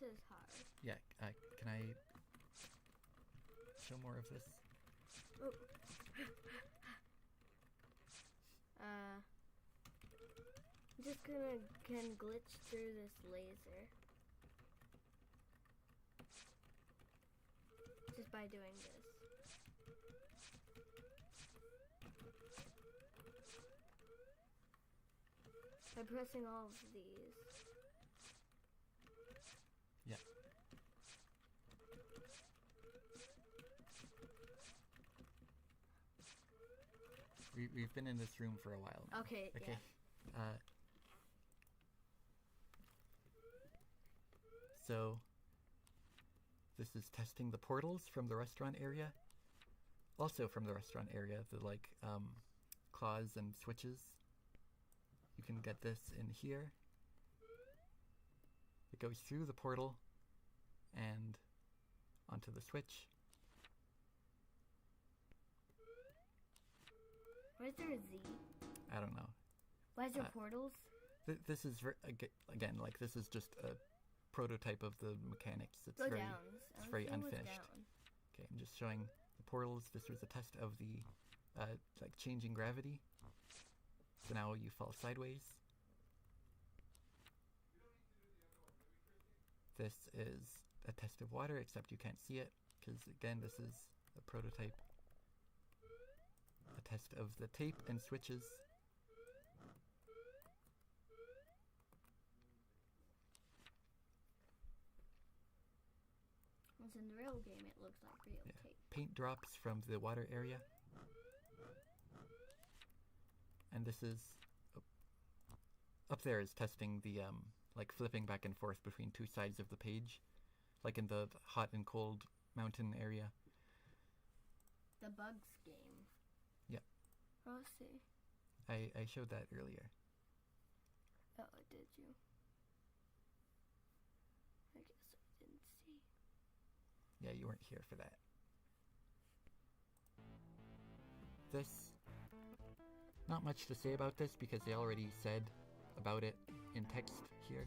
This is hard. Yeah, can I show more of this? Oh. I'm just can glitch through this laser. Just by doing this. By pressing all of these. Yeah. We've been in this room for a while now. Okay, Okay. yeah. So this is testing the portals from the restaurant area. Also from the restaurant area, the claws and switches. You can get this in here. It goes through the portal and onto the switch. Why is there a Z? I don't know. Why is there portals? This is again, like, this is just a prototype of the mechanics. It's Go very down. it's very Everything was unfinished. down. Okay, I'm just showing the portals. This was a test of the like changing gravity. So now you fall sideways. This is a test of water, except you can't see it because, again, this is a prototype. A test of the tape and switches. Once in the real game, it looks like real tape. Paint drops from the water area. And this is up there is testing the like flipping back and forth between two sides of the page, like in the hot and cold mountain area. The Bugs game. Yeah. Oh, see. I showed that earlier. Oh, did you? I guess I didn't see. Yeah, you weren't here for that. This, not much to say about this because they already said about it in text here.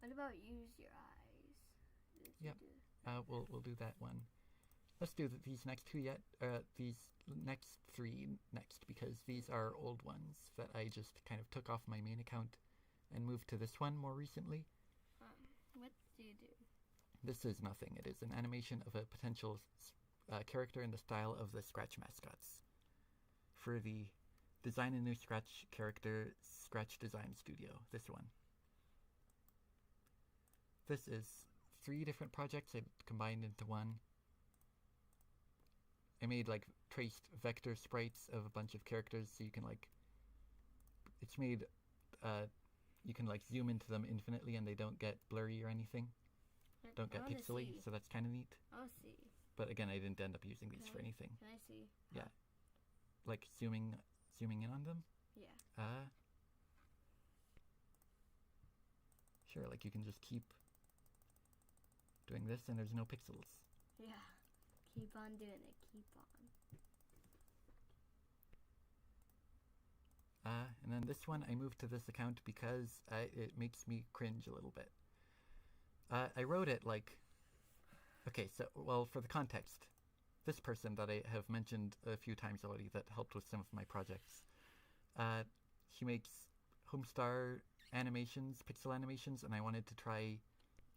What about use your eyes? Yep. We'll do that one. Let's do these next two yet. These next three next, because these are old ones that I just kind of took off my main account and moved to this one more recently. What do you do? This is nothing. It is an animation of a potential character in the style of the Scratch mascots for the Design a New Scratch Character Scratch Design Studio. This one. This is 3 different projects I combined into one. I made like traced vector sprites of a bunch of characters, so you can like, it's made, you can like zoom into them infinitely and they don't get blurry or anything. Don't get pixely, so that's kind of neat. I'll see. But again, I didn't end up using these for anything. Can I see? Yeah. Like zooming in on them? Yeah. Sure, like you can just keep doing this and there's no pixels. Yeah. Keep on doing it. Keep on. And then this one I moved to this account because it makes me cringe a little bit. I wrote it like, okay, so, well, for the context, this person that I have mentioned a few times already that helped with some of my projects, she makes Homestar animations, pixel animations, and I wanted to try,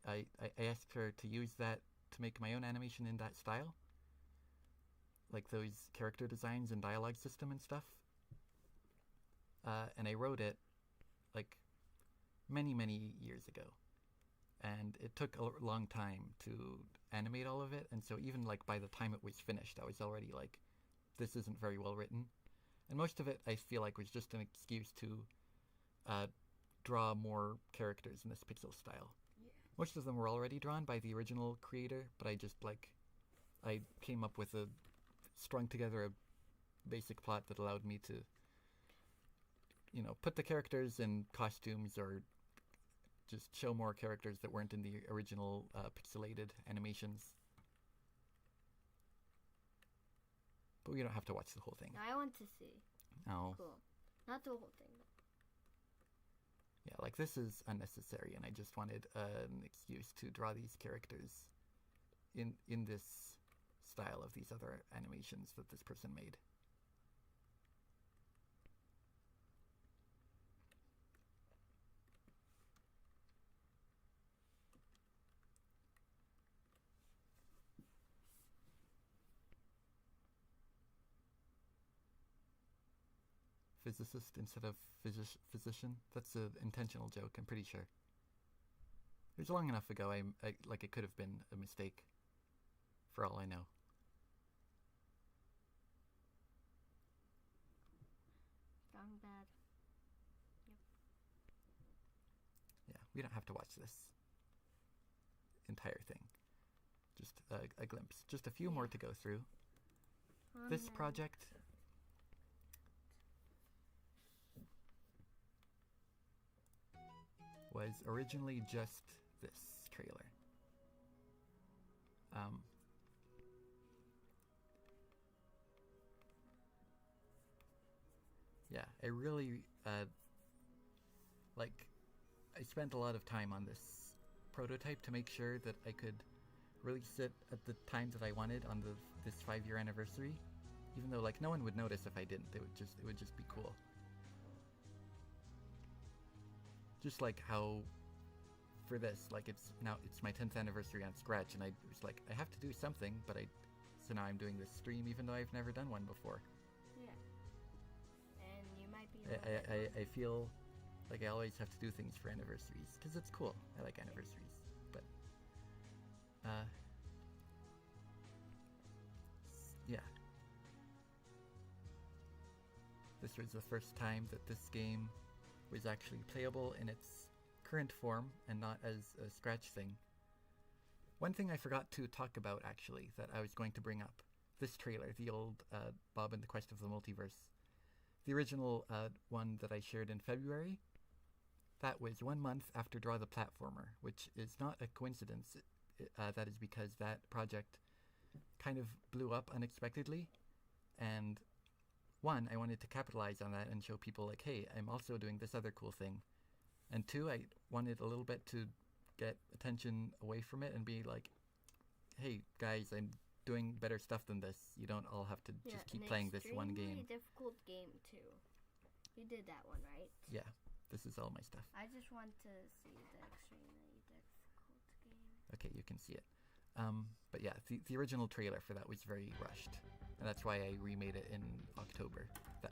I asked her to use that to make my own animation in that style, like those character designs and dialogue system and stuff. And I wrote it like many, many years ago. And it took a long time to animate all of it, and so even like by the time it was finished, I was already like, this isn't very well written. And most of it, I feel like, was just an excuse to draw more characters in this pixel style. Yeah. Most of them were already drawn by the original creator, but I just like, I came up with strung together a basic plot that allowed me to, you know, put the characters in costumes or just show more characters that weren't in the original pixelated animations. But we don't have to watch the whole thing. I want to see. Oh. Cool. Not the whole thing. Yeah, like this is unnecessary, and I just wanted an excuse to draw these characters in this style of these other animations that this person made. Physicist instead of physician. That's an intentional joke, I'm pretty sure. It was long enough ago, like it could have been a mistake, for all I know. Strong bad. Yep. Yeah, we don't have to watch this entire thing. Just a glimpse. Just a few more to go through. This project... was originally just this trailer. Yeah, I really, I spent a lot of time on this prototype to make sure that I could release it at the time that I wanted on this 5-year anniversary. Even though, like, no one would notice if I didn't. It would just be cool. Just like how, for this, like it's my 10th anniversary on Scratch, and I was like, I have to do something, so now I'm doing this stream even though I've never done one before. Yeah. And you might be... I feel like I always have to do things for anniversaries, because it's cool. I like anniversaries, but, yeah. This was the first time that this game was actually playable in its current form and not as a Scratch thing. One thing I forgot to talk about, actually, that I was going to bring up. This trailer, the old Bob and the Quest of the Multiverse. The original one that I shared in February, that was 1 month after Draw the Platformer, which is not a coincidence. That is because that project kind of blew up unexpectedly, and one, I wanted to capitalize on that and show people, like, hey, I'm also doing this other cool thing. And two, I wanted a little bit to get attention away from it and be like, hey, guys, I'm doing better stuff than this. You don't all have to just keep playing this one game. Extremely difficult game, too. You did that one, right? Yeah, this is all my stuff. I just want to see the extremely difficult game. Okay, you can see it. But yeah, the original trailer for that was very rushed. And that's why I remade it in October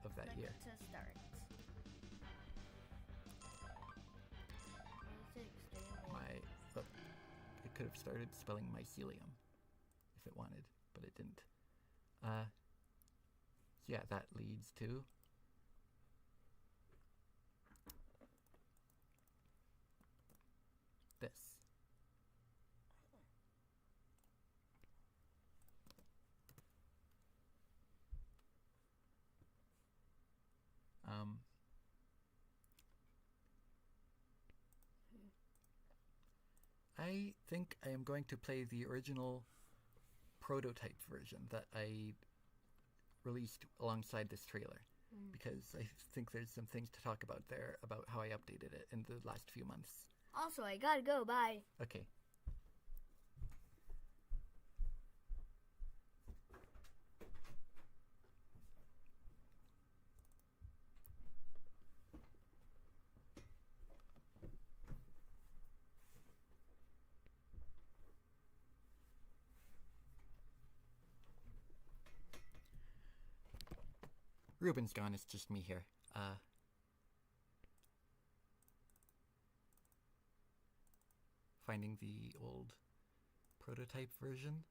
of that year. To start. It could have started spelling mycelium if it wanted, but it didn't. So yeah, that leads to this. I think I am going to play the original prototype version that I released alongside this trailer, because I think there's some things to talk about there about how I updated it in the last few months. Also, I gotta go, bye. Okay. Ruben's gone, it's just me here. Finding the old prototype version.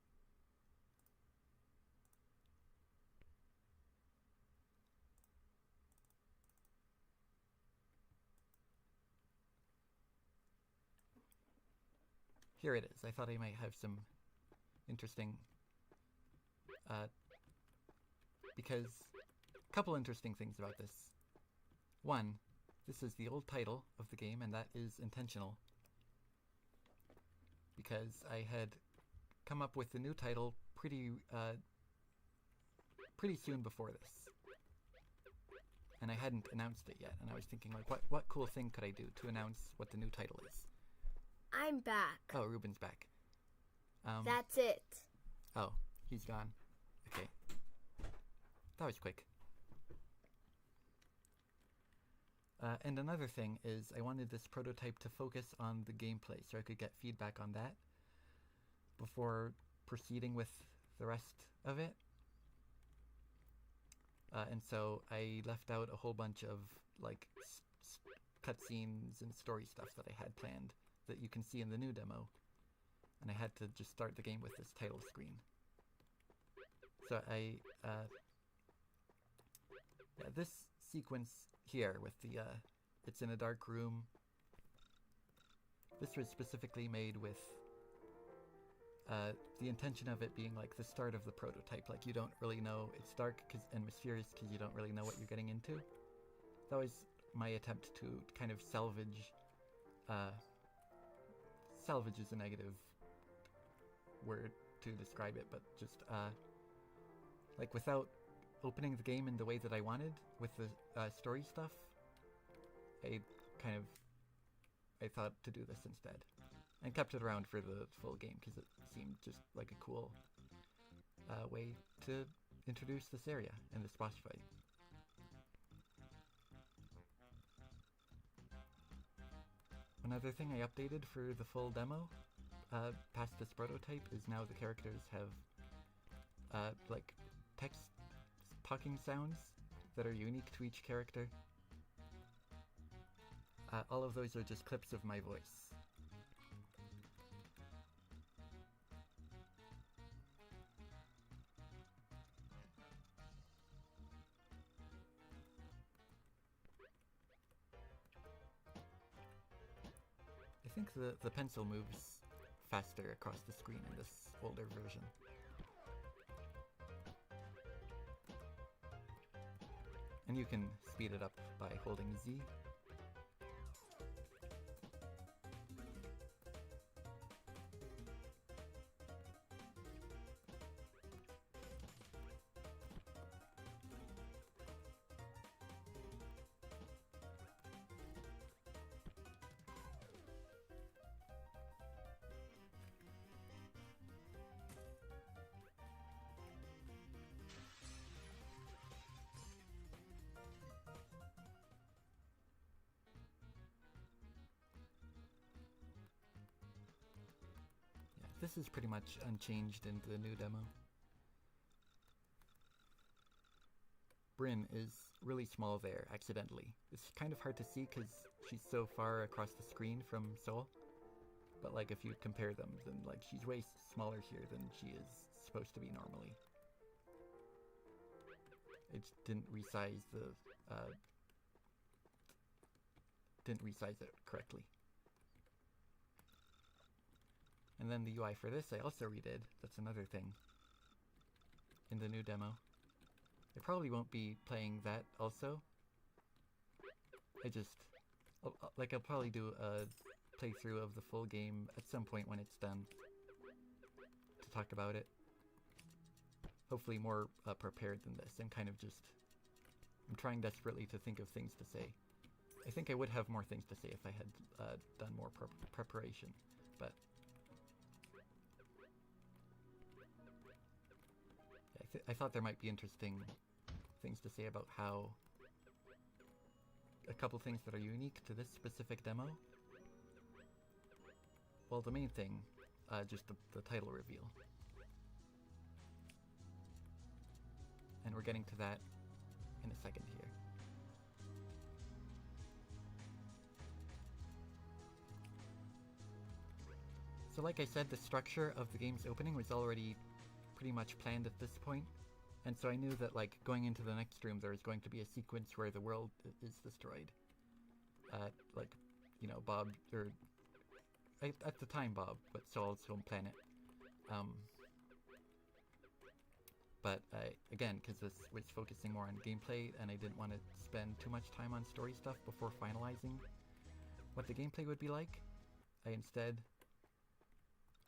Here it is. I thought I might have some interesting, because a couple interesting things about this. One, this is the old title of the game, and that is intentional, because I had come up with the new title pretty soon before this. and I hadn't announced it yet, and I was thinking, like, what cool thing could I do to announce what the new title is? I'm back. Oh, Ruben's back. That's it. Oh, he's gone. Okay. That was quick. And another thing is I wanted this prototype to focus on the gameplay so I could get feedback on that before proceeding with the rest of it. And so I left out a whole bunch of like cutscenes and story stuff that I had planned that you can see in the new demo. And I had to just start the game with this title screen. So this sequence here with the, it's in a dark room. This was specifically made with the intention of it being like the start of the prototype. Like you don't really know, it's dark and mysterious because you don't really know what you're getting into. That was my attempt to kind of salvage, salvage is a negative word to describe it, but just like without opening the game in the way that I wanted with the story stuff, I thought to do this instead, and kept it around for the full game because it seemed just like a cool way to introduce this area and this boss fight. Another thing I updated for the full demo, past this prototype, is now the characters have like text talking sounds that are unique to each character. All of those are just clips of my voice. I think the pencil moves faster across the screen in this older version. And you can speed it up by holding Z. This is pretty much unchanged in the new demo. Bryn is really small there, accidentally. It's kind of hard to see because she's so far across the screen from Soul. But like if you compare them, then like she's way smaller here than she is supposed to be normally. It didn't resize it correctly. And then the UI for this I also redid. That's another thing in the new demo. I probably won't be playing that also. I'll probably do a playthrough of the full game at some point when it's done to talk about it. Hopefully more prepared than this, and kind of just, I'm trying desperately to think of things to say. I think I would have more things to say if I had done more preparation, but I thought there might be interesting things to say about how a couple things that are unique to this specific demo. Well, the main thing, just the title reveal. And we're getting to that in a second here. So like I said, the structure of the game's opening was already pretty much planned at this point, and so I knew that like going into the next room there was going to be a sequence where the world is destroyed. Like, you know, Bob, or at the time Bob, but Saul's home planet. But again, because this was focusing more on gameplay and I didn't want to spend too much time on story stuff before finalizing what the gameplay would be like, I instead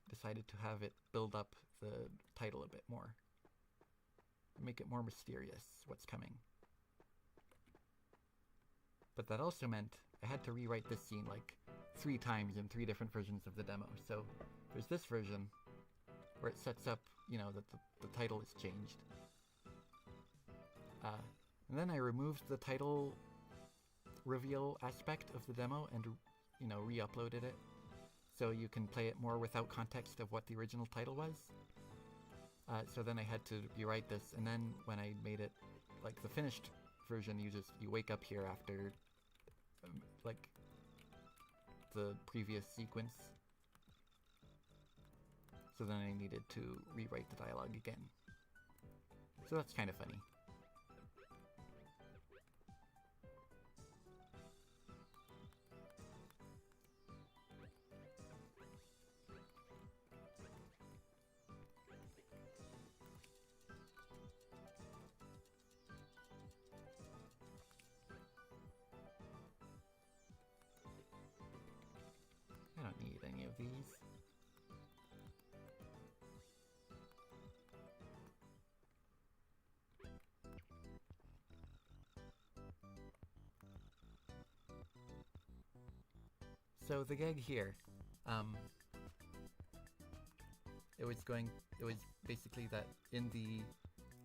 decided to have it build up the title a bit more. Make it more mysterious what's coming. But that also meant I had to rewrite this scene like 3 times in 3 different versions of the demo. So there's this version where it sets up, you know, that the title is changed. And then I removed the title reveal aspect of the demo and, you know, re-uploaded it. So you can play it more without context of what the original title was. So then I had to rewrite this, and then when I made it, like the finished version, you wake up here after, like, the previous sequence. So then I needed to rewrite the dialogue again. So that's kind of funny. I don't need any of these. So the gag here, it was basically that in the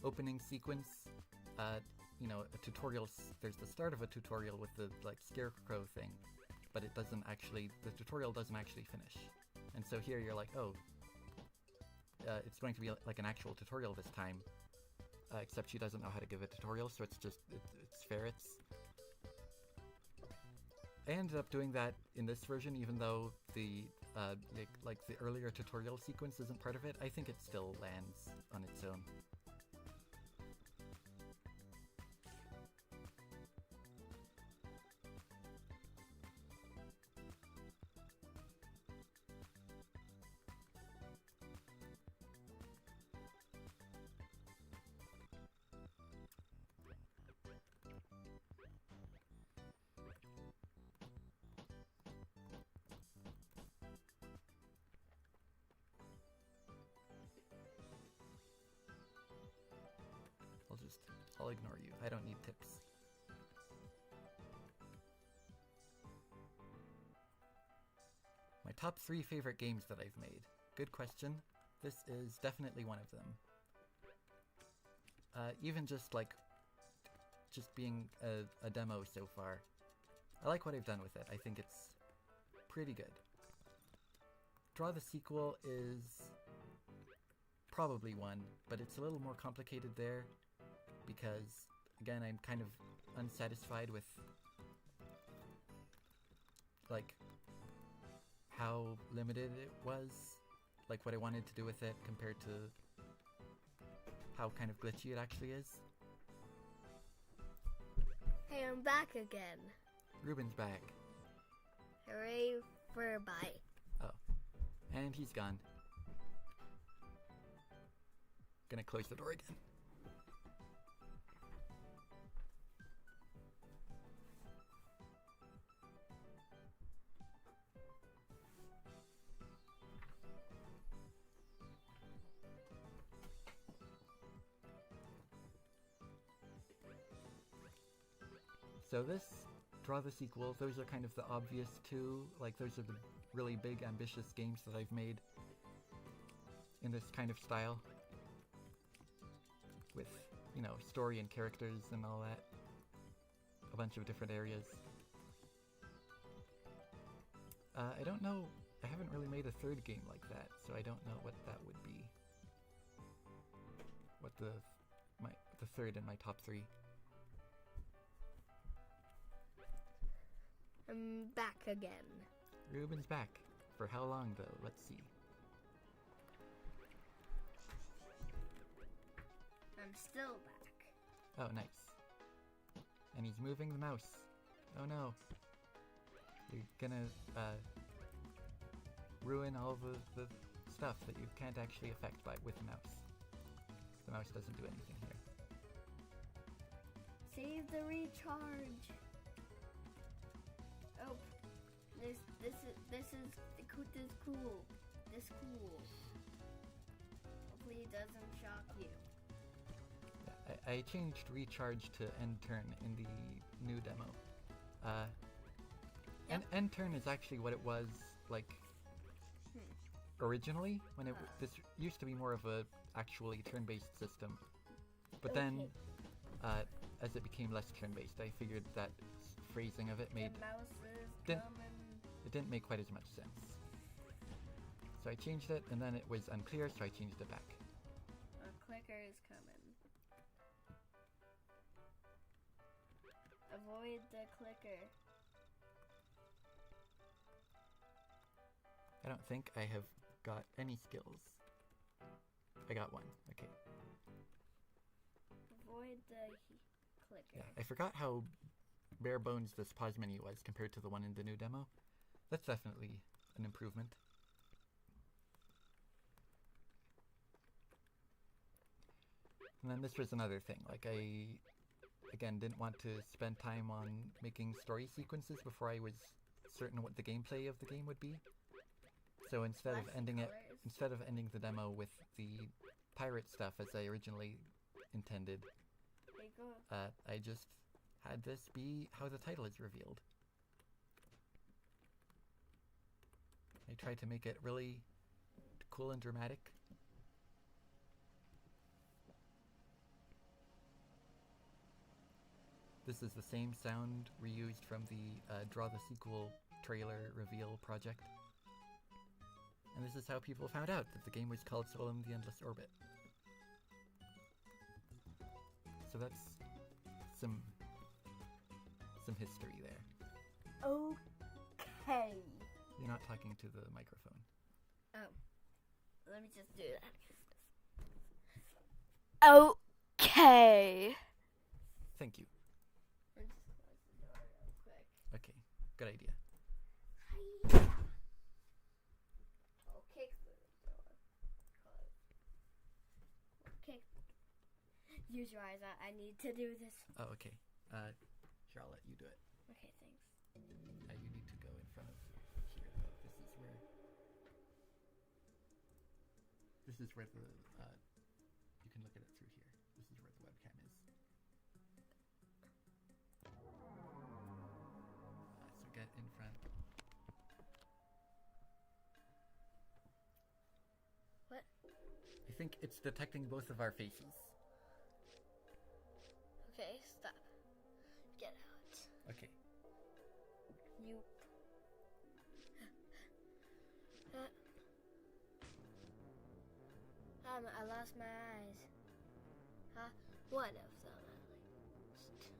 opening sequence, you know, a tutorial, there's the start of a tutorial with the, like, scarecrow thing, but it doesn't actually, the tutorial doesn't actually finish. And so here you're like, oh, it's going to be like an actual tutorial this time, except she doesn't know how to give a tutorial, so it's just, it's ferrets. I ended up doing that in this version, even though the, like the earlier tutorial sequence isn't part of it. I think it still lands on its own. I'll ignore you. I don't need tips. My top 3 favorite games that I've made. Good question. This is definitely one of them. Even just being a demo so far. I like what I've done with it. I think it's pretty good. Draw the Sequel is probably one, but it's a little more complicated there. Because, again, I'm kind of unsatisfied with, like, how limited it was, like what I wanted to do with it compared to how kind of glitchy it actually is. Hey, I'm back again. Ruben's back. Hooray for bye. Oh. And he's gone. Gonna close the door again. So this, Draw the Sequel, those are kind of the obvious two, like those are the really big ambitious games that I've made in this kind of style. With, you know, story and characters and all that. A bunch of different areas. I don't know, I haven't really made a third game like that, so I don't know what that would be. What the third in my top 3. I'm back again. Ruben's back. For how long, though? Let's see. I'm still back. Oh, nice. And he's moving the mouse. Oh no. You're gonna, ruin all the stuff that you can't actually affect with the mouse. The mouse doesn't do anything here. Save the recharge. Oh, this is cool. This cool. Hopefully it doesn't shock you. I changed recharge to end turn in the new demo. And end turn is actually what it was like originally when this used to be more of a actually turn-based system. But then, as it became less turn-based, I figured that phrasing of it didn't make quite as much sense. So I changed it, and then it was unclear, so I changed it back. A clicker is coming. Avoid the clicker. I don't think I have got any skills. I got one. Okay. Avoid the clicker. Yeah, I forgot how bare bones this pause menu was compared to the one in the new demo. That's definitely an improvement. And then this was another thing. Like, I, again, didn't want to spend time on making story sequences before I was certain what the gameplay of the game would be. So instead of ending the demo with the pirate stuff as I originally intended, I just had this be how the title is revealed. I tried to make it really cool and dramatic. This is the same sound reused from the Draw the Sequel trailer reveal project. And this is how people found out that the game was called Soul in the Endless Orbit. So that's some history there. Okay. You're not talking to the microphone. Oh. Let me just do that. Okay. Thank you. Let me just close the door real quick. Okay, good idea. I'll kick through the door. Close. Okay. Use your eyes. I need to do this. Oh, okay. Sure, I'll let you do it. Okay, thanks. You need to go in front of here, though. This is where the, you can look at it through here. This is where the webcam is. So get in front. What? I think it's detecting both of our faces. Okay, stop. Get out. Okay. You. I lost my eyes. Huh? One of them, at least.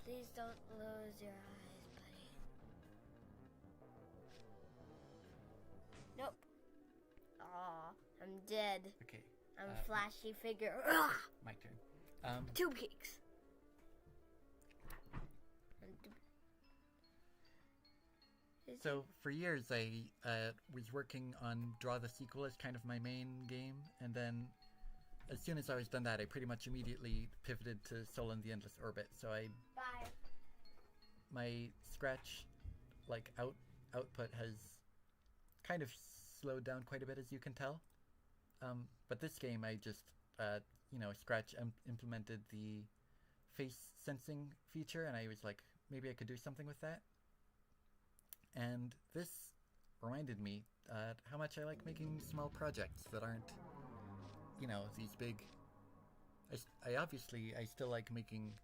Please don't lose your eyes, buddy. Nope. Aw, I'm dead. Okay. I'm a flashy figure. My turn. Two peaks. So for years I was working on Draw the Sequel as kind of my main game, and then as soon as I was done that, I pretty much immediately pivoted to Soul in the Endless Orbit. So my Scratch output has kind of slowed down quite a bit, as you can tell. But this game I just Scratch implemented the face sensing feature, and I was like, maybe I could do something with that. And this reminded me how much I like making small projects that aren't, these big. I still like making,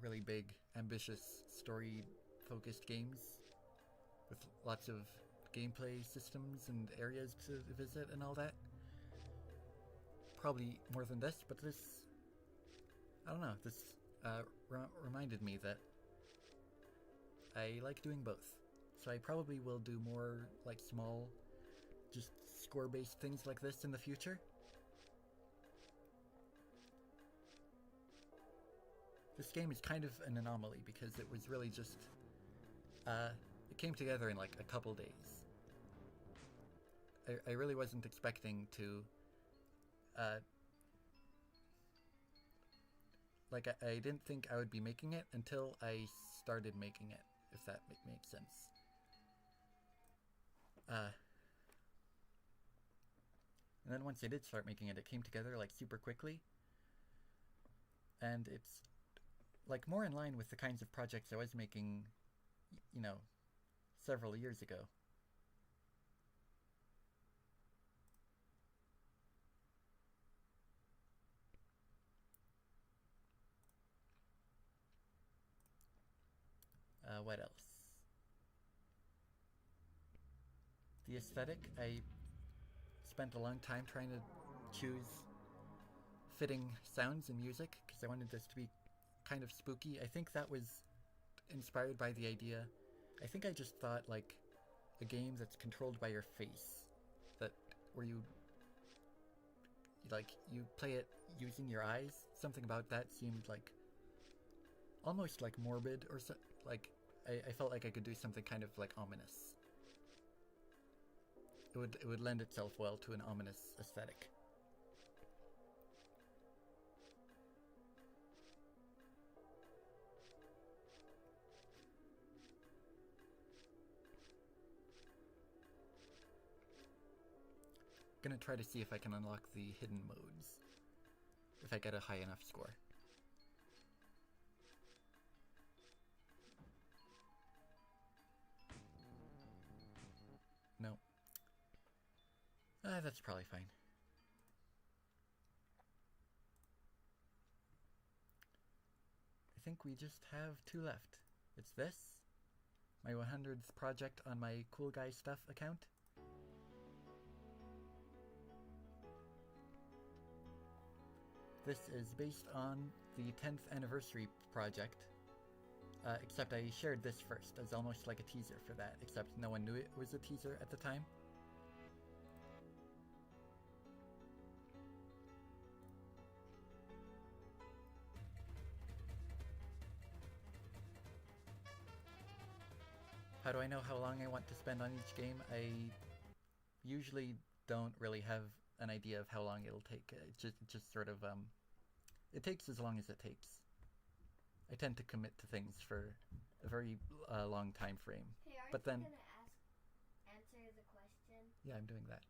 really big, ambitious, story-focused games with lots of gameplay systems and areas to visit and all that. Probably more than this, but this, I don't know, this reminded me that I like doing both. So I probably will do more like small, just score-based things like this in the future. This game is kind of an anomaly because it was really just, it came together in like a couple days. I really wasn't expecting to, I didn't think I would be making it until I started making it, if that makes sense. And then once I did start making it, it came together like super quickly. And it's like more in line with the kinds of projects I was making, you know, several years ago. What else? The aesthetic, I spent a long time trying to choose fitting sounds and music because I wanted this to be kind of spooky. I think that was inspired by the idea. I think I just thought like a game that's controlled by your face, that where you play it using your eyes. Something about that seemed like almost like morbid or so. Like I felt like I could do something kind of like ominous. It would lend itself well to an ominous aesthetic. Gonna try to see if I can unlock the hidden modes if I get a high enough score. No. That's probably fine. I think we just have 2 left. It's this, my 100th project on my Cool Guy Stuff account. This is based on the 10th anniversary project, except I shared this first as almost like a teaser for that, except no one knew it was a teaser at the time. How do I know how long I want to spend on each game? I usually don't really have an idea of how long it'll take. It just sort of, it takes as long as it takes. I tend to commit to things for a very long time frame. Hey, aren't but then, you gonna answer the question? Yeah, I'm doing that.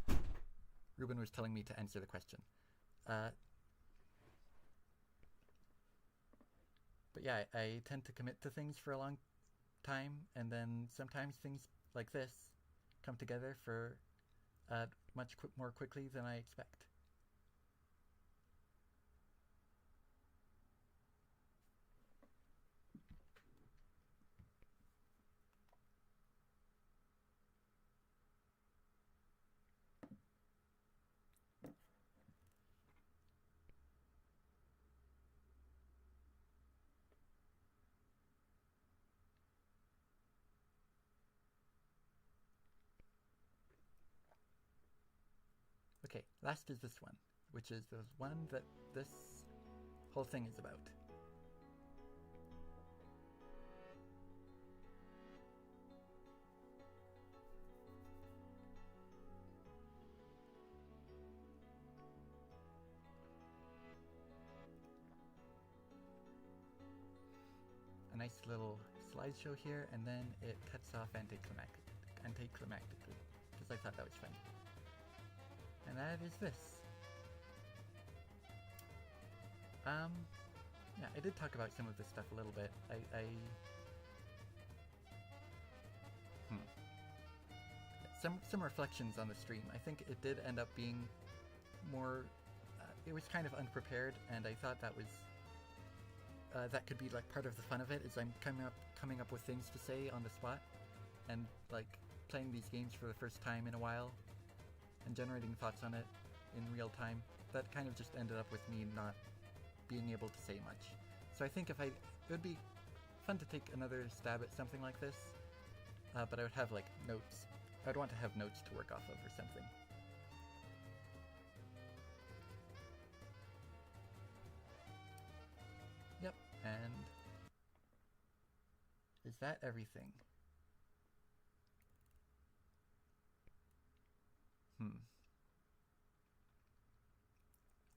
Oh, okay. Ruben was telling me to answer the question. But yeah, I tend to commit to things for a long time, and then sometimes things like this come together for much more quickly than I expect. Okay, last is this one, which is the one that this whole thing is about. A nice little slideshow here, and then it cuts off anticlimactically, because I thought that was funny. And that is this. Yeah, I did talk about some of this stuff a little bit. Some reflections on the stream. I think it did end up being more, it was kind of unprepared, and I thought that was, that could be like part of the fun of it, is I'm coming up with things to say on the spot, and like playing these games for the first time in a while, and generating thoughts on it in real time. That kind of just ended up with me not being able to say much. So I think it would be fun to take another stab at something like this, but I would have like notes. I'd want to have notes to work off of or something. Yep, and is that everything?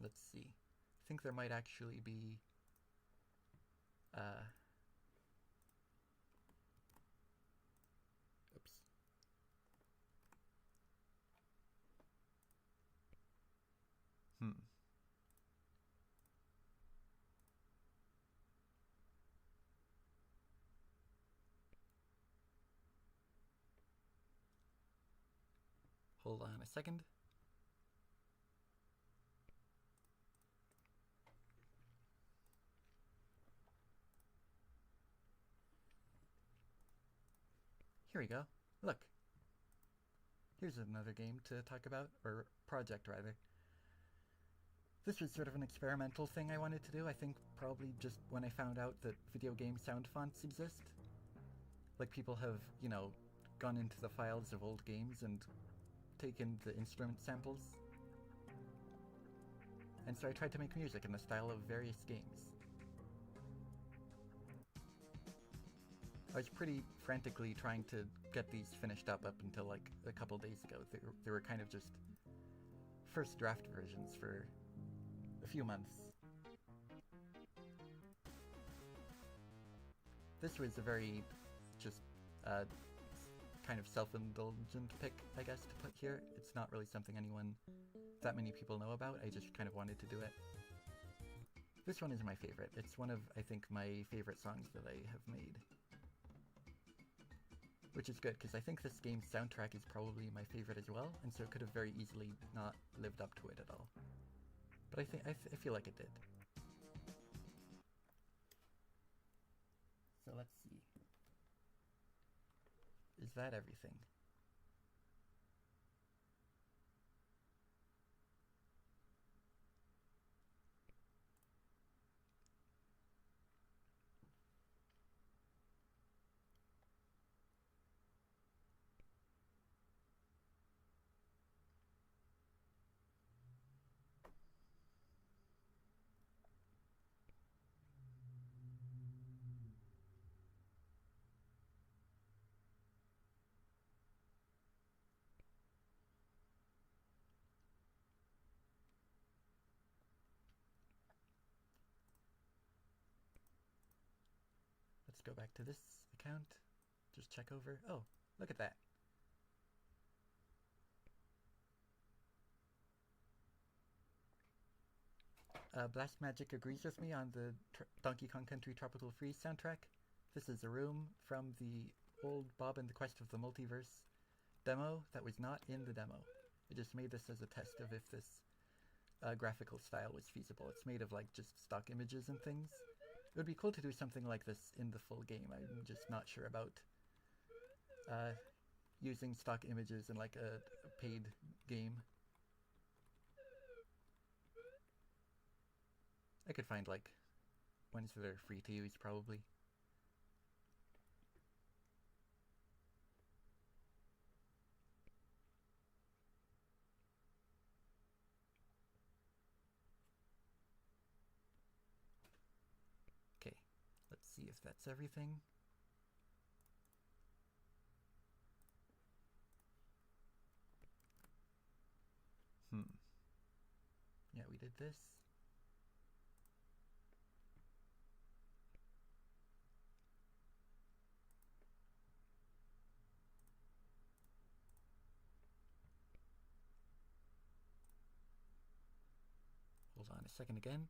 Let's see. I think there might actually be oops. Hold on a second. Here we go. Look. Here's another game to talk about, or project rather. This was sort of an experimental thing I wanted to do, I think probably just when I found out that video game sound fonts exist. Like, people have, you know, gone into the files of old games and taken the instrument samples. And so I tried to make music in the style of various games. I was pretty frantically trying to get these finished up until like a couple days ago. They were kind of just first draft versions for a few months. This was a very just kind of self-indulgent pick, I guess, to put here. It's not really something that many people know about. I just kind of wanted to do it. This one is my favorite. It's one of, I think, my favorite songs that I have made. Which is good, because I think this game's soundtrack is probably my favorite as well, and so it could have very easily not lived up to it at all. But I feel like it did. So let's see. Is that everything? Let's go back to this account. Just check over. Oh, look at that. Blast Magic agrees with me on the Donkey Kong Country Tropical Freeze soundtrack. This is a room from the old Bob and the Quest of the Multiverse demo that was not in the demo. I just made this as a test of if this graphical style was feasible. It's made of like just stock images and things. It would be cool to do something like this in the full game. I'm just not sure about using stock images in like a paid game. I could find like ones that are free to use probably. Okay, let's see if that's everything. Yeah, we did this. Hold on a second again.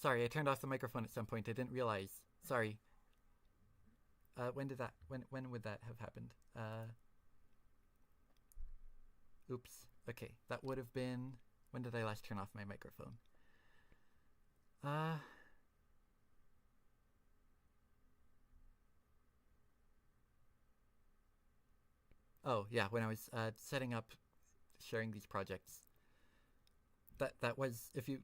Sorry, I turned off the microphone at some point. I didn't realize. Sorry. When would that have happened? Oops. Okay, that would have been... When did I last turn off my microphone? Oh, yeah, when I was setting up sharing these projects. That was, if you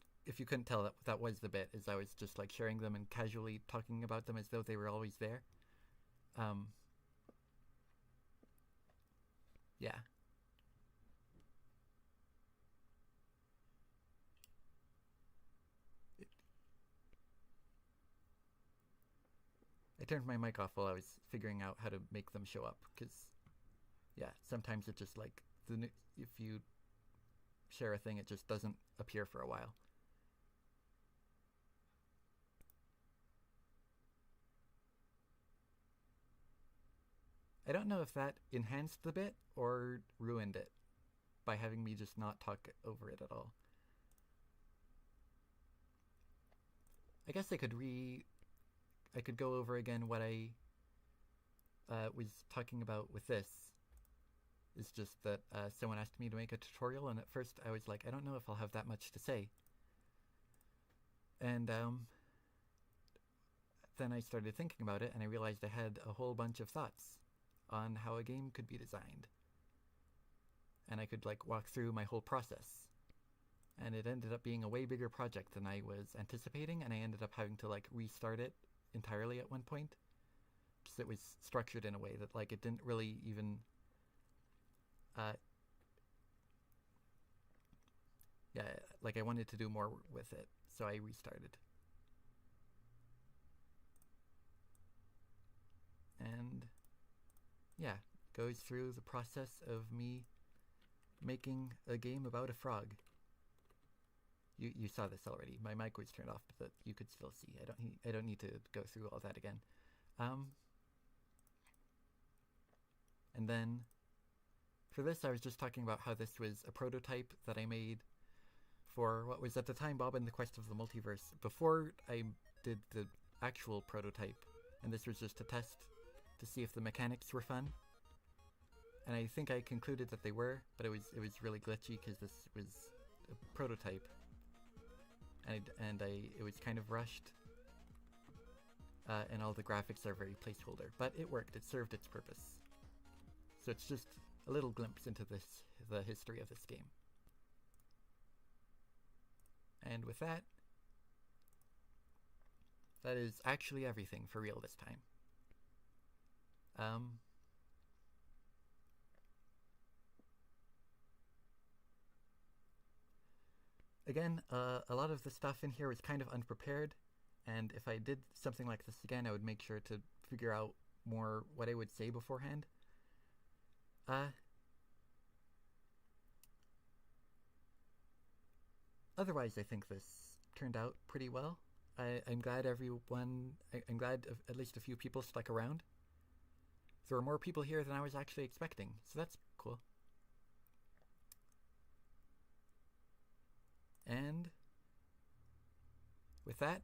couldn't tell, that was the bit, is I was just like sharing them and casually talking about them as though they were always there. Yeah. I turned my mic off while I was figuring out how to make them show up, because, yeah, sometimes it just like, if you share a thing, it just doesn't appear for a while. I don't know if that enhanced the bit or ruined it by having me just not talk over it at all. I guess I could go over again what I was talking about with this. It's just that someone asked me to make a tutorial, and at first I was like, I don't know if I'll have that much to say. And then I started thinking about it, and I realized I had a whole bunch of thoughts on how a game could be designed. And I could like walk through my whole process. And it ended up being a way bigger project than I was anticipating, and I ended up having to like restart it entirely at one point. Because it was structured in a way that like it didn't really even yeah, like I wanted to do more with it, so I restarted. And yeah, goes through the process of me making a game about a frog. You saw this already. My mic was turned off, but you could still see. I don't need to go through all that again. And then for this, I was just talking about how this was a prototype that I made for what was at the time Bob and the Quest of the Multiverse, before I did the actual prototype. And this was just a test to see if the mechanics were fun. And I think I concluded that they were, but it was really glitchy because this was a prototype. And it was kind of rushed. And all the graphics are very placeholder. But it worked, it served its purpose. So it's just a little glimpse into the history of this game. And with that, that is actually everything for real this time. Again, a lot of the stuff in here was kind of unprepared, and if I did something like this again, I would make sure to figure out more what I would say beforehand. Otherwise, I think this turned out pretty well. I'm glad I'm glad at least a few people stuck around. There were more people here than I was actually expecting, so that's cool. And with that,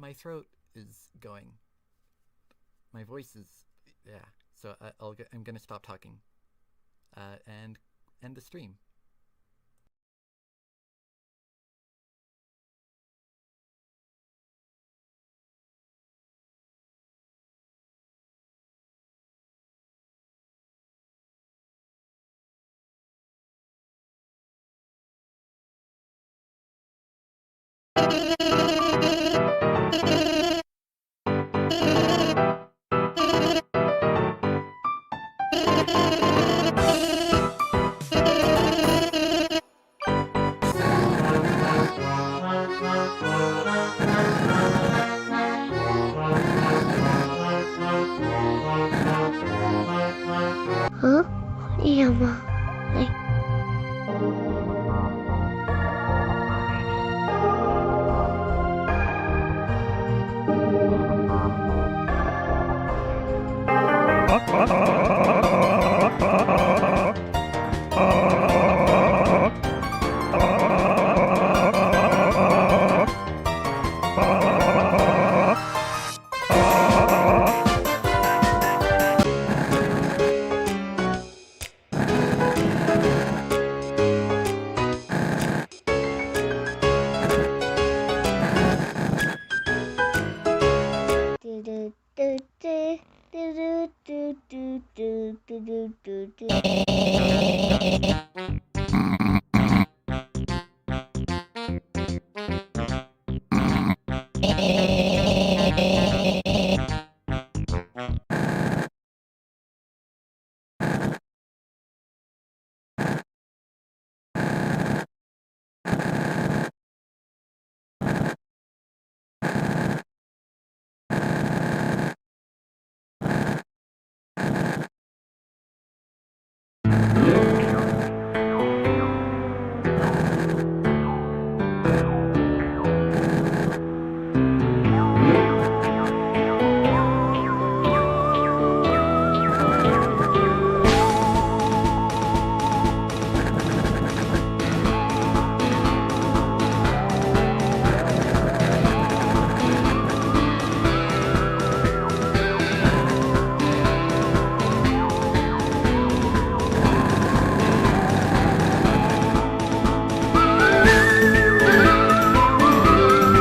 my throat is going. My voice is, yeah, so I'm gonna stop talking and end the stream. Huh? Yeah, Ma. do do.